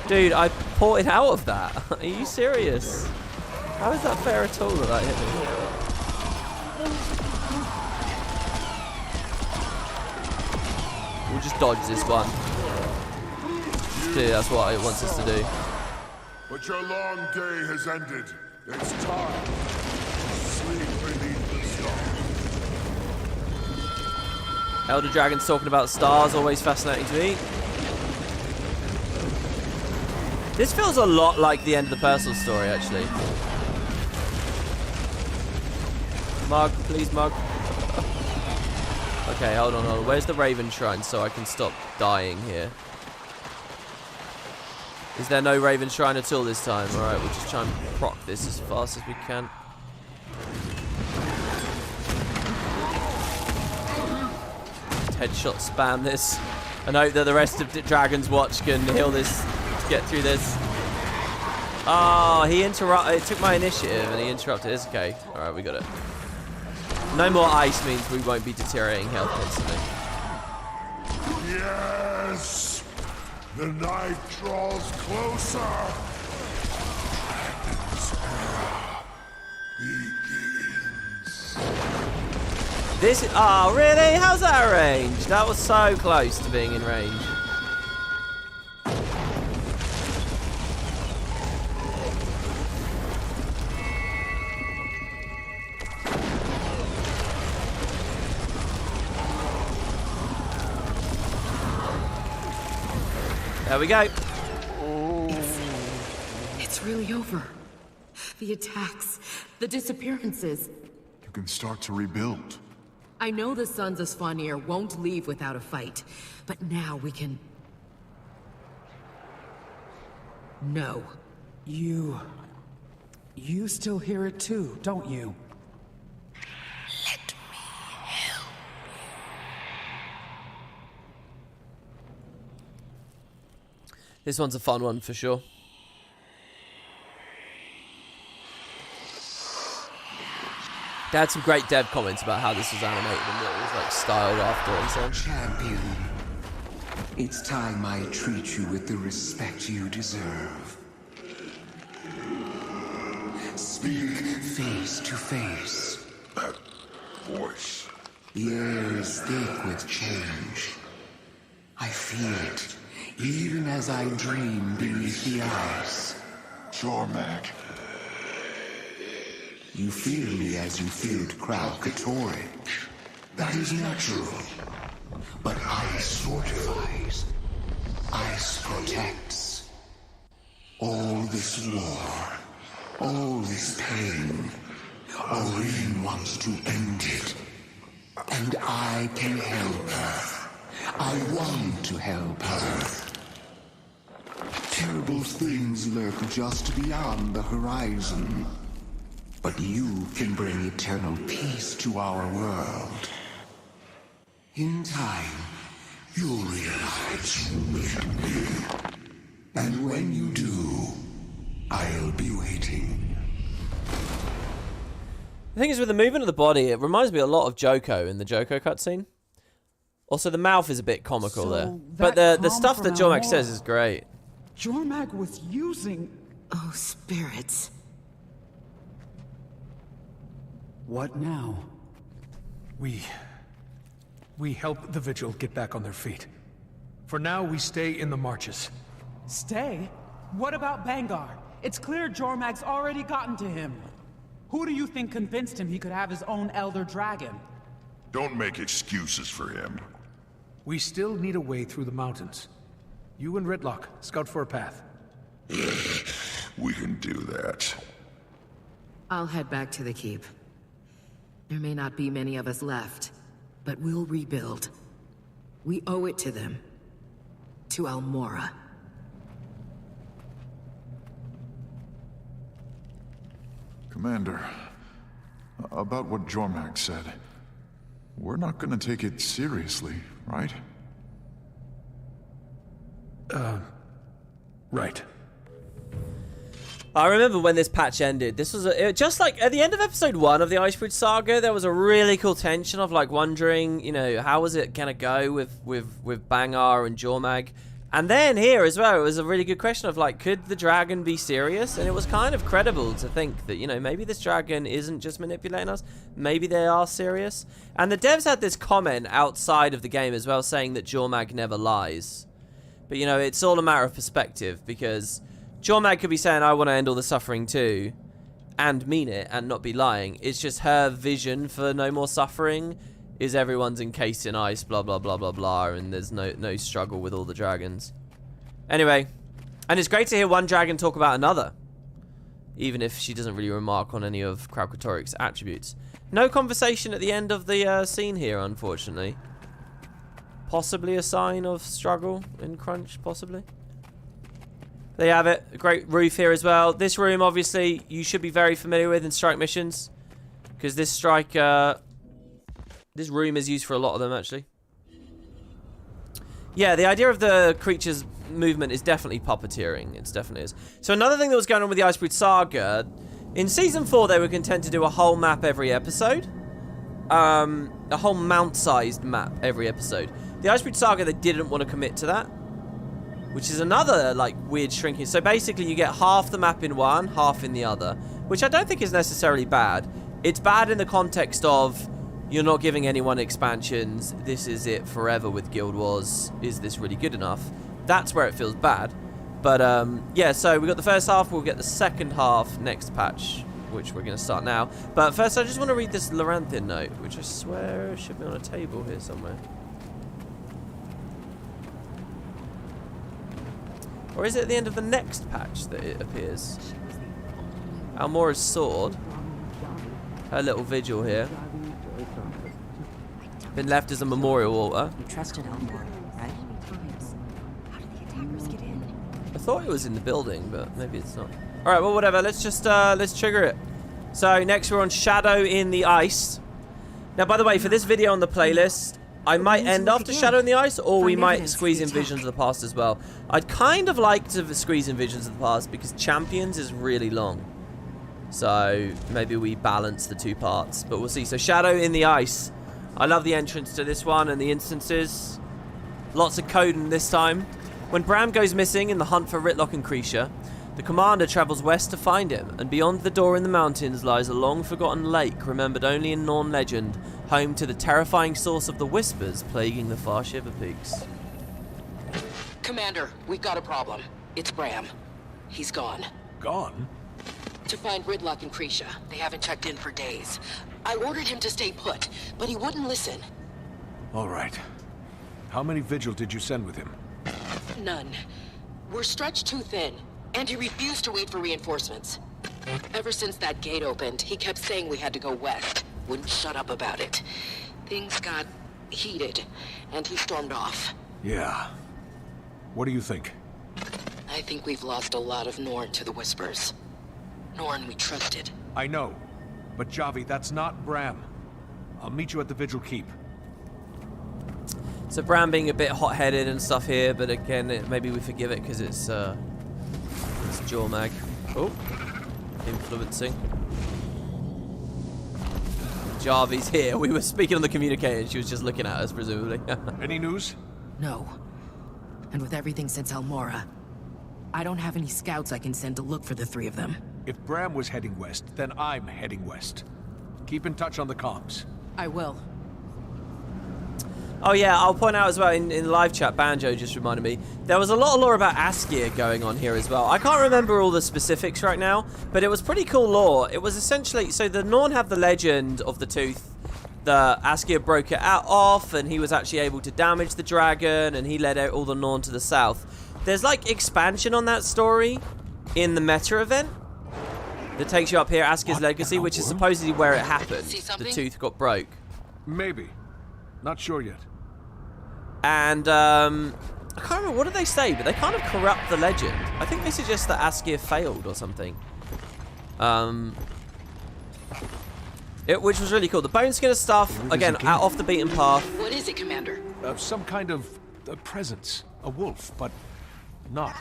Dude, I ported out of that. Are you serious? How is that fair at all that that hit me? We'll just dodge this one. Dude, that's what it wants us to do. But your long day has ended. It's time. Sleep beneath the stars. Elder Dragons talking about stars, always fascinating to me. This feels a lot like the end of the Personal story, actually. Mug, please, Mug. Okay, hold on. Where's the Raven Shrine so I can stop dying here? Is there no Raven Shrine at all this time? Alright, we'll just try and proc this as fast as we can. Headshot spam this. And hope that the rest of Dragon's Watch can heal this to get through this. Oh, it took my initiative and he interrupted. It's okay. Alright, we got it. No more ice means we won't be deteriorating health instantly. Yes! The night draws closer! Begins. This is... Oh, really? How's that arranged? That was so close to being in range. There we go. It's really over. The attacks, the disappearances. You can start to rebuild. I know the Sons of Svanir won't leave without a fight, but now we can... No. You still hear it too, don't you? Let me help. This one's a fun one for sure. They had some great dev comments about how this was animated and what it was like styled after and so on. Champion, it's time I treat you with the respect you deserve. Speak face to face. That voice. The air is thick with change. I feel it, even as I dream beneath the ice. Jormak. You feel me as you feel Gladiatorial. That is natural. But ice fortifies. Ice protects. All this war, all this pain, Aurene wants to end it. And I can help her. I want to help her. Terrible things lurk just beyond the horizon. But you can bring eternal peace to our world. In time, you'll realize you need me. And when you do, I'll be waiting. The thing is, with the movement of the body, it reminds me a lot of Joko in the Joko cutscene. Also, the mouth is a bit comical So there. But the stuff that Jormak Almora. says is great. Jormak was using... Oh, spirits. What now? We help the Vigil get back on their feet. For now, we stay in the marches. Stay? What about Bangar? It's clear Jormag's already gotten to him. Who do you think convinced him he could have his own Elder Dragon? Don't make excuses for him. We still need a way through the mountains. You and Ridlock, scout for a path. We can do that. I'll head back to the keep. There may not be many of us left, but we'll rebuild. We owe it to them. To Almora. Commander, about what Jormak said. We're not gonna take it seriously, right? Right. I remember when this patch ended. This was just like at the end of episode 1 of the Icebrood Saga. There was a really cool tension of like wondering, you know, how was it gonna go with Bangar and Jormag. And then here as well, it was a really good question of like, could the dragon be serious? And it was kind of credible to think that, you know, maybe this dragon isn't just manipulating us. Maybe they are serious. And the devs had this comment outside of the game as well, saying that Jormag never lies. But, you know, it's all a matter of perspective, because Jormag could be saying, I want to end all the suffering too, and mean it, and not be lying. It's just her vision for no more suffering is everyone's encased in ice, blah, blah, blah, blah, blah, and there's no struggle with all the dragons. Anyway, and it's great to hear one dragon talk about another, even if she doesn't really remark on any of Kralkatorik's attributes. No conversation at the end of the scene here, unfortunately. Possibly a sign of struggle and crunch, possibly. There you have it. A great roof here as well. This room, obviously, you should be very familiar with in strike missions, because this strike... this room is used for a lot of them, actually. Yeah, the idea of the creature's movement is definitely puppeteering. It definitely is. So another thing that was going on with the Icebrood Saga, in Season 4, they were content to do a whole map every episode. A whole mount-sized map every episode. The Icebrood Saga, they didn't want to commit to that, which is another, like, weird shrinking. So basically, you get half the map in one, half in the other, which I don't think is necessarily bad. It's bad in the context of... you're not giving anyone expansions. This is it forever with Guild Wars. Is this really good enough? That's where it feels bad. But, yeah, so we got the first half. We'll get the second half next patch, which we're going to start now. But first, I just want to read this Loranthin note, which I swear should be on a table here somewhere. Or is it at the end of the next patch that it appears? Almora's sword. Her little vigil here. Been left as a memorial altar. You trusted Almora, right? How did the attackers get in? I thought it was in the building, but maybe it's not. Alright, well, whatever. Let's just, let's trigger it. So, next we're on Shadow in the Ice. Now, by the way, for this video on the playlist, I might end after Shadow in the Ice, or we might squeeze in Visions of the Past as well. I'd kind of like to squeeze in Visions of the Past, because Champions is really long. So, maybe we balance the two parts, but we'll see. So, Shadow in the Ice. I love the entrance to this one and the instances. Lots of coding this time. When Bram goes missing in the hunt for Ritlock and Kreesha, the commander travels west to find him, and beyond the door in the mountains lies a long-forgotten lake remembered only in Norn legend, home to the terrifying source of the whispers plaguing the far Shiver Peaks. Commander, we've got a problem. It's Bram. He's gone. Gone? To find Ridlock and Kreesha. They haven't checked in for days. I ordered him to stay put, but he wouldn't listen. All right. How many Vigil did you send with him? None. We're stretched too thin, and he refused to wait for reinforcements. Ever since that gate opened, he kept saying we had to go west. Wouldn't shut up about it. Things got heated, and he stormed off. Yeah. What do you think? I think we've lost a lot of Norn to the Whispers. Norn we trusted. I know. But Javi, that's not Bram. I'll meet you at the Vigil Keep. So Bram being a bit hot-headed and stuff here, but again, maybe we forgive it because it's Jormag. Oh, influencing. Javi's here. We were speaking on the communicator and she was just looking at us, presumably. Any news? No. And with everything since Almora, I don't have any scouts I can send to look for the three of them. If Bram was heading west, then I'm heading west. Keep in touch on the comms. I will. Oh yeah, I'll point out as well, in live chat, Banjo just reminded me, there was a lot of lore about Askir going on here as well. I can't remember all the specifics right now, but it was pretty cool lore. It was essentially, so the Norn have the legend of the tooth. The Askir broke it off, and he was actually able to damage the dragon, and he led out all the Norn to the south. There's like expansion on that story in the meta event that takes you up here, Askir's Legacy, which is supposedly where it happened. The tooth got broke. Maybe. Not sure yet. And I can't remember, what did they say? But they kind of corrupt the legend. I think they suggest that Askir failed or something. Which was really cool. The Boneskinner stuff, again, out off the beaten path. What is it, Commander? Some kind of presence. A wolf, but not.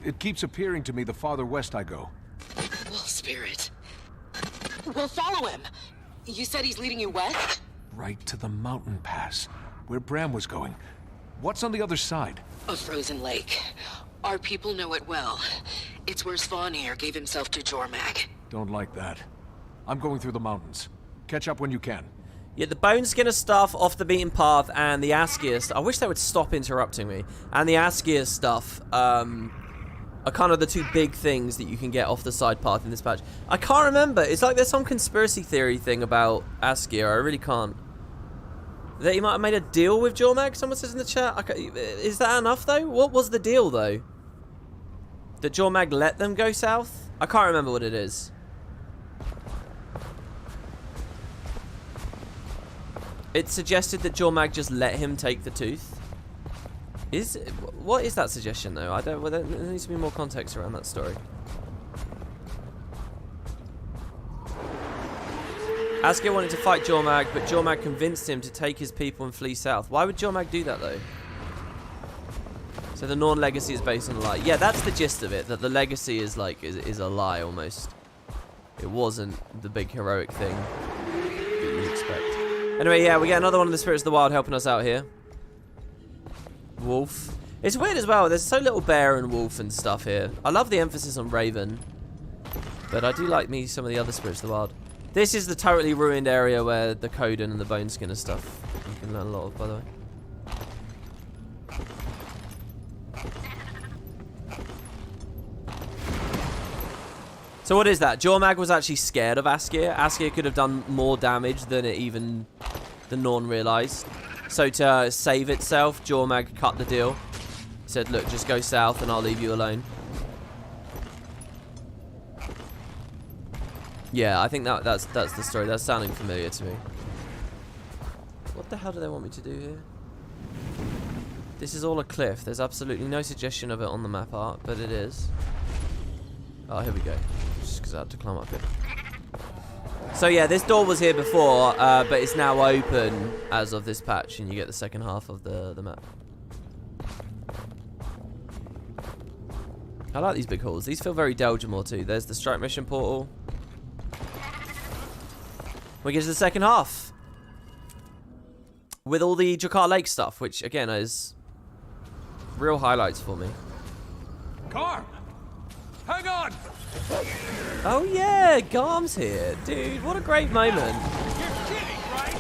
It keeps appearing to me the farther west I go. Wolf spirit. We'll follow him. You said he's leading you west? Right to the mountain pass, where Bram was going. What's on the other side? A frozen lake. Our people know it well. It's where Svanir gave himself to Jormag. Don't like that. I'm going through the mountains. Catch up when you can. Yeah, the Boneskinner stuff off the beaten path and the Askir stuff. I wish they would stop interrupting me. And the Askir stuff are kind of the two big things that you can get off the side path in this patch. I can't remember. It's like there's some conspiracy theory thing about Askir. I really can't. That he might have made a deal with Jormag, someone says in the chat. Is that enough, though? What was the deal, though? That Jormag let them go south? I can't remember what it is. It suggested that Jormag just let him take the tooth. What is that suggestion, though? I don't. Well, there needs to be more context around that story. Askir wanted to fight Jormag, but Jormag convinced him to take his people and flee south. Why would Jormag do that, though? So the Norn legacy is based on a lie. Yeah, that's the gist of it. That the legacy is like is a lie almost. It wasn't the big heroic thing that you'd expect. Anyway, yeah, we get another one of the Spirits of the Wild helping us out here. Wolf. It's weird as well. There's so little bear and wolf and stuff here. I love the emphasis on Raven, but I do like me some of the other Spirits of the Wild. This is the totally ruined area where the Coden and the Boneskinner stuff you can learn a lot of, by the way. So what is that? Jormag was actually scared of Askir. Askir could have done more damage than even the Norn realised. So to save itself, Jormag cut the deal. He said, look, just go south and I'll leave you alone. Yeah, I think that's the story. That's sounding familiar to me. What the hell do they want me to do here? This is all a cliff. There's absolutely no suggestion of it on the map art, but it is. Oh, here we go. Just because I had to climb up here. So yeah, this door was here before, but it's now open as of this patch, and you get the second half of the map. I like these big halls. These feel very Delgamore too. There's the strike mission portal. We get to the second half with all the Jakar Lake stuff, which again is real highlights for me. Car! Hang on! Oh yeah, Garm's here. Dude, what a great moment. You're kidding, right?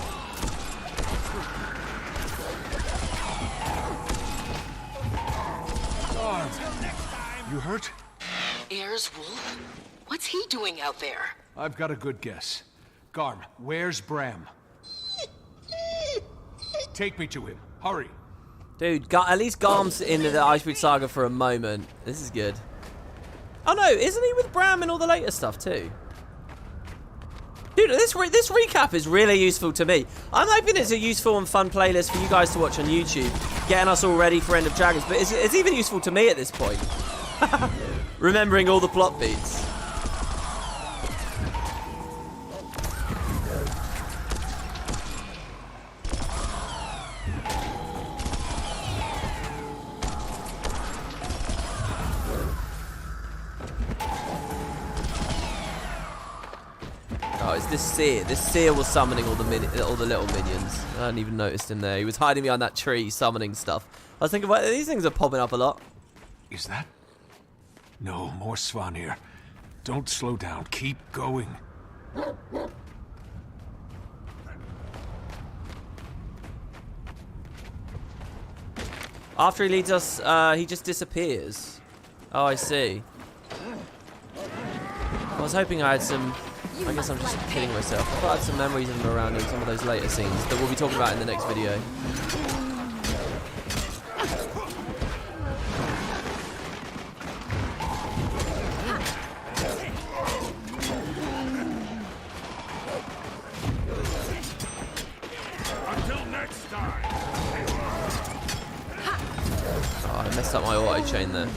You hurt? Ayers Wolf? What's he doing out there? I've got a good guess. Garm, where's Bram? Take me to him. Hurry. Dude, at least Garm's in the Icebrood Saga for a moment. This is good. Oh no, isn't he with Bram and all the later stuff too? Dude, this recap is really useful to me. I'm hoping it's a useful and fun playlist for you guys to watch on YouTube, getting us all ready for End of Dragons, but it's even useful to me at this point. Remembering all the plot beats. Oh It's this seer. This seer was summoning all the little minions. I hadn't even noticed him there. He was hiding behind that tree, summoning stuff. I was thinking, well, these things are popping up a lot. Is that? No, more Svanir. Don't slow down. Keep going. After he leads us, he just disappears. Oh, I see. I was hoping I had some... I guess I'm just kidding myself. I thought I had some memories of him around in some of those later scenes that we'll be talking about in the next video. Until next time. Oh, I messed up my auto chain there.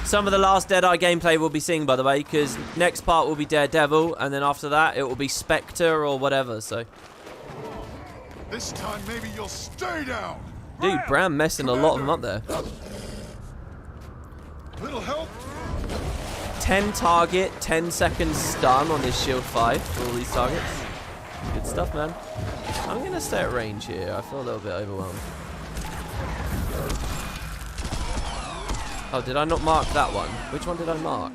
Some of the last Deadeye gameplay we'll be seeing, by the way, because next part will be Daredevil, and then after that it will be Spectre or whatever. So, This time maybe you'll stay down. dude, Bram messing a lot of them up there. Little help. 10 target, 10 seconds stun on this shield 5 for all these targets. Good stuff, man. I'm gonna stay at range here. I feel a little bit overwhelmed. Oh, did I not mark that one? Which one did I mark?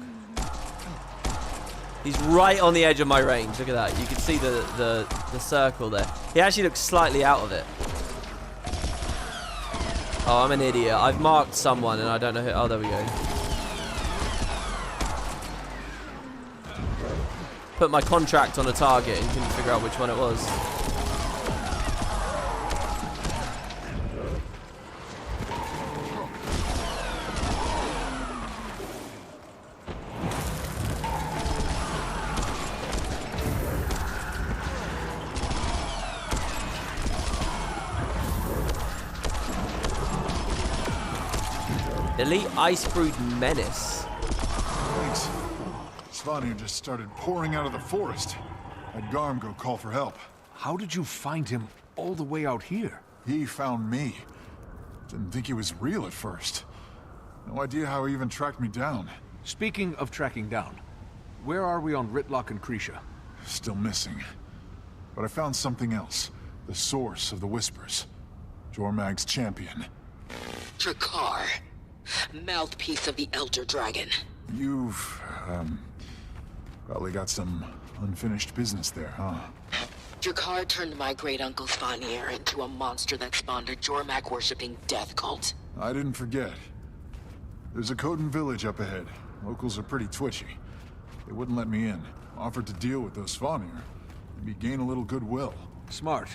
He's right on the edge of my range. Look at that. You can see the circle there. He actually looks slightly out of it. Oh, I'm an idiot. I've marked someone and I don't know who. Oh, there we go. Put my contract on a target and couldn't figure out which one it was. Elite Icebrood Menace. Thanks. Svanir just started pouring out of the forest. Had Garm go call for help. How did you find him all the way out here? He found me. Didn't think he was real at first. No idea how he even tracked me down. Speaking of tracking down, where are we on Ritlock and Krisha? Still missing. But I found something else. The source of the whispers. Jormag's champion. Charr, mouthpiece of the Elder Dragon. You've, probably got some unfinished business there, huh? Charr turned my great-uncle Svanir into a monster that spawned a Jormag-worshipping death cult. I didn't forget. There's a Coden village up ahead. Locals are pretty twitchy. They wouldn't let me in. Offered to deal with those Svanir. Maybe gain a little goodwill. Smart.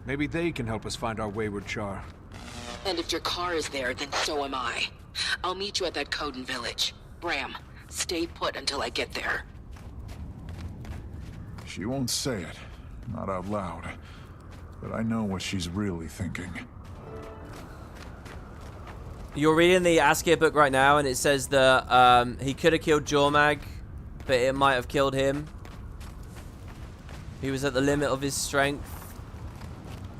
Maybe they can help us find our wayward Charr. And if Charr is there, then so am I. I'll meet you at that Coden village. Bram, stay put until I get there. She won't say it. Not out loud. But I know what she's really thinking. You're reading the Askia book right now, and it says that he could have killed Jormag, but it might have killed him. He was at the limit of his strength,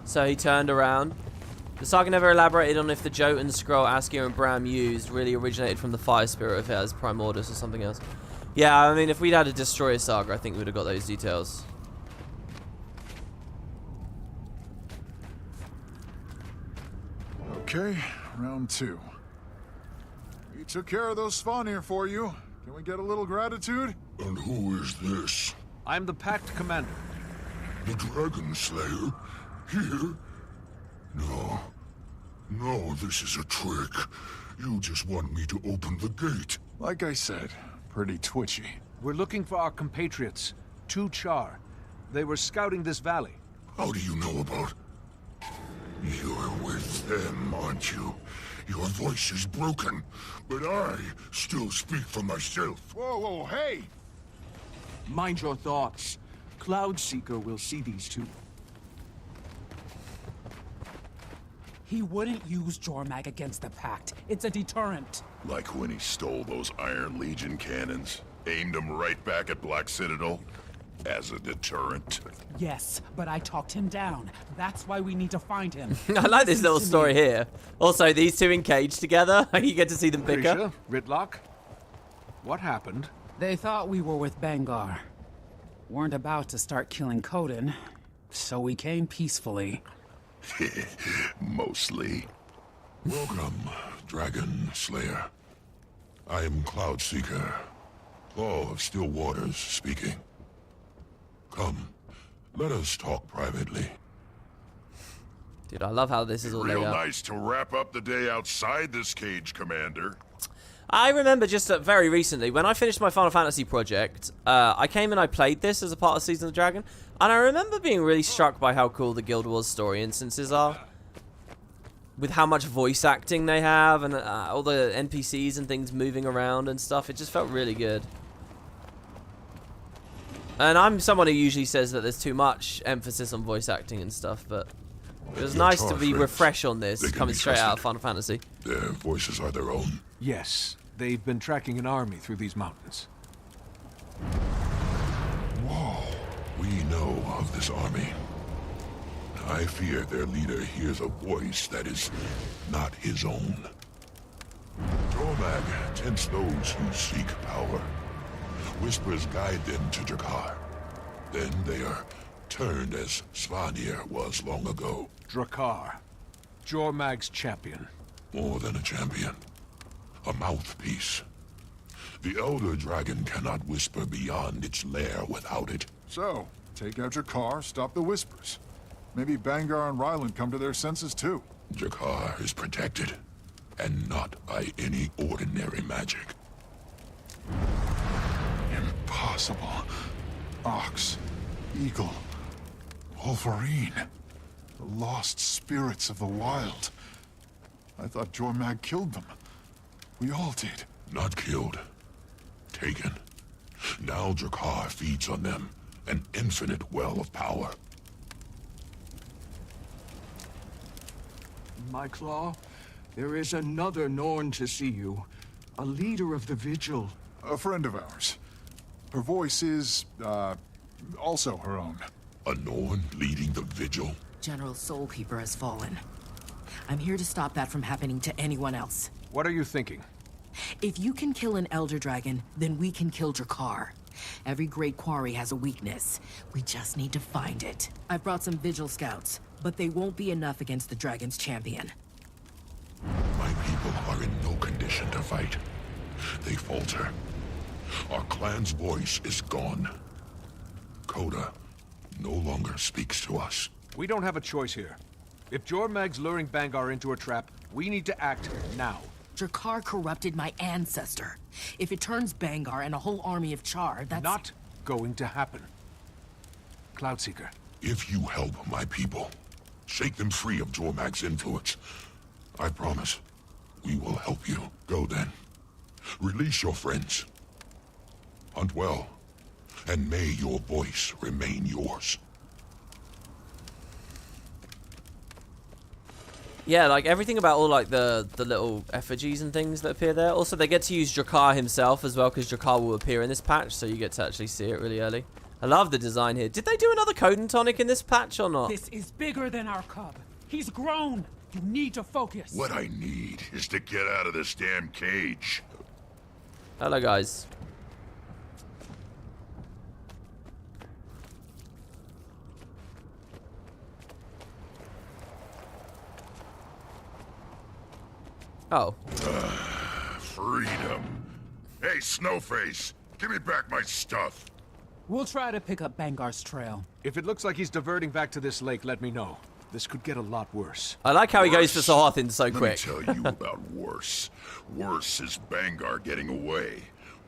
so he turned around. The saga never elaborated on if the Jotun scroll Askia and Bram used really originated from the fire spirit, or if it has Primordus or something else. Yeah, I mean, if we'd had a Destroyer saga, I think we'd have got those details. Okay, round 2. We took care of those Svanir for you. Can we get a little gratitude? And who is this? I'm the Pact Commander. The Dragon Slayer? Here? No. No, this is a trick. You just want me to open the gate. Like I said, pretty twitchy. We're looking for our compatriots, 2 Charr. They were scouting this valley. How do you know about... You're with them, aren't you? Your voice is broken, but I still speak for myself. Whoa, whoa, hey! Mind your thoughts. Cloudseeker will see these 2. He wouldn't use Jormag against the Pact. It's a deterrent. Like when he stole those Iron Legion cannons, aimed them right back at Black Citadel, as a deterrent. Yes, but I talked him down. That's why we need to find him. I like this little story here. Also, these 2 in cage together. You get to see them bicker. Ritlock? What happened? They thought we were with Bangar. Weren't about to start killing Coden, so we came peacefully. Mostly. Welcome, Dragon Slayer. I am Cloudseeker, Claw of Still Waters speaking. Come, let us talk privately. Dude, I love how this is all laid Real out. nice to wrap up the day outside this cage, Commander. I remember just very recently, when I finished my Final Fantasy project, I came and I played this as a part of Season of the Dragon, and I remember being really struck by how cool the Guild Wars story instances are. With how much voice acting they have, and all the NPCs and things moving around and stuff, it just felt really good. And I'm someone who usually says that there's too much emphasis on voice acting and stuff, but it was nice to be refreshed on this, coming straight out of Final Fantasy. Their voices are their own. Yes, they've been tracking an army through these mountains. Whoa. We know of this army. I fear their leader hears a voice that is not his own. Jormag tempts those who seek power. Whispers guide them to Drakkar. Then they are turned as Svanir was long ago. Drakkar. Jormag's champion. More than a champion. A mouthpiece. The Elder Dragon cannot whisper beyond its lair without it. So, take out Drakkar, stop the whispers. Maybe Bangar and Ryland come to their senses too. Drakkar is protected, and not by any ordinary magic. Impossible. Ox, Eagle, Wolverine. The lost spirits of the wild. I thought Jormag killed them. We all did. Not killed. Taken. Now Drakkar feeds on them, an infinite well of power. My Claw, there is another Norn to see you. A leader of the Vigil. A friend of ours. Her voice is, also her own. A Norn leading the Vigil? General Soulkeeper has fallen. I'm here to stop that from happening to anyone else. What are you thinking? If you can kill an Elder Dragon, then we can kill Drakkar. Every great quarry has a weakness. We just need to find it. I've brought some Vigil scouts, but they won't be enough against the Dragon's champion. My people are in no condition to fight. They falter. Our clan's voice is gone. Coda no longer speaks to us. We don't have a choice here. If Jormag's luring Bangar into a trap, we need to act now. Drakkar corrupted my ancestor. If it turns Bangar and a whole army of Charr, that's... Not going to happen. Cloudseeker. If you help my people, shake them free of Jormag's influence, I promise we will help you. Go then. Release your friends. Hunt well, and may your voice remain yours. Yeah, like everything about all like the little effigies and things that appear there. Also, they get to use Drakkar himself as well, because Drakkar will appear in this patch, so you get to actually see it really early. I love the design here. Did they do another Coden tonic in this patch or not? This is bigger than our cub. He's grown. You need to focus. What I need is to get out of this damn cage. Hello, guys. Oh. Freedom. Hey, Snowface, give me back my stuff. We'll try to pick up Bangar's trail. If it looks like he's diverting back to this lake, let me know. This could get a lot worse. I like how he goes for Sahathin so quick. Let me tell you about worse. Worse is Bangar getting away.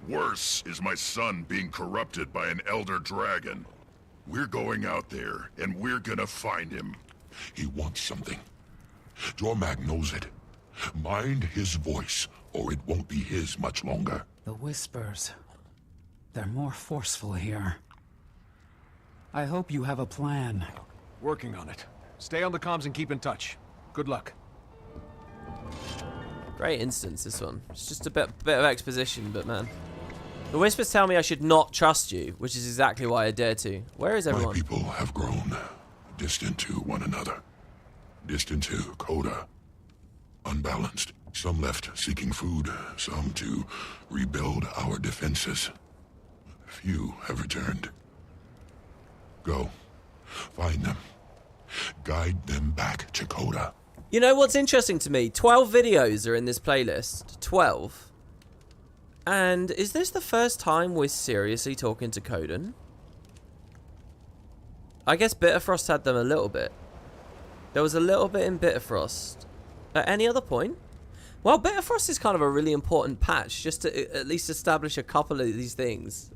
Worse is my son being corrupted by an Elder Dragon. We're going out there, and we're gonna find him. He wants something. Jormag knows it. Mind his voice, or it won't be his much longer. The whispers. They're more forceful here. I hope you have a plan. Working on it. Stay on the comms and keep in touch. Good luck. Great instance, this one. It's just a bit of exposition, but man. The whispers tell me I should not trust you, which is exactly why I dare to. Where is everyone? My people have grown, distant to one another. Distant to Coda. Unbalanced. Some left seeking food, some to rebuild our defenses. Few have returned. Go. Find them. Guide them back to Coda. You know what's interesting to me? 12 videos are in this playlist. 12. And is this the first time we're seriously talking to Coden? I guess Bitterfrost had them a little bit. There was a little bit in Bitterfrost. At any other point? Well, Bitterfrost is kind of a really important patch, just to at least establish a couple of these things.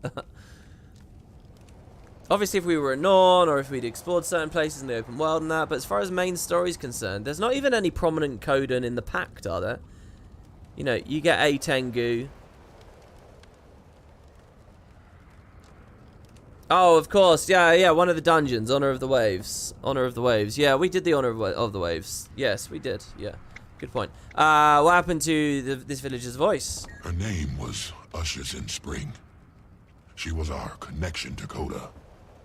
Obviously, if we were a Norn, or if we'd explored certain places in the open world and that, but as far as main story is concerned, there's not even any prominent Coden in the Pact, are there? You know, you get a Tengu. Oh, of course, yeah, one of the dungeons, Honor of the Waves. Honor of the Waves. Yeah, we did the Honor of the Waves. Yes, we did, yeah. Good point. What happened to this villager's voice? Her name was Ushers in Spring. She was our connection to Coda,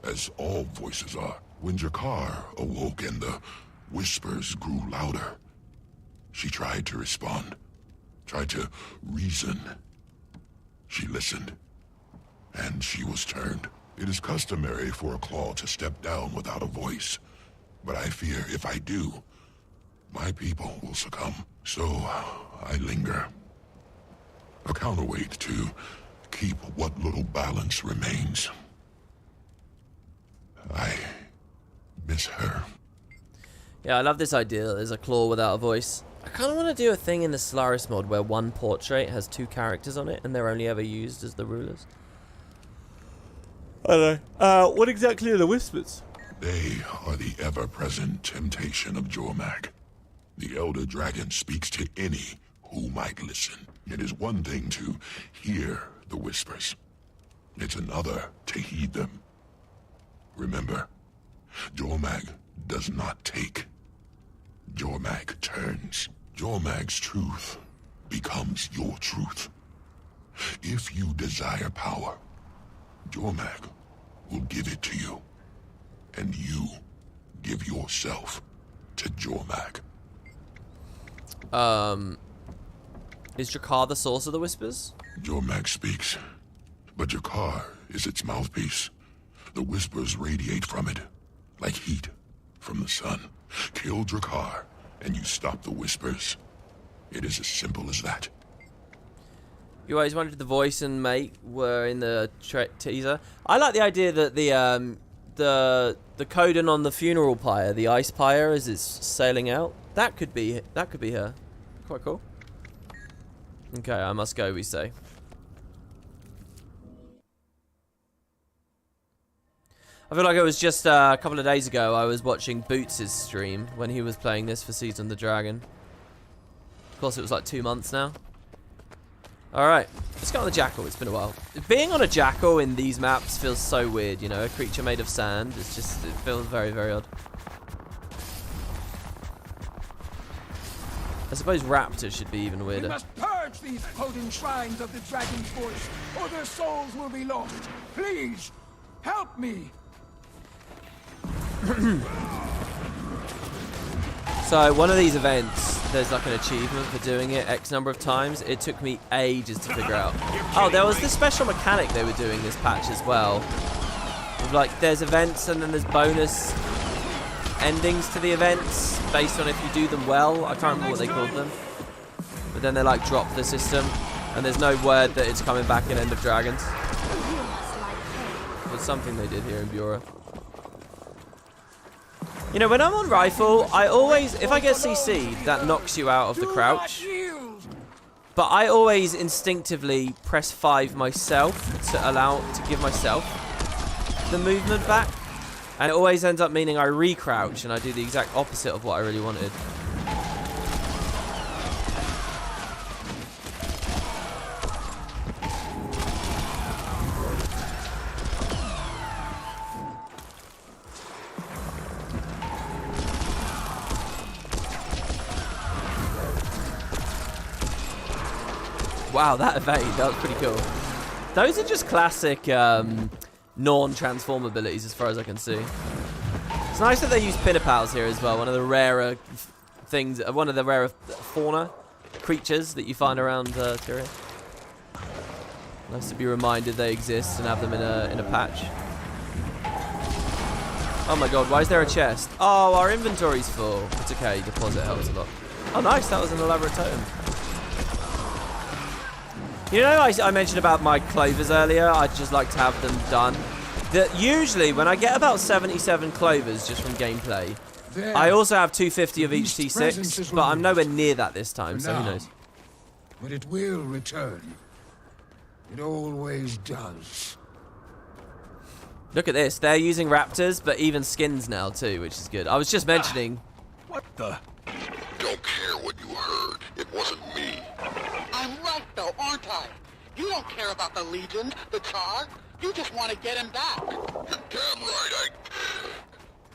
as all voices are. When Jakar awoke and the whispers grew louder, she tried to respond, tried to reason. She listened, and she was turned. It is customary for a claw to step down without a voice, but I fear if I do, my people will succumb. So I linger. A counterweight to keep what little balance remains. I miss her. Yeah, I love this idea that there's a claw without a voice. I kind of want to do a thing in the Solaris mod where one portrait has 2 characters on it and they're only ever used as the rulers. I don't know. What exactly are the whispers? They are the ever-present temptation of Jormak. The Elder Dragon speaks to any who might listen. It is one thing to hear the whispers. It's another to heed them. Remember, Jormak does not take. Jormak turns. Jormak's truth becomes your truth. If you desire power, Jormak will give it to you. And you give yourself to Jormak. Is Jakar the source of the whispers? Jormak speaks, but Jakar is its mouthpiece. The whispers radiate from it, like heat from the sun. Kill Jakar, and you stop the whispers. It is as simple as that. You always wondered the voice and mate were in the teaser. I like the idea that the Coden on the funeral pyre, the ice pyre, as it's sailing out. That could be her. Quite cool. Okay, I must go, we say. I feel like it was just a couple of days ago I was watching Boots' stream when he was playing this for Season of the Dragon. Of course, it was like 2 months now. Alright, let's go on the Jackal. It's been a while. Being on a Jackal in these maps feels so weird, you know? A creature made of sand. It feels very, very odd. I suppose raptors should be even weirder. We must purge these potent shrines of the dragon's voice, or their souls will be lost. Please, help me. So, one of these events, there's like an achievement for doing it X number of times. It took me ages to figure out. Oh, there was this special mechanic they were doing this patch as well. With like, there's events and then there's bonus endings to the events based on if you do them well. I can't remember what they called them. But then they like drop the system and there's no word that it's coming back in End of Dragons. It was something they did here in Bureau. You know, when I'm on rifle, I always, if I get CC'd, that knocks you out of the crouch. But I always instinctively press 5 myself to give myself the movement back. And it always ends up meaning I re-crouch and I do the exact opposite of what I really wanted. Wow, that evade, that was pretty cool. Those are just classic non-transform abilities as far as I can see. It's nice that they use Pinnipals here as well, one of the rarer things, one of the rarer fauna creatures that you find around Tyrion. Nice to be reminded they exist and have them in a patch. Oh my god, why is there a chest? Oh, our inventory's full. It's okay, deposit helps a lot. Oh nice, that was an elaborate totem. You know, I mentioned about my clovers earlier. I'd just like to have them done. Usually, when I get about 77 clovers just from gameplay, there. I also have 250 of each T6, but I'm nowhere near that this time, so who knows. But it will return. It always does. Look at this. They're using raptors, but even skins now too, which is good. I was just mentioning... What the... Don't care what you heard. It wasn't me. I'm right, though, aren't I? You don't care about the Legion, the Charr. You just want to get him back. You're damn right.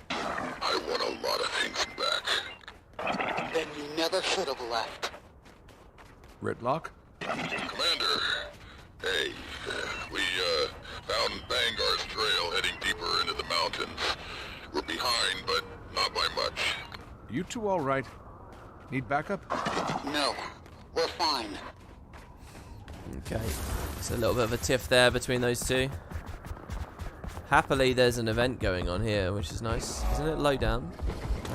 I want a lot of things back. Then you never should have left. Ritlock? Commander, hey, we found Bangar's trail heading deeper into the mountains. We're behind, but not by much. You two all right? Need backup? No, we're fine. Okay, there's a little bit of a tiff there between those two. Happily, there's an event going on here, which is nice. Isn't it low down?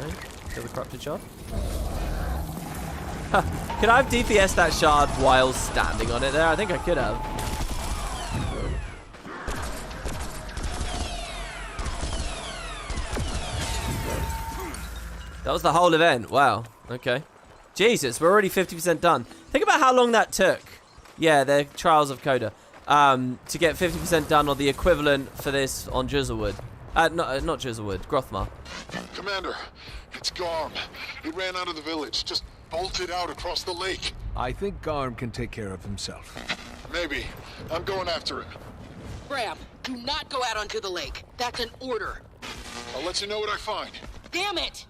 Right? Kill the corrupted shard. Could I have DPS that shard while standing on it there? I think I could have. That was the whole event. Wow. Okay. Jesus, we're already 50% done. Think about how long that took. Yeah, the Trials of Coda. To get 50% done, or the equivalent for this on Drizzlewood. Not Drizzlewood, Grothmar. Commander, it's Garm. He ran out of the village, just bolted out across the lake. I think Garm can take care of himself. Maybe. I'm going after him. Bram, do not go out onto the lake. That's an order. I'll let you know what I find. Damn it!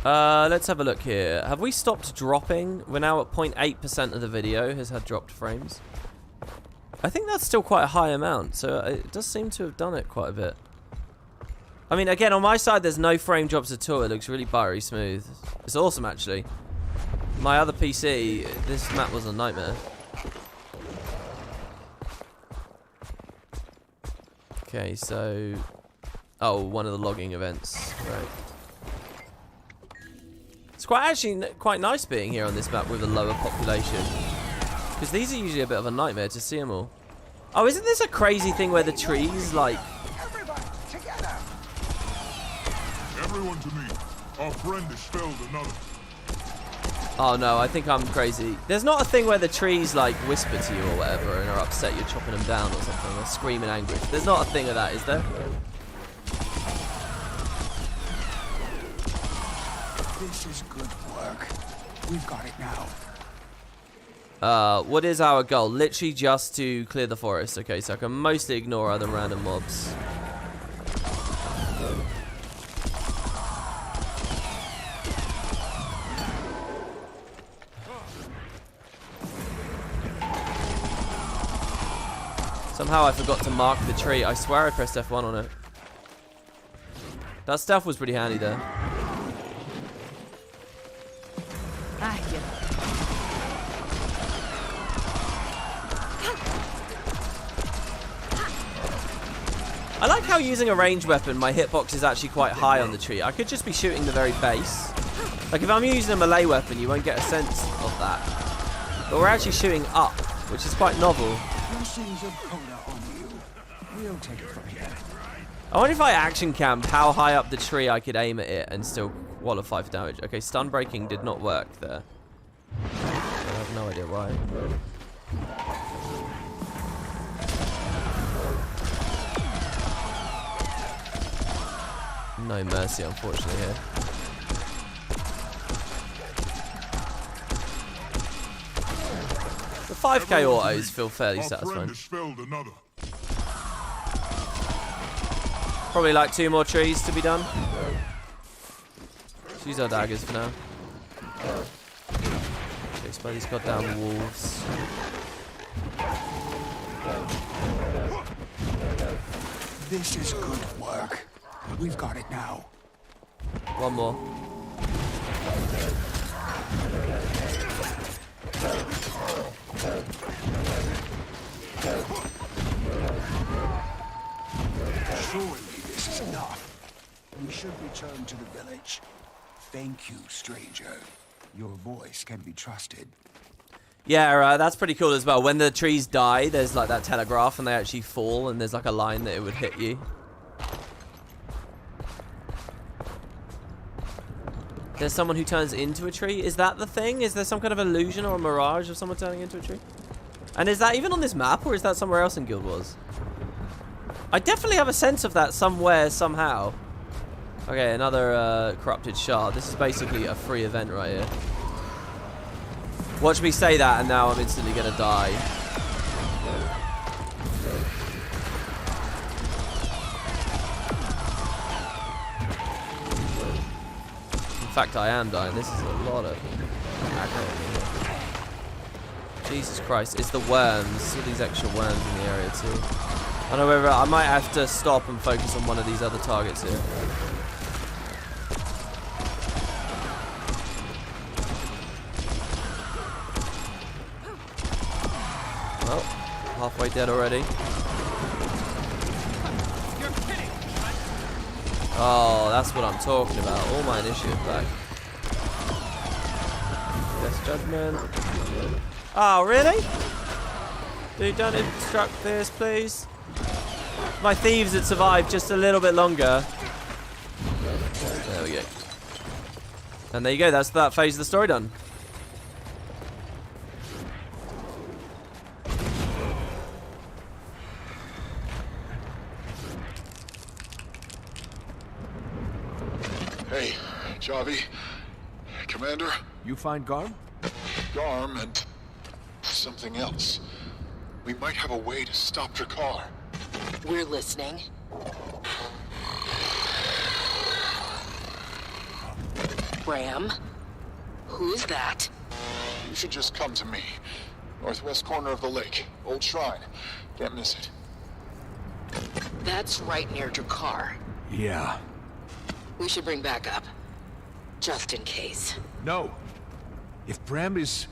Let's have a look here. Have we stopped dropping? We're now at 0.8% of the video has had dropped frames. I think that's still quite a high amount, so it does seem to have done it quite a bit. I mean, again, on my side, there's no frame drops at all. It looks really buttery smooth. It's awesome, actually. My other PC, this map was a nightmare. Okay, so... Oh, one of the logging events. Right. It's quite nice being here on this map with a lower population. Because these are usually a bit of a nightmare to see them all. Oh, isn't this a crazy thing where the trees, like... Everyone to me. Our friend has felled another. Oh no, I think I'm crazy. There's not a thing where the trees, like, whisper to you or whatever and are upset you're chopping them down or something. Or scream in anguish. There's not a thing of that, is there? This is good work. We've got it now. What is our goal? Literally just to clear the forest. Okay, so I can mostly ignore other random mobs. Somehow I forgot to mark the tree. I swear I pressed F1 on it. That stuff was pretty handy there. I like how using a ranged weapon, my hitbox is actually quite high on the tree. I could just be shooting the very base. Like if I'm using a melee weapon, you won't get a sense of that. But we're actually shooting up, which is quite novel. Blessings of Coda on you. We'll take it from here. I wonder if I action camp how high up the tree I could aim at it and still qualify for damage. Okay, stun breaking did not work there. I have no idea why. No mercy, unfortunately, here. The 5k autos feel fairly satisfying. Probably like 2 more trees to be done. Let's use our daggers for now. Chased by these goddamn wolves. This is good work. We've got it now. One more. return to the village. Thank you, stranger. Your voice can be trusted. Yeah, that's pretty cool as well. When the trees die, there's like that telegraph and they actually fall and there's like a line that it would hit you. There's someone who turns into a tree. Is that the thing? Is there some kind of illusion or a mirage of someone turning into a tree? And is that even on this map or is that somewhere else in Guild Wars? I definitely have a sense of that somewhere, somehow. Okay, another corrupted shard. This is basically a free event right here. Watch me say that and now I'm instantly gonna die. In fact, I am dying. This is a lot of aggro. Jesus Christ, it's the worms. All these extra worms in the area too. I don't know whether I might have to stop and focus on one of these other targets here. Well, halfway dead already. Oh, that's what I'm talking about. All my initiative back. Death Judgment. Oh, really? Dude, don't obstruct this, please. My thieves had survived just a little bit longer. There we go. And there you go. That's that phase of the story done. Hey, Javi. Commander? You find Garm? Garm and something else. We might have a way to stop Drakkar. We're listening. Bram? Who's that? You should just come to me. Northwest corner of the lake. Old shrine. Can't miss it. That's right near Drakkar. Yeah. We should bring backup. Just in case. No. If Bram is...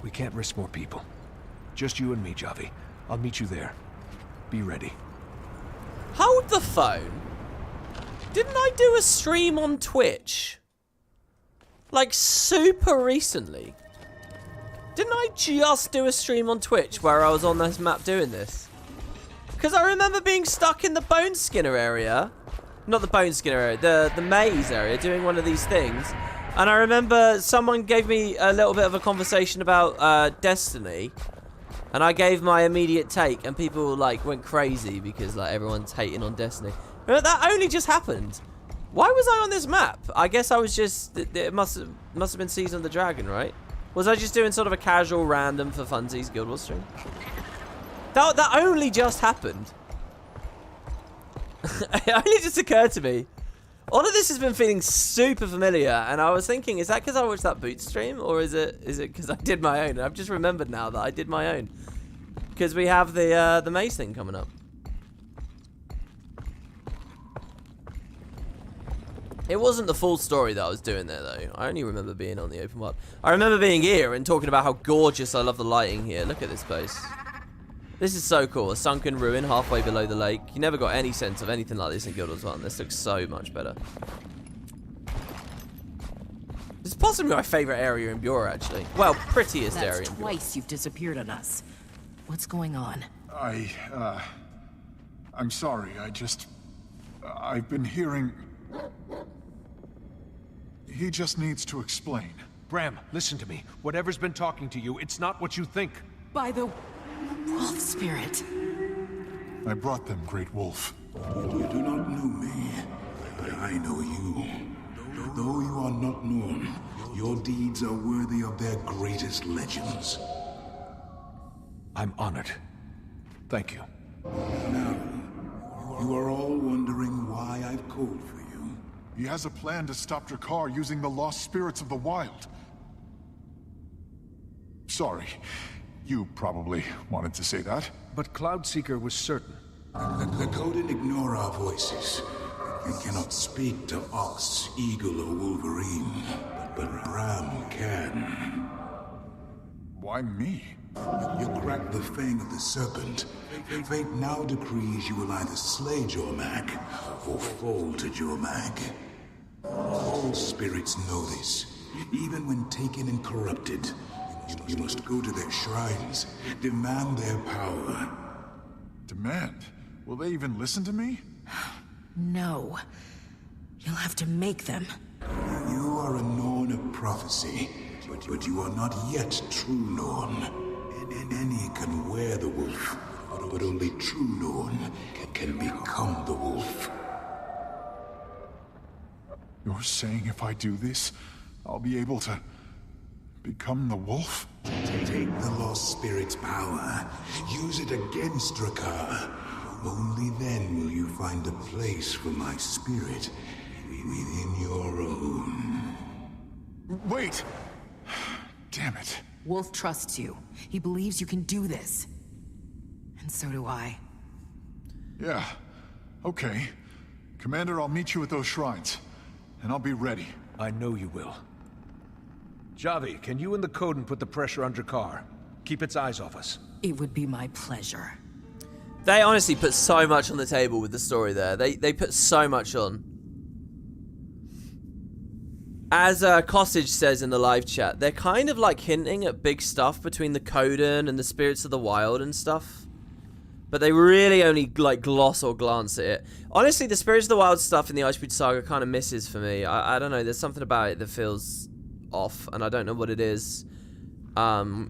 We can't risk more people. Just you and me, Javi. I'll meet you there. Be ready. Hold the phone. Didn't I do a stream on Twitch? Like super recently. Didn't I just do a stream on Twitch where I was on this map doing this? Because I remember being stuck in the Boneskinner area. Not the Boneskinner area, the maze area, doing one of these things. And I remember someone gave me a little bit of a conversation about Destiny. And I gave my immediate take, and people like went crazy because like everyone's hating on Destiny. But that only just happened. Why was I on this map? I guess I was just, it must have been Season of the Dragon, right? Was I just doing sort of a casual, random for funsies Guild Wars stream? That only just happened. It only just occurred to me. All of this has been feeling super familiar, and I was thinking, is that because I watched that boot stream, or is it because I did my own? I've just remembered now that I did my own. Because we have the maze thing coming up. It wasn't the full story that I was doing there, though. I only remember being on the open world. I remember being here and talking about how gorgeous I love the lighting here. Look at this place. This is so cool. A sunken ruin halfway below the lake. You never got any sense of anything like this in Guild Wars 1. This looks so much better. This is possibly my favorite area in Bura, actually. Well, prettiest area in Bura. Twice you've disappeared on us. What's going on? I'm sorry. I've been hearing... He just needs to explain. Bram, listen to me. Whatever's been talking to you, it's not what you think. By the wolf spirit. I brought them, Great Wolf. You do not know me, but I know you. Though you are not known, your deeds are worthy of their greatest legends. I'm honored. Thank you. Now, you are all wondering why I've called for you. He has a plan to stop Drakkar using the lost spirits of the wild. Sorry. You probably wanted to say that. But Cloudseeker was certain. The Coden ignore our voices. You cannot speak to Ox, Eagle, or Wolverine. But Bram can. Why me? You cracked the fang of the serpent. Fate now decrees you will either slay Jormag or fall to Jormag. All spirits know this. Even when taken and corrupted, you must go to their shrines, demand their power. Demand? Will they even listen to me? No. You'll have to make them. You are a Norn of prophecy, but you are not yet true Norn. Any can wear the wolf, but only true Norn can become the wolf. You're saying if I do this, I'll be able to become the wolf? Take the lost spirit's power. Use it against Drakkar. Only then will you find a place for my spirit within your own. Wait! Damn it. Wolf trusts you. He believes you can do this. And so do I. Yeah. Okay. Commander, I'll meet you at those shrines. And I'll be ready. I know you will. Javi, can you and the Coden put the pressure on Drakkar? Keep its eyes off us. It would be my pleasure. They honestly put so much on the table with the story there. They put so much on. As Costage says in the live chat, they're kind of like hinting at big stuff between the Coden and the Spirits of the Wild and stuff. But they really only like gloss or glance at it. Honestly, the Spirits of the Wild stuff in the Icebrood Saga kind of misses for me. I don't know, there's something about it that feels off, and I don't know what it is. But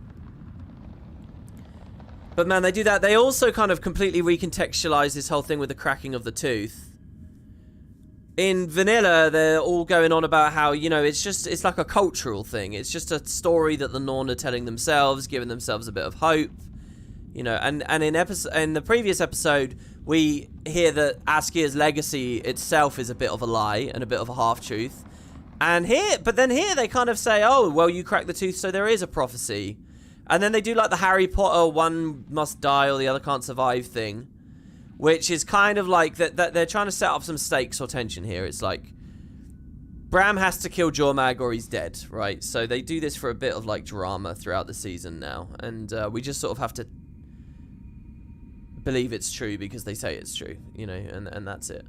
man, they do that. They also kind of completely recontextualize this whole thing with the cracking of the tooth. In vanilla, they're all going on about how, you know, it's like a cultural thing. It's just a story that the Norn are telling themselves, giving themselves a bit of hope. You know, and in the previous episode, we hear that Askir's legacy itself is a bit of a lie and a bit of a half-truth. But then here they kind of say, oh, well, you cracked the tooth, so there is a prophecy. And then they do like the Harry Potter one must die or the other can't survive thing. Which is kind of like that they're trying to set up some stakes or tension here. It's like Bram has to kill Jormag or he's dead, right? So they do this for a bit of like drama throughout the season now. And we just sort of have to believe it's true because they say it's true, you know, and that's it.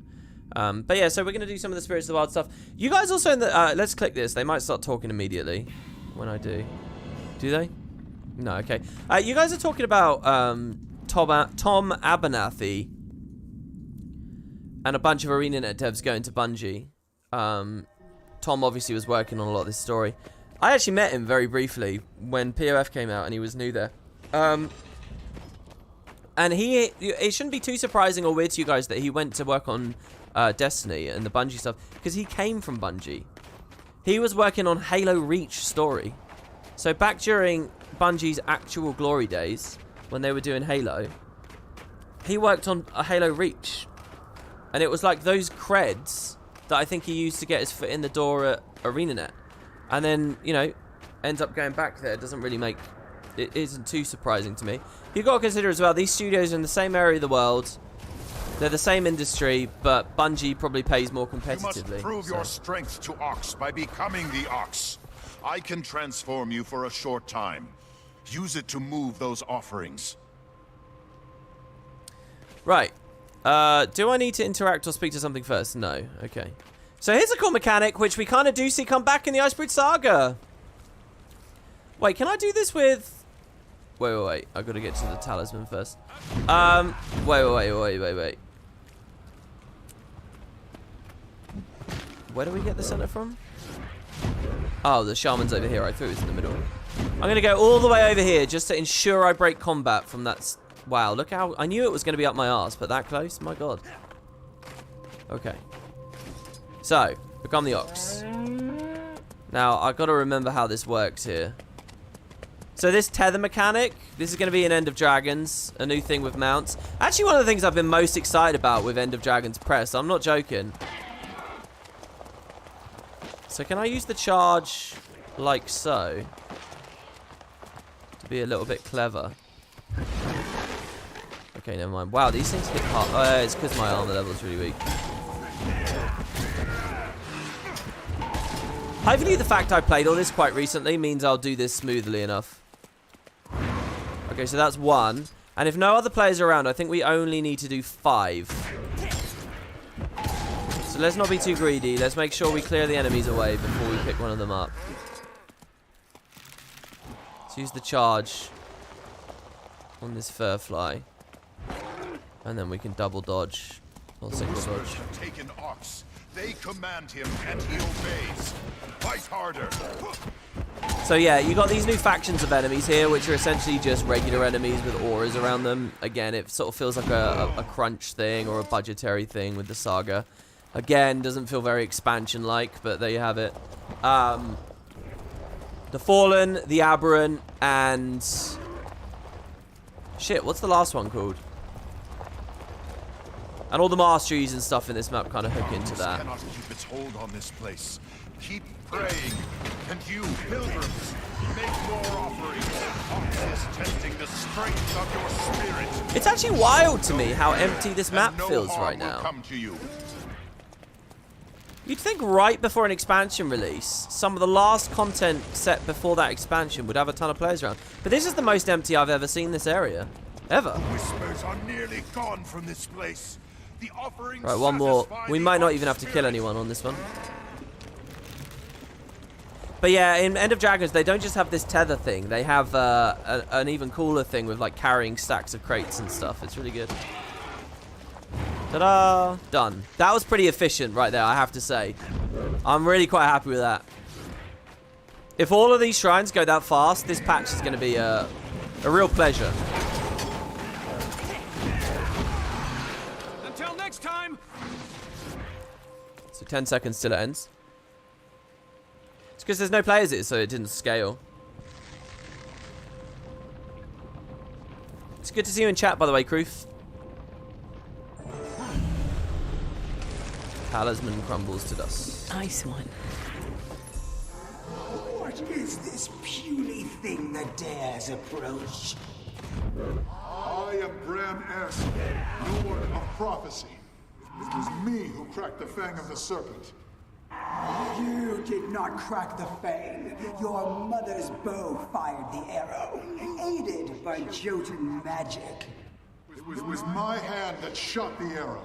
But yeah, so we're going to do some of the Spirits of the Wild stuff. You guys also in the... let's click this. They might start talking immediately when I do. Do they? No, okay. You guys are talking about Tom Abernathy and a bunch of ArenaNet devs going to Bungie. Tom obviously was working on a lot of this story. I actually met him very briefly when POF came out and he was new there. And it shouldn't be too surprising or weird to you guys that he went to work on Destiny and the Bungie stuff, because he came from Bungie. He was working on Halo Reach story. So back during Bungie's actual glory days, when they were doing Halo, he worked on a Halo Reach. And it was like those creds that I think he used to get his foot in the door at ArenaNet. And then, you know, ends up going back there. It doesn't really make... It isn't too surprising to me. You've got to consider as well, these studios are in the same area of the world. They're the same industry, but Bungie probably pays more competitively. You must prove your strength to Ox by becoming the Ox. I can transform you for a short time. Use it to move those offerings. Right. Do I need to interact or speak to something first? No. Okay. So here's a cool mechanic, which we kind of do see come back in the Icebrood Saga. Wait, can I do this with... Wait. I've got to get to the talisman first. Wait. Where do we get the center from? Oh, the shaman's over here. I thought it was in the middle. I'm going to go all the way over here just to ensure I break combat from that... Wow, look how... I knew it was going to be up my arse, but that close? My god. Okay. So, become the Ox. Now, I've got to remember how this works here. So this tether mechanic, this is going to be in End of Dragons, a new thing with mounts. Actually, one of the things I've been most excited about with End of Dragons Press, I'm not joking. So can I use the charge like so? To be a little bit clever. Okay, never mind. Wow, these things hit hard. Oh, it's because my armor level is really weak. Hopefully the fact I played all this quite recently means I'll do this smoothly enough. Okay, so that's 1. And if no other players are around, I think we only need to do 5. So let's not be too greedy. Let's make sure we clear the enemies away before we pick one of them up. Let's use the charge on this fur fly. And then we can double dodge. Or single dodge. Taken ox. They command him and he obeys. Fight harder. So yeah, you got these new factions of enemies here, which are essentially just regular enemies with auras around them. Again, it sort of feels like a crunch thing or a budgetary thing with the saga. Again, doesn't feel very expansion-like, but there you have it. The Fallen, the Aberrant, and... Shit, what's the last one called? And all the masteries and stuff in this map kind of hook into that. Cannot keep its hold on this place. Keep praying, and you pilgrims, make more offerings. Ox is testing the strength of your spirit. It's actually wild to me how empty this map feels right now. Come to you. You'd think right before an expansion release, some of the last content set before that expansion would have a ton of players around. But this is the most empty I've ever seen this area. Ever. Whispers are nearly gone from this place. The offerings Right, one more. We might not even have to kill anyone on this one. But yeah, in End of Dragons, they don't just have this tether thing. They have an even cooler thing with like carrying stacks of crates and stuff. It's really good. Ta-da! Done. That was pretty efficient right there, I have to say. I'm really quite happy with that. If all of these shrines go that fast, this patch is going to be a real pleasure. Until next time. So 10 seconds till it ends. It's because there's no players, so it didn't scale. It's good to see you in chat, by the way, Kroof. Talisman crumbles to dust. Nice one. What is this puny thing that dares approach? I am Bram and Ryland, Lord of Prophecy. It was me who cracked the fang of the serpent. You did not crack the fang. Your mother's bow fired the arrow, aided by Jotun magic. It was my hand that shot the arrow.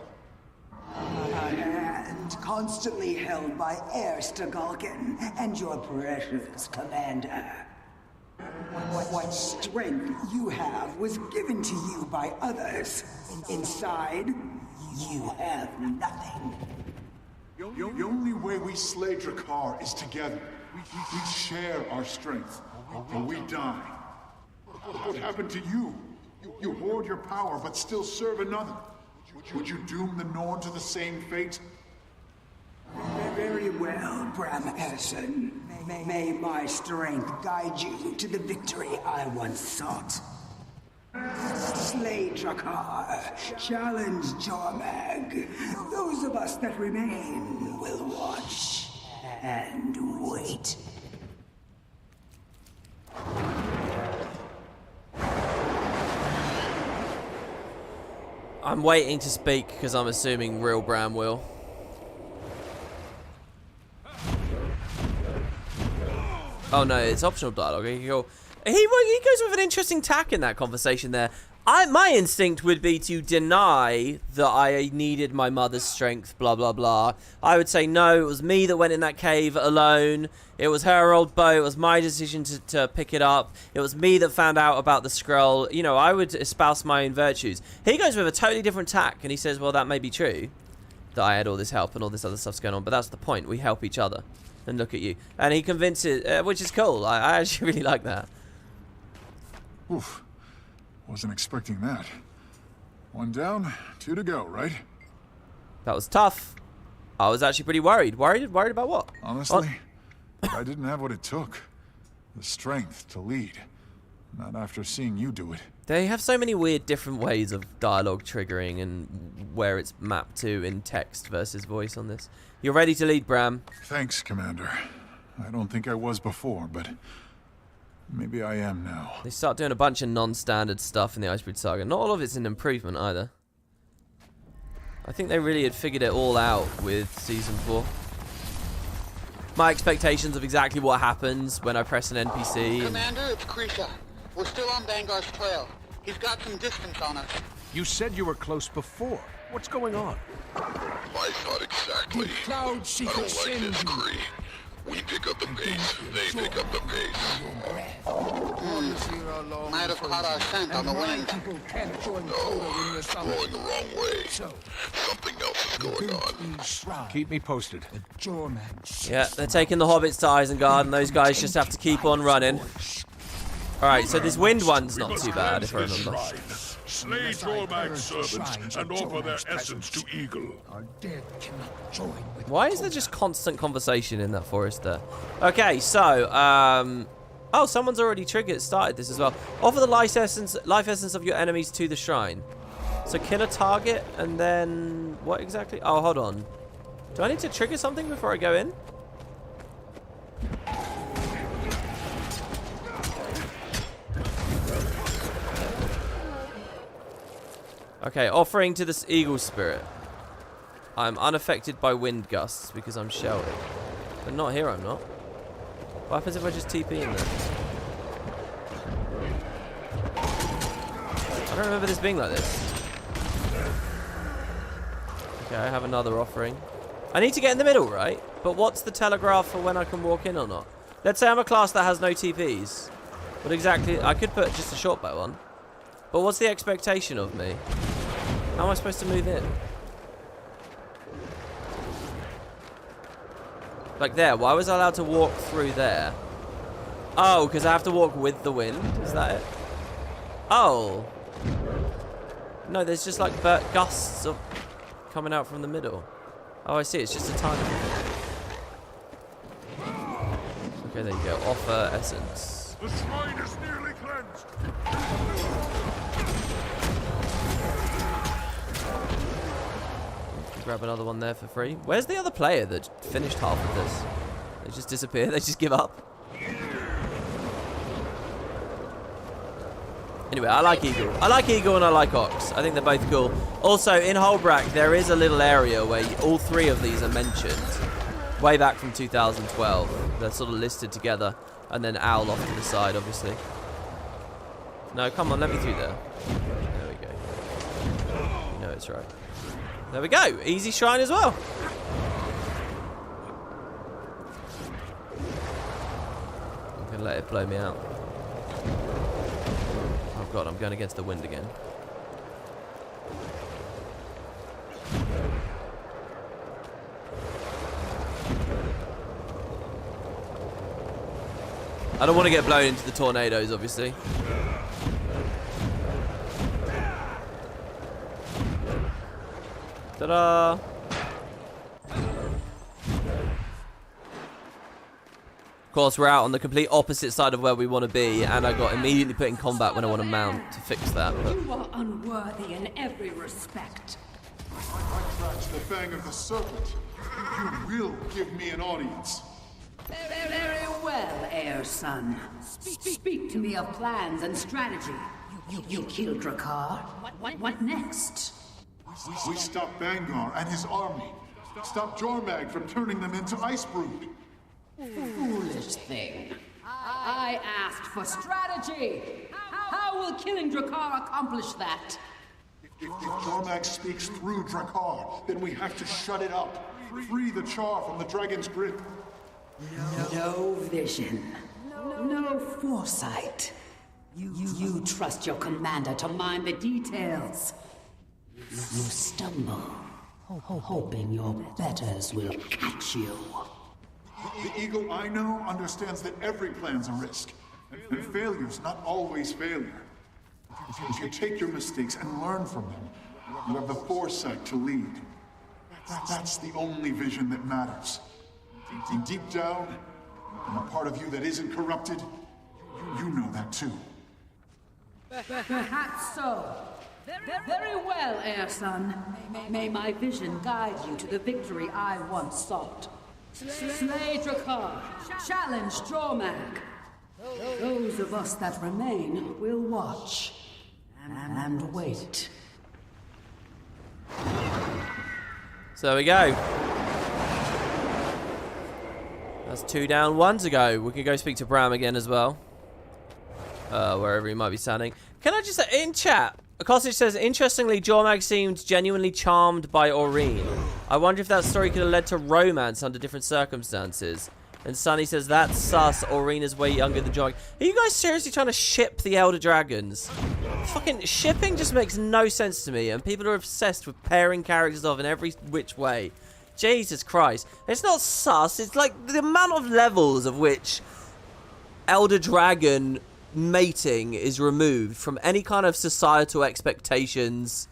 A hand constantly held by Heir Stagalkin and your precious commander. What strength you have was given to you by others. Inside, you have nothing. The only way we slay Drakkar is together. We share our strength, or we die. What happened to you? You hoard your power, but still serve another. Would you doom the Norn to the same fate? Very well, Bram Erson. May my strength guide you to the victory I once sought. Slay Drakkar, challenge Jormag. Those of us that remain will watch and wait. I'm waiting to speak because I'm assuming real Bram will. Oh no, it's optional dialogue. He goes with an interesting tack in that conversation there. My instinct would be to deny that I needed my mother's strength, blah, blah, blah. I would say, no, it was me that went in that cave alone. It was her old bow. It was my decision to pick it up. It was me that found out about the scroll. You know, I would espouse my own virtues. He goes with a totally different tack, and he says, well, that may be true, that I had all this help and all this other stuff's going on, but that's the point. We help each other. And look at you. And he convinces, which is cool. I actually really like that. Oof. Wasn't expecting that. 1 down, 2 to go, right? That was tough. I was actually pretty worried. Worried about what? Honestly, I didn't have what it took. The strength to lead. Not after seeing you do it. They have so many weird different ways of dialogue triggering and where it's mapped to in text versus voice on this. You're ready to lead, Bram. Thanks, Commander. I don't think I was before, but maybe I am now. They start doing a bunch of non-standard stuff in the Icebrood Saga. Not all of it's an improvement either. I think they really had figured it all out with Season 4. My expectations of exactly what happens when I press an NPC. Commander, it's Krisha. We're still on Bangar's trail. He's got some distance on us. You said you were close before. What's going on? I thought exactly. I don't like this, Kree. We pick up the pace, they pick up the pace. Might have caught our scent on the wind. No, it's blowing the wrong way. Something else is going on. Keep me posted. Yeah, they're taking the hobbits to Isengard, and those guys just have to keep on running. Alright, so this wind one's not too bad, if I remember. Slay Jormag's servants and offer their essence to Eagle. Why is there just constant conversation in that forest there? Okay, so, oh, someone's already started this as well. Offer the life essence of your enemies to the shrine. So kill a target, and then, what exactly? Oh, hold on. Do I need to trigger something before I go in? Okay, offering to this eagle spirit. I'm unaffected by wind gusts because I'm sheltered. But not here, I'm not. What happens if I just TP in there? I don't remember this being like this. Okay, I have another offering. I need to get in the middle, right? But what's the telegraph for when I can walk in or not? Let's say I'm a class that has no TPs. What exactly? I could put just a short bow on. But what's the expectation of me? How am I supposed to move in? Like there. Why was I allowed to walk through there? Oh, because I have to walk with the wind? Is that it? Oh. No, there's just like gusts of coming out from the middle. Oh, I see. It's just a tiny. Okay, there you go. Offer essence. The shrine is nearly cleansed. Grab another one there for free. Where's the other player that finished half of this? They just disappear. They just give up. Anyway, I like Eagle. I like Eagle and I like Ox. I think they're both cool. Also, in Holbrack, there is a little area where all three of these are mentioned. Way back from 2012. They're sort of listed together. And then Owl off to the side, obviously. No, come on, let me through there. There we go. You know it's right. There we go. Easy shrine as well. I'm going to let it blow me out. Oh god, I'm going against the wind again. I don't want to get blown into the tornadoes, obviously. Ta-da! Of course, we're out on the complete opposite side of where we want to be, and I got immediately put in combat when I want to mount to fix that. But You are unworthy in every respect. I cracked the fang of the serpent. You will give me an audience. Very well, heir son. Speak to me of plans and strategy. You killed Drakkar. What next? We stopped Bangar and his army. Stop Jormag from turning them into Icebrood. Foolish thing. I asked for strategy. How will killing Drakkar accomplish that? If Jormag speaks through Drakkar, then we have to shut it up. Free the Charr from the dragon's grip. No vision. No foresight. You trust your commander to mind the details. You stumble, hoping your betters will catch you. The eagle I know understands that every plan's a risk. And failure's not always failure. If you take your mistakes and learn from them, you have the foresight to lead. That's the only vision that matters. And deep down, in a part of you that isn't corrupted, you know that too. Perhaps so. Very well, heir son. May my vision guide you to the victory I once sought. Slay Drakkar. Challenge Jormag. Those of us that remain will watch and wait. so there we go. That's 2 down, 1 to go. We can go speak to Bram again as well. wherever he might be standing. Can I just say, in chat, Kostic says, interestingly, Jormag seemed genuinely charmed by Aurene. I wonder if that story could have led to romance under different circumstances. And Sunny says, that's sus. Aurene is way younger than Jormag. Are you guys seriously trying to ship the Elder Dragons? Fucking shipping just makes no sense to me. And people are obsessed with pairing characters off in every which way. Jesus Christ. It's not sus. It's like the amount of levels of which Elder Dragon mating is removed from any kind of societal expectations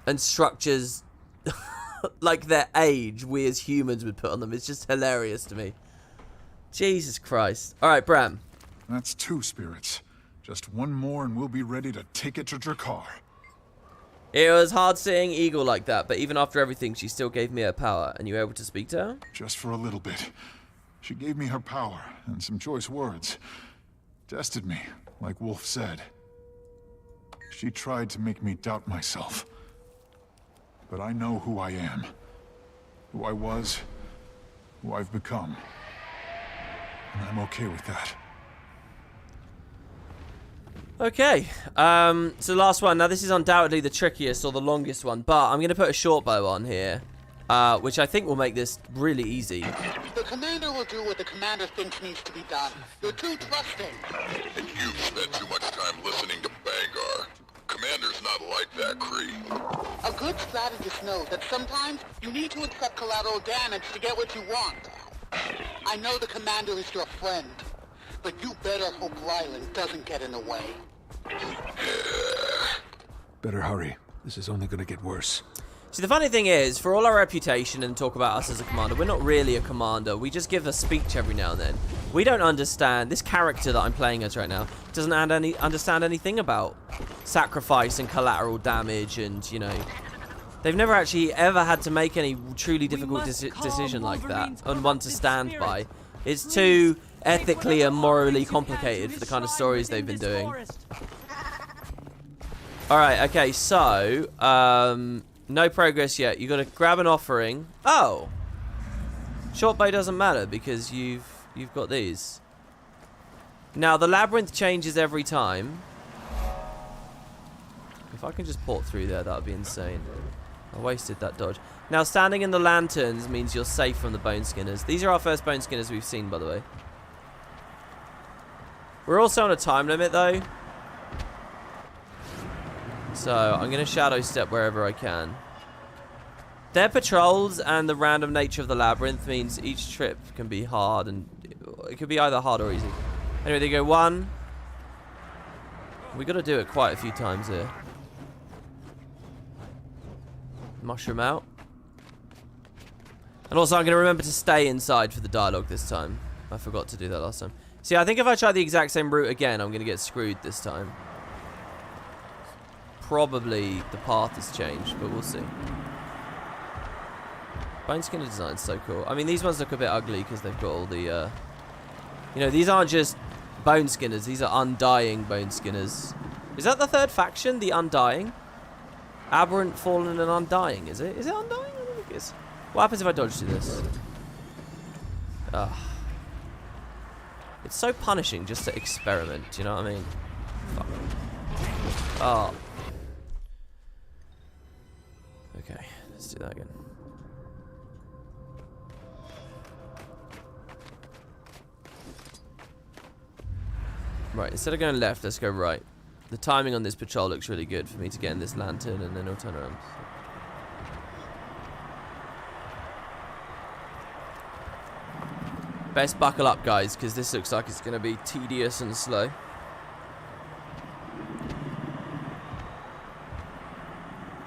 and structures like their age we as humans would put on them. It's just hilarious to me. Jesus Christ. Alright, Bram. That's 2 spirits. Just one more and we'll be ready to take it to Drakkar. It was hard seeing Eagle like that, but even after everything, she still gave me her power. And you were able to speak to her? Just for a little bit. She gave me her power and some choice words. Tested me, like Wolf said. She tried to make me doubt myself. But I know who I am. Who I was. Who I've become. And I'm okay with that. Okay, so last one. Now this is undoubtedly the trickiest or the longest one, but I'm going to put a short bow on here, which I think will make this really easy. The commander will do what the commander thinks needs to be done. You're too trusting. And you've spent too much time listening to Bangar. Commander's not like that, Kree. A good strategist knows that sometimes you need to accept collateral damage to get what you want. I know the commander is your friend, but you better hope Ryland doesn't get in the way. Better hurry. This is only going to get worse. See, the funny thing is, for all our reputation and talk about us as a commander, we're not really a commander. We just give a speech every now and then. We don't understand. This character that I'm playing as right now doesn't understand anything about sacrifice and collateral damage and, you know... They've never actually ever had to make any truly difficult decision like that and one to stand by. It's too ethically and morally complicated for the kind of stories they've been doing. Alright, okay, so... no progress yet. You got to grab an offering. Oh! Short bow doesn't matter because you've got these. Now, the labyrinth changes every time. If I can just port through there, that would be insane. I wasted that dodge. Now, standing in the lanterns means you're safe from the Boneskinners. These are our first Boneskinners we've seen, by the way. We're also on a time limit, though. So, I'm going to shadow step wherever I can. Their patrols and the random nature of the labyrinth means each trip can be hard, and it could be either hard or easy. Anyway, they go 1. We've got to do it quite a few times here. Mushroom out. And also, I'm going to remember to stay inside for the dialogue this time. I forgot to do that last time. See, I think if I try the exact same route again, I'm going to get screwed this time. Probably the path has changed, but we'll see. Boneskinner design's so cool. I mean, these ones look a bit ugly because they've got all the, you know, these aren't just Boneskinners. These are Undying Boneskinners. Is that the third faction, the Undying? Aberrant, Fallen, and Undying, is it? Is it Undying? I don't think it is. What happens if I dodge through this? Ugh. It's so punishing just to experiment, do you know what I mean? Fuck. Oh. Okay, let's do that again. Right, instead of going left, let's go right. The timing on this patrol looks really good for me to get in this lantern and then it'll turn around. Best buckle up, guys, because this looks like it's going to be tedious and slow.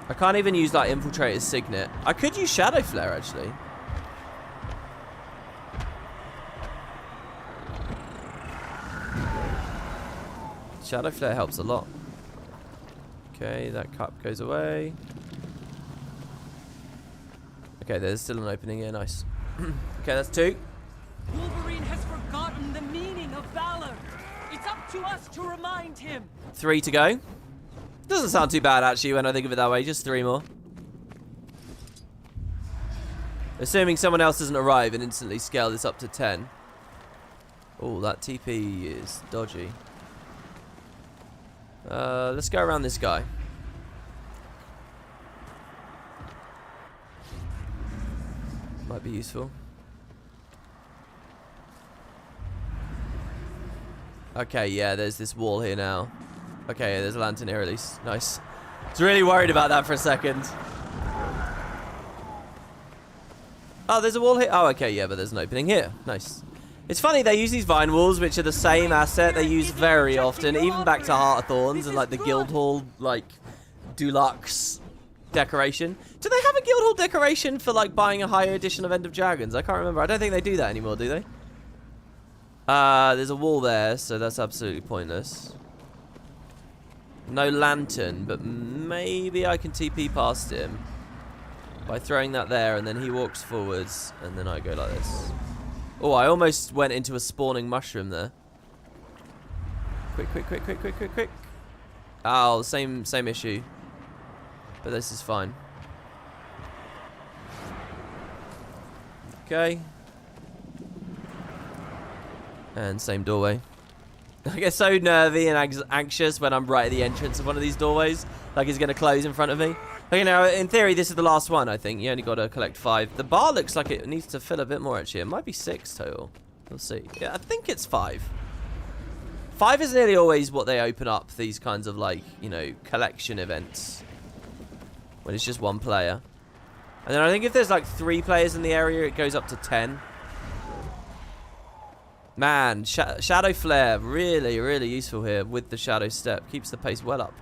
I can't even use, like, Infiltrator's Signet. I could use Shadow Flare, actually. Shadow Flare helps a lot. Okay, that cup goes away. Okay, there's still an opening here. Nice. Okay, that's 2. Wolverine has forgotten the meaning of valor. It's up to us to remind him. 3 to go. Doesn't sound too bad, actually, when I think of it that way. Just 3 more. Assuming someone else doesn't arrive and instantly scale this up to 10. Oh, that TP is dodgy. Let's go around this guy. Might be useful. Okay, yeah, there's this wall here now. Okay, yeah, there's a lantern here at least. Nice. I was really worried about that for a second. Oh, there's a wall here. Oh, okay, yeah, but there's an opening here. Nice. It's funny, they use these vine walls, which are the same asset they use very often, even back to Heart of Thorns and like the Guildhall, like, deluxe decoration. Do they have a Guildhall decoration for like buying a higher edition of End of Dragons? I can't remember. I don't think they do that anymore, do they? There's a wall there, so that's absolutely pointless. No lantern, but maybe I can TP past him by throwing that there, and then he walks forwards, and then I go like this. Oh, I almost went into a spawning mushroom there. Quick, quick, quick, quick, quick, quick, quick. Oh, same issue. But this is fine. Okay. And same doorway. I get so nervy and anxious when I'm right at the entrance of one of these doorways. Like it's going to close in front of me. Okay, now, in theory, this is the last one, I think. You only got to collect 5. The bar looks like it needs to fill a bit more, actually. It might be 6 total. We'll see. Yeah, I think it's 5. 5 is nearly always what they open up, these kinds of, like, you know, collection events. When it's just one player. And then I think if there's, like, 3 players in the area, it goes up to 10. Man, Shadow Flare, really, really useful here with the Shadow Step. Keeps the pace well up.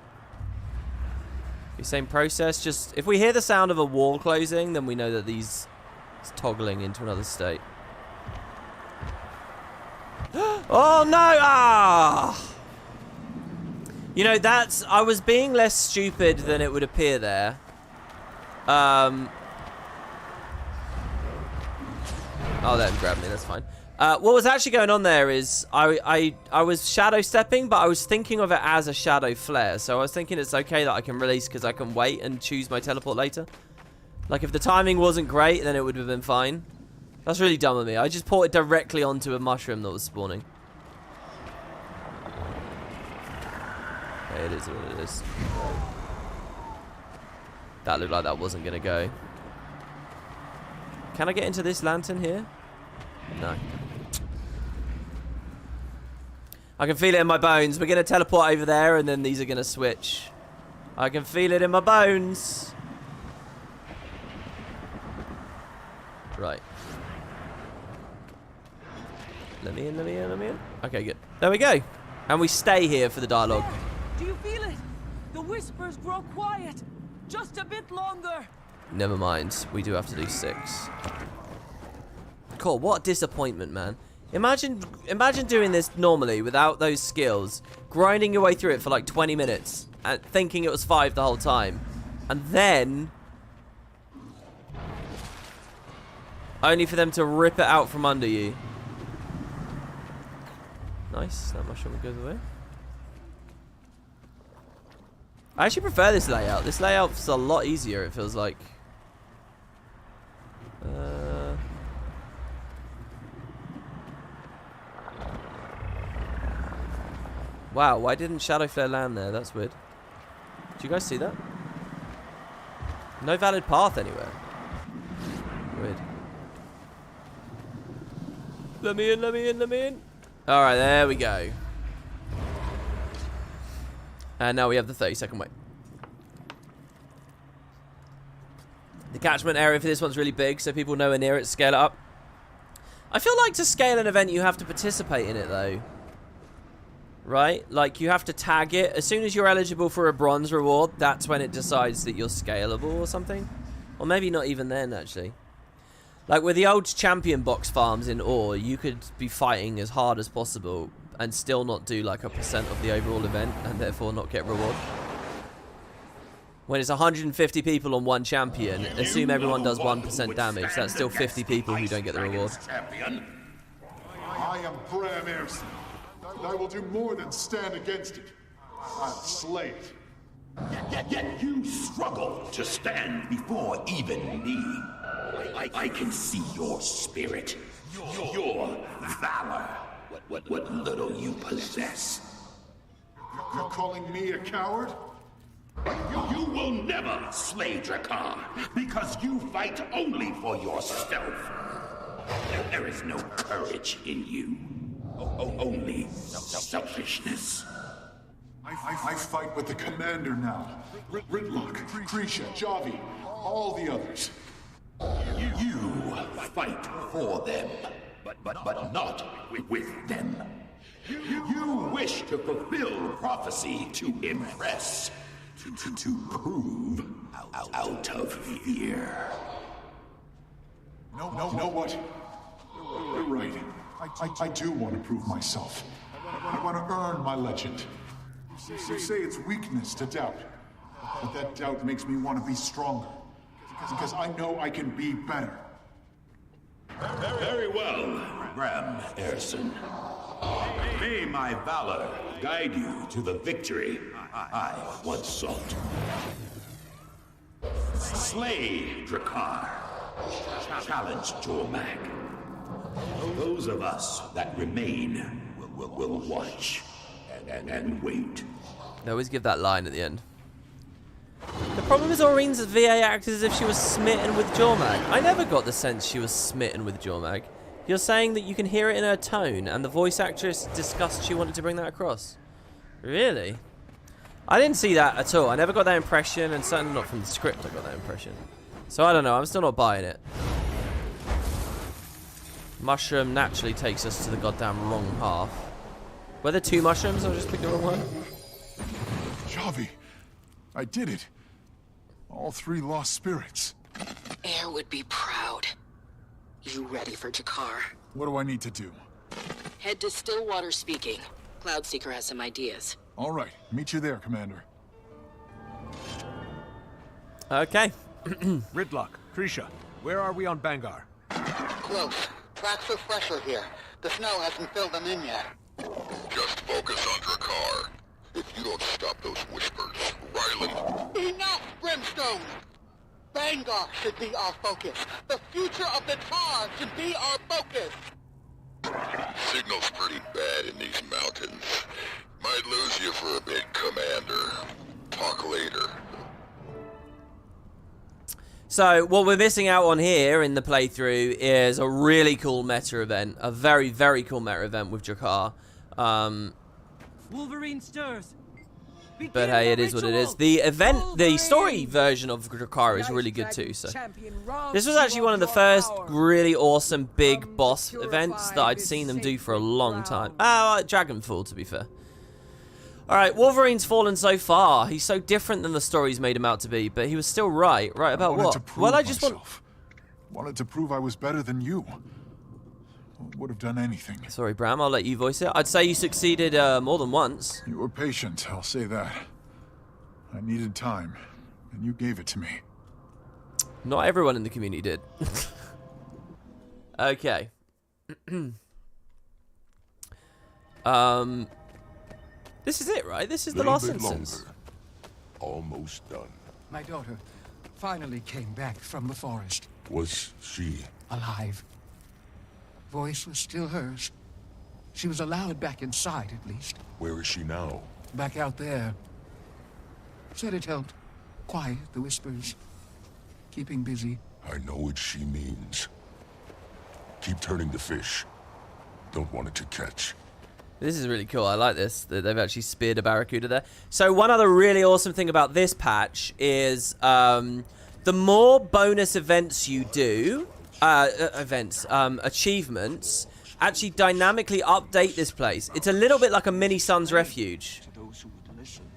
Same process, just if we hear the sound of a wall closing, then we know that these is toggling into another state. Oh no! Ah! You know, I was being less stupid than it would appear there. Oh, let him grab me, that's fine. What was actually going on there is I was shadow stepping, but I was thinking of it as a shadow flare. So I was thinking it's okay that I can release because I can wait and choose my teleport later. Like if the timing wasn't great, then it would have been fine. That's really dumb of me. I just ported directly onto a mushroom that was spawning. Okay, it is what it is. That looked like that wasn't going to go. Can I get into this lantern here? No. I can feel it in my bones. We're going to teleport over there and then these are going to switch. I can feel it in my bones. Right. Let me in, let me in, let me in. Okay, good. There we go. And we stay here for the dialogue. Do you feel it? The whispers grow quiet. Just a bit longer. Never mind. We do have to do 6. Cool. What a disappointment, man. Imagine doing this normally without those skills, grinding your way through it for like 20 minutes and thinking it was 5 the whole time. And then only for them to rip it out from under you. Nice. That mushroom goes away. I actually prefer this layout. This layout's a lot easier, it feels like. Wow, why didn't Shadow Flare land there? That's weird. Do you guys see that? No valid path anywhere. Weird. Let me in, let me in, let me in. Alright, there we go. And now we have the 30-second wait. The catchment area for this one's really big, so people nowhere near it, scale it up. I feel like to scale an event, you have to participate in it, though. Right? Like, you have to tag it. As soon as you're eligible for a bronze reward, that's when it decides that you're scalable or something. Or maybe not even then, actually. Like, with the old champion box farms in Ore, you could be fighting as hard as possible and still not do, like, a % of the overall event, and therefore not get reward. When it's 150 people on one champion, assume everyone does 1% damage. That's still 50 people who don't get the reward. I am Bram and Ryland. I will do more than stand against it. I'll slay it. Yet you struggle to stand before even me. I can see your spirit, your valor, what little you possess. You're calling me a coward? You will never slay Drakkar, because you fight only for yourself. There is no courage in you. Only selfishness. I fight with the commander now. Ridlock, Krisha, Javi, all the others. You fight for them, but not with them. You wish to fulfill prophecy to impress, to prove out of fear. No, what? You're right. I do want to prove myself. I want to earn my legend. You say it's weakness to doubt, but that doubt makes me want to be stronger. Because I know I can be better. Very well, Bram Erson. May my valor guide you to the victory I once sought. Slay Drakkar. Challenge Jormag. Those of us that remain will watch and wait. They always give that line at the end. The problem is Aureen's VA acted as if she was smitten with Jormag. I never got the sense she was smitten with Jormag. You're saying that you can hear it in her tone, and the voice actress discussed she wanted to bring that across. Really? I didn't see that at all. I never got that impression, and certainly not from the script I got that impression. So I don't know. I'm still not buying it. Mushroom naturally takes us to the goddamn wrong path. Were there two mushrooms? I just picked the wrong one. Javi, I did it. All three lost spirits. Air would be proud. You ready for Drakkar? What do I need to do? Head to Stillwater Speaking. Cloudseeker has some ideas. All right, meet you there, Commander. Okay. Ridlock, Krisha, where are we on Bangar? Close. Tracks are fresher here. The snow hasn't filled them in yet. Just focus on Drakkar. If you don't stop those whispers, Ryland... Enough, Brimstone! Bangar should be our focus. The future of the Charr should be our focus. Signal's pretty bad in these mountains. Might lose you for a bit, Commander. Talk later. So, what we're missing out on here in the playthrough is a really cool meta event. A very, very cool meta event with Drakkar. Wolverine stirs. But hey, it is what it is. The event, the story version of Drakkar is really good too. So this was actually one of the first really awesome big boss events that I'd seen them do for a long time. Dragonfall, to be fair. All right, Wolverine's fallen so far. He's so different than the stories made him out to be, but he was still right. Right about what? Well, I just wanted to prove I was better than you. Would have done anything. Sorry, Bram, I'll let you voice it. I'd say you succeeded more than once. You were patient, I'll say that. I needed time, and you gave it to me. Not everyone in the community did. Okay. This is it, right? This is the last instance. Almost done. My daughter finally came back from the forest. Was she... alive. Voice was still hers. She was allowed back inside, at least. Where is she now? Back out there. Said it helped. Quiet the whispers. Keeping busy. I know what she means. Keep turning the fish. Don't want it to catch. This is really cool. I like this. They've actually speared a barracuda there. So one other really awesome thing about this patch is the more bonus events you do, achievements, actually dynamically update this place. It's a little bit like a mini Sun's Refuge.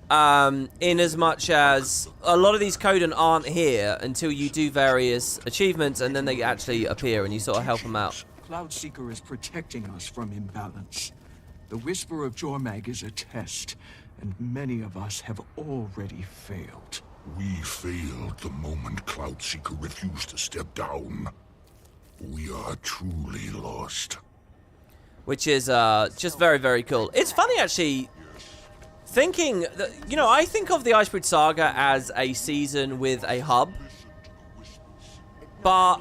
In as much as a lot of these Coden aren't here until you do various achievements, and then they actually appear and you sort of help them out. Cloudseeker is protecting us from imbalance. The whisper of Jormag is a test, and many of us have already failed. We failed the moment Cloudseeker refused to step down. We are truly lost. Which is just very, very cool. It's funny, actually, thinking that, you know, I think of the Icebrood Saga as a season with a hub. But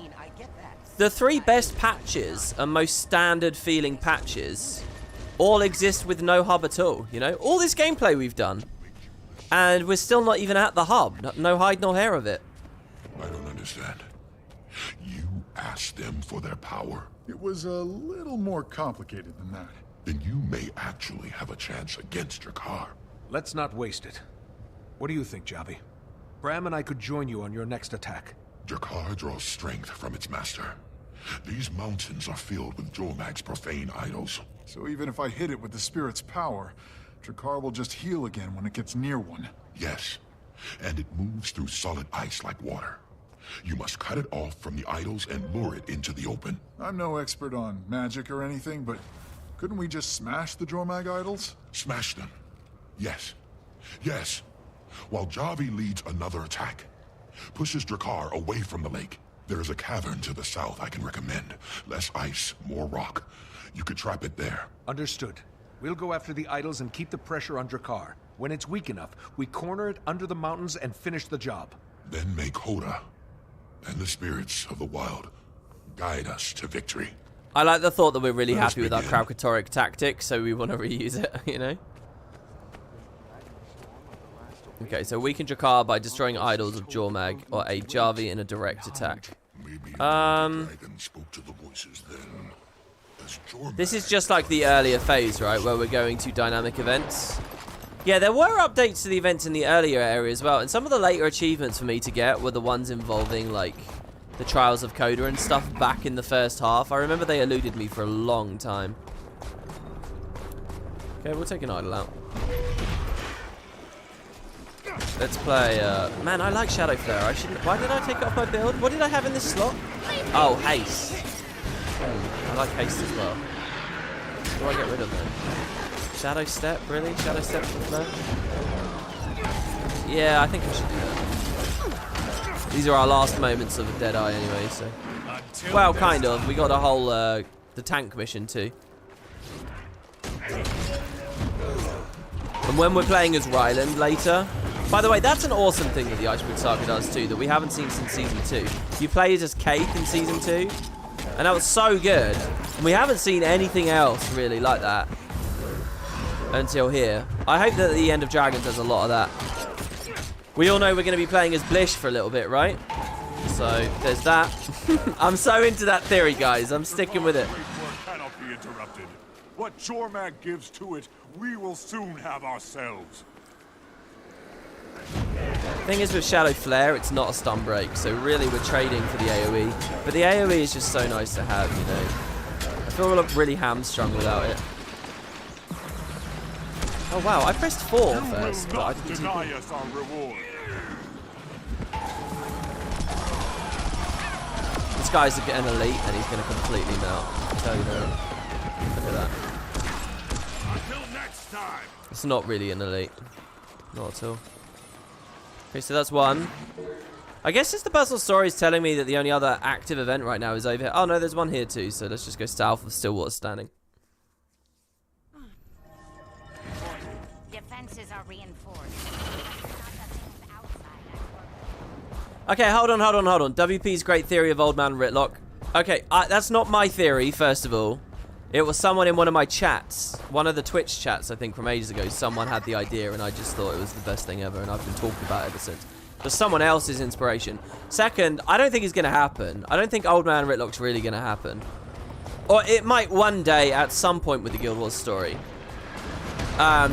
the three best patches and most standard feeling patches all exist with no hub at all, you know? All this gameplay we've done, and we're still not even at the hub. No hide nor hair of it. I don't understand. You asked them for their power? It was a little more complicated than that. Then you may actually have a chance against your car. Let's not waste it. What do you think, Javi? Bram and I could join you on your next attack. Jakar draws strength from its master. These mountains are filled with Jormag's profane idols. So even if I hit it with the spirit's power, Jakar will just heal again when it gets near one. Yes, and it moves through solid ice like water. You must cut it off from the idols and lure it into the open. I'm no expert on magic or anything, but couldn't we just smash the Jormag idols? Smash them? Yes. Yes. While Javi leads another attack. Pushes Jakar away from the lake. There is a cavern to the south I can recommend. Less ice, more rock. You could trap it there. Understood. We'll go after the idols and keep the pressure on Jakar. When it's weak enough, we corner it under the mountains and finish the job. Then may Coda and the spirits of the wild guide us to victory. I like the thought that we're really happy with our Kraukatoric tactic, so we want to reuse it, you know? Okay, so weaken Jakar by destroying idols of Jormag or aid Javi in a direct attack. This is just like the earlier phase, right, where we're going to dynamic events. Yeah, there were updates to the events in the earlier area as well, and some of the later achievements for me to get were the ones involving, like, the Trials of Coda and stuff back in the first half. I remember they eluded me for a long time. Okay, we'll take an idol out. Let's play, man, I like Shadow Flare. I shouldn't, why did I take it off my build? What did I have in this slot? Oh, haste. I like haste as well. What do I get rid of then? Shadow Step, really? Shadow Step for Flare? Yeah, I think I should do that. These are our last moments of a Deadeye anyway, so. Well, kind of. We got a whole, the tank mission too. And when we're playing as Ryland later, by the way, that's an awesome thing that the Icebrood Saga does too, that we haven't seen since Season 2. You played as Keith in Season 2, and that was so good. And we haven't seen anything else really like that until here. I hope that the End of Dragons does a lot of that. We all know we're going to be playing as Blish for a little bit, right? So, there's that. I'm so into that theory, guys. I'm sticking with it. Cannot be interrupted. What Jormag gives to it, we will soon have ourselves. Thing is with Shadow Flare, it's not a stun break, so really we're trading for the AoE. But the AoE is just so nice to have, you know. I feel really hamstrung without it. Oh wow, I pressed 4 first, but I didn't deny us our reward. This guy's an elite and he's going to completely melt. I'll tell you that. Look at that. Until next time. It's not really an elite. Not at all. Okay, so that's one. I guess it's the personal story is telling me that the only other active event right now is over here. Oh no, there's one here too, so let's just go south of Stillwater Standing. Defenses are reinforced. Okay, hold on. WP's great theory of Old Man Ritlock. Okay, that's not my theory, first of all. It was someone in one of my chats, one of the Twitch chats, I think, from ages ago. Someone had the idea, and I just thought it was the best thing ever, and I've been talking about it ever since. But someone else's inspiration. Second, I don't think it's going to happen. I don't think Old Man Ritlock's really going to happen. Or it might one day, at some point with the Guild Wars story. But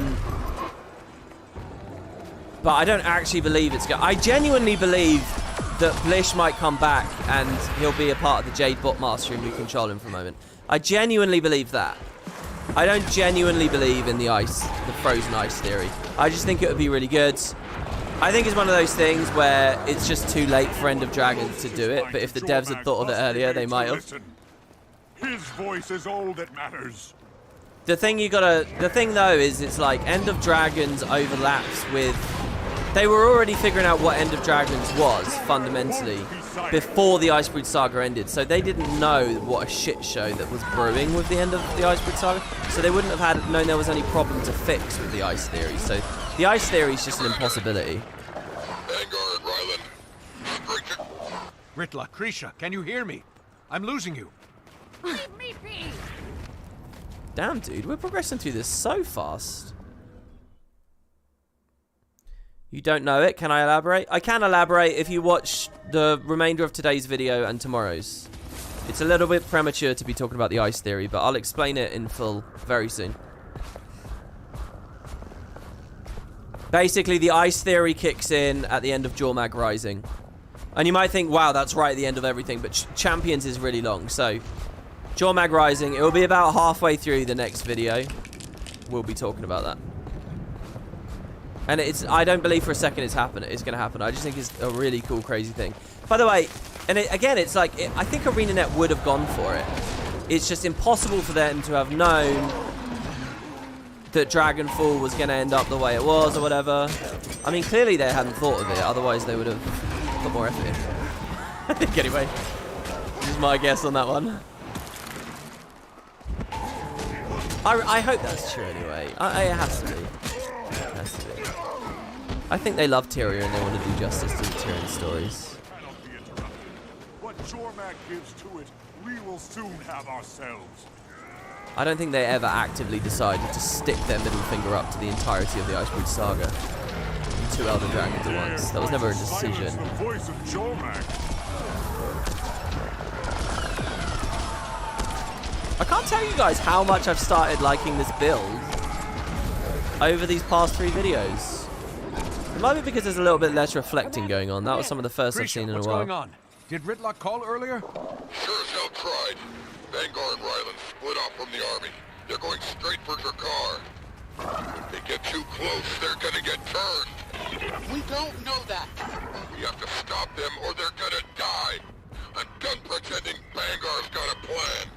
I don't actually believe it's going to... I genuinely believe that Blish might come back, and he'll be a part of the Jade Bot Mastery, and we control him for a moment. I genuinely believe that. I don't genuinely believe in the frozen ice theory. I just think it would be really good. I think it's one of those things where it's just too late for End of Dragons to do it, but if the devs had thought of it earlier, they might have. His voice is all that matters. The thing though is it's like End of Dragons overlaps with... They were already figuring out what End of Dragons was, fundamentally, before the Icebrood Saga ended. So they didn't know what a shit show that was brewing with the end of the Icebrood Saga. So they wouldn't have known there was any problem to fix with the ice theory. So the ice theory is just an impossibility. Bangar and Ryland. Ritla, Krisha, can you hear me? I'm losing you. Leave me be! Damn, dude, we're progressing through this so fast. You don't know it? Can I elaborate? I can elaborate if you watch the remainder of today's video and tomorrow's. It's a little bit premature to be talking about the ice theory, but I'll explain it in full very soon. Basically, the ice theory kicks in at the end of Jormag Rising. And you might think, wow, that's right at the end of everything, but Champions is really long. So, Jormag Rising, it will be about halfway through the next video. We'll be talking about that. And I don't believe for a second it's going to happen. I just think it's a really cool, crazy thing. By the way, and again, it's like, I think ArenaNet would have gone for it. It's just impossible for them to have known that Dragonfall was going to end up the way it was or whatever. I mean, clearly they hadn't thought of it. Otherwise, they would have put more effort in. I think, anyway. This is my guess on that one. I hope that's true anyway. It has to be. It has to be. I think they love Tyrion and they want to do justice to the Tyrion stories. What Jormag gives to it, we will soon have ourselves. I don't think they ever actively decided to stick their middle finger up to the entirety of the Icebrood Saga and 2 Elder Dragons at once. That was never a decision. The voice of Jormag. I can't tell you guys how much I've started liking this build over these past 3 videos. It might be because there's a little bit less reflecting going on. That was some of the first I've seen in a while. What's going on? Did Ritlock call earlier? Sure as hell tried. Bangar and Ryland split off from the army. They're going straight for Charr. If they get too close, they're gonna get turned. We don't know that. We have to stop them or they're gonna die. I'm done pretending Bangar's got a plan.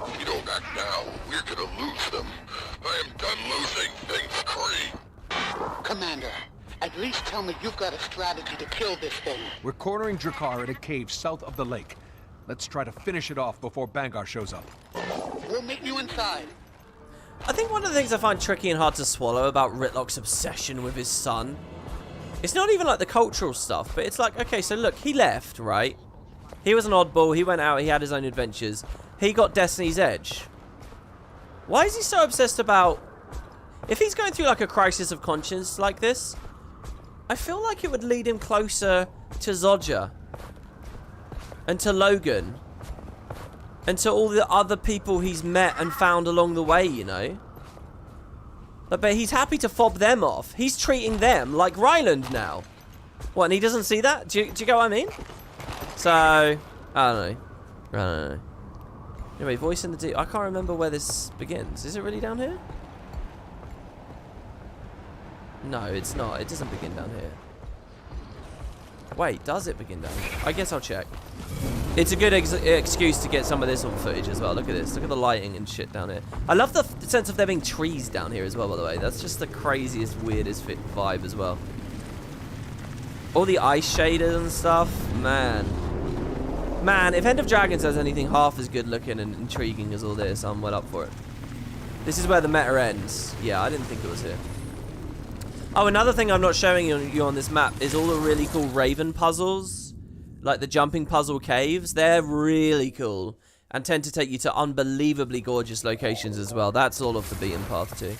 If you don't act now, we're gonna lose them. I am done losing things, Kree. Commander, at least tell me you've got a strategy to kill this thing. We're cornering Charr at a cave south of the lake. Let's try to finish it off before Bangar shows up. We'll meet you inside. I think one of the things I find tricky and hard to swallow about Ritlock's obsession with his son, it's not even like the cultural stuff, but it's like, okay, so look, he left, right? He was an oddball, he went out, he had his own adventures. He got Destiny's Edge. Why is he so obsessed about... If he's going through like a crisis of conscience like this, I feel like it would lead him closer to Zodja. And to Logan. And to all the other people he's met and found along the way, you know? But he's happy to fob them off. He's treating them like Ryland now. What, and he doesn't see that? Do you get what I mean? So, I don't know. Anyway, voice in the deep. I can't remember where this begins. Is it really down here? No, it's not. It doesn't begin down here. Wait, does it begin down here? I guess I'll check. It's a good excuse to get some of this on footage as well. Look at this. Look at the lighting and shit down here. I love the sense of there being trees down here as well, by the way. That's just the craziest, weirdest vibe as well. All the ice shaders and stuff. Man, if End of Dragons has anything half as good looking and intriguing as all this, I'm well up for it. This is where the meta ends. Yeah, I didn't think it was here. Oh, another thing I'm not showing you on this map is all the really cool Raven puzzles. Like the jumping puzzle caves. They're really cool. And tend to take you to unbelievably gorgeous locations as well. That's all off the beaten path too.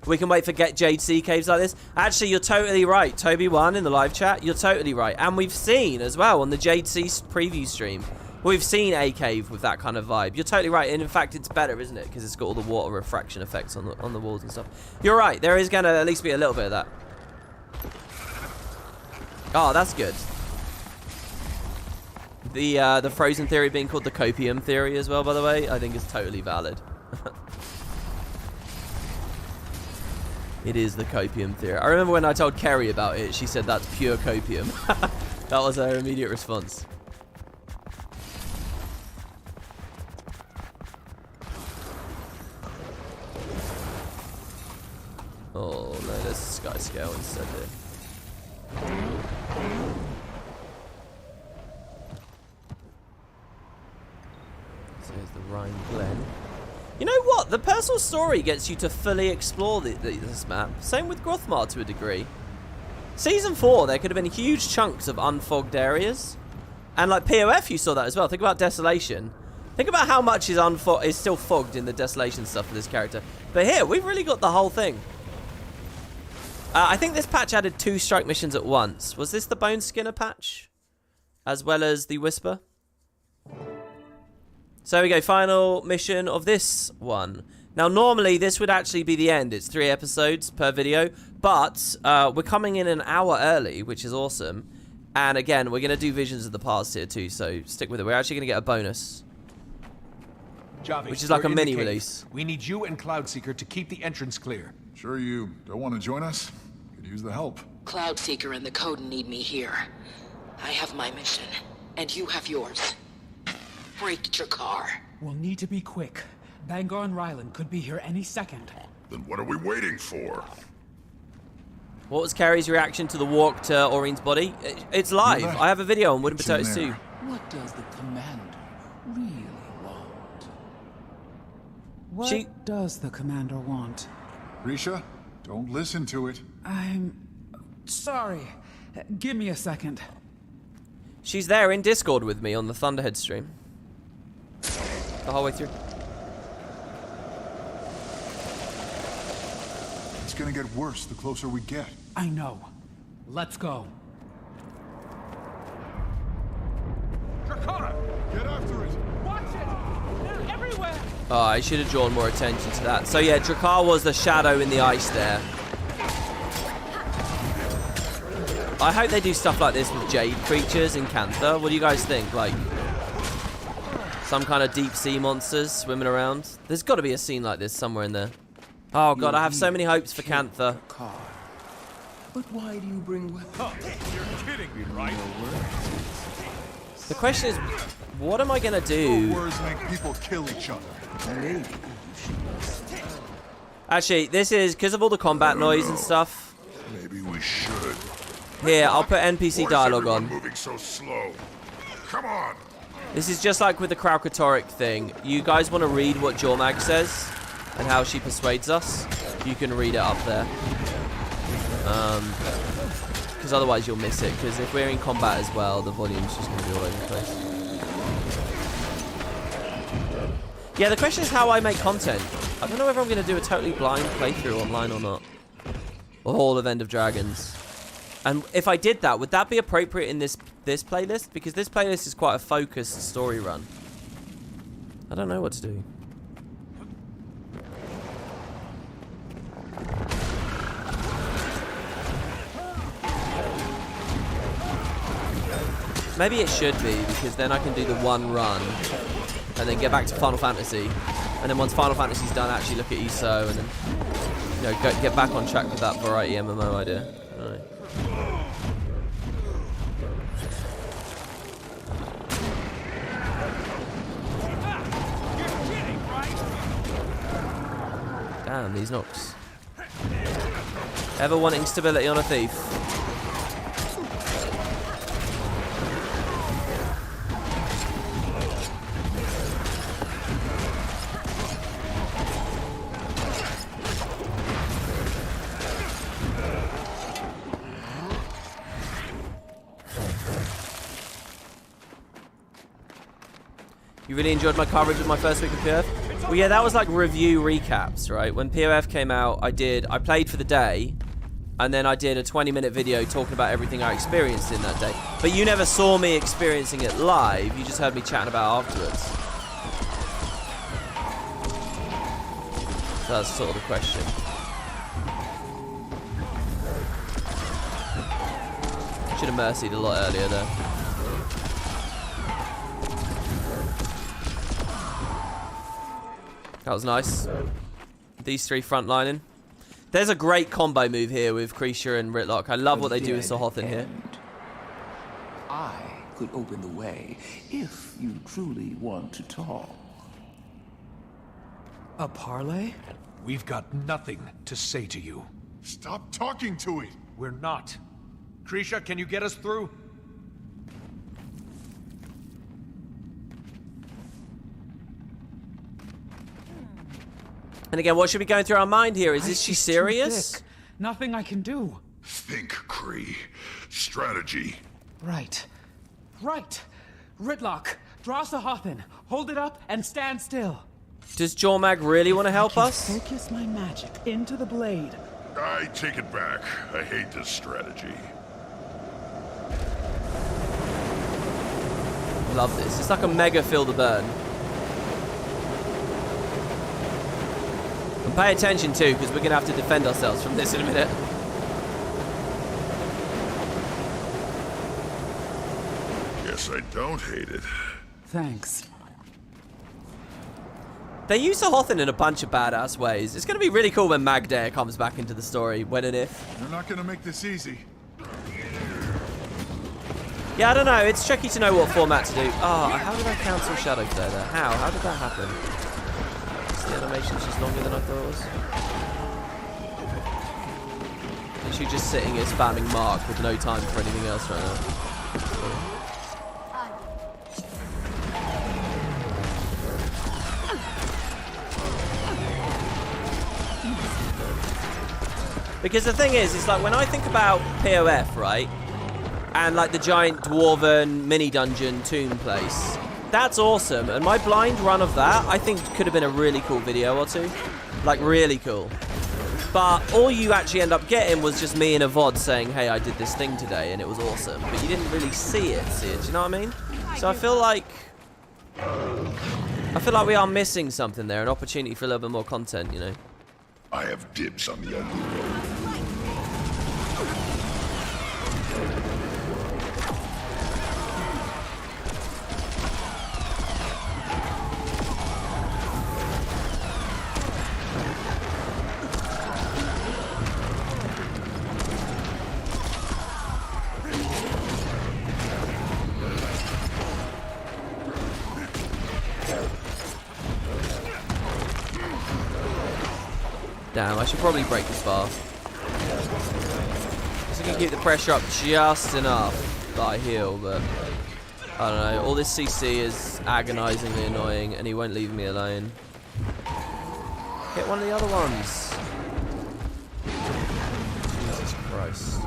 We can wait for Jade Sea caves like this. Actually, you're totally right. Toby1 in the live chat, you're totally right. And we've seen as well on the Jade Sea preview stream. We've seen a cave with that kind of vibe. You're totally right, and in fact, it's better, isn't it? Because it's got all the water refraction effects on the walls and stuff. You're right. There is gonna at least be a little bit of that. Oh, that's good. The frozen theory being called the copium theory as well, by the way, I think is totally valid. It is the copium theory. I remember when I told Kerry about it, she said that's pure copium. That was her immediate response. Oh no, there's sky scale instead here. So here's the Rhine Glen. You know what? The personal story gets you to fully explore this map. Same with Grothmar to a degree. Season 4, there could have been huge chunks of unfogged areas. And like POF, you saw that as well. Think about Desolation. Think about how much is still fogged in the desolation stuff for this character. But here, we've really got the whole thing. I think this patch added 2 strike missions at once. Was this the Boneskinner patch? As well as the Whisper? So here we go, final mission of this one. Now, normally, this would actually be the end. It's 3 episodes per video. But we're coming in an hour early, which is awesome. And again, we're going to do Visions of the Past here too, so stick with it. We're actually going to get a bonus. Javi, which is like a mini cave. release. We need you and Cloudseeker to keep the entrance clear. Sure you don't want to join us? Could use the help. Cloudseeker and the Code need me here. I have my mission, and you have yours. Break Charr. We'll need to be quick. Bangar and Ryland could be here any second. Then what are we waiting for? What was Carrie's reaction to the walk to Aureen's body? It's live. I have a video on WoodenPotatoes too. What does the commander really want? What does the commander want? Risha, don't listen to it. I'm sorry. Give me a second. She's there in Discord with me on the Thunderhead stream. The whole way through. It's gonna get worse the closer we get. I know. Let's go. Drakara! Get after it! Watch it! They're everywhere! Oh, I should have drawn more attention to that. So yeah, Drakar was the shadow in the ice there. I hope they do stuff like this with jade creatures in Cantha. What do you guys think? Like, some kind of deep sea monsters swimming around? There's got to be a scene like this somewhere in there. Oh god, I have so many hopes for Cantha. But why do you bring weapons? Oh, you're kidding me, right? The question is, what am I gonna do? Words make people kill each other. Actually, this is because of all the combat noise and stuff. Maybe we should. Here, I'll put NPC dialogue on. Moving so slow. Come on. This is just like with the Kraukatoric thing. You guys want to read what Jormag says and how she persuades us? You can read it up there. Because otherwise you'll miss it. Because if we're in combat as well, the volume's just going to be all over the place. Yeah, the question is how I make content. I don't know whether I'm going to do a totally blind playthrough online or not. Or Hall of End of Dragons. And if I did that, would that be appropriate in this playlist? Because this playlist is quite a focused story run. I don't know what to do. Maybe it should be, because then I can do the one run and then get back to Final Fantasy. And then once Final Fantasy's done, actually look at ESO and then, you know, get back on track with that variety MMO idea. Right. Damn, these knocks. Ever wanting stability on a thief? You really enjoyed my coverage of my first week of POF? Well, yeah, that was like review recaps, right? When POF came out, I played for the day, and then I did a 20-minute video talking about everything I experienced in that day. But you never saw me experiencing it live, you just heard me chatting about it afterwards. So that's sort of the question. Should have mercied a lot earlier though. That was nice. These three frontlining. There's a great combo move here with Kreischer and Ritlock. I love what they do with Sohoth in here. I could open the way if you truly want to talk. A parley? We've got nothing to say to you. Stop talking to it. We're not. Kreischer, can you get us through? And again, what should be going through our mind here? Is she serious? Nothing I can do. Think, Kree. Strategy. Right. Right. Ritlock, Drasa Hothin, hold it up and stand still. Does Jormag really want to help us? Focus my magic into the blade. I take it back. I hate this strategy. Love this. It's like a mega feel the burn. And pay attention too, because we're going to have to defend ourselves from this in a minute. Guess I don't hate it. Thanks. They use the Hothin in a bunch of badass ways. It's going to be really cool when Magdare comes back into the story, when and if. They're not going to make this easy. Yeah, I don't know. It's tricky to know what format to do. Oh, how did I cancel Shadow Flare there? How? How did that happen? The animation's just longer than I thought it was. Literally just sitting here spamming Mark with no time for anything else right now. Because the thing is, it's like when I think about POF, right? And like the giant dwarven mini dungeon tomb place. That's awesome. And my blind run of that, I think could have been a really cool video or two. Like really cool. But all you actually end up getting was just me in a VOD saying, hey, I did this thing today and it was awesome. But you didn't really see it, do you know what I mean? So I feel like we are missing something there, an opportunity for a little bit more content, you know? I have dibs on the ugly road. Damn, I should probably break this bar. Just gonna keep the pressure up just enough that I heal, but I don't know. All this CC is agonizingly annoying, and he won't leave me alone. Hit one of the other ones. Jesus Christ.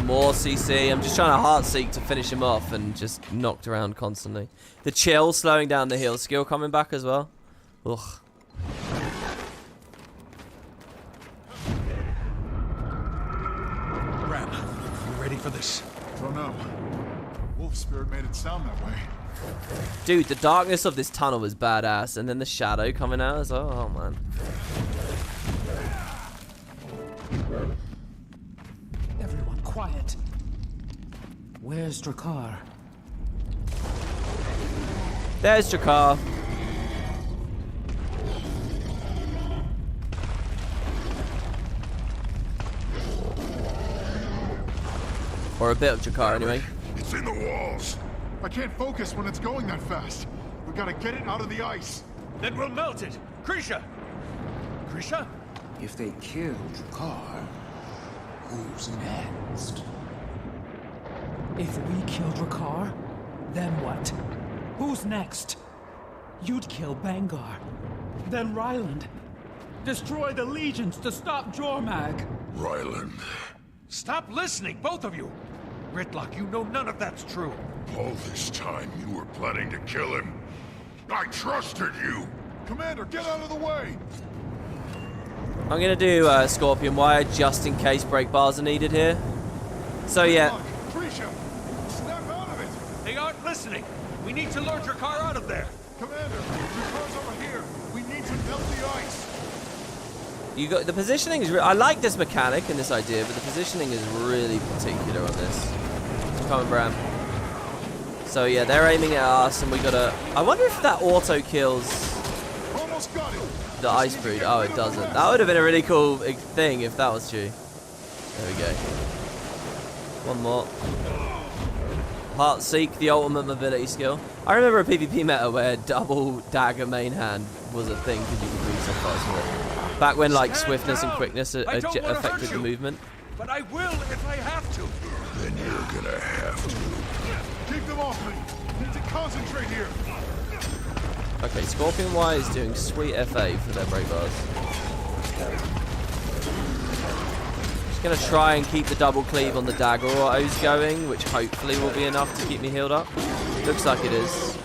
More CC. I'm just trying to heart seek to finish him off and just knocked around constantly. The chill slowing down the heal skill coming back as well. Ugh. Bram, you ready for this? Don't know. Wolf Spirit made it sound that way. Dude, the darkness of this tunnel was badass, and then the shadow coming out as well. Oh man. Everyone quiet. Where's Drakkar? There's Drakkar. Or a bit of Drakkar anyway. It's in the walls. I can't focus when it's going that fast. We gotta get it out of the ice. Then we'll melt it. Krisha! Krisha? If they kill Drakkar, who's next? If we kill Drakkar, then what? Who's next? You'd kill Bangar. Then Ryland. Destroy the legions to stop Jormag. Ryland. Stop listening, both of you! Gridlock, you know none of that's true. All this time you were planning to kill him. I trusted you! Commander, get out of the way! I'm gonna do Scorpion Wire just in case break bars are needed here. So yeah. Krisha, snap out of it! They aren't listening. We need to lure Drakkar out of there. Commander, Drakkar's over here. We need to melt the ice. You got the positioning is. I like this mechanic and this idea, but the positioning is really particular on this. Come on, Bram. So yeah, they're aiming at us, and we gotta. I wonder if that auto kills Almost got it. the Icebrood. Oh, it doesn't. That would have been a really cool thing if that was true. There we go. One more. Heart Seek, the ultimate mobility skill. I remember a PvP meta where double dagger main hand was a thing because you could move so fast with it. Back when like swiftness and quickness affected the movement. But I will if I have to. Then you're gonna have to. Keep them off me! Need to concentrate here! Okay, Scorpion Y is doing sweet FA for their break bars. Just gonna try and keep the double cleave on the dagger autos going, which hopefully will be enough to keep me healed up. Looks like it is.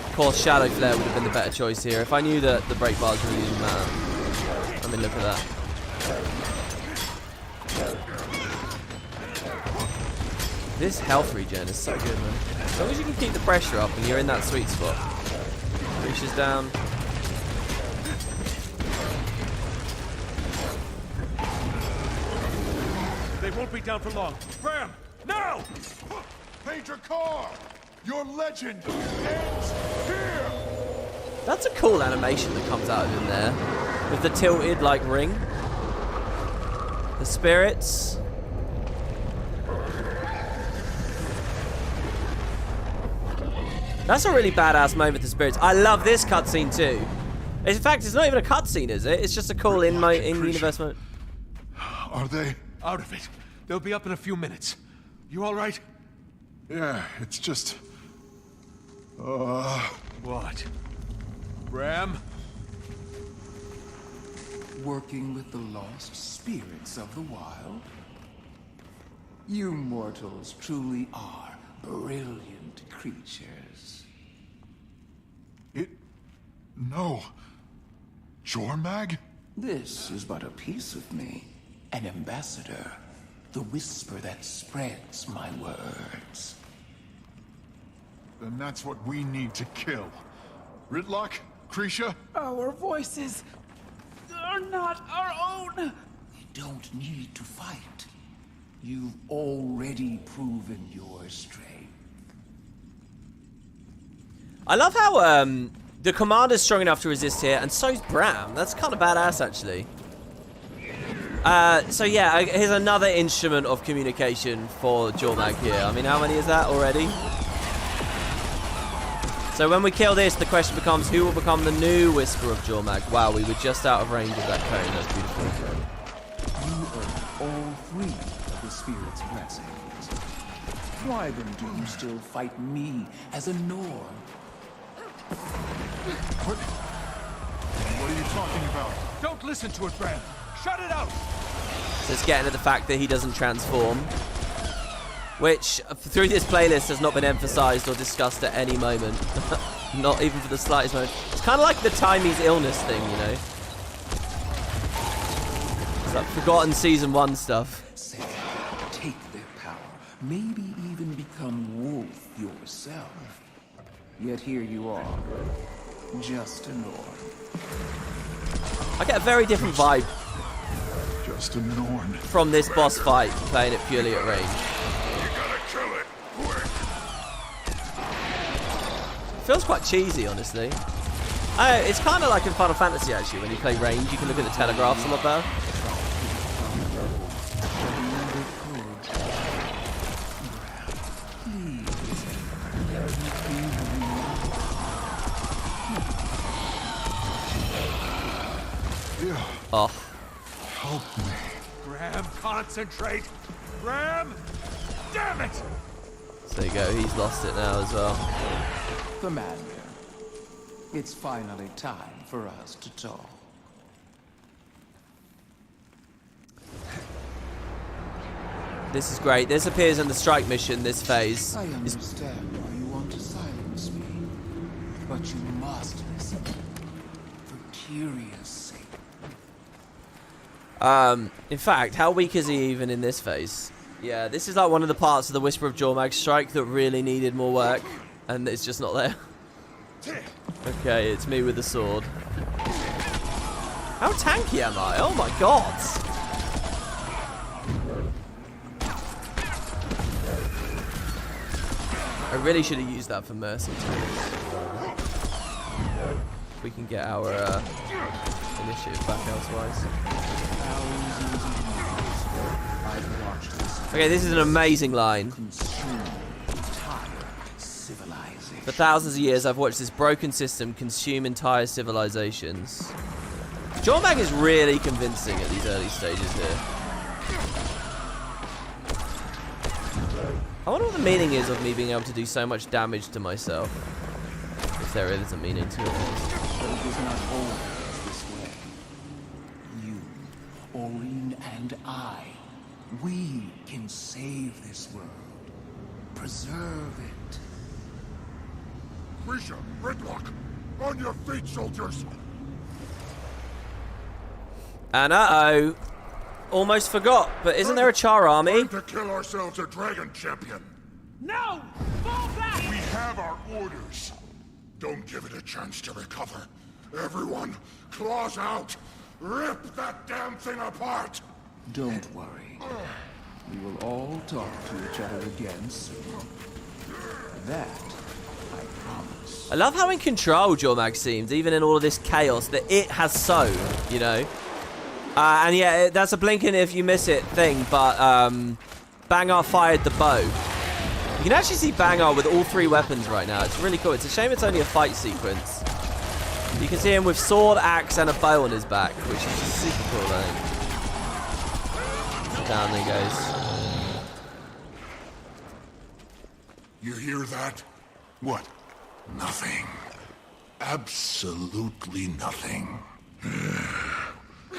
Of course, Shadow Flare would have been the better choice here. If I knew that the break bars really didn't matter. I mean, look at that. This health regen is so good, man. As long as you can keep the pressure up and you're in that sweet spot. Reaches down. They won't be down for long. Bram, now! Major Charr! Your legend ends here! That's a cool animation that comes out of him there. With the tilted, like, ring. The spirits. That's a really badass moment with the spirits. I love this cutscene too. In fact, it's not even a cutscene, is it? It's just a cool in-universe moment. Are they? Out of it. They'll be up in a few minutes. You all right? Yeah, it's just... What? Bram? Working with the lost spirits of the wild? You mortals truly are brilliant creatures. No. Jormag? This is but a piece of me. An ambassador. The whisper that spreads my words. Then that's what we need to kill. Ritlock? Krisha? Our voices are not our own. You don't need to fight. You've already proven your strength. I love how the commander's strong enough to resist here, and so's Bram. That's kind of badass, actually. So yeah, here's another instrument of communication for Jormag here. I mean, how many is that already? So when we kill this, the question becomes, who will become the new Whisper of Jormag? Wow, we were just out of range of that cone. That's beautiful. You earn all three of the spirit's blessings. Why then do you still fight me as a norm? What are you talking about? Don't listen to it, Bram. Shut it out! So it's getting at the fact that he doesn't transform. Which, through this playlist, has not been emphasized or discussed at any moment. Not even for the slightest moment. It's kind of like the Timey's illness thing, you know? It's like forgotten Season 1 stuff. Say, take their power. Maybe even become wolf yourself. Yet here you are. Just a norm. I get a very different vibe. Just a norm. From this boss fight, playing it purely at range. Kill it, quick. Feels quite cheesy, honestly. It's kind of like in Final Fantasy, actually. When you play range, you can look at the telegraphs a lot better. Oh. Help me. Bram, concentrate. Bram! Damn it! So there you go, he's lost it now as well. Commander, it's finally time for us to talk. This is great. This appears in the strike mission, this phase. I understand why you want to silence me, but you must listen. For Kyrie's sake. In fact, how weak is he even in this phase? Yeah, this is like one of the parts of the Whisper of Jormag's strike that really needed more work, and it's just not there. Okay, it's me with the sword. How tanky am I? Oh my god! I really should have used that for mercy too. We can get our initiative back elsewise. Okay, this is an amazing line. For thousands of years, I've watched this broken system consume entire civilizations. Jormag is really convincing at these early stages here. I wonder what the meaning is of me being able to do so much damage to myself. If there is a meaning to it. But it was not always this way. You, Aureen, and I, we can save this world. Preserve it. Grisha, Gridlock, on your feet, soldiers! And uh-oh. Almost forgot, but isn't there a Charr army? Time to kill ourselves a dragon champion. No! Fall back! We have our orders. Don't give it a chance to recover. Everyone, claws out! Rip that damn thing apart! Don't worry. We will all talk to each other again soon. That, I promise. I love how in control Jormag seems, even in all of this chaos that it has sown, you know? And yeah, that's a blinking if you miss it thing, but Bangar fired the bow. You can actually see Bangar with all 3 weapons right now. It's really cool. It's a shame it's only a fight sequence. You can see him with sword, axe, and a bow on his back, which is super cool, I think. Down he goes. You hear that? What? Nothing. Absolutely nothing.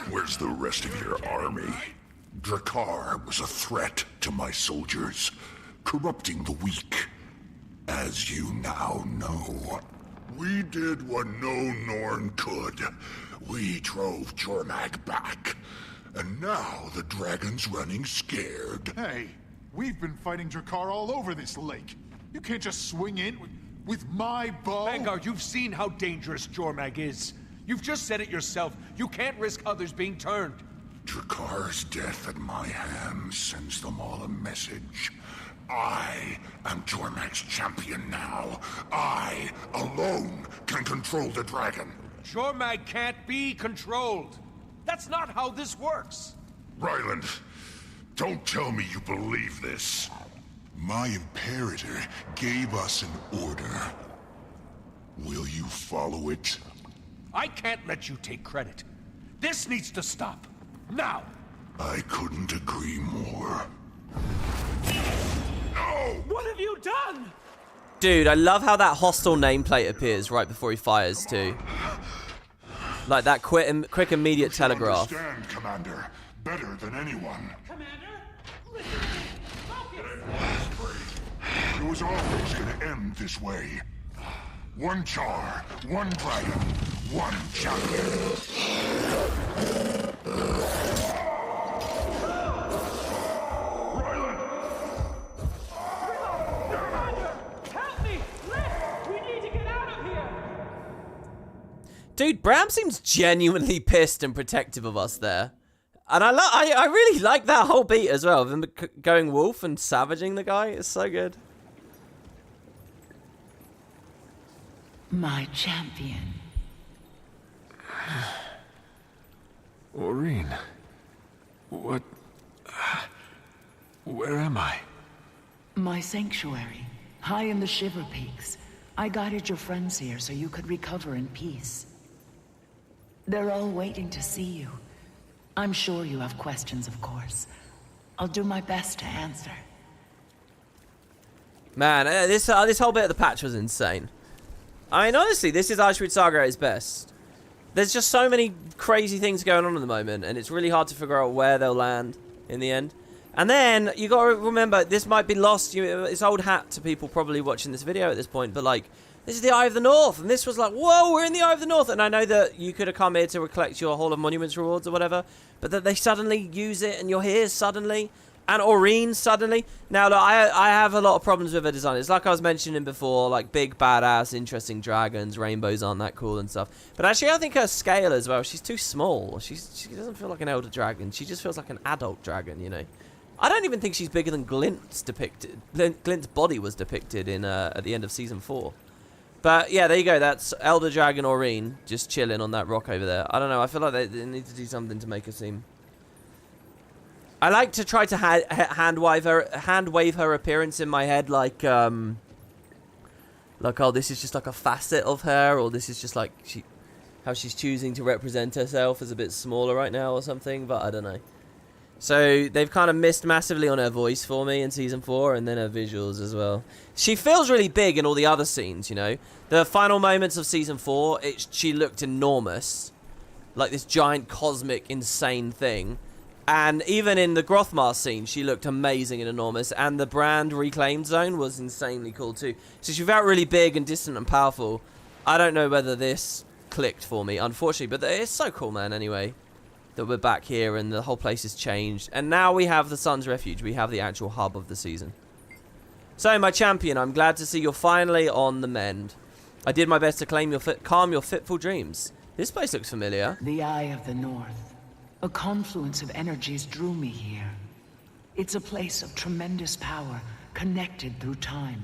Where's the rest of your army? Drakkar was a threat to my soldiers, corrupting the weak. As you now know, we did what no Norn could. We drove Jormag back. And now the dragon's running scared. Hey, we've been fighting Drakkar all over this lake. You can't just swing in with my bow. Bangar, you've seen how dangerous Jormag is. You've just said it yourself. You can't risk others being turned. Drakkar's death at my hands sends them all a message. I am Jormag's champion now. I, alone, can control the dragon. Jormag can't be controlled. That's not how this works. Ryland, don't tell me you believe this. My Imperator gave us an order. Will you follow it? I can't let you take credit. This needs to stop. Now! I couldn't agree more. No! What have you done? Dude, I love how that hostile nameplate appears right before he fires, too. Like that quick immediate telegraph. Understand, Commander, better than anyone. Commander, listen to me. Focus. It was always going to end this way. One Charr, one dragon, one champion. Ryland! Help me! Lift! We need to get out of here! Dude, Bram seems genuinely pissed and protective of us there. And I really like that whole beat as well. Of him going wolf and savaging the guy. It's so good. My champion. Aureen. What? Where am I? My sanctuary. High in the Shiver Peaks. I guided your friends here so you could recover in peace. They're all waiting to see you. I'm sure you have questions, of course. I'll do my best to answer. Man, this whole bit of the patch was insane. I mean, honestly, this is Icebrood Saga at its best. There's just so many crazy things going on at the moment, and it's really hard to figure out where they'll land in the end. And then, you gotta remember, this might be lost, it's old hat to people probably watching this video at this point, but like, this is the Eye of the North, and this was like, whoa, we're in the Eye of the North, and I know that you could have come here to collect your Hall of Monuments rewards or whatever, but that they suddenly use it, and you're here suddenly, and Aureen suddenly. Now, look, I have a lot of problems with her design. It's like I was mentioning before, like big, badass, interesting dragons, rainbows aren't that cool and stuff. But actually, I think her scale as well, she's too small. She doesn't feel like an elder dragon. She just feels like an adult dragon, you know. I don't even think she's bigger than Glint's depicted. Glint's body was depicted in at the end of Season 4. But yeah, there you go. That's Elder Dragon Aureen just chilling on that rock over there. I don't know. I feel like they need to do something to make her seem... I like to try to hand wave her appearance in my head, like oh, this is just like a facet of her, or this is just like how she's choosing to represent herself as a bit smaller right now or something. But I don't know. So they've kind of missed massively on her voice for me in Season 4, and then her visuals as well. She feels really big in all the other scenes, you know. The final moments of Season 4, she looked enormous. Like this giant, cosmic, insane thing. And even in the Grothmar scene, she looked amazing and enormous. And the Brand Reclaimed Zone was insanely cool too. So she felt really big and distant and powerful. I don't know whether this clicked for me, unfortunately. But it's so cool, man, anyway. That we're back here and the whole place has changed. And now we have the Sun's Refuge. We have the actual hub of the season. So, my champion, I'm glad to see you're finally on the mend. I did my best to calm your fitful dreams. This place looks familiar. The Eye of the North. A confluence of energies drew me here. It's a place of tremendous power, connected through time.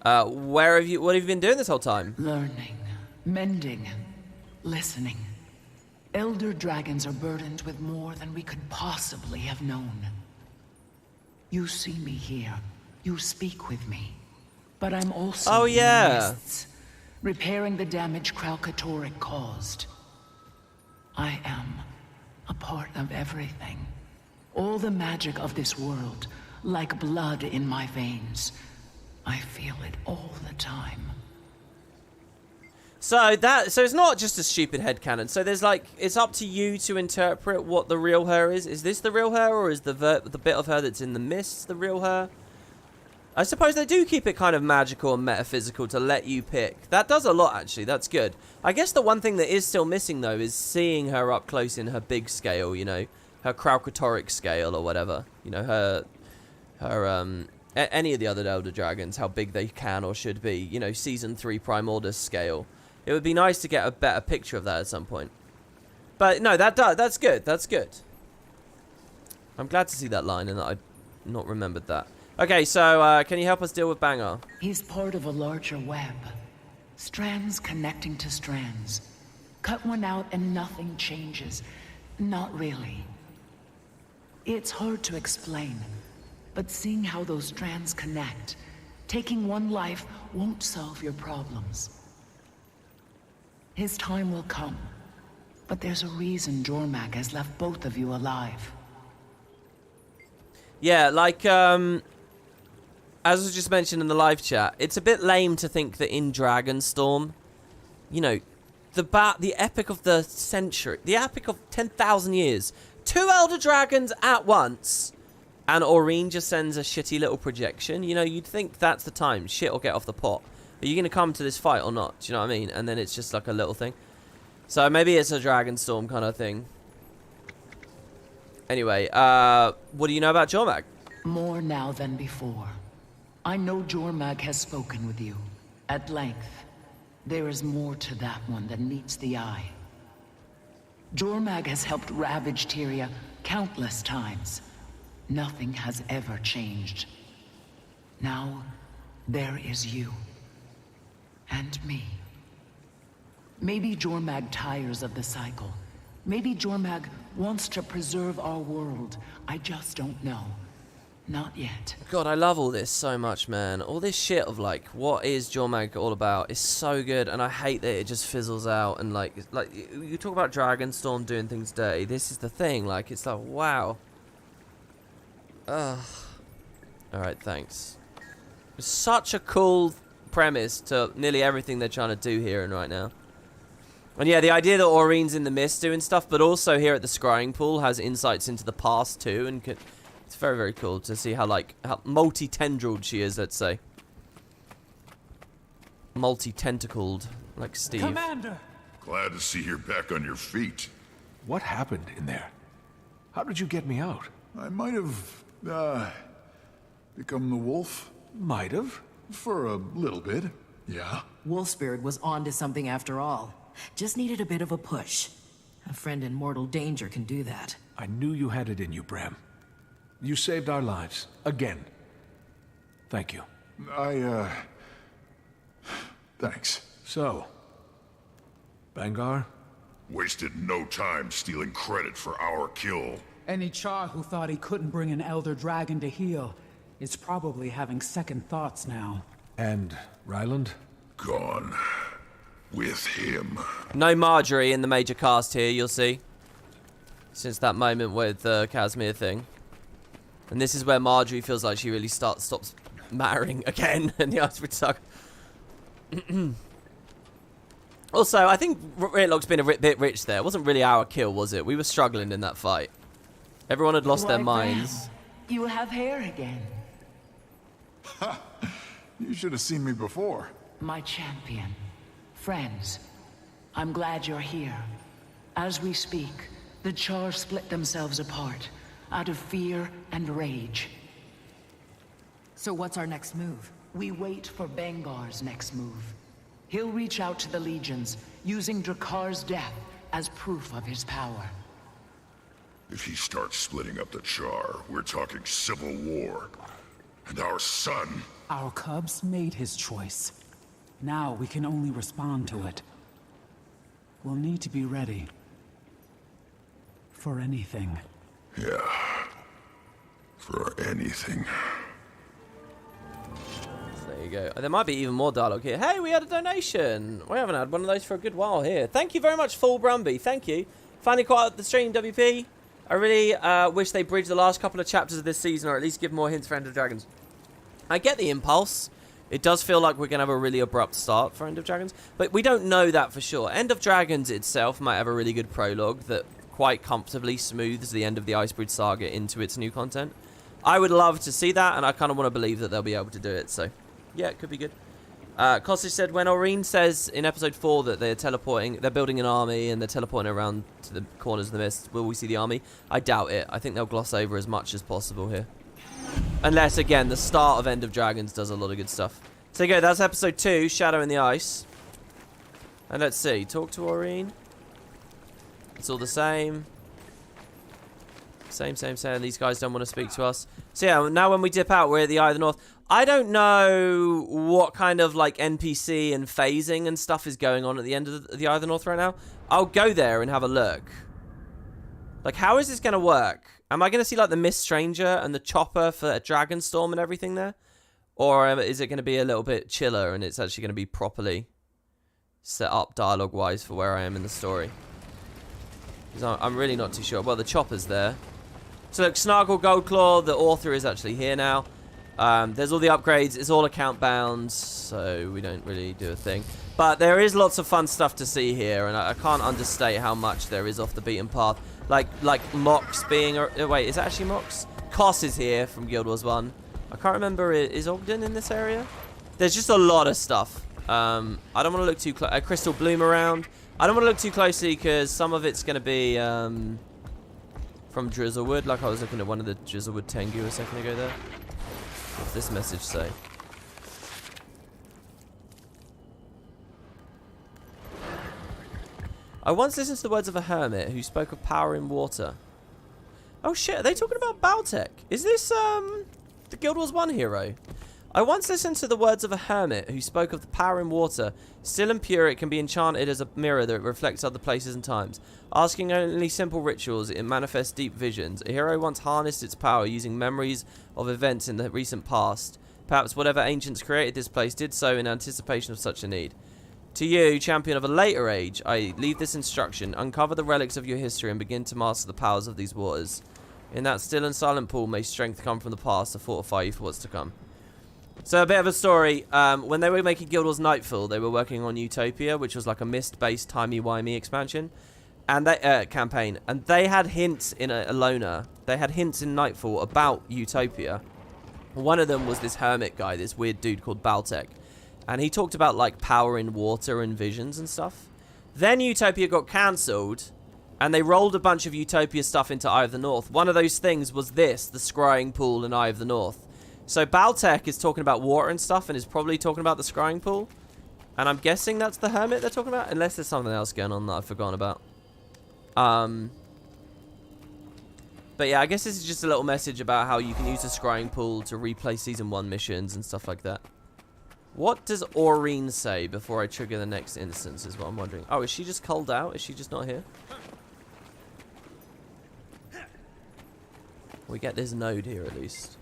What have you been doing this whole time? Learning, mending, listening. Elder dragons are burdened with more than we could possibly have known. You see me here. You speak with me. But I'm also in the mists, repairing the damage Kralkatorrik caused. I am a part of everything. All the magic of this world, like blood in my veins. I feel it all the time. So it's not just a stupid headcanon. So there's like, it's up to you to interpret what the real her is. Is this the real her, or is the bit of her that's in the mists the real her? I suppose they do keep it kind of magical and metaphysical to let you pick. That does a lot, actually. That's good. I guess the one thing that is still missing, though, is seeing her up close in her big scale, you know, her Kralkatorrik scale or whatever. You know, any of the other Elder Dragons, how big they can or should be. You know, Season 3 Primordus scale. It would be nice to get a better picture of that at some point. But no, that's good. That's good. I'm glad to see that line and that I'd not remembered that. Okay, so can you help us deal with Bangar? He's part of a larger web. Strands connecting to strands. Cut one out and nothing changes. Not really. It's hard to explain, but seeing how those strands connect, taking one life won't solve your problems. His time will come, but there's a reason Jormag has left both of you alive. Yeah, like, as was just mentioned in the live chat, it's a bit lame to think that in Dragonstorm, you know, the epic of the century, the epic of 10,000 years, 2 Elder Dragons at once, and Aurene just sends a shitty little projection. You know, you'd think that's the time. Shit will get off the pot. Are you going to come to this fight or not? Do you know what I mean? And then it's just like a little thing. So maybe it's a Dragonstorm kind of thing. Anyway, what do you know about Jormag? More now than before. I know Jormag has spoken with you, at length. There is more to that one than meets the eye. Jormag has helped ravage Tyria countless times. Nothing has ever changed. Now, there is you. And me. Maybe Jormag tires of the cycle. Maybe Jormag wants to preserve our world. I just don't know. Not yet. God, I love all this so much, man. All this shit of, like, what is Jormag all about is so good, and I hate that it just fizzles out, and, like you talk about Dragonstorm doing things dirty. This is the thing, like, it's like, wow. Ugh. Alright, thanks. It's such a cool premise to nearly everything they're trying to do here and right now. And yeah, the idea that Aurene's in the mist doing stuff, but also here at the scrying pool has insights into the past too, and it's very, very cool to see how multi-tendrilled she is, let's say. Multi-tentacled, like Steve. Commander! Glad to see you're back on your feet. What happened in there? How did you get me out? I might have, become the wolf. Might have? For a little bit, yeah. Wolfspirit was onto something after all. Just needed a bit of a push. A friend in mortal danger can do that. I knew you had it in you, Bram. You saved our lives. Again. Thank you. Thanks. So, Bangar? Wasted no time stealing credit for our kill. Any Charr who thought he couldn't bring an Elder Dragon to heal is probably having second thoughts now. And Ryland? Gone. With him. No Marjorie in the major cast here, you'll see. since that moment with the Casimir thing. And this is where Marjorie feels like she really stops mattering again in the Icebrood Saga. Also, I think Prologue's been a bit rich there. It wasn't really our kill, was it? We were struggling in that fight. Everyone had lost their minds. You have hair again. Ha! You should have seen me before. My champion. Friends, I'm glad you're here. As we speak, the Charr split themselves apart, out of fear and rage. So what's our next move? We wait for Bangar's next move. He'll reach out to the legions, using Drakkar's death as proof of his power. If he starts splitting up the Charr, we're talking civil war. And our son... Our cubs made his choice. Now we can only respond to it. We'll need to be ready. For anything. Yeah. For anything. There you go. There might be even more dialogue here. Hey, we had a donation. We haven't had one of those for a good while here. Thank you very much, Full Brumby. Thank you. Finally caught up the stream, WP. I really wish they bridged the last couple of chapters of this season, or at least give more hints for End of Dragons. I get the impulse. It does feel like we're going to have a really abrupt start for End of Dragons, but we don't know that for sure. End of Dragons itself might have a really good prologue that quite comfortably smooths the end of the Icebrood Saga into its new content. I would love to see that, and I kind of want to believe that they'll be able to do it, so yeah, it could be good. Kostic said, when Aurene says in episode 4 that they're building an army and they're teleporting around to the corners of the mist, will we see the army? I doubt it. I think they'll gloss over as much as possible here. Unless, again, the start of End of Dragons does a lot of good stuff. So, there you go. That's episode 2, Shadow in the Ice. And let's see. Talk to Aurene. It's all the same. Same. These guys don't want to speak to us. So, yeah, now when we dip out, we're at the Eye of the North. I don't know what kind of, like, NPC and phasing and stuff is going on at the end of the Eye of the North right now. I'll go there and have a look. Like, how is this going to work? Am I going to see, like, the Mist Stranger and the Chopper for a Dragonstorm and everything there? Or is it going to be a little bit chiller and it's actually going to be properly set up dialogue-wise for where I am in the story? Because I'm really not too sure. Well, the Chopper's there. So, look, Snargle Goldclaw, the author, is actually here now. There's all the upgrades. It's all account bound, so we don't really do a thing. But there is lots of fun stuff to see here, and I can't understate how much there is off the beaten path. Like Mox being... wait, is that actually Mox? Koss is here from Guild Wars 1. I can't remember, is Ogden in this area? There's just a lot of stuff. I don't want to look too close. Crystal Bloom around. I don't want to look too closely because some of it's going to be from Drizzlewood. Like I was looking at one of the Drizzlewood Tengu a second ago there. What's this message say? I once listened to the words of a hermit who spoke of power in water. Oh shit, are they talking about Baltec? Is this the Guild Wars 1 hero? I once listened to the words of a hermit who spoke of the power in water. Still and pure, it can be enchanted as a mirror that reflects other places and times. Asking only simple rituals, it manifests deep visions. A hero once harnessed its power using memories of events in the recent past. Perhaps whatever ancients created this place did so in anticipation of such a need. To you, champion of a later age, I leave this instruction. Uncover the relics of your history and begin to master the powers of these waters. In that still and silent pool may strength come from the past to fortify you for what's to come. So a bit of a story. When they were making Guild Wars Nightfall, they were working on Utopia, which was like a mist-based timey-wimey expansion and they campaign. And they had hints in Alona. They had hints in Nightfall about Utopia. One of them was this hermit guy, this weird dude called Baltec. And he talked about, like, power in water and visions and stuff. Then Utopia got cancelled, and they rolled a bunch of Utopia stuff into Eye of the North. One of those things was this, the Scrying Pool in Eye of the North. So Baltec is talking about water and stuff, and is probably talking about the Scrying Pool. And I'm guessing that's the hermit they're talking about, unless there's something else going on that I've forgotten about. But yeah, I guess this is just a little message about how you can use the Scrying Pool to replay Season 1 missions and stuff like that. What does Aurene say before I trigger the next instance is what I'm wondering. Oh, is she just culled out? Is she just not here? We get this node here at least.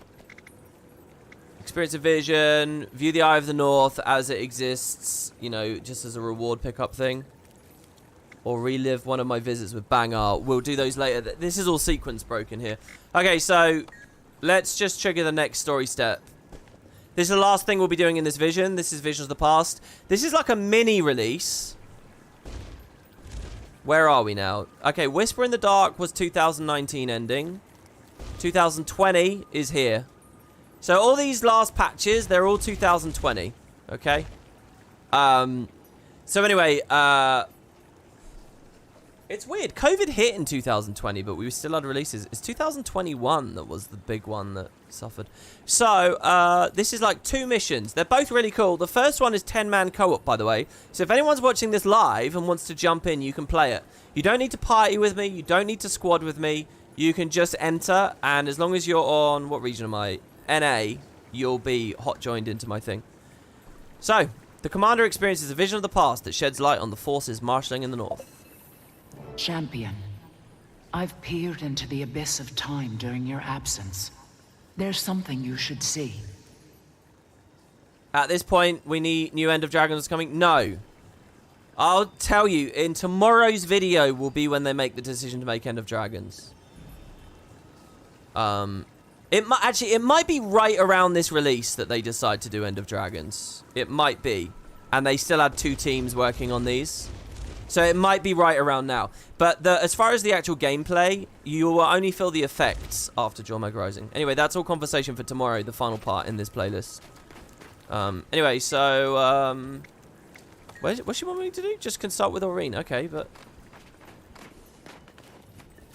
Experience a vision. View the Eye of the North as it exists. You know, just as a reward pickup thing. or relive one of my visits with Bangar. We'll do those later. This is all sequence broken here. Okay, so let's just trigger the next story step. This is the last thing we'll be doing in this vision. This is Visions of the Past. This is like a mini release. Where are we now? Okay, Whisper in the Dark was 2019 ending. 2020 is here. So all these last patches, they're all 2020. Okay? So anyway, it's weird. COVID hit in 2020, but we still had releases. It's 2021 that was the big one that suffered. So, this is like 2 missions. They're both really cool. The first one is 10-man co-op, by the way. So if anyone's watching this live and wants to jump in, you can play it. You don't need to party with me. You don't need to squad with me. You can just enter, and as long as you're on... What region am I? NA, you'll be hot joined into my thing. So, the commander experiences a vision of the past that sheds light on the forces marshalling in the north. Champion, I've peered into the abyss of time during your absence. There's something you should see. At this point, we need new End of Dragons coming? No. I'll tell you, in tomorrow's video will be when they make the decision to make End of Dragons. It might be right around this release that they decide to do End of Dragons. It might be. And they still had 2 teams working on these. So it might be right around now. But as far as the actual gameplay, you will only feel the effects after Jormag Rising. Anyway, that's all conversation for tomorrow, the final part in this playlist. Anyway, so... what she want me to do? Just consult with Aurene. Okay, but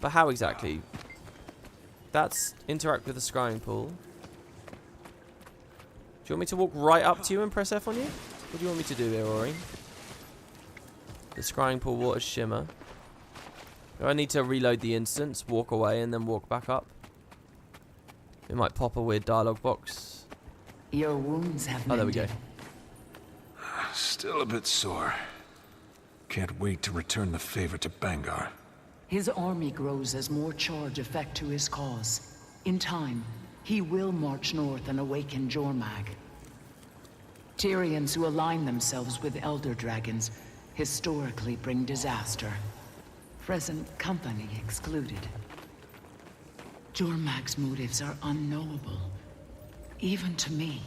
how exactly? That's interact with the scrying pool. Do you want me to walk right up to you and press F on you? What do you want me to do here, Aurene? The scrying pool water shimmer. Do I need to reload the instance, walk away, and then walk back up? It might pop a weird dialogue box. Your wounds have mended. Oh, there we go. Still a bit sore. Can't wait to return the favor to Bangar. His army grows as more charge effect to his cause. In time, he will march north and awaken Jormag. Tyrians who align themselves with elder dragons historically bring disaster. Present company excluded. Jormag's motives are unknowable, even to me.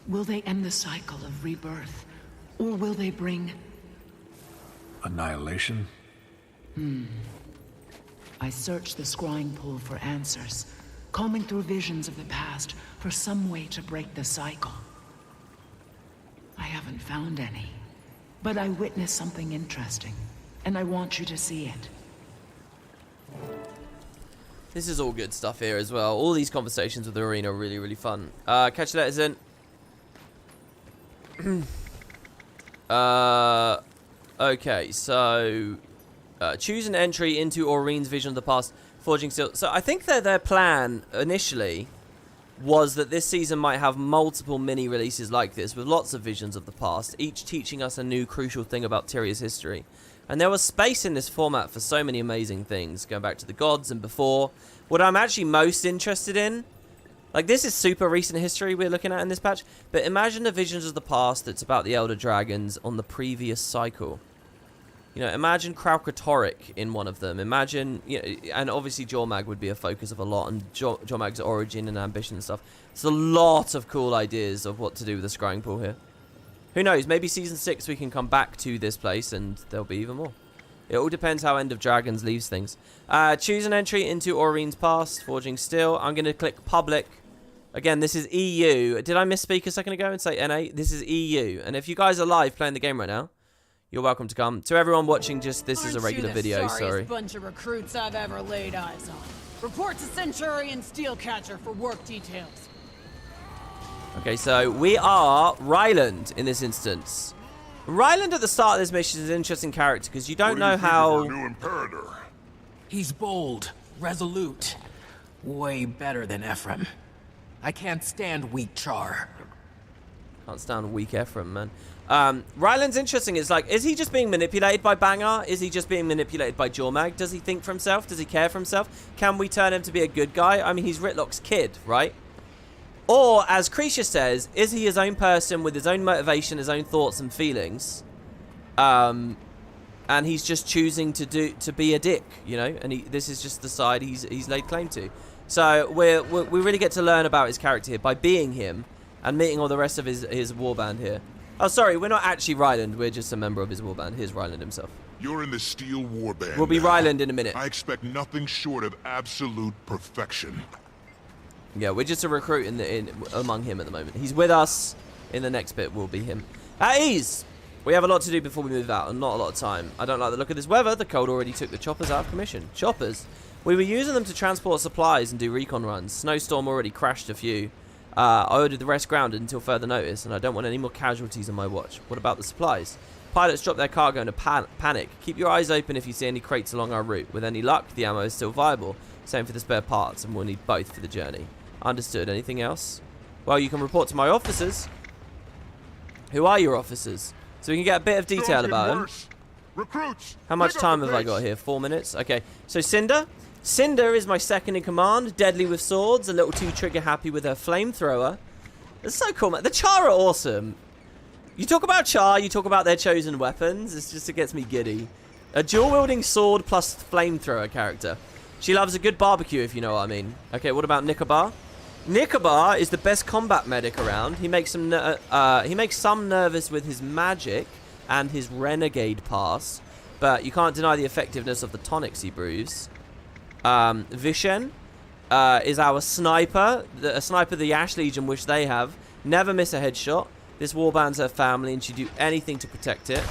Will they end the cycle of rebirth, or will they bring... Annihilation? I searched the scrying pool for answers, combing through visions of the past for some way to break the cycle. I haven't found any, but I witnessed something interesting, and I want you to see it. This is all good stuff here as well. All these conversations with the arena are really, really fun. Catch your letters in. Okay, so choose an entry into Aurene's vision of the past, forging steel. So I think that their plan initially was that this season might have multiple mini releases like this with lots of visions of the past, each teaching us a new crucial thing about Tyria's history. And there was space in this format for so many amazing things, going back to the gods and before. What I'm actually most interested in, like, this is super recent history we're looking at in this patch, but imagine the visions of the past that's about the Elder Dragons on the previous cycle. You know, imagine Kralkatorrik in one of them. Imagine, you know, and obviously Jormag would be a focus of a lot, and Jormag's origin and ambition and stuff. It's a lot of cool ideas of what to do with the scrying pool here. Who knows, maybe Season 6 we can come back to this place and there'll be even more. It all depends how End of Dragons leaves things. Choose an entry into Aurene's past, forging steel. I'm going to click public. Again, this is EU. Did I misspeak a second ago and say NA? This is EU. And if you guys are live playing the game right now, you're welcome to come. To everyone watching, just this is a regular video, sorry. Bunch of recruits I've ever laid eyes on. Report to Centurion Steelcatcher for work details. Okay, so we are Ryland in this instance. Ryland at the start of this mission is an interesting character because you don't know how... New Imperator? He's bold, resolute, way better than Ephraim. I can't stand weak Charr. Can't stand weak Ephraim, man. Ryland's interesting. It's like, is he just being manipulated by Bangar? Is he just being manipulated by Jormag? Does he think for himself? Does he care for himself? Can we turn him to be a good guy? I mean, he's Ritlock's kid, right? Or, as Creature says, is he his own person with his own motivation, his own thoughts and feelings? And and he's just choosing to be a dick, you know, and this is just the side he's laid claim to. So we really get to learn about his character here by being him and meeting all the rest of his warband here. Oh, sorry, we're not actually Ryland. We're just a member of his warband. Here's Ryland himself. You're in the Steel Warband. We'll be now. Ryland in a minute. I expect nothing short of absolute perfection. Yeah, we're just a recruit among him at the moment. He's with us. In the next bit, will be him. At ease! We have a lot to do before we move out, and not a lot of time. I don't like the look of this weather. The cold already took the choppers out of commission. Choppers? We were using them to transport supplies and do recon runs. Snowstorm already crashed a few. I ordered the rest grounded until further notice, and I don't want any more casualties on my watch. What about the supplies? Pilots drop their cargo in a panic. Keep your eyes open if you see any crates along our route. With any luck, the ammo is still viable. Same for the spare parts, and we'll need both for the journey. Understood. Anything else? Well, you can report to my officers. Who are your officers? So we can get a bit of detail about them. Recruits! How much time have I got here? 4 minutes? Okay. So Cinder. Cinder is my second in command. Deadly with swords. A little too trigger happy with her flamethrower. That's so cool, man. The Charr are awesome. You talk about Charr, you talk about their chosen weapons. It gets me giddy. A dual-wielding sword plus flamethrower character. She loves a good barbecue, if you know what I mean. Okay, what about Nicobar? Nicobar is the best combat medic around. He makes some nervous with his magic and his renegade pass, but you can't deny the effectiveness of the tonics he brews. Vishen is our sniper, a sniper the Ash Legion wish they have. Never miss a headshot. This warband's her family, and she'd do anything to protect it.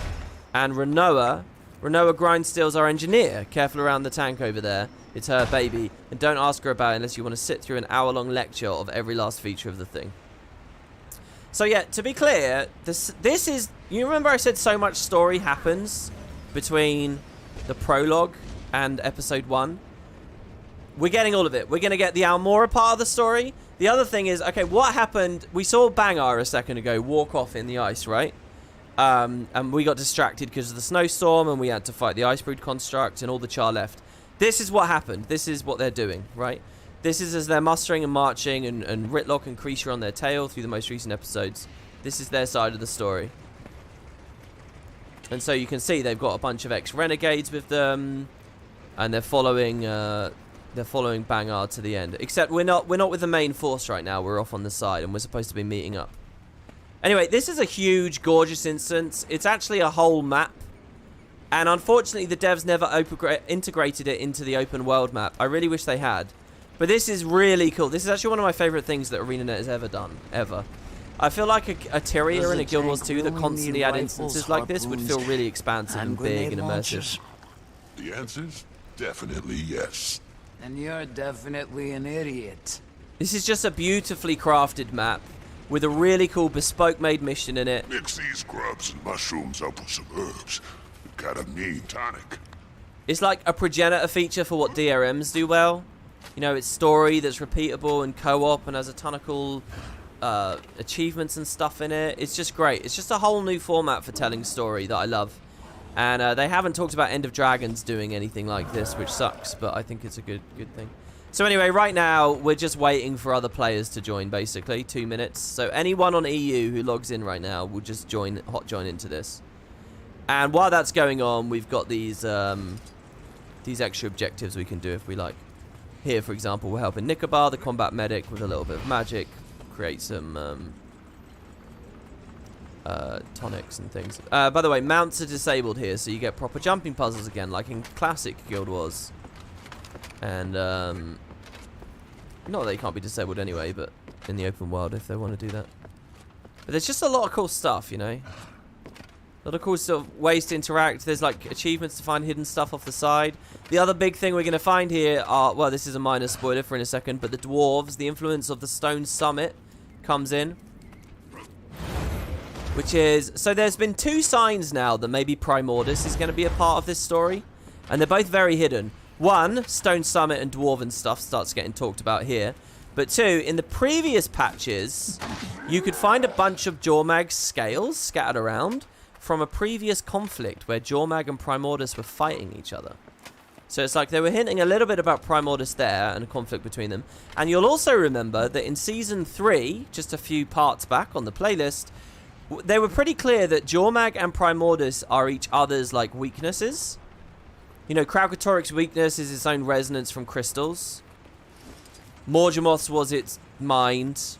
And Renoa Grindsteel's our engineer. Careful around the tank over there. It's her baby. And don't ask her about it unless you want to sit through an hour-long lecture of every last feature of the thing. So yeah, to be clear, this is... You remember I said so much story happens between the prologue and episode 1? We're getting all of it. We're going to get the Almora part of the story. The other thing is, okay, what happened? We saw Bangar a second ago walk off in the ice, right? And we got distracted because of the snowstorm, and we had to fight the Icebrood construct, and all the Charr left. This is what happened. This is what they're doing, right? This is as they're mustering and marching, and Ritlock and Creature on their tail through the most recent episodes. This is their side of the story. And so you can see they've got a bunch of ex-renegades with them, and they're following Bangar to the end. Except we're not with the main force right now. We're off on the side, and we're supposed to be meeting up. Anyway, this is a huge, gorgeous instance. It's actually a whole map. And unfortunately, the devs never integrated it into the open world map. I really wish they had. But this is really cool. This is actually one of my favorite things that ArenaNet has ever done. Ever. I feel like a Tyria and a Guild Wars 2 that constantly add instances like this would feel really expansive and big and immersive. The answer's definitely yes. And you're definitely an idiot. This is just a beautifully crafted map with a really cool bespoke made mission in it. Mix these grubs and mushrooms up with some herbs. We've got a mean tonic. It's like a progenitor feature for what DRMs do well. You know, it's story that's repeatable and co-op and has a ton of cool achievements and stuff in it. It's just great. It's just a whole new format for telling story that I love. And they haven't talked about End of Dragons doing anything like this, which sucks, but I think it's a good thing. So anyway, right now, we're just waiting for other players to join, basically. 2 minutes. So anyone on EU who logs in right now will just hot join into this. And while that's going on, we've got these extra objectives we can do if we like. Here, for example, we're helping Nicobar, the combat medic, with a little bit of magic. Create some tonics and things. By the way, mounts are disabled here, so you get proper jumping puzzles again, like in classic Guild Wars. And, not that they can't be disabled anyway, but in the open world if they want to do that. But there's just a lot of cool stuff, you know? A lot of cool sort of ways to interact. There's, like, achievements to find hidden stuff off the side. The other big thing we're going to find here are, well, this is a minor spoiler for in a second, but the dwarves, the influence of the Stone Summit comes in. Which is, so there's been 2 signs now that maybe Primordus is going to be a part of this story. And they're both very hidden. 1, Stone Summit and Dwarven stuff starts getting talked about here. But 2, in the previous patches, you could find a bunch of Jormag's scales scattered around from a previous conflict where Jormag and Primordus were fighting each other. So it's like they were hinting a little bit about Primordus there and a conflict between them. And you'll also remember that in Season 3, just a few parts back on the playlist, they were pretty clear that Jormag and Primordus are each other's, like, weaknesses. You know, Kralkatorric's weakness is its own resonance from crystals. Morgemoth's was its mind.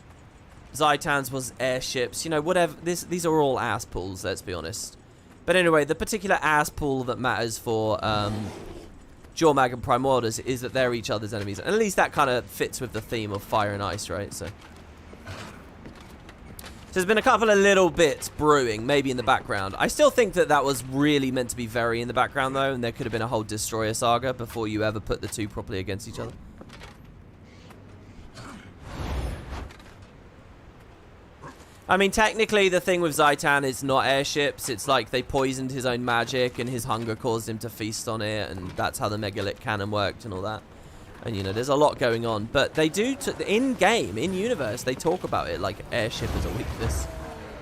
Zaitan's was airships. You know, whatever. These are all ass pools, let's be honest. But anyway, the particular ass pool that matters for Jormag and Primordus is that they're each other's enemies. And at least that kind of fits with the theme of fire and ice, right? So there's been a couple of little bits brewing, maybe in the background. I still think that that was really meant to be very in the background, though, and there could have been a whole Destroyer Saga before you ever put the two properly against each other. I mean, technically, the thing with Zaitan is not airships. It's like they poisoned his own magic, and his hunger caused him to feast on it, and that's how the Megalith cannon worked and all that. And, you know, there's a lot going on. But they do, in-game, in-universe, they talk about it like airship is a weakness.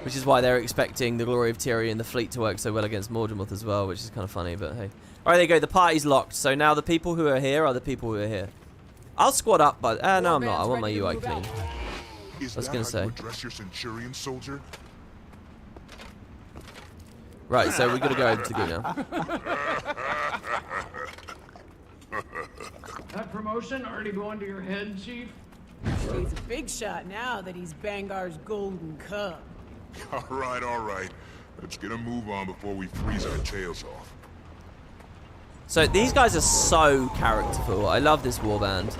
Which is why they're expecting the Glory of Tyrion and the fleet to work so well against Morgemoth as well, which is kind of funny, but hey. Alright, there you go. The party's locked. So now the people who are here are the people who are here. I'll squad up, but... no, I'm not. I want my UI clean. I was going to say. Address your Centurion, soldier? Right, so we're going to go over to Goo now. That promotion already going to your head, Chief? He's a big shot now that he's Bangar's golden cub. All right. Let's get a move on before we freeze our tails off. So these guys are so characterful. I love this warband.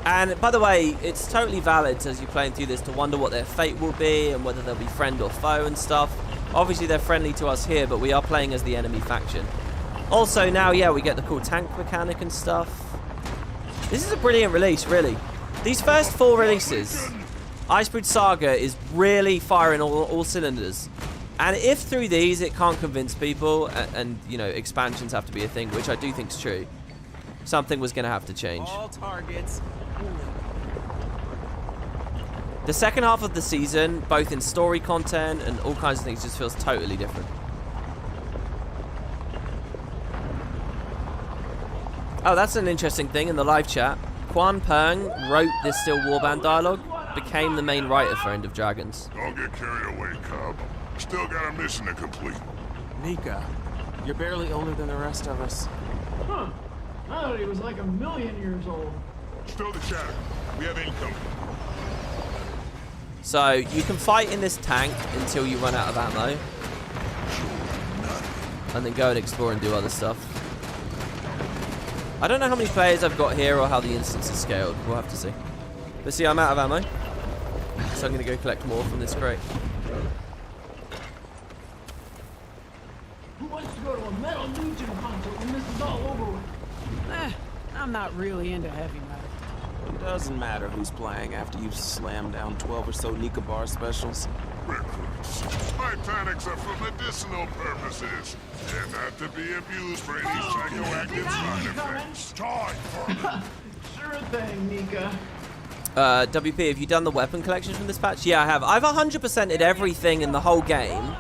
And by the way, it's totally valid as you're playing through this to wonder what their fate will be and whether they'll be friend or foe and stuff. Obviously they're friendly to us here, but we are playing as the enemy faction. Also now, yeah, we get the cool tank mechanic and stuff. This is a brilliant release, really. These first 4 releases, Icebrood Saga is really firing all cylinders. And if through these it can't convince people, and you know, expansions have to be a thing, which I do think is true, something was going to have to change. All targets. The second half of the season, both in story content and all kinds of things, just feels totally different. Oh, that's an interesting thing in the live chat. Quan Peng wrote this Steel Warband dialogue, became the main writer for End of Dragons. Don't get carried away, Cub. Still got a mission to complete. Nika, you're barely older than the rest of us. Huh. I thought he was like 1,000,000 years old. Still the chatter. We have income. So, you can fight in this tank until you run out of ammo. And then go and explore and do other stuff. I don't know how many players I've got here or how the instance is scaled. We'll have to see. But see, I'm out of ammo. So I'm going to go collect more from this crate. Who wants to go to a Metal Legion concert when this is all over with? I'm not really into heavy metal. It doesn't matter who's playing after you've slammed down 12 or so Nika bar specials. Recruits. Titanics are for medicinal purposes, and not to be abused for any psychoactive side effects. Time for Sure thing, Nika. WP, have you done the weapon collection from this patch? Yeah, I have. I've 100%ed everything in the whole game,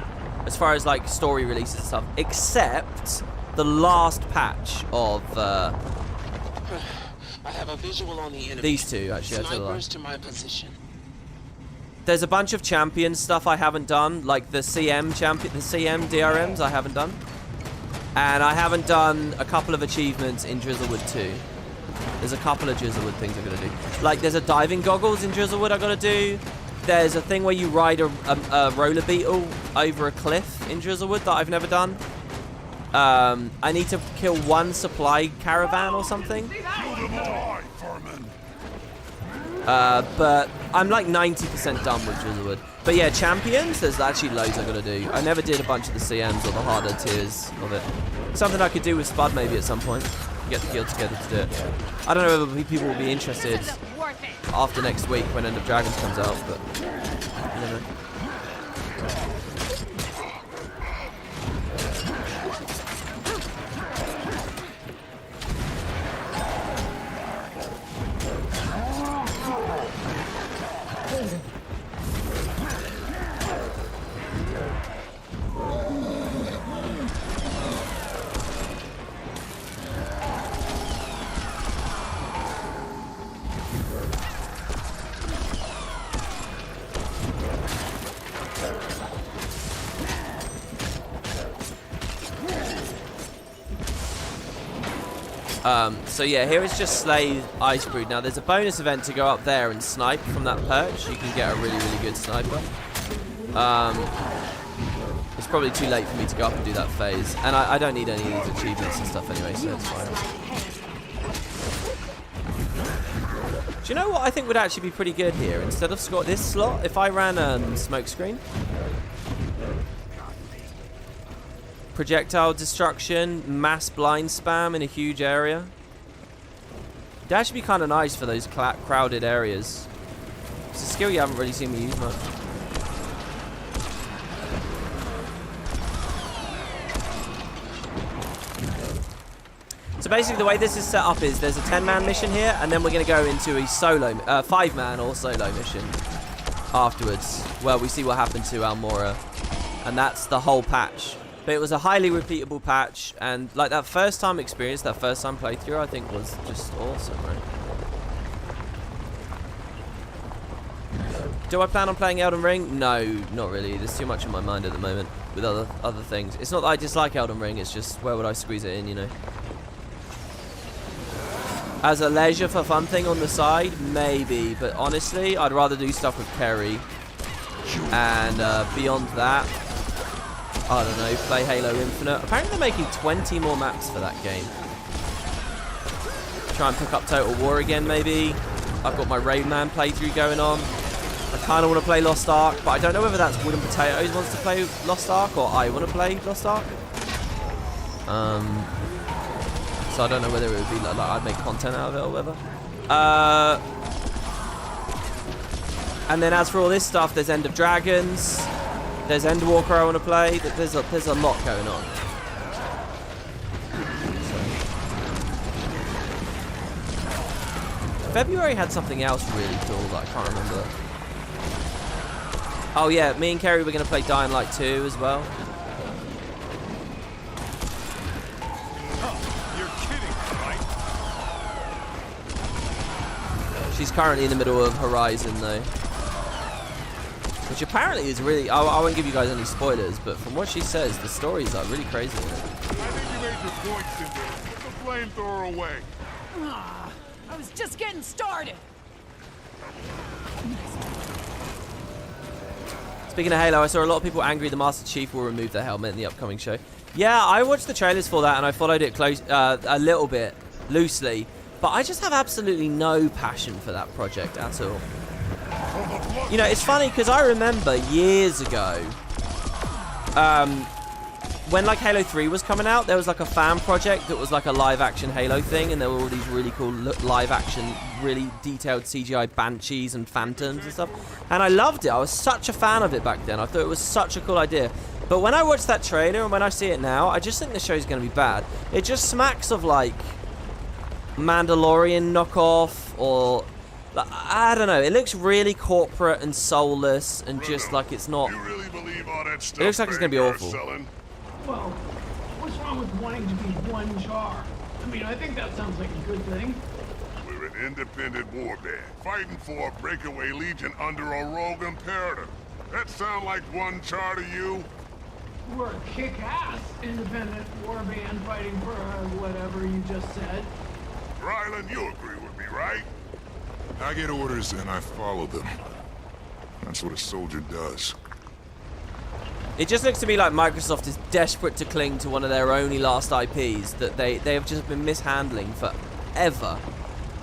as far as like story releases and stuff, except the last patch of I have a visual on the enemy. These two, actually. Snipers to my position. There's a bunch of champion stuff I haven't done, like the CM DRMs I haven't done. And I haven't done a couple of achievements in Drizzlewood 2. There's a couple of Drizzlewood things I've got to do. Like, there's a diving goggles in Drizzlewood I've got to do. There's a thing where you ride a roller beetle over a cliff in Drizzlewood that I've never done. I need to kill one supply caravan or something. But I'm like 90% done with Drizzlewood. But yeah, champions, there's actually loads I've got to do. I never did a bunch of the CMs or the harder tiers of it. Something I could do with Spud maybe at some point. Get the guild together to do it. I don't know whether people will be interested after next week when End of Dragons comes out, but you never know. So yeah, here is just slay Icebrood. Now there's a bonus event to go up there and snipe from that perch. You can get a really, really good sniper. It's probably too late for me to go up and do that phase. And I don't need any of these achievements and stuff anyway, so it's fine. Do you know what I think would actually be pretty good here? Instead of this slot, if I ran smoke screen, projectile destruction, mass blind spam in a huge area. It'd actually be kind of nice for those crowded areas. It's a skill you haven't really seen me use much. So basically the way this is set up is there's a 10-man mission here, and then we're going to go into a solo, 5-man or solo mission afterwards, where we see what happened to Almora. And that's the whole patch. But it was a highly repeatable patch, and like that first time experience, that first time playthrough, I think was just awesome, right? Do I plan on playing Elden Ring? No, not really. There's too much in my mind at the moment with other things. It's not that I dislike Elden Ring, it's just where would I squeeze it in, you know? As a leisure for fun thing on the side, maybe, but honestly, I'd rather do stuff with Kerry. And beyond that, I don't know, play Halo Infinite. Apparently they're making 20 more maps for that game. Try and pick up Total War again, maybe. I've got my Raidman playthrough going on. I kind of want to play Lost Ark, but I don't know whether that's WoodenPotatoes wants to play Lost Ark or I want to play Lost Ark. So I don't know whether it would be like I'd make content out of it or whatever. And then as for all this stuff, there's End of Dragons. There's Endwalker I want to play. There's a lot going on. February had something else really cool that I can't remember. Oh yeah, me and Kerry were going to play Dying Light 2 as well. She's currently in the middle of Horizon, though. Which apparently is really... I won't give you guys any spoilers, but from what she says, the stories are really crazy in it. I think you made your point, Cinder. Put the flamethrower away. Ah, I was just getting started. Speaking of Halo, I saw a lot of people angry the Master Chief will remove their helmet in the upcoming show. Yeah, I watched the trailers for that, and I followed it close, a little bit, loosely. But I just have absolutely no passion for that project at all. You know, it's funny because I remember years ago, when like Halo 3 was coming out, there was like a fan project that was like a live-action Halo thing, and there were all these really cool live-action, really detailed CGI banshees and phantoms and stuff. And I loved it. I was such a fan of it back then. I thought it was such a cool idea. But when I watched that trailer and when I see it now, I just think the show's going to be bad. It just smacks of like Mandalorian knockoff, or I don't know. It looks really corporate and soulless, and just like it's not. You really believe all that stuff? It looks like it's gonna be awful. Well, what's wrong with wanting to be one Charr? I mean, I think that sounds like a good thing. We're an independent warband fighting for a breakaway legion under a rogue Imperator. That sound like one Charr to you? We're a kick-ass independent warband fighting for whatever you just said. Ryland, you agree with me, right? I get orders and I follow them. That's what a soldier does. It just looks to me like Microsoft is desperate to cling to one of their only last IPs that they have just been mishandling forever.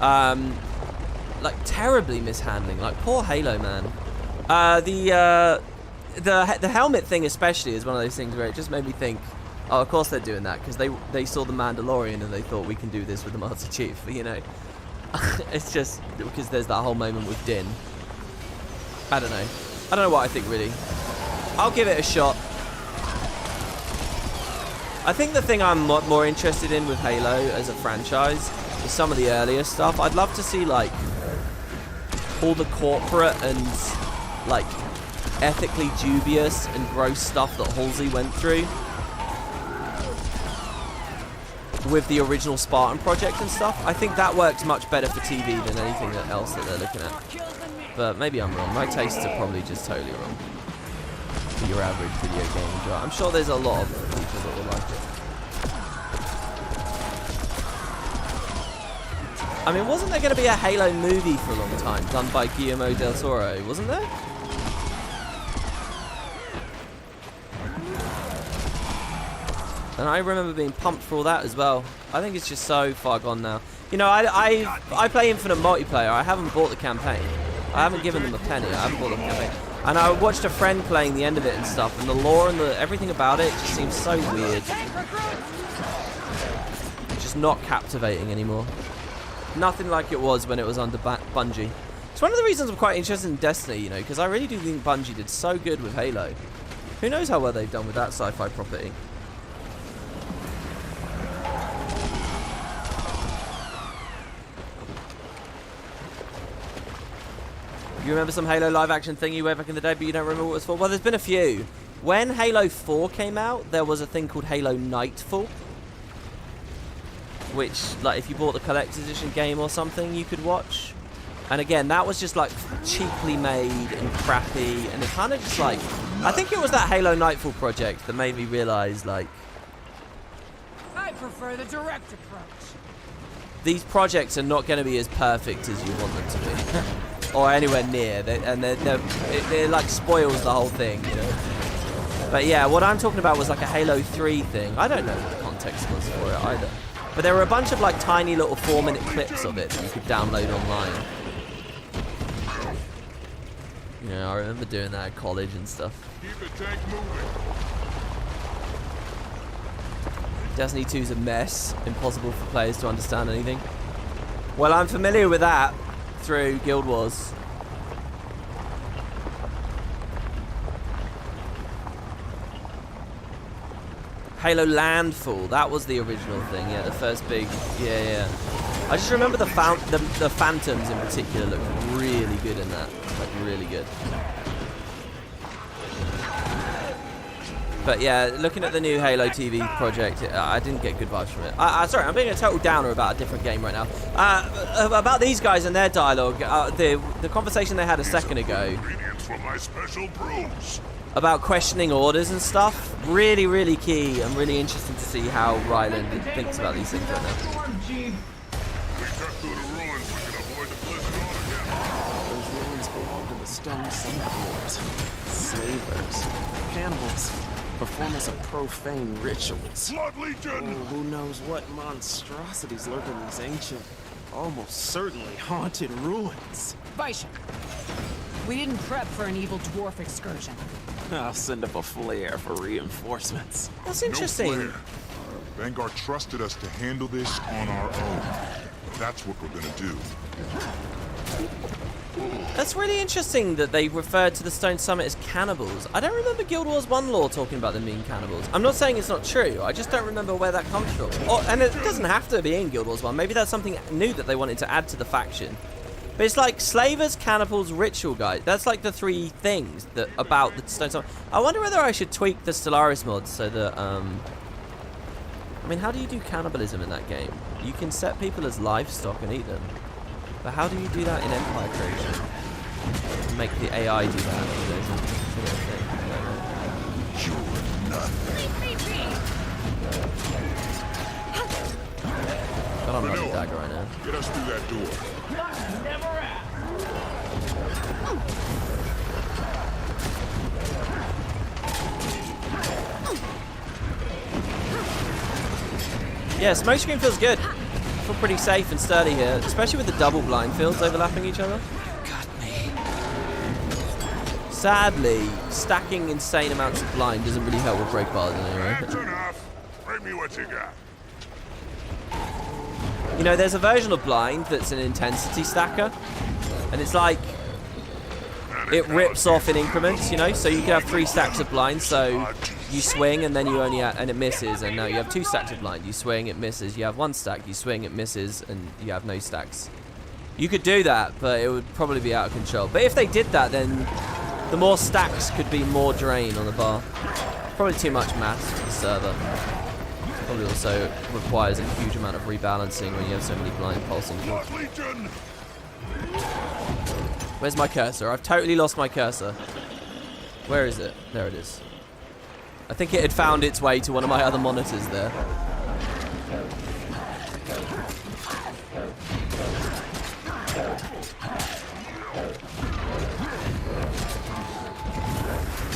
Like terribly mishandling. Like poor Halo, man. The helmet thing especially is one of those things where it just made me think, oh, of course they're doing that because they saw the Mandalorian and they thought we can do this with the Master Chief, you know. It's just because there's that whole moment with Din. I don't know what I think really. I'll give it a shot. I think the thing I'm more interested in with Halo as a franchise is some of the earlier stuff. I'd love to see like all the corporate and like ethically dubious and gross stuff that Halsey went through with the original Spartan project and stuff. I think that works much better for TV than anything else that they're looking at. But maybe I'm wrong. My tastes are probably just totally wrong for your average video game enjoyer. I'm sure there's a lot of people that will like it. I mean, wasn't there going to be a Halo movie for a long time done by Guillermo del Toro? Wasn't there? And I remember being pumped for all that as well. I think it's just so far gone now. You know, I play Infinite multiplayer. I haven't bought the campaign. I haven't given them a penny. I haven't bought the campaign. And I watched a friend playing the end of it and stuff, and the lore and everything about it just seems so weird. Just not captivating anymore. Nothing like it was when it was under Bungie. It's one of the reasons I'm quite interested in Destiny, you know, because I really do think Bungie did so good with Halo. Who knows how well they've done with that sci-fi property. You remember some Halo live action thing you way back in the day, but you don't remember what it was for? Well, there's been a few. When Halo 4 came out, there was a thing called Halo Nightfall, which, like, if you bought the collector's edition game or something, you could watch. And again, that was just like cheaply made and crappy, and it kind of just like, I think it was that Halo Nightfall project that made me realize, like, I prefer the direct approach. These projects are not going to be as perfect as you want them to be. Or anywhere near, it like spoils the whole thing, you know. But yeah, what I'm talking about was like a Halo 3 thing. I don't know what the context was for it either. But there were a bunch of like tiny little 4-minute clips of it that you could download online. You know, I remember doing that at college and stuff. Keep the tank moving. Destiny 2's a mess. Impossible for players to understand anything. Well, I'm familiar with that through Guild Wars. Halo Landfall, that was the original thing, yeah, the first big, yeah. I just remember the Phantoms in particular looked really good in that, like really good. But yeah, looking at the new Halo TV project, I didn't get good vibes from it. Sorry, I'm being a total downer about a different game right now. About these guys and their dialogue, the conversation they had a second ago For my special brews. about questioning orders and stuff, really, really key and really interesting to see how Ryland thinks about these things right now. Those ruins belong to the Stone Summit Wars. Slavers, cannibals, performance of profane rituals. Blood Legion! Oh, who knows what monstrosities lurk in these ancient, almost certainly haunted ruins. Vaishak, we didn't prep for an evil dwarf excursion. I'll send up a flare for reinforcements. That's interesting. No flare. Bangar trusted us to handle this on our own. That's what we're gonna do. That's really interesting that they referred to the Stone Summit as cannibals. I don't remember Guild Wars 1 lore talking about them being cannibals. I'm not saying it's not true, I just don't remember where that comes from. And it doesn't have to be in Guild Wars 1. Maybe that's something new that they wanted to add to the faction. But it's like slavers, cannibals, ritual guys. That's like the three things that about the Stone Summit. I wonder whether I should tweak the Stellaris mod so that, I mean, how do you do cannibalism in that game? You can set people as livestock and eat them. But how do you do that in Empire creation? Make the AI do that. You're nothing. God, I'm running dagger right now. Get us through that door. Yeah, smoke screen feels good. I feel pretty safe and sturdy here, especially with the double blind fields overlapping each other. Sadly, stacking insane amounts of blind doesn't really help with break bars anyway. That's enough. Bring me what you got. You know, there's a version of blind that's an intensity stacker, and it's like it rips off in increments, you know, so you can have 3 stacks of blind, so you swing and then you only and it misses, and now you have 2 stacks of blind, you swing, it misses, you have 1 stack, you swing, it misses, and you have no stacks. You could do that, but it would probably be out of control. But if they did that, then the more stacks could be more drain on the bar. Probably too much mass for the server. Probably also requires a huge amount of rebalancing when you have so many blind pulsing. Where's my cursor? I've totally lost my cursor. Where is it? There it is. I think it had found its way to one of my other monitors there.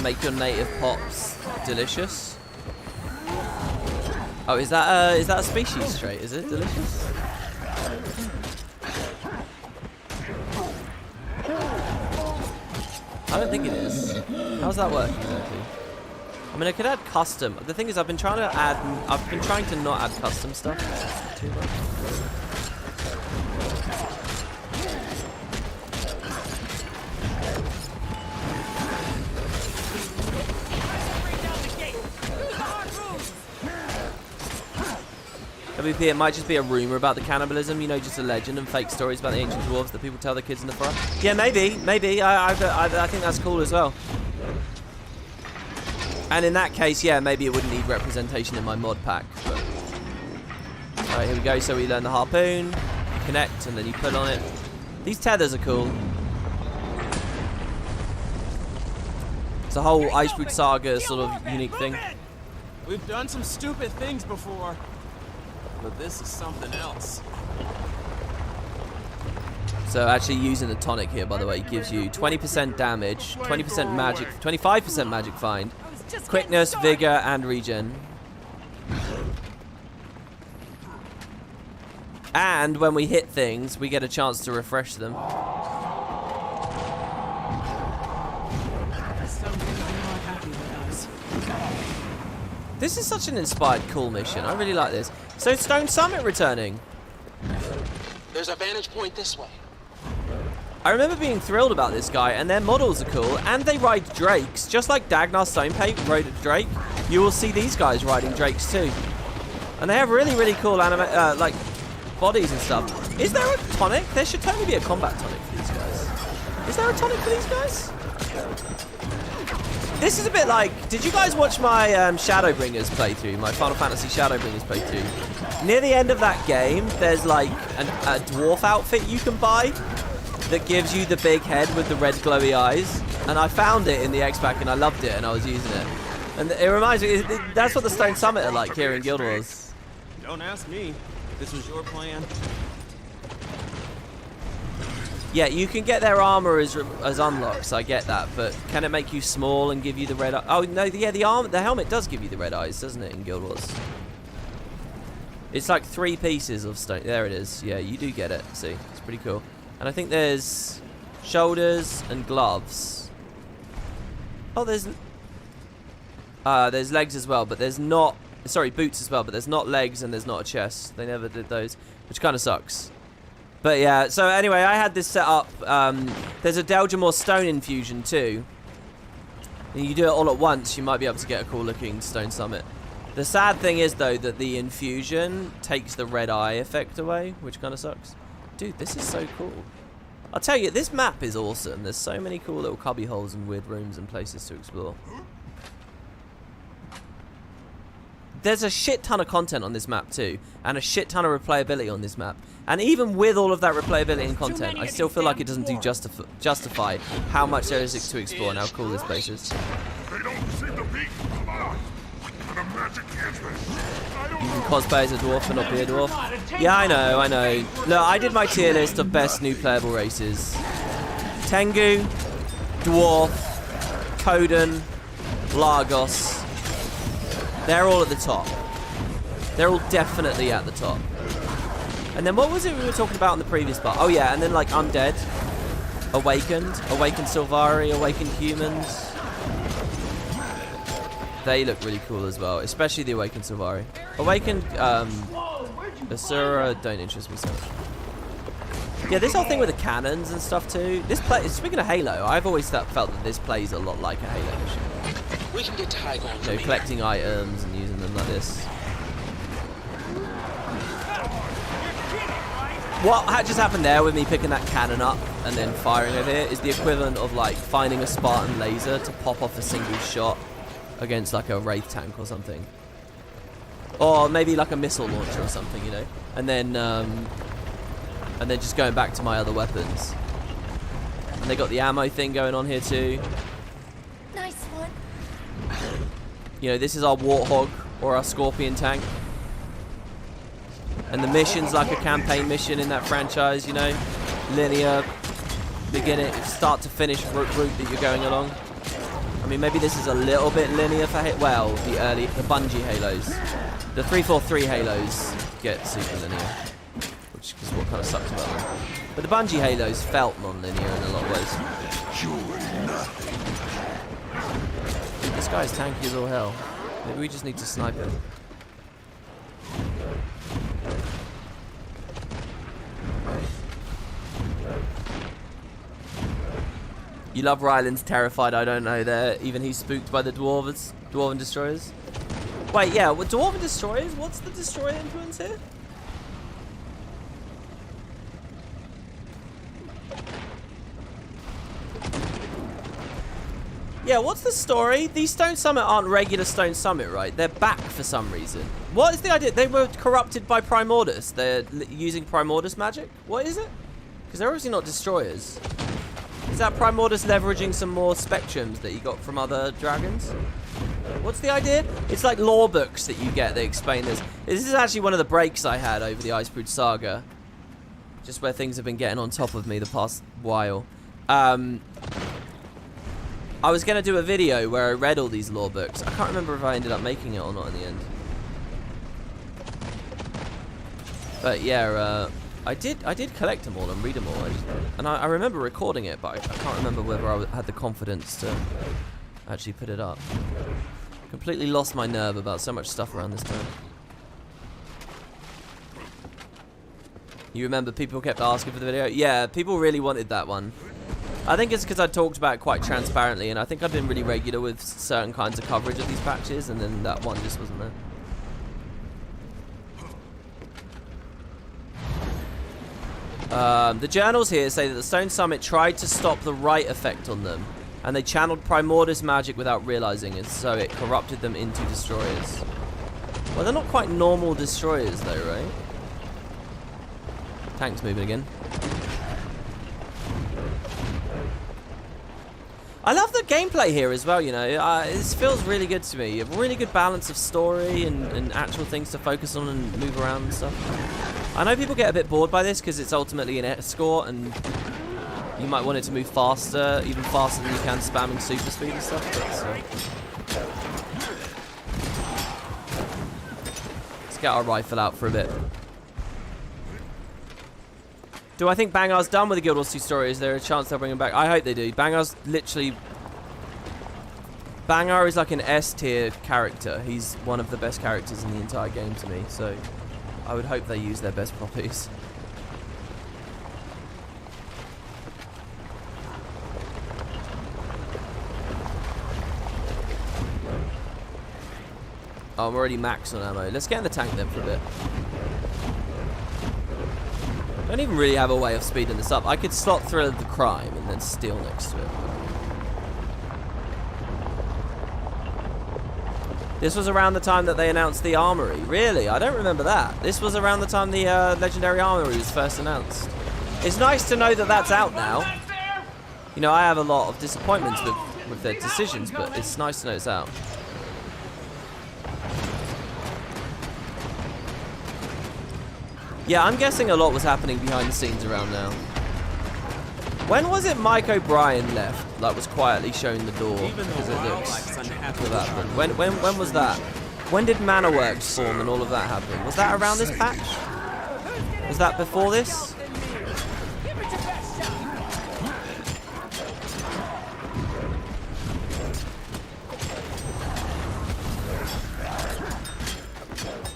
make your native pops delicious. Oh, is that a species trait? Is it delicious? I don't think it is. How's that working exactly? I mean, I could add custom. The thing is, I've been trying to not add custom stuff too much. WP, it might just be a rumor about the cannibalism, you know, just a legend and fake stories about the ancient dwarves that people tell their kids in the forest. Yeah, maybe. I think that's cool as well. And in that case, yeah, maybe it wouldn't need representation in my mod pack. But... Alright, here we go. So we learn the harpoon, you connect, and then you put on it. These tethers are cool. It's a whole Icebrood Saga sort of unique thing. We've done some stupid things before. But this is something else. So actually using the tonic here, by the way, gives you 20% damage, 20% magic, 25% magic find, quickness, vigor, and regen. And when we hit things, we get a chance to refresh them. This is such an inspired, cool mission. I really like this. So Stone Summit returning. There's a vantage point this way. I remember being thrilled about this guy, and their models are cool, and they ride drakes. Just like Dagnar Stonepate rode a drake, you will see these guys riding drakes too. And they have really, really cool like bodies and stuff. Is there a tonic? There should totally be a combat tonic for these guys. Is there a tonic for these guys? This is a bit like, did you guys watch my Shadowbringers playthrough, my Final Fantasy Shadowbringers playthrough? Near the end of that game, there's like a dwarf outfit you can buy that gives you the big head with the red glowy eyes. And I found it in the X-Pack and I loved it and I was using it. And it reminds me, that's what the Stone Summit are like here in Guild Wars. Don't ask me. This was your plan. Yeah, you can get their armor as unlocks, I get that, but can it make you small and give you the red eyes? Oh, no, yeah, the helmet does give you the red eyes, doesn't it, in Guild Wars? It's like 3 pieces of stone. There it is. Yeah, you do get it. See, it's pretty cool. And I think there's shoulders and gloves. Oh, there's legs as well, but there's not... Sorry, boots as well, but there's not legs and there's not a chest. They never did those, which kind of sucks. But yeah, so anyway, I had this set up. There's a Delgamore stone infusion too. And you do it all at once, you might be able to get a cool looking Stone Summit. The sad thing is though that the infusion takes the red eye effect away, which kind of sucks. Dude, this is so cool. I'll tell you, this map is awesome. There's so many cool little cubby holes and weird rooms and places to explore. There's a shit ton of content on this map too, and a shit ton of replayability on this map. And even with all of that replayability and content, I still feel like it doesn't do justify how much there is to explore and how cool this place is. They don't seem to be. Come on. What kind of magic is this? You can cosplay as a dwarf and not be a dwarf. Yeah, I know. Look, I did my tier list of best new playable races. Tengu, Dwarf, Kodan, Lagos. They're all at the top. They're all definitely at the top. And then what was it we were talking about in the previous part? Oh yeah, and then like Undead, Awakened Sylvari, Awakened Humans. They look really cool as well, especially the Awakened Sylvari. Awakened Asura don't interest me so much. Yeah, this whole thing with the cannons and stuff too. This play, speaking of Halo, I've always felt that this plays a lot like a Halo mission. We can get to high ground. You know, collecting items and using them like this. What just happened there with me picking that cannon up and then firing over here is the equivalent of like finding a Spartan laser to pop off a single shot against like a Wraith tank or something. Or maybe like a missile launcher or something, you know? And then just going back to my other weapons. And they got the ammo thing going on here too. Nice one. You know, this is our Warthog or our Scorpion tank. And the mission's like a campaign mission in that franchise, you know? Linear, beginning, start to finish route that you're going along. I mean, maybe this is a little bit linear for well, the Bungie Halos. The 343 Halos get super linear, which is what kind of sucks about them. But the Bungie Halos felt non-linear in a lot of ways. This guy's tanky as all hell. Maybe we just need to snipe him. You love Ryland's terrified, I don't know there. Even he's spooked by the Dwarven Destroyers. Wait, yeah, what Dwarven Destroyers? What's the Destroyer influence here? Yeah, what's the story? These Stone Summit aren't regular Stone Summit, right? They're back for some reason. What is the idea? They were corrupted by Primordus. They're using Primordus magic? What is it? Because they're obviously not Destroyers. Is that Primordus leveraging some more spectrums that you got from other dragons? What's the idea? It's like lore books that you get that explain this. This is actually one of the breaks I had over the Icebrood Saga. Just where things have been getting on top of me the past while. I was going to do a video where I read all these lore books. I can't remember if I ended up making it or not in the end. But yeah, I did collect them all and read them all. I remember recording it, but I can't remember whether I had the confidence to actually put it up. Completely lost my nerve about so much stuff around this time. You remember people kept asking for the video? Yeah, people really wanted that one. I think it's because I talked about it quite transparently, and I think I've been really regular with certain kinds of coverage of these patches, and then that one just wasn't there. The journals here say that the Stone Summit tried to stop the right effect on them, and they channeled Primordus magic without realizing it, so it corrupted them into Destroyers. Well, they're not quite normal Destroyers though, right? Tank's moving again. I love the gameplay here as well, you know. This feels really good to me. A really good balance of story and actual things to focus on and move around and stuff. I know people get a bit bored by this because it's ultimately an escort and you might want it to move faster, even faster than you can spamming super speed and stuff. But, let's get our rifle out for a bit. Do I think Bangar's done with the Guild Wars 2 story? Is there a chance they'll bring him back? I hope they do. Bangar's literally... Bangar is like an S-tier character. He's one of the best characters in the entire game to me, so I would hope they use their best properties. Oh, I'm already maxed on ammo. Let's get in the tank then for a bit. I don't even really have a way of speeding this up. I could slot through the crime and then steal next to it. This was around the time that they announced the armory. Really? I don't remember that. This was around the time the legendary armory was first announced. It's nice to know that that's out now. You know, I have a lot of disappointments with their decisions, but it's nice to know it's out. Yeah, I'm guessing a lot was happening behind the scenes around now. When was it Mike O'Brien left? Like, was quietly showing the door because it looks when was that? When did Manor-Works form and all of that happen? Was that around this patch? Was that before this?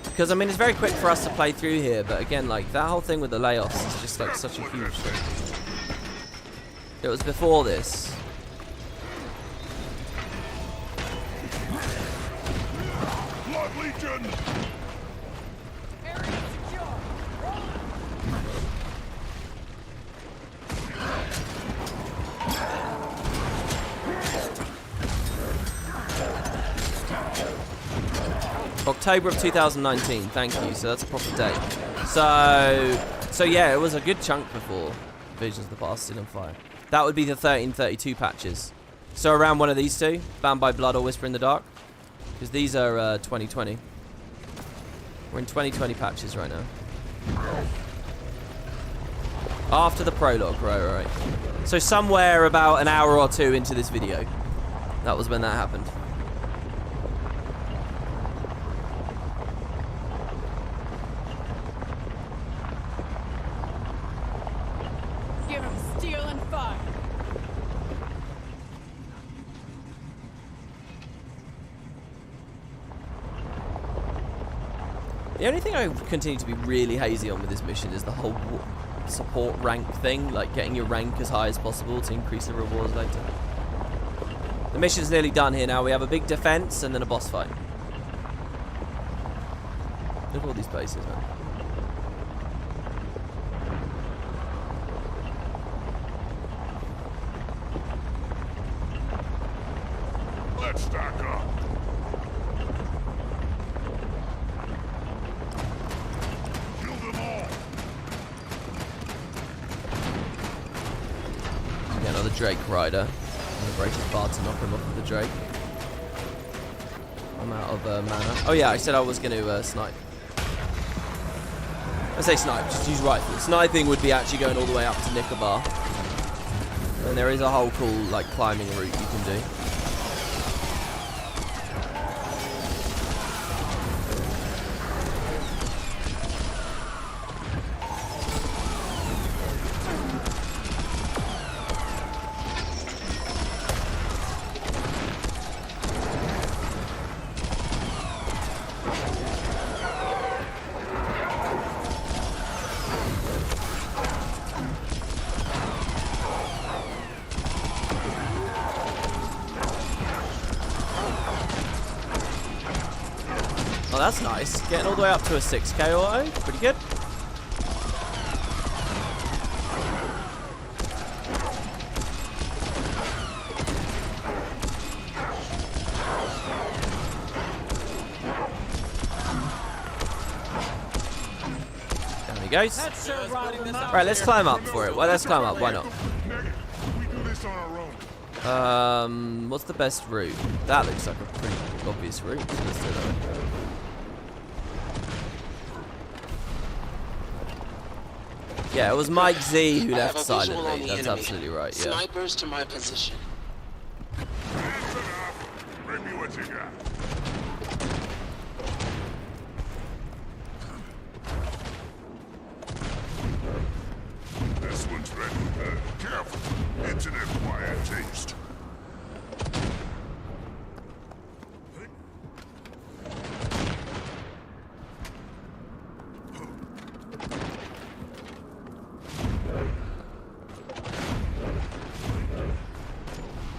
Because, I mean, it's very quick for us to play through here, but again, like, that whole thing with the layoffs is just, like, such a huge thing. It was before this. Blood Legion! October of 2019, thank you. So that's a proper date. So yeah, it was a good chunk before Visions of the Past, Still on Fire. That would be the 1332 patches. So around one of these two, Bound by Blood or Whisper in the Dark, because these are 2020. We're in 2020 patches right now. After the prologue, right. So somewhere about an hour or two into this video. That was when that happened. Give him steel and fire. The only thing I continue to be really hazy on with this mission is the whole support rank thing, like getting your rank as high as possible to increase the rewards later. The mission's nearly done here now. We have a big defense and then a boss fight. Look at all these places, man. Let's stack up. Kill them all. Yeah, another Drake rider. I'm gonna break his bar to knock him off with the Drake. I'm out of mana. Oh yeah, I said I was gonna snipe. I say snipe, just use rifle. Sniping would be actually going all the way up to Nicobar. And there is a whole cool like climbing route you can do. Oh, that's nice. Getting all the way up to a 6k auto. Pretty good. There he goes. Right, let's climb up for it. Well, let's climb up. Why not? What's the best route? That looks like a pretty obvious route. So let's do that. Yeah, it was Mike Z who left silently. That's absolutely right, yeah. Snipers to my position. Bring me what you got. This one's ready. Careful. It's an acquired taste.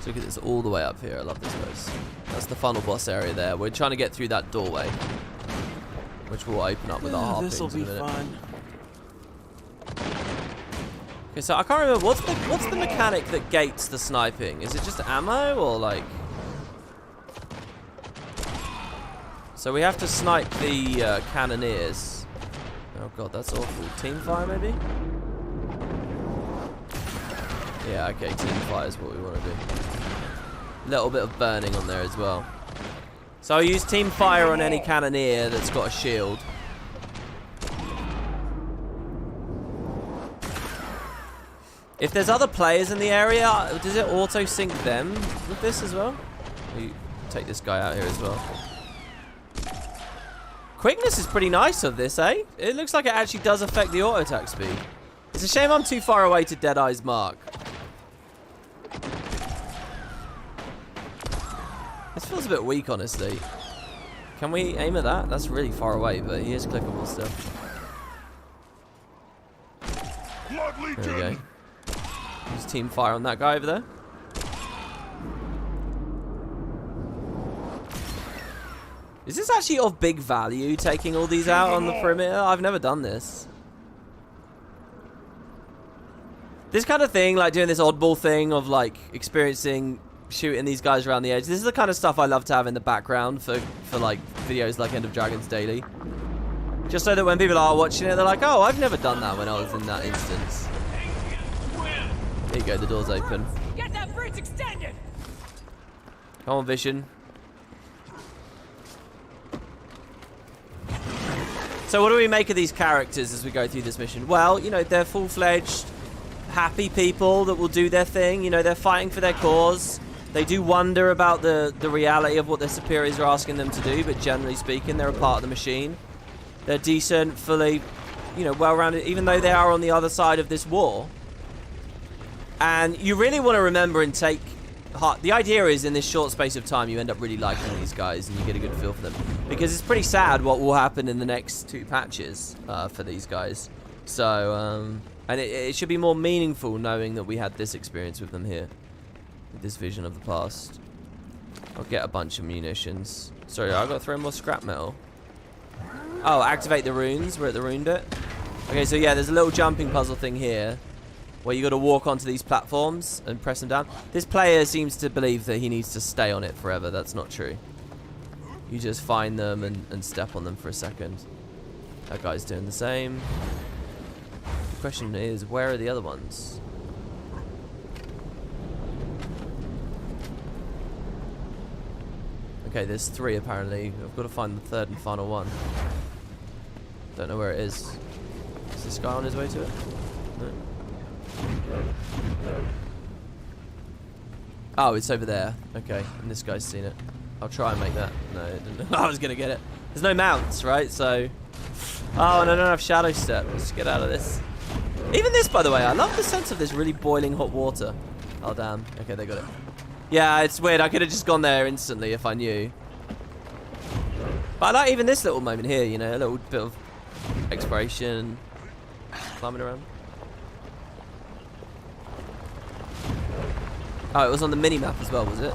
So look at this all the way up here. I love this place. That's the final boss area there. We're trying to get through that doorway, which will open up with our harpoons This'll be in a minute. fun. Okay, so I can't remember what's the mechanic that gates the sniping? Is it just ammo or like? So we have to snipe the cannoneers. Oh god, that's awful. Team fire maybe? Yeah, okay, team fire is what we want to do. Little bit of burning on there as well. So I'll use team fire on any cannoneer that's got a shield. If there's other players in the area, does it auto sync them with this as well? You take this guy out here as well. Quickness is pretty nice of this, eh? It looks like it actually does affect the auto attack speed. It's a shame I'm too far away to Deadeye's mark. This feels a bit weak, honestly. Can we aim at that? That's really far away, but he is clickable still. There we go. Use team fire on that guy over there. Is this actually of big value, taking all these out on the perimeter? I've never done this. This kind of thing, like doing this oddball thing of like experiencing shooting these guys around the edge. This is the kind of stuff I love to have in the background for like videos like End of Dragons Daily. Just so that when people are watching it, they're like, oh, I've never done that when I was in that instance. There you go, the door's open. Get that bridge extended! Come on, Vision. So what do we make of these characters as we go through this mission? Well, you know, they're full-fledged, happy people that will do their thing. You know, they're fighting for their cause. They do wonder about the reality of what their superiors are asking them to do, but generally speaking, they're a part of the machine. They're decent, fully, you know, well-rounded, even though they are on the other side of this war. And you really want to remember and take heart. The idea is, in this short space of time, you end up really liking these guys and you get a good feel for them. Because it's pretty sad what will happen in the next 2 patches for these guys. So, and it should be more meaningful knowing that we had this experience with them here. With this vision of the past. I'll get a bunch of munitions. Sorry, I've got to throw more scrap metal. Oh, activate the runes. We're at the rune bit. Okay, so yeah, there's a little jumping puzzle thing here where you got to walk onto these platforms and press them down. This player seems to believe that he needs to stay on it forever. That's not true. You just find them and step on them for a second. That guy's doing the same. The question is, where are the other ones? Okay, there's 3 apparently. I've got to find the 3rd and final one. Don't know where it is. Is this guy on his way to it? No. Oh, it's over there. Okay, and this guy's seen it. I'll try and make that. No, it didn't. I was gonna get it. There's no mounts, right? So, oh, and I don't have shadow step. Let's get out of this. Even this, by the way, I love the sense of this really boiling hot water. Oh damn. Okay, they got it. Yeah, it's weird. I could have just gone there instantly if I knew. But I like even this little moment here. You know, a little bit of exploration, climbing around. Oh, it was on the mini-map as well, was it?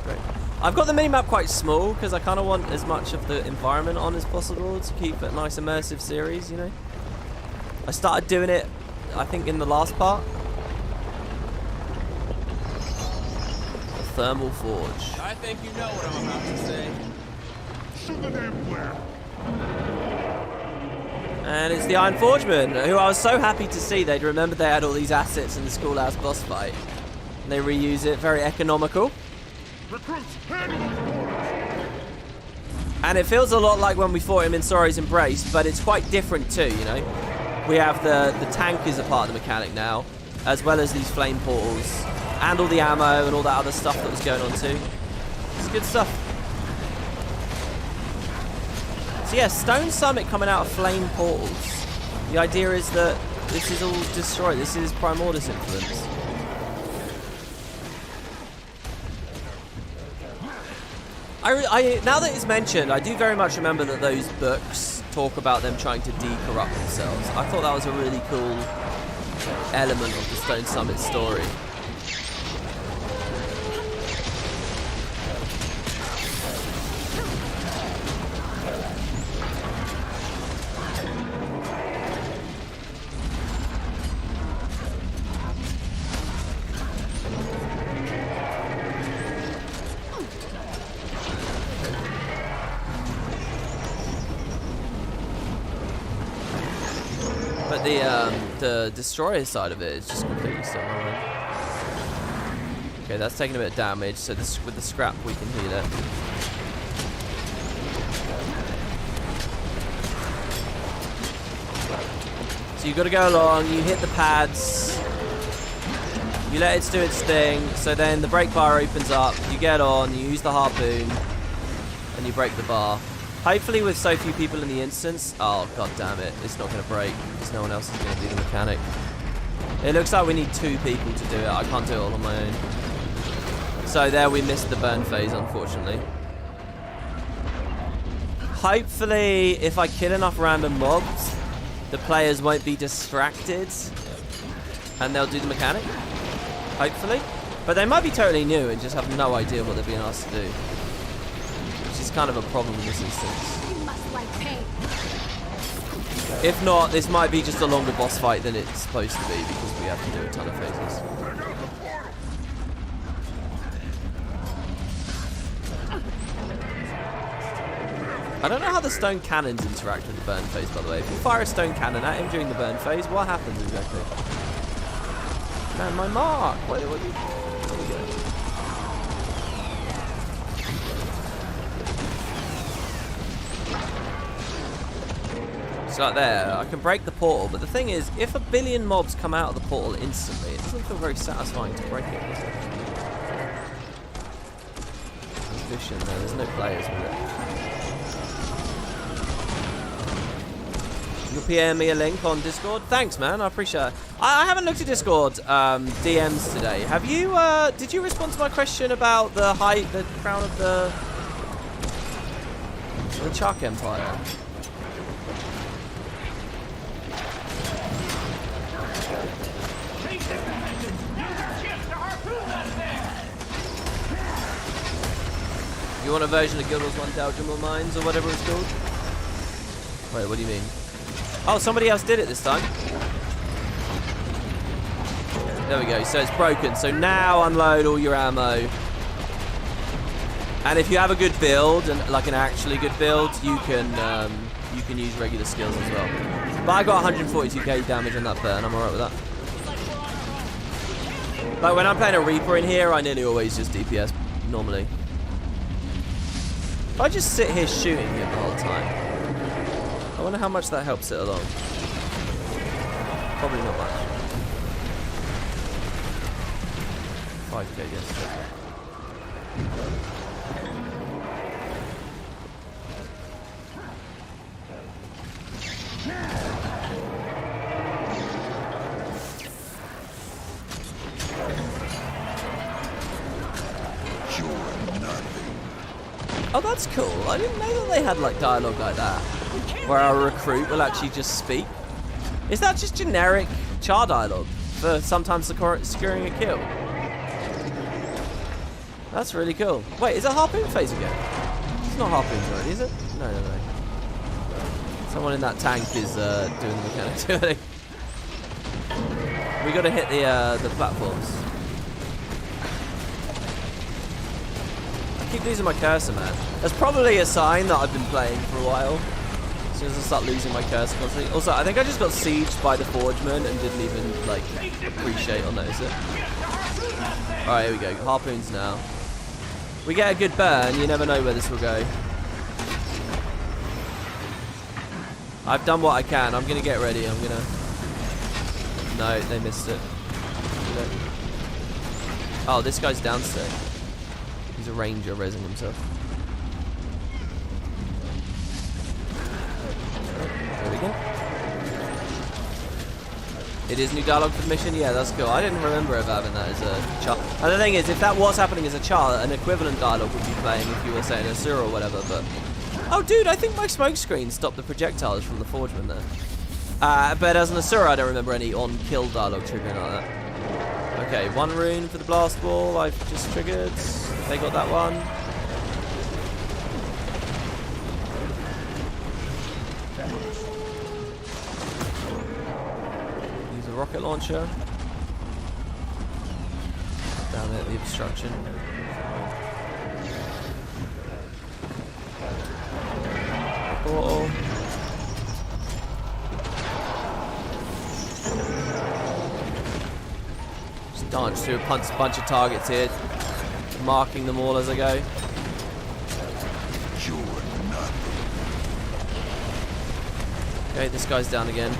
Great. I've got the mini-map quite small because I kind of want as much of the environment on as possible to keep it a nice immersive series, you know? I started doing it, I think, in the last part. The thermal forge. I think you know what I'm about to say. Shoot the damn flare. And it's the Iron Forgemen, who I was so happy to see. They'd remembered they had all these assets in the schoolhouse boss fight. And they reuse it, very economical. Recruits, handle those orders. And it feels a lot like when we fought him in Sorry's Embrace, but it's quite different too, you know? We have the tank is a part of the mechanic now, as well as these flame portals, and all the ammo and all that other stuff that was going on too. It's good stuff. So yeah, Stone Summit coming out of flame portals. The idea is that this is all destroyed. This is Primordus influence. Now that it's mentioned, I do very much remember that those books talk about them trying to decorrupt themselves. I thought that was a really cool element of the Stone Summit story. The destroyer side of it is just completely still wrong. Okay, that's taking a bit of damage, so this, with the scrap we can heal it. So you got to go along, you hit the pads, you let it do its thing, so then the brake bar opens up, you get on, you use the harpoon, and you break the bar. Hopefully with so few people in the instance, oh god damn it, it's not going to break because no one else is going to do the mechanic. It looks like we need 2 people to do it. I can't do it all on my own. So there we missed the burn phase, unfortunately. Hopefully if I kill enough random mobs, the players won't be distracted and they'll do the mechanic. Hopefully. But they might be totally new and just have no idea what they're being asked to do. Is kind of a problem in this instance. You must like pain. If not, this might be just a longer boss fight than it's supposed to be because we have to do a ton of phases. I don't know how the stone cannons interact with the burn phase, by the way. If you fire a stone cannon at him during the burn phase, what happens exactly? Man, my mark! What are you doing? So like there, I can break the portal, but the thing is, if a billion mobs come out of the portal instantly, it doesn't feel very satisfying to break it, does it? efficient though. There's no players with it. You'll PM me a link on Discord. Thanks, man. I appreciate it. I haven't looked at Discord DMs today. Have you? Did you respond to my question about the height, the crown of the Charr Empire? You want a version of Guild Wars 1000 or Mines or whatever it's called? Wait, what do you mean? Oh, somebody else did it this time. There we go. So it's broken. So now unload all your ammo. And if you have a good build, and like an actually good build, you can use regular skills as well. But I got 142k damage on that burn. I'm alright with that. Like when I'm playing a Reaper in here, I nearly always just DPS normally. If I just sit here shooting him the whole time, I wonder how much that helps it along. Probably not much. 5k, yes. Oh, that's cool. I didn't know that they had like dialogue like that, where our recruit will actually just speak. Is that just generic Charr dialogue for sometimes securing a kill? That's really cool. Wait, is it harpoon phase again? It's not harpoons already, is it? No. Someone in that tank is doing the mechanics. We got to hit the platforms. I keep losing my cursor, man. That's probably a sign that I've been playing for a while. As soon as I start losing my cursor constantly. Also, I think I just got sieged by the Forgeman and didn't even like appreciate or notice it. Alright, here we go. Harpoons now. We get a good burn, you never know where this will go. I've done what I can. I'm gonna get ready. I'm gonna... No, they missed it. Oh, this guy's downstairs. He's a ranger resing himself. There we go. It is new dialogue for the mission? Yeah, that's cool. I didn't remember of having that as a Charr. And the thing is, if that was happening as a Charr, an equivalent dialogue would be playing if you were saying a Sur or whatever, but... Oh, dude, I think my smoke screen stopped the projectiles from the Forgeman there. But as an Asura, I don't remember any on-kill dialogue triggering like that. Okay, one rune for the blast ball. I've just triggered. They got that one. Use a rocket launcher. Down there at the obstruction. Portal. Just dance through a bunch of targets here, marking them all as I go. Okay, this guy's down again.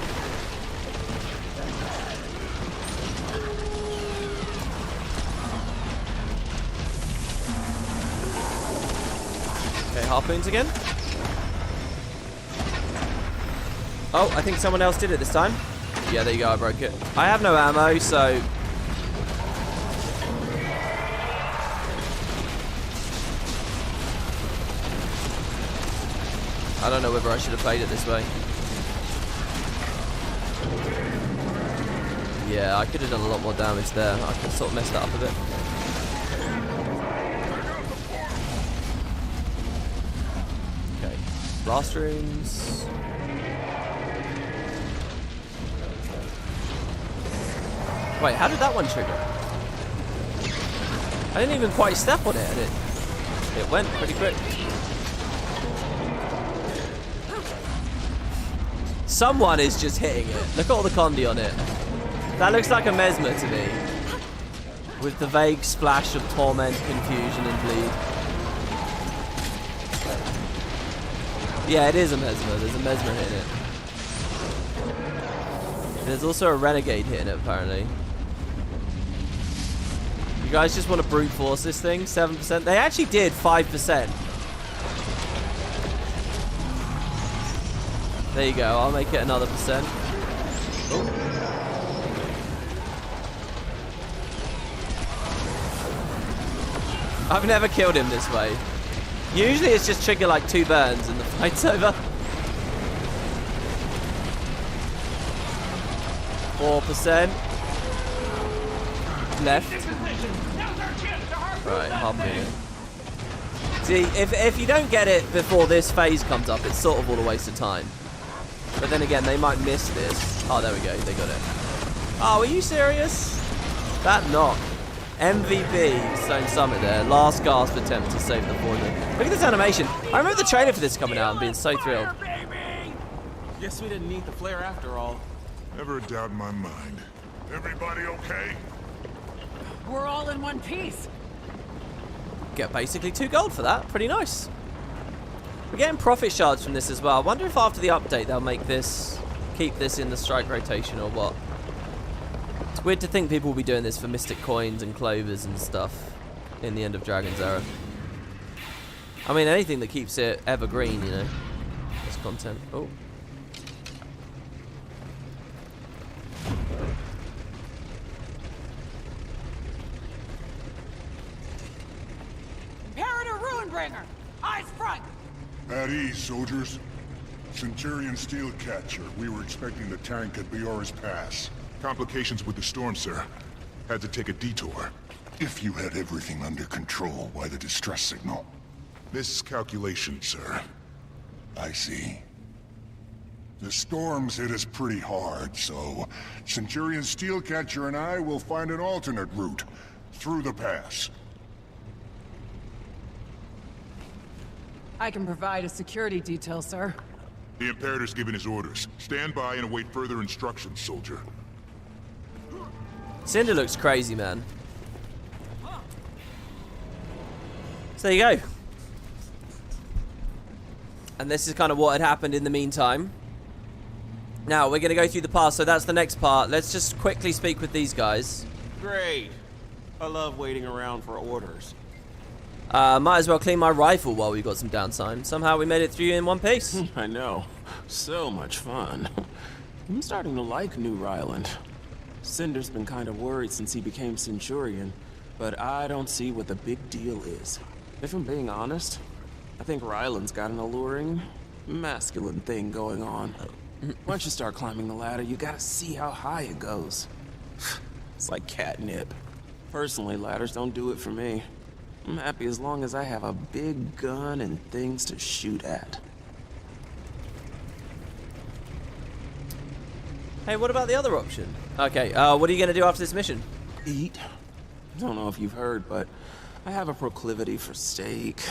Okay, harpoons again. Oh, I think someone else did it this time. Yeah, there you go, I broke it. I have no ammo, so... I don't know whether I should have played it this way. Yeah, I could have done a lot more damage there. I could sort of messed that up a bit. Okay, blast runes. Wait, how did that one trigger? I didn't even quite step on it, and it went pretty quick. Someone is just hitting it. Look at all the condi on it. That looks like a mesmer to me. With the vague splash of torment, confusion, and bleed. Yeah, it is a mesmer. There's a mesmer hitting it. There's also a renegade hitting it, apparently. You guys just want to brute force this thing? 7%? They actually did 5%. There you go. I'll make it another percent. Ooh. I've never killed him this way. Usually it's just trigger like 2 burns and the fight's over. 4%. Left. Right, harpoon. See, if you don't get it before this phase comes up, it's sort of all a waste of time. But then again, they might miss this. Oh, there we go. They got it. Oh, are you serious? That knock. MVP Stone Summit there. Last gasp attempt to save the board. Look at this animation. I remember the trailer for this coming out and being so thrilled. Guess we didn't need the flare after all. Never a doubt in my mind. Everybody okay? We're all in one piece. Get basically 2 gold for that. Pretty nice. We're getting profit shards from this as well. I wonder if after the update they'll make this, keep this in the strike rotation or what. It's weird to think people will be doing this for mystic coins and clovers and stuff in the end of Dragon's Era. I mean, anything that keeps it evergreen, you know. This content. Oh. Imperator Ruinbringer! Eyes front! At ease, soldiers. Centurion Steelcatcher. We were expecting the tank at Biora's Pass. Complications with the storm, sir. Had to take a detour. If you had everything under control, why the distress signal? Miscalculation, sir. I see. The storms hit us pretty hard, so Centurion Steelcatcher and I will find an alternate route through the pass. I can provide a security detail, sir. The Imperator's given his orders. Stand by and await further instructions, soldier. Cinder looks crazy, man. So there you go. And this is kind of what had happened in the meantime. Now, we're going to go through the pass, so that's the next part. Let's just quickly speak with these guys. Great. I love waiting around for orders. Might as well clean my rifle while we got some downtime. Somehow we made it through in one piece. I know. So much fun. I'm starting to like New Ryland. Cinder's been kind of worried since he became Centurion, but I don't see what the big deal is. If I'm being honest, I think Ryland's got an alluring, masculine thing going on. Once you start climbing the ladder, you gotta see how high it goes. It's like catnip. Personally, ladders don't do it for me. I'm happy as long as I have a big gun and things to shoot at. Hey, what about the other option? Okay, what are you going to do after this mission? Eat. I don't know if you've heard, but I have a proclivity for steak,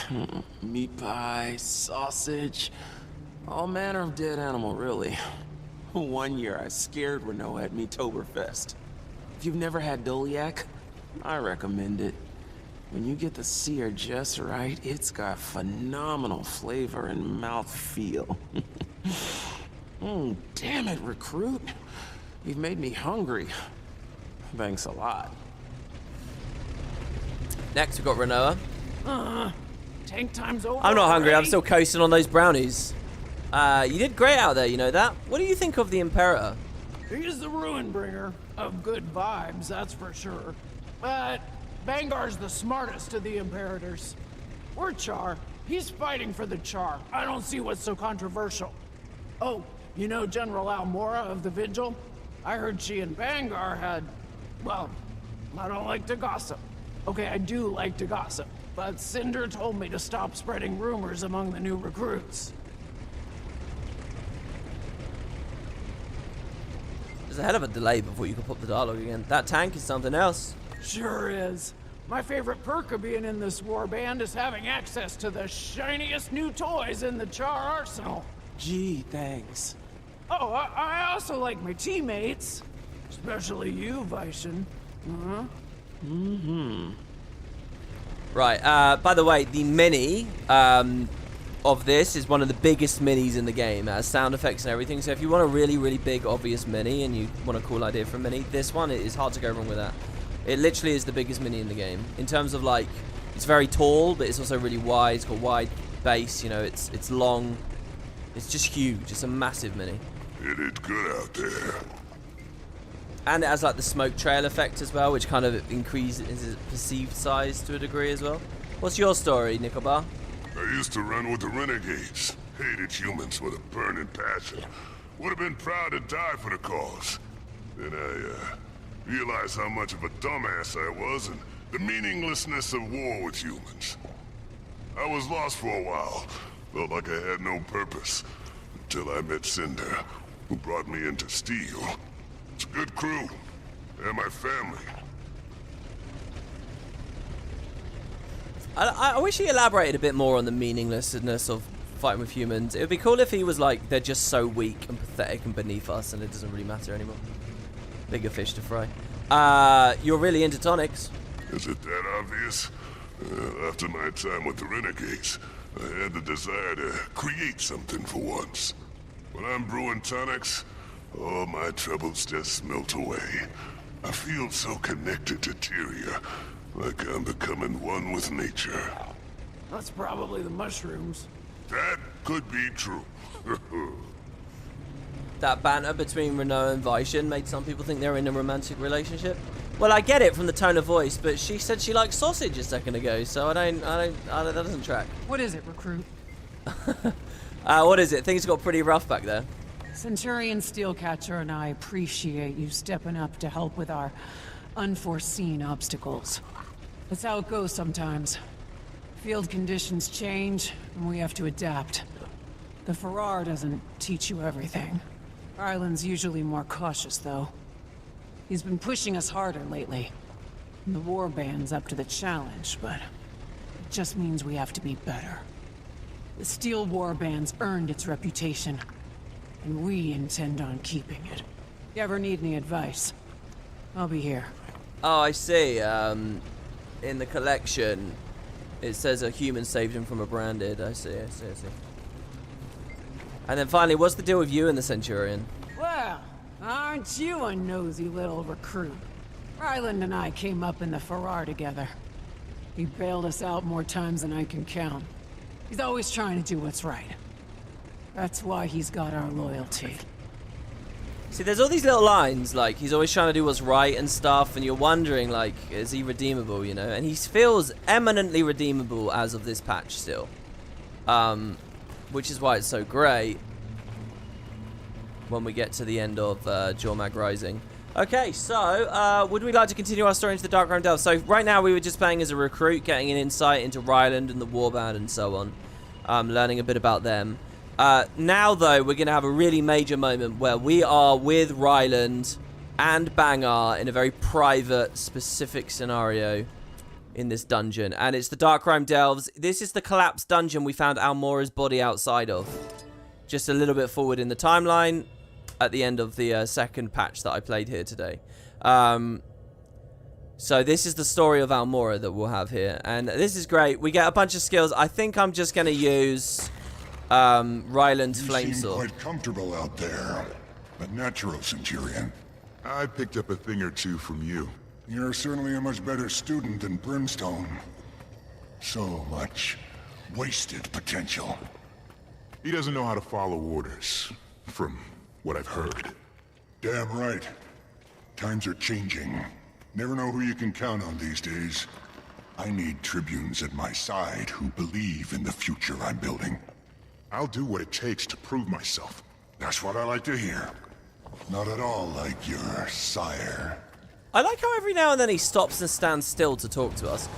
meat pie, sausage, all manner of dead animal, really. One year I scared Renault at Meatoberfest. If you've never had Doliac, I recommend it. When you get the sear just right, it's got phenomenal flavor and mouthfeel. Damn it, recruit. You've made me hungry. Thanks a lot. Next, we've got Renoa. Tank time's over. I'm not hungry. already. I'm still coasting on those brownies. You did great out there, you know that? What do you think of the Imperator? He's the Ruinbringer of good vibes, that's for sure. But Bangar's the smartest of the Imperators. We're Charr. He's fighting for the Charr. I don't see what's so controversial. Oh, you know General Almora of the Vigil? I heard she and Bangar had... well, I don't like to gossip. Okay, I do like to gossip, but Cinder told me to stop spreading rumors among the new recruits. There's a hell of a delay before you can pop the dialogue again. That tank is something else. Sure is. My favorite perk of being in this warband is having access to the shiniest new toys in the Charr arsenal. Gee, thanks. Oh, I also like my teammates. Especially you, Vishen. Right, by the way, the mini of this is one of the biggest minis in the game. It has sound effects and everything, so if you want a really, really big, obvious mini and you want a cool idea for a mini, this one, it is hard to go wrong with that. It literally is the biggest mini in the game. In terms of, like, it's very tall, but it's also really wide. It's got wide base, you know, it's long. It's just huge. It's a massive mini. It is good out there. And it has, like, the smoke trail effect as well, which kind of increases its perceived size to a degree as well. What's your story, Nickelbar? I used to run with the renegades. Hated humans with a burning passion. Would have been proud to die for the cause. Then I realized how much of a dumbass I was and the meaninglessness of war with humans. I was lost for a while. Felt like I had no purpose. Until I met Cinder, who brought me into Steel. It's a good crew. They're my family. I wish he elaborated a bit more on the meaninglessness of fighting with humans. It would be cool if he was like, they're just so weak and pathetic and beneath us and it doesn't really matter anymore. Bigger fish to fry. You're really into tonics. Is it that obvious? After my time with the Renegades, I had the desire to create something for once. When I'm brewing tonics, all my troubles just melt away. I feel so connected to Tyria, like I'm becoming one with nature. That's probably the mushrooms. That could be true. That banter between Renault and Vishen made some people think they're in a romantic relationship. Well, I get it from the tone of voice, but she said she liked sausage a second ago, so that doesn't track. What is it, recruit? What is it? Things got pretty rough back there. Centurion Steelcatcher and I appreciate you stepping up to help with our unforeseen obstacles. That's how it goes sometimes. Field conditions change, and we have to adapt. The Farrar doesn't teach you everything. Ryland's usually more cautious, though. He's been pushing us harder lately. And the warband's up to the challenge, but it just means we have to be better. The Steel Warband's earned its reputation, and we intend on keeping it. If you ever need any advice, I'll be here. Oh, I see. In the collection, it says a human saved him from a branded. I see. And then finally, what's the deal with you and the Centurion? Well, aren't you a nosy little recruit? Ryland and I came up in the Farrar together. He bailed us out more times than I can count. He's always trying to do what's right. That's why he's got our loyalty. See, there's all these little lines, like, he's always trying to do what's right and stuff, and you're wondering, like, is he redeemable, you know? And he feels eminently redeemable as of this patch still. Which is why it's so great when we get to the end of Jormag Rising. Okay, so, would we like to continue our story into the Darkroom Delve? So, right now we were just playing as a recruit, getting an insight into Ryland and the Warband and so on. Learning a bit about them. Now, though, we're going to have a really major moment where we are with Ryland and Bangar in a very private, specific scenario in this dungeon. And it's the Darkroom Delves. This is the collapsed dungeon we found Almora's body outside of. Just a little bit forward in the timeline at the end of the second patch that I played here today. So this is the story of Almora that we'll have here. And this is great. We get a bunch of skills. I think I'm just going to use Ryland's flame sword. You seem quite comfortable out there. A natural, Centurion. I picked up a thing or two from you. You're certainly a much better student than Brimstone. So much wasted potential. He doesn't know how to follow orders, from what I've heard. Damn right. Times are changing. Never know who you can count on these days. I need tribunes at my side who believe in the future I'm building. I'll do what it takes to prove myself. That's what I like to hear. Not at all like your sire. I like how every now and then he stops and stands still to talk to us.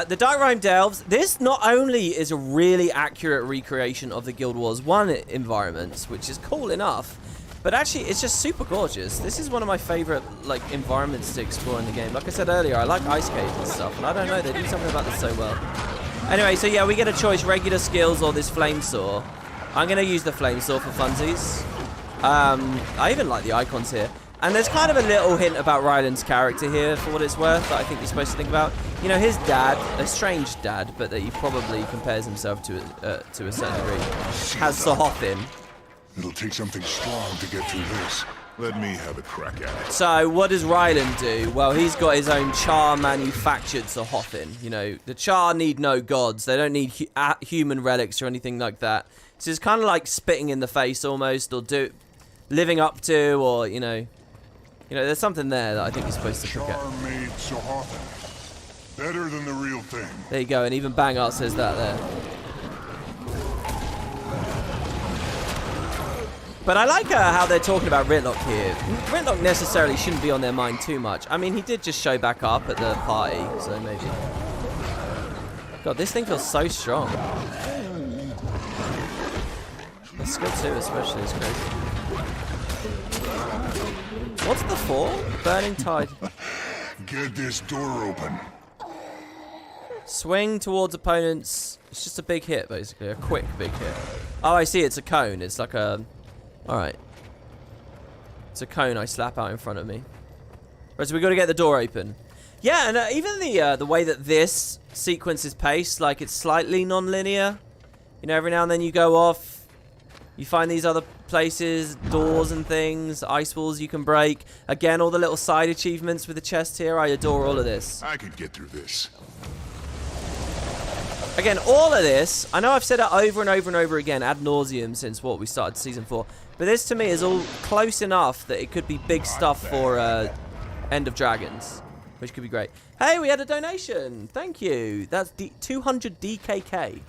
The Darkroom Delves, this not only is a really accurate recreation of the Guild Wars 1 environments, which is cool enough, but actually it's just super gorgeous. This is one of my favorite like environments to explore in the game. Like I said earlier, I like ice caves and stuff, and I don't know, they do something about this so well. Anyway, so yeah, we get a choice, regular skills or this flame saw. I'm going to use the flame saw for funsies. I even like the icons here. And there's kind of a little hint about Ryland's character here, for what it's worth, that I think you're supposed to think about. You know, his dad, a strange dad, but that he probably compares himself to a certain degree, has Sahothin. It'll take something strong to get through this. Let me have a crack at it. So, what does Ryland do? Well, he's got his own Charr manufactured Sahoffin. You know, the Charr need no gods. They don't need human relics or anything like that. So it's kind of like spitting in the face almost, or living up to, or, you know, there's something there that I think you're supposed to look at. Charr made Sahoffin. Better than the real thing. There you go, and even Bangar says that there. But I like how they're talking about Ritlock here. Ritlock necessarily shouldn't be on their mind too much. I mean, he did just show back up at the party, so maybe. God, this thing feels so strong. The skill 2 especially is crazy. What's the 4? Burning Tide. Get this door open. Swing towards opponents. It's just a big hit, basically. A quick big hit. Oh, I see. It's a cone. It's like a... Alright. It's a cone I slap out in front of me. Right, so we got to get the door open. Yeah, and even the way that this sequence is paced, like it's slightly non-linear. You know, every now and then you go off. You find these other places, doors and things, ice walls you can break. Again, all the little side achievements with the chest here. I adore all of this. I could get through this. Again, all of this, I know I've said it over and over and over again ad nauseum since what we started season 4, but this to me is all close enough that it could be big stuff for End of Dragons, which could be great. Hey, we had a donation. Thank you. That's 200 DKK.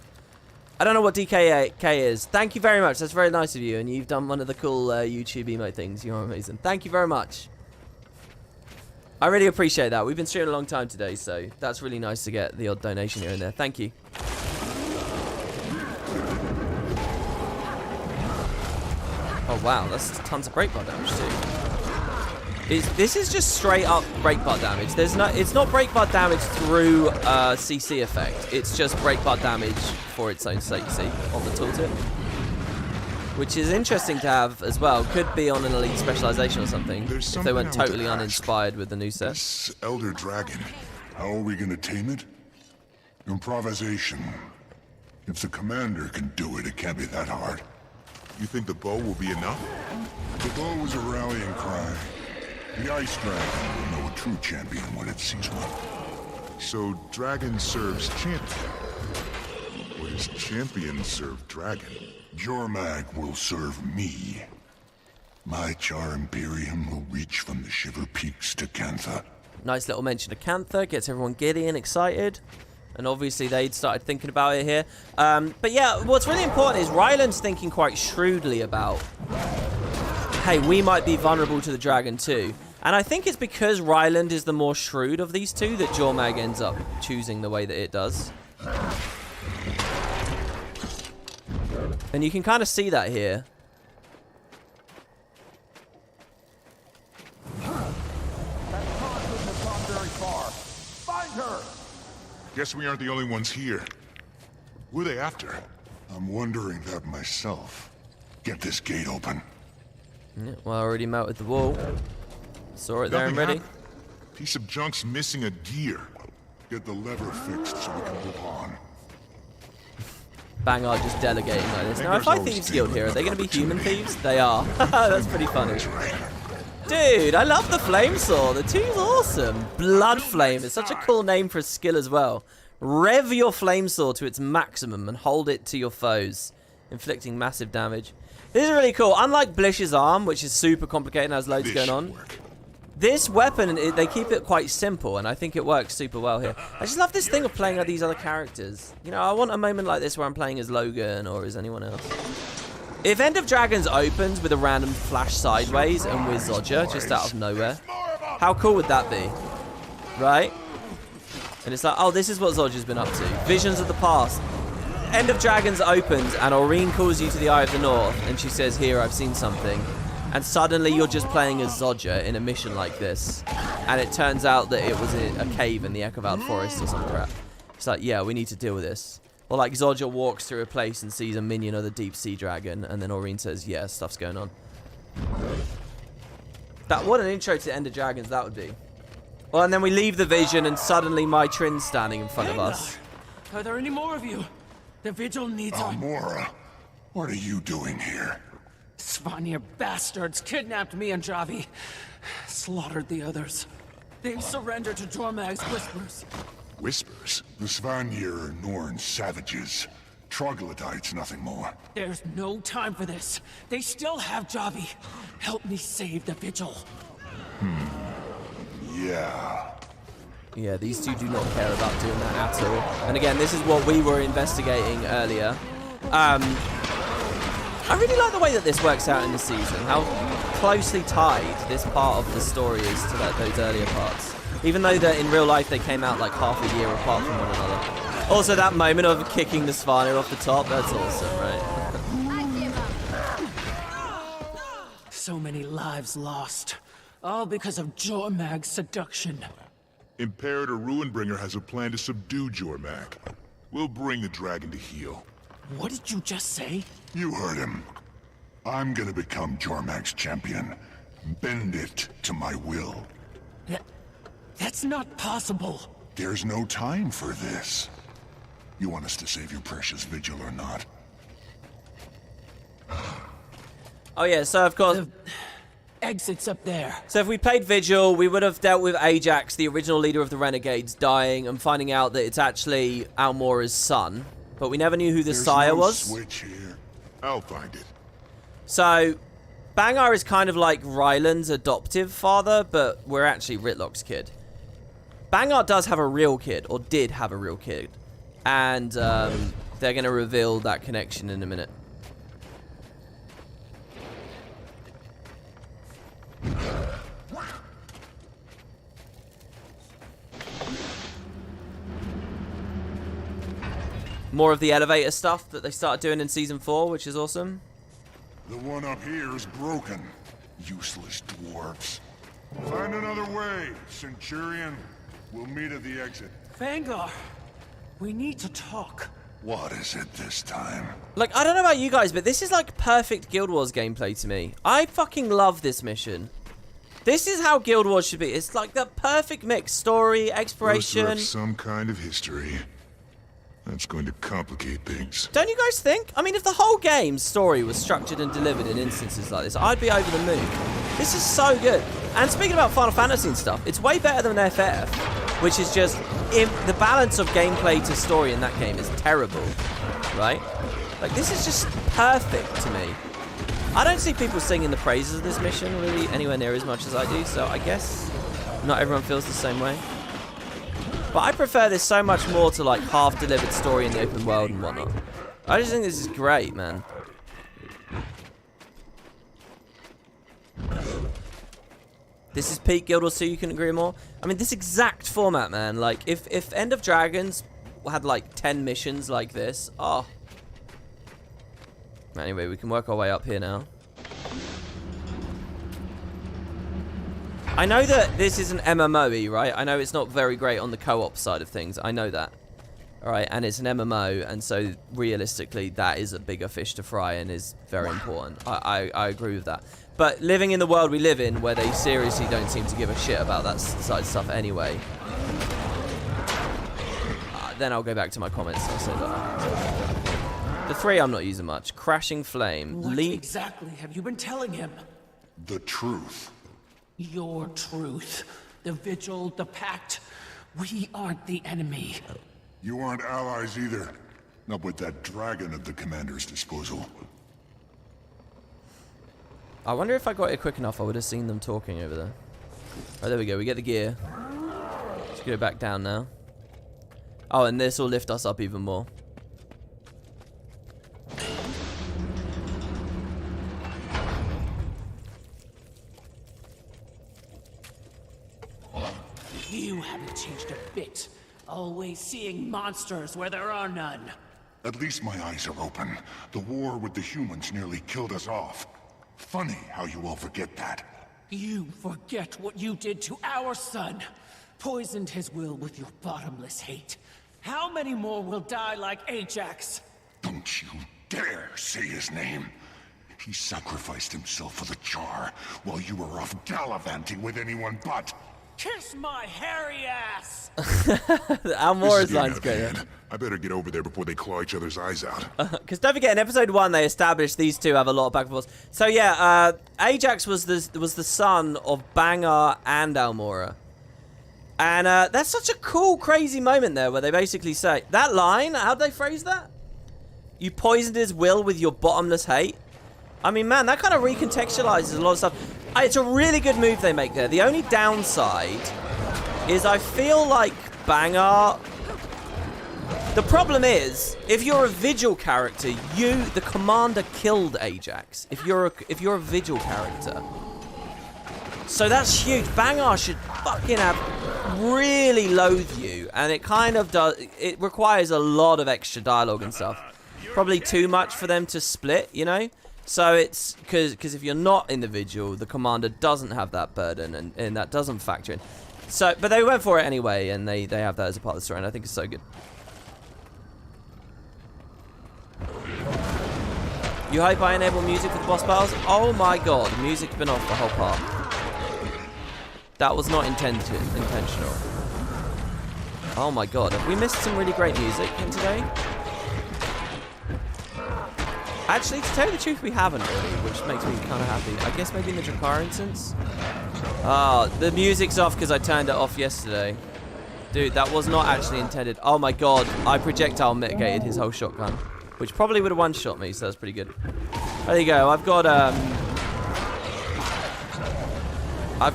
I don't know what DKK is. Thank you very much. That's very nice of you, and you've done one of the cool YouTube emote things. You're amazing. Thank you very much. I really appreciate that. We've been streaming a long time today, so that's really nice to get the odd donation here and there. Thank you. Oh wow, that's tons of breakbar damage too. This is just straight up breakbar damage. It's not breakbar damage through CC effect. It's just breakbar damage for its own sake, see, on the tooltip. Which is interesting to have as well. Could be on an elite specialization or something. If they went totally uninspired with the new set. This Elder Dragon, how are we gonna tame it? Improvisation. If the commander can do it, it can't be that hard. You think the bow will be enough? The bow is a rallying cry. The Ice Dragon will know a true champion when it sees one. So dragon serves champion. What does champion serve dragon? Jormag will serve me. My Charr Imperium will reach from the Shiver Peaks to Cantha. Nice little mention of Cantha, gets everyone giddy and excited. And obviously they'd started thinking about it here. But yeah, what's really important is Ryland's thinking quite shrewdly about, hey, we might be vulnerable to the dragon too. And I think it's because Ryland is the more shrewd of these two that Jormag ends up choosing the way that it does. And you can kind of see that here. Guess we aren't the only ones here. Who are they after? I'm wondering that myself. Get this gate open. Yeah, well, I already melted the wall. Saw it there and ready. Piece of junk's missing a gear. Get the lever fixed so we can move on. Bangar just delegating like this. Now, if I Thieves Guild here, are they going to be human thieves? They are. That's pretty funny. Dude, I love the flame saw. The two's awesome. Blood flame. It's such a cool name for a skill as well. Rev your flame saw to its maximum and hold it to your foes, inflicting massive damage. This is really cool. Unlike Blish's arm, which is super complicated and has loads going on, this weapon, they keep it quite simple, and I think it works super well here. I just love this thing of playing these other characters. You know, I want a moment like this where I'm playing as Logan or as anyone else. If End of Dragons opens with a random flash sideways and with Zodja just out of nowhere, how cool would that be? Right? And it's like, oh, this is what Zodja's been up to. Visions of the past. End of Dragons opens and Aurene calls you to the Eye of the North and she says, here, I've seen something. And suddenly you're just playing as Zodja in a mission like this. And it turns out that it was a cave in the Echovald Forest or some crap. It's like, yeah, we need to deal with this. Or like Zodja walks through a place and sees a minion of the deep sea dragon, and then Aurene says, yeah, stuff's going on. What an intro to End of Dragons that would be. Well, and then we leave the vision and suddenly my Trin's standing in front of us. Are there any more of you? The Vigil needs our... Almora, what are you doing here? Vanir bastards kidnapped me and Javi. Slaughtered the others. They've surrendered to Jormag's whispers. Whispers? The Svanir are Norn savages. Troglodytes, nothing more. There's no time for this. They still have Javi. Help me save the Vigil. Yeah. Yeah, these two do not care about doing that at all. And again, this is what we were investigating earlier. I really like the way that this works out in the season. How closely tied this part of the story is to those earlier parts. Even though that in real life they came out like half a year apart from one another. Also, that moment of kicking the Svanir off the top, that's awesome, right? So many lives lost. All because of Jormag's seduction. Imperator Ruinbringer has a plan to subdue Jormag. We'll bring the dragon to heel. What did you just say? You heard him. I'm gonna become Jormag's champion. Bend it to my will. That's not possible. There's no time for this. You want us to save your precious Vigil or not? Oh yeah, so of course... Exit's up there. So if we played Vigil, we would have dealt with Ajax, the original leader of the Renegades, dying and finding out that it's actually Almora's son. But we never knew who the sire was. Switch here. I'll find it. So, Bangar is kind of like Ryland's adoptive father, but we're actually Ritlock's kid. Bangar does have a real kid, or did have a real kid. And they're going to reveal that connection in a minute. More of the elevator stuff that they started doing in Season 4, which is awesome. The one up here is broken. Useless dwarves. Find another way, Centurion. We'll meet at the exit. Bangar, we need to talk. What is it this time? Like, I don't know about you guys, but this is like perfect Guild Wars gameplay to me. I fucking love this mission. This is how Guild Wars should be. It's like the perfect mix. Story, exploration. Those some kind of history. That's going to complicate things. Don't you guys think? I mean, if the whole game's story was structured and delivered in instances like this, I'd be over the moon. This is so good. And speaking about Final Fantasy and stuff, it's way better than FF, which is just... the balance of gameplay to story in that game is terrible, right? Like, this is just perfect to me. I don't see people singing the praises of this mission really anywhere near as much as I do, so I guess not everyone feels the same way. But I prefer this so much more to like half-delivered story in the open world and whatnot. I just think this is great, man. This is peak Guild Wars 2, you couldn't agree more. I mean, this exact format, man. Like, if End of Dragons had like 10 missions like this, oh. Anyway, we can work our way up here now. I know that this is an MMOE, right? I know it's not very great on the co-op side of things. I know that. Alright, and it's an MMO, and so realistically, that is a bigger fish to fry and is very important. I agree with that. But living in the world we live in, where they seriously don't seem to give a shit about that side of stuff anyway, then I'll go back to my comments and say that. The 3 I'm not using much. Crashing Flame. What exactly have you been telling him? The truth. Your truth. The Vigil, the Pact. We aren't the enemy. You aren't allies either. Not with that dragon at the commander's disposal. I wonder if I got it quick enough, I would have seen them talking over there. Oh, there we go. We get the gear. Let's go back down now. Oh, and this will lift us up even more. You haven't changed a bit. Always seeing monsters where there are none. At least my eyes are open. The war with the humans nearly killed us off. Funny how you all forget that. You forget what you did to our son. Poisoned his will with your bottomless hate. How many more will die like Ajax? Don't you dare say his name. He sacrificed himself for the Charr, while you were off gallivanting with anyone but. Kiss my hairy ass! Almora's line's great. I better get over there before they claw each other's eyes out. Because don't forget, in episode 1, they established these two have a lot of back and forth. So yeah, Ajax was the son of Bangar and Almora. And that's such a cool, crazy moment there where they basically say, that line, how'd they phrase that? You poisoned his will with your bottomless hate. I mean, man, that kind of recontextualizes a lot of stuff. It's a really good move they make there. The only downside is I feel like Bangar... The problem is, if you're a Vigil character, the commander killed Ajax. If you're a Vigil character. So that's huge. Bangar should fucking really loathe you. And it kind of does... It requires a lot of extra dialogue and stuff. Probably too much for them to split, you know? So it's... Because if you're not in the Vigil, the commander doesn't have that burden. And that doesn't factor in. So, but they went for it anyway. And they have that as a part of the story. And I think it's so good. You hope I enable music for the boss battles? Oh my god, music's been off the whole part. That was not intentional. Oh my god, have we missed some really great music in today? Actually, to tell you the truth, we haven't really, which makes me kind of happy. I guess maybe in the Charr instance? Oh, the music's off because I turned it off yesterday. Dude, that was not actually intended. Oh my god, I projectile mitigated his whole shotgun. Which probably would have one-shot me, so that's pretty good. There you go, I've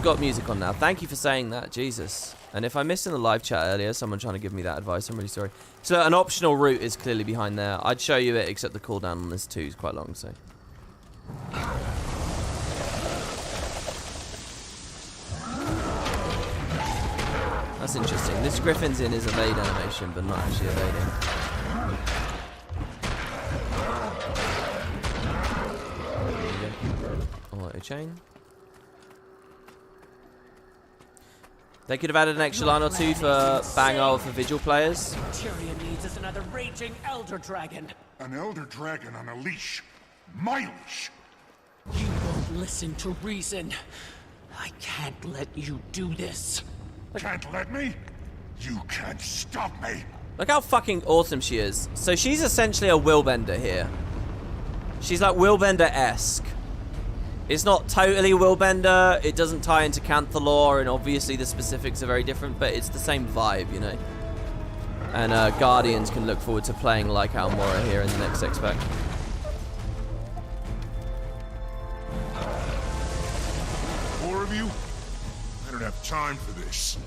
got music on now. Thank you for saying that, Jesus. And if I missed in the live chat earlier, someone trying to give me that advice, I'm really sorry. So an optional route is clearly behind there. I'd show you it, except the cooldown on this too is quite long, so. That's interesting. This Griffin's in his evade animation, but not actually evading. Auto chain. They could have added an extra line or two for Bangar for Vigil players. Tyrion needs us another raging elder dragon. An elder dragon on a leash. My leash. You won't listen to reason. I can't let you do this. Can't let me? You can't stop me. Look how fucking awesome she is. So she's essentially a willbender here. She's like willbender-esque. It's not totally willbender. It doesn't tie into Cantha lore, and obviously the specifics are very different, but it's the same vibe, you know. And Guardians can look forward to playing like Almora here in the next X-Pack. Four of you? I don't have time for this.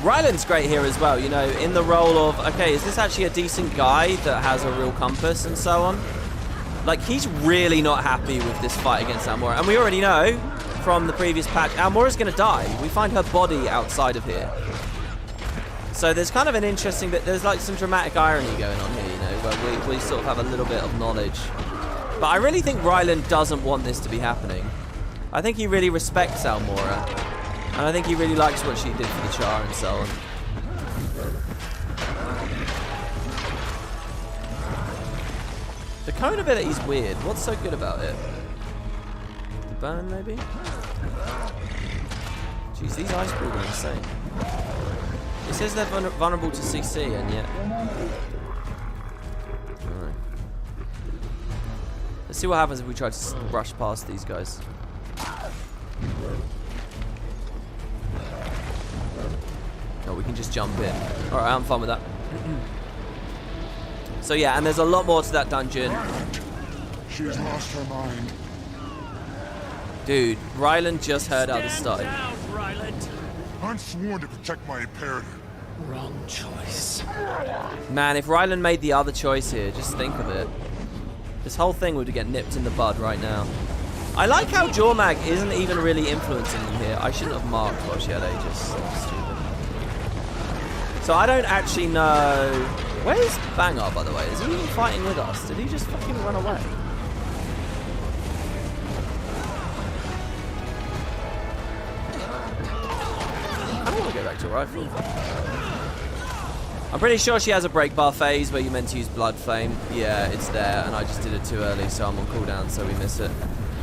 Ryland's great here as well, you know, in the role of, okay, is this actually a decent guy that has a real compass and so on? Like, he's really not happy with this fight against Almora. And we already know from the previous patch, Almora's going to die. We find her body outside of here. So there's kind of an interesting bit, there's like some dramatic irony going on here, you know, where we sort of have a little bit of knowledge. But I really think Ryland doesn't want this to be happening. I think he really respects Almora. And I think he really likes what she did for the Charr and so on. The cone ability is weird. What's so good about it? The burn, maybe? Jeez, these Icebrood are insane. It says they're vulnerable to CC, and yet... Alright. Let's see what happens if we try to rush past these guys. No, we can just jump in. Alright, I'm fine with that. So yeah, and there's a lot more to that dungeon. She's lost her mind. Dude, Ryland just heard how this started. Down, Ryland. I'm sworn to protect my Imperator. Wrong choice. Man, if Ryland made the other choice here, just think of it. This whole thing would get nipped in the bud right now. I like how Jormag isn't even really influencing them here. I shouldn't have marked while she had Aegis. Stupid. So I don't actually know... Where's Bangar, by the way? Is he even fighting with us? Did he just fucking run away? I don't want to go back to rifle. I'm pretty sure she has a break bar phase where you're meant to use Blood Flame. Yeah, it's there, and I just did it too early, so I'm on cooldown, so we miss it.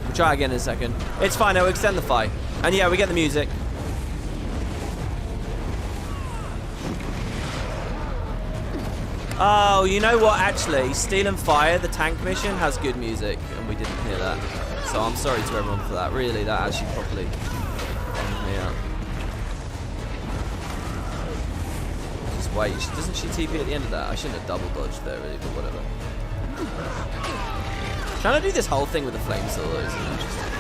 We'll try again in a second. It's fine, it'll extend the fight. And yeah, we get the music. Oh, you know what, actually? Steel and Fire, the tank mission, has good music, and we didn't hear that. So I'm sorry to everyone for that. Really, that actually properly bummed me out. Just wait. Doesn't she TP at the end of that? I shouldn't have double dodged there, really, but whatever. Trying to do this whole thing with the flame sword is interesting.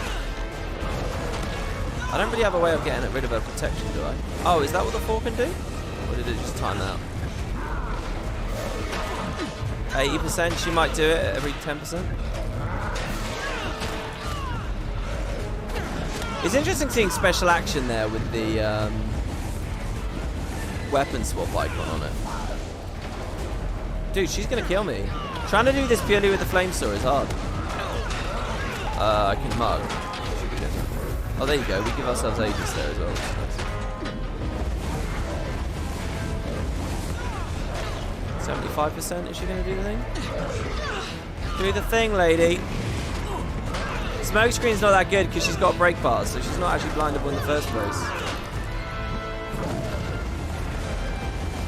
I don't really have a way of getting rid of her protection, do I? Oh, is that what the 4 can do? Or did it just time out? 80%, she might do it at every 10%. It's interesting seeing special action there with the weapon swap icon on it. Dude, she's gonna kill me. Trying to do this purely with the flame sword is hard. I can mug. Should be good. Oh, there you go. We give ourselves ages there as well. Which is nice. 75%, is she going to do the thing? Do the thing, lady. Smoke screen's not that good because she's got break bars, so she's not actually blindable in the first place.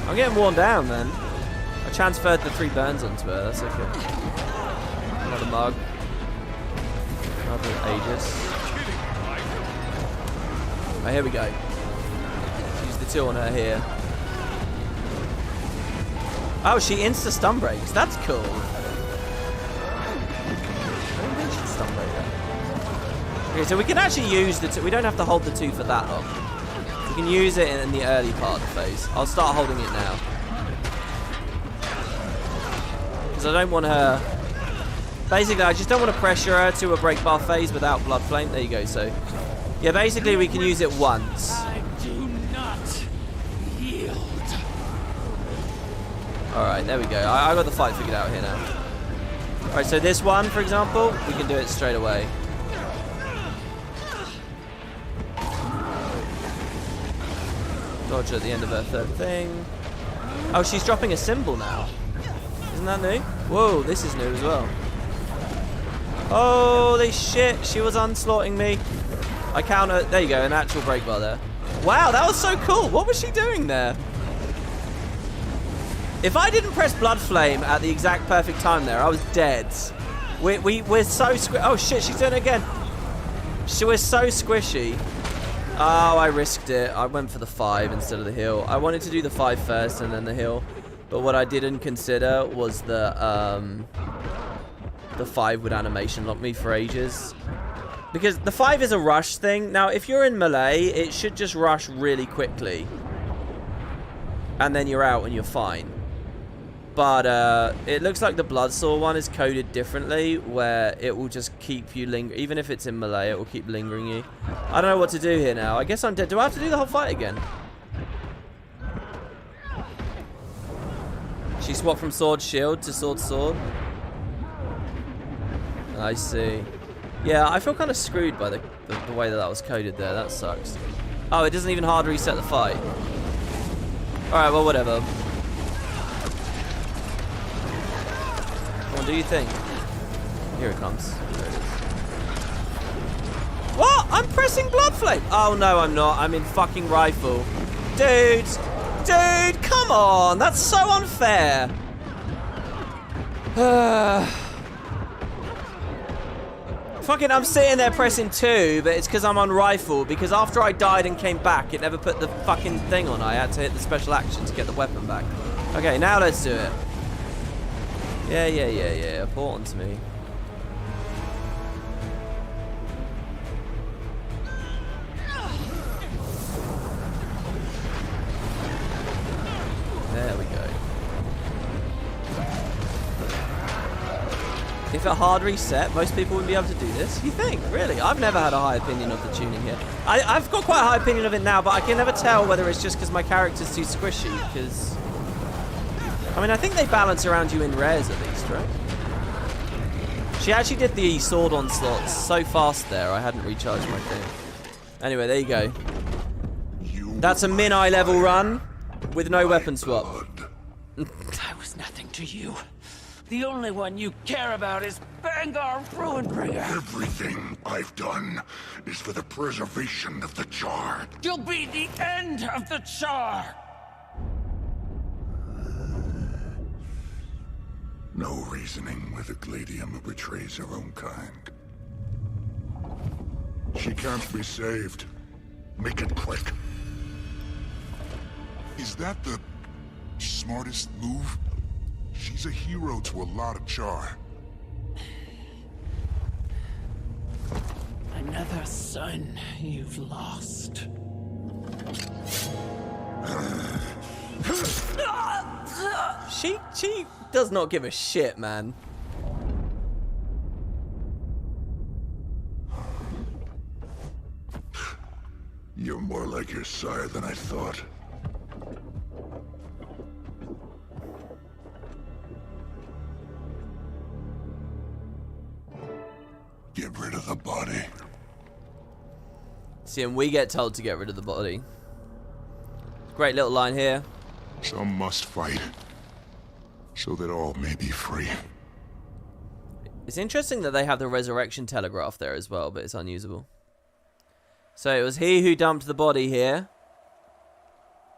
I'm getting worn down, man. I transferred the 3 burns onto her, that's okay. Another mug. Another Aegis. Right, here we go. Use the 2 on her here. Oh, she insta-stun breaks. That's cool. I don't think she'd stun break that. Okay, so we can actually use the 2. We don't have to hold the 2 for that long. We can use it in the early part of the phase. I'll start holding it now. Because I don't want her... Basically, I just don't want to pressure her to a break bar phase without Blood Flame. There you go. So, yeah, basically we can use it once. I do not yield. Alright, there we go. I got the fight figured out here now. Alright, so this one, for example, we can do it straight away. Dodge at the end of her 3rd thing. Oh, she's dropping a symbol now. Isn't that new? Whoa, this is new as well. Holy shit, she was onslaughting me. I counter. There you go, an actual break bar there. Wow, that was so cool. What was she doing there? If I didn't press Blood Flame at the exact perfect time there, I was dead. We're so squishy. Oh shit, she's doing it again. We're so squishy. Oh, I risked it. I went for the 5 instead of the heal. I wanted to do the 5 first and then the heal. But what I didn't consider was the 5 would animation lock me for ages. Because the 5 is a rush thing. Now, if you're in melee, it should just rush really quickly. And then you're out and you're fine. But it looks like the Bloodsaw one is coded differently, where it will just keep you lingering. Even if it's in melee, it will keep lingering you. I don't know what to do here now. I guess I'm dead. Do I have to do the whole fight again? She swapped from sword shield to sword sword. I see. Yeah, I feel kind of screwed by the way that was coded there. That sucks. Oh, it doesn't even hard reset the fight. Alright, well, whatever. Come on, do your thing. Here it comes. There it is. What? I'm pressing Blood Flame! Oh, no, I'm not. I'm in fucking rifle. Dude! Dude, come on! That's so unfair! Fucking, I'm sitting there pressing 2, but it's because I'm on rifle, because after I died and came back, it never put the fucking thing on. I had to hit the special action to get the weapon back. Okay, now let's do it. Yeah. Important to me. There we go. If a hard reset, most people wouldn't be able to do this. You think? Really? I've never had a high opinion of the tuning here. I've got quite a high opinion of it now, but I can never tell whether it's just because my character's too squishy, because... I mean, I think they balance around you in rares at least, right? She actually did the sword onslaught so fast there, I hadn't recharged my thing. Anyway, there you go. That's a min-eye level run with no weapon swap. I was nothing to you. The only one you care about is Bangar Ruinbringer. Everything I've done is for the preservation of the Charr. You'll be the end of the Charr. No reasoning with a Gladium who betrays her own kind. She can't be saved. Make it quick. Is that the smartest move? She's a hero to a lot of Charr. Another son you've lost. She does not give a shit, man. You're more like your sire than I thought. Get rid of the body. See, and we get told to get rid of the body. Great little line here. Some must fight, so that all may be free. It's interesting that they have the resurrection telegraph there as well, but it's unusable. So it was he who dumped the body here.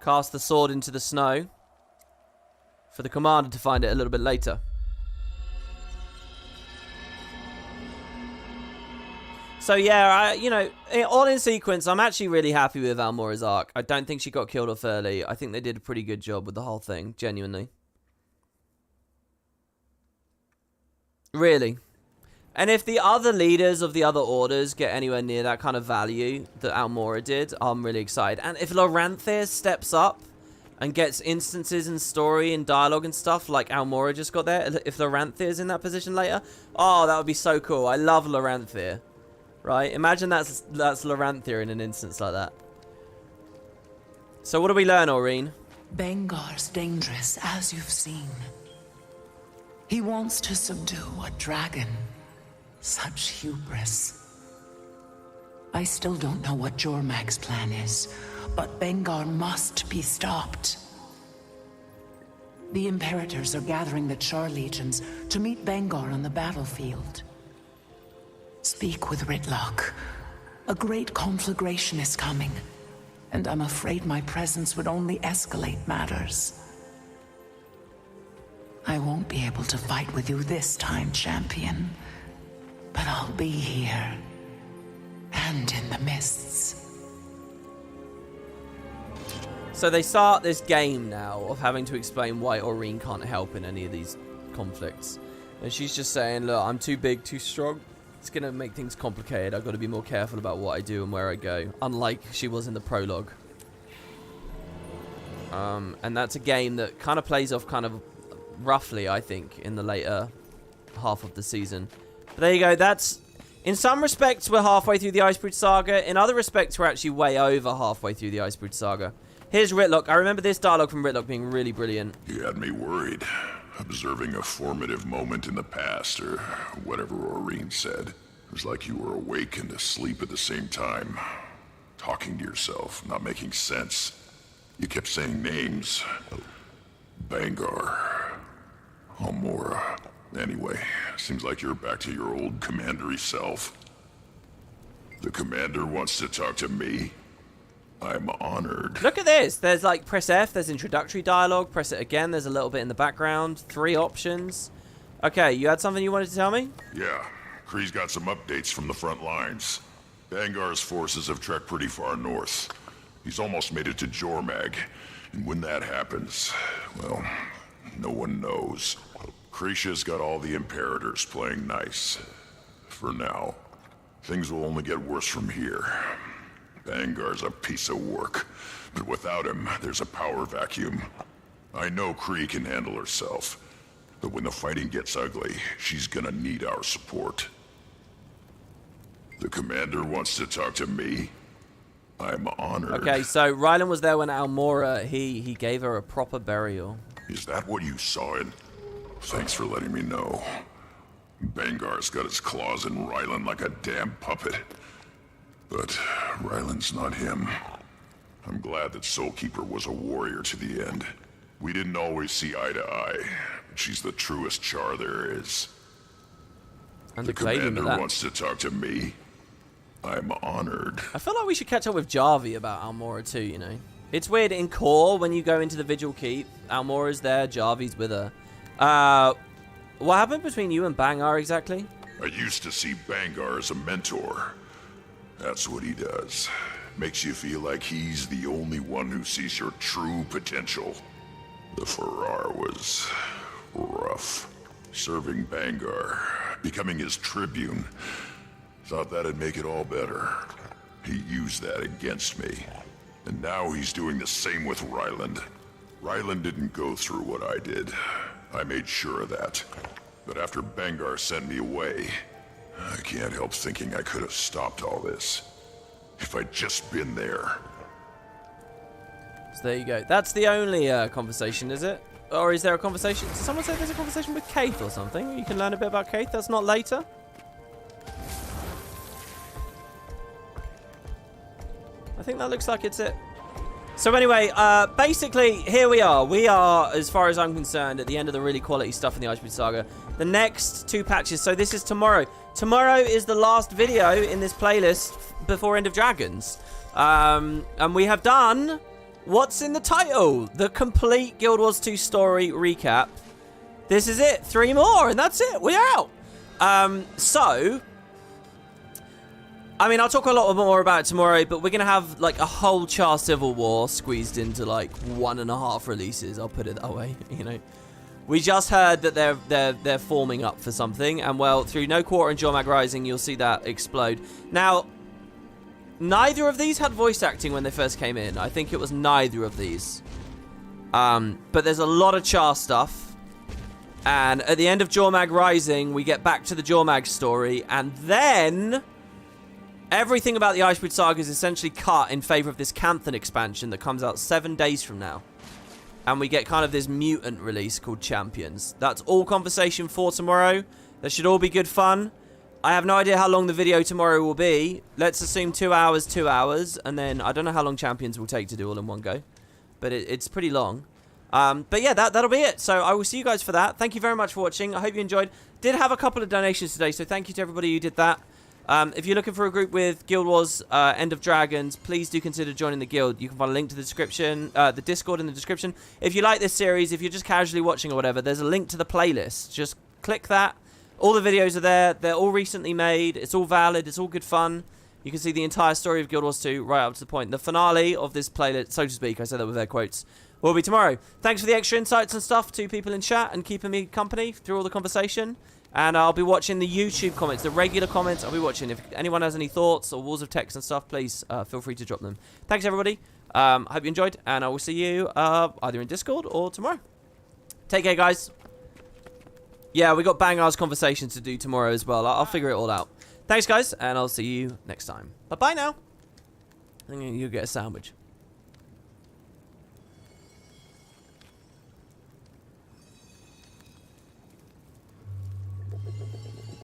Cast the sword into the snow. For the commander to find it a little bit later. So yeah, all in sequence, I'm actually really happy with Almora's arc. I don't think she got killed off early. I think they did a pretty good job with the whole thing, genuinely. Really. And if the other leaders of the other orders get anywhere near that kind of value that Almora did, I'm really excited. And if Loranthier steps up and gets instances in story and dialogue and stuff like Almora just got there, if Loranthier's in that position later, oh, that would be so cool. I love Loranthier. Right? Imagine that's Loranthier in an instance like that. So what do we learn, Aurene? Bangar's dangerous, as you've seen. He wants to subdue a dragon. Such hubris. I still don't know what Jormag's plan is, but Bangar must be stopped. The Imperators are gathering the Charr legions to meet Bangar on the battlefield. Speak with Rytlock. A great conflagration is coming, and I'm afraid my presence would only escalate matters. I won't be able to fight with you this time, champion, but I'll be here, and in the mists. So they start this game now of having to explain why Aurene can't help in any of these conflicts. And she's just saying, look, I'm too big, too strong. It's going to make things complicated. I've got to be more careful about what I do and where I go. Unlike she was in the prologue. And that's a game that kind of plays off kind of roughly, I think, in the later half of the season. But there you go. That's... In some respects, we're halfway through the Icebrood Saga. In other respects, we're actually way over halfway through the Icebrood Saga. Here's Rytlock. I remember this dialogue from Rytlock being really brilliant. You had me worried. Observing a formative moment in the past, or whatever Aurene said. It was like you were awake and asleep at the same time. Talking to yourself, not making sense. You kept saying names. Bangar. Almora. Anyway, seems like you're back to your old commandery self. The commander wants to talk to me? I'm honored. Look at this. There's like, press F, there's introductory dialogue. Press it again, there's a little bit in the background. 3 options. Okay, you had something you wanted to tell me? Yeah, Kree's got some updates from the front lines. Bangar's forces have trekked pretty far north. He's almost made it to Jormag. And when that happens, well, no one knows. Krisha's got all the Imperators playing nice. For now. Things will only get worse from here. Bangar's a piece of work, but without him, there's a power vacuum. I know Kree can handle herself, but when the fighting gets ugly, she's gonna need our support. The commander wants to talk to me? I'm honored. Okay, so Ryland was there when Almora, he gave her a proper burial. Is that what you saw in? Thanks for letting me know. Bangar's got his claws in Ryland like a damn puppet. But Ryland's not him. I'm glad that Soulkeeper was a warrior to the end. We didn't always see eye to eye. she's the truest Charr there is. And the commander wants to talk to me. I'm honored. I feel like we should catch up with Javi about Almora too, you know. It's weird, in core, when you go into the Vigil Keep, Almora's there, Javi's with her. What happened between you and Bangar exactly? I used to see Bangar as a mentor. That's what he does. Makes you feel like he's the only one who sees your true potential. The Farrar was rough. Serving Bangar, becoming his tribune. Thought that'd make it all better. He used that against me. And now he's doing the same with Ryland. Ryland didn't go through what I did. I made sure of that. But after Bangar sent me away, I can't help thinking I could have stopped all this. If I'd just been there. So there you go. That's the only conversation, is it? Or is there a conversation? Did someone say there's a conversation with Keith or something? You can learn a bit about Keith. That's not later. I think that looks like it's it. So anyway, basically, here we are. We are, as far as I'm concerned, at the end of the really quality stuff in the Icebrood Saga. The next 2 patches. So this is tomorrow. Tomorrow is the last video in this playlist before End of Dragons. And we have done what's in the title. The complete Guild Wars 2 story recap. This is it. 3 more, and that's it. We're out. So... I mean, I'll talk a lot more about it tomorrow, but we're going to have, like, a whole Charr Civil War squeezed into, like, 1.5 releases. I'll put it that way, you know. We just heard that they're forming up for something, and, well, through No Quarter and Jormag Rising, you'll see that explode. Now, neither of these had voice acting when they first came in. I think it was neither of these. But there's a lot of Charr stuff. And at the end of Jormag Rising, we get back to the Jormag story, and then... everything about the Icebrood Saga is essentially cut in favor of this Canthan expansion that comes out 7 days from now. And we get kind of this mutant release called Champions. That's all conversation for tomorrow. That should all be good fun. I have no idea how long the video tomorrow will be. Let's assume 2 hours, 2 hours. And then I don't know how long Champions will take to do all in one go. But it's pretty long. But yeah, that'll be it. So I will see you guys for that. Thank you very much for watching. I hope you enjoyed. Did have a couple of donations today, so thank you to everybody who did that. If you're looking for a group with Guild Wars End of Dragons, please do consider joining the guild. You can find a link to the description, the Discord in the description. If you like this series, if you're just casually watching or whatever, there's a link to the playlist. Just click that. All the videos are there. They're all recently made. It's all valid. It's all good fun. You can see the entire story of Guild Wars 2 right up to the point. The finale of this playlist, so to speak, I say that with air quotes, will be tomorrow. Thanks for the extra insights and stuff to people in chat and keeping me company through all the conversation. And I'll be watching the YouTube comments, the regular comments. I'll be watching. If anyone has any thoughts or walls of text and stuff, please feel free to drop them. Thanks, everybody. I hope you enjoyed, and I will see you either in Discord or tomorrow. Take care, guys. Yeah, we got Bangar's conversation to do tomorrow as well. I'll figure it all out. Thanks, guys, and I'll see you next time. Bye-bye now. I think you'll get a sandwich.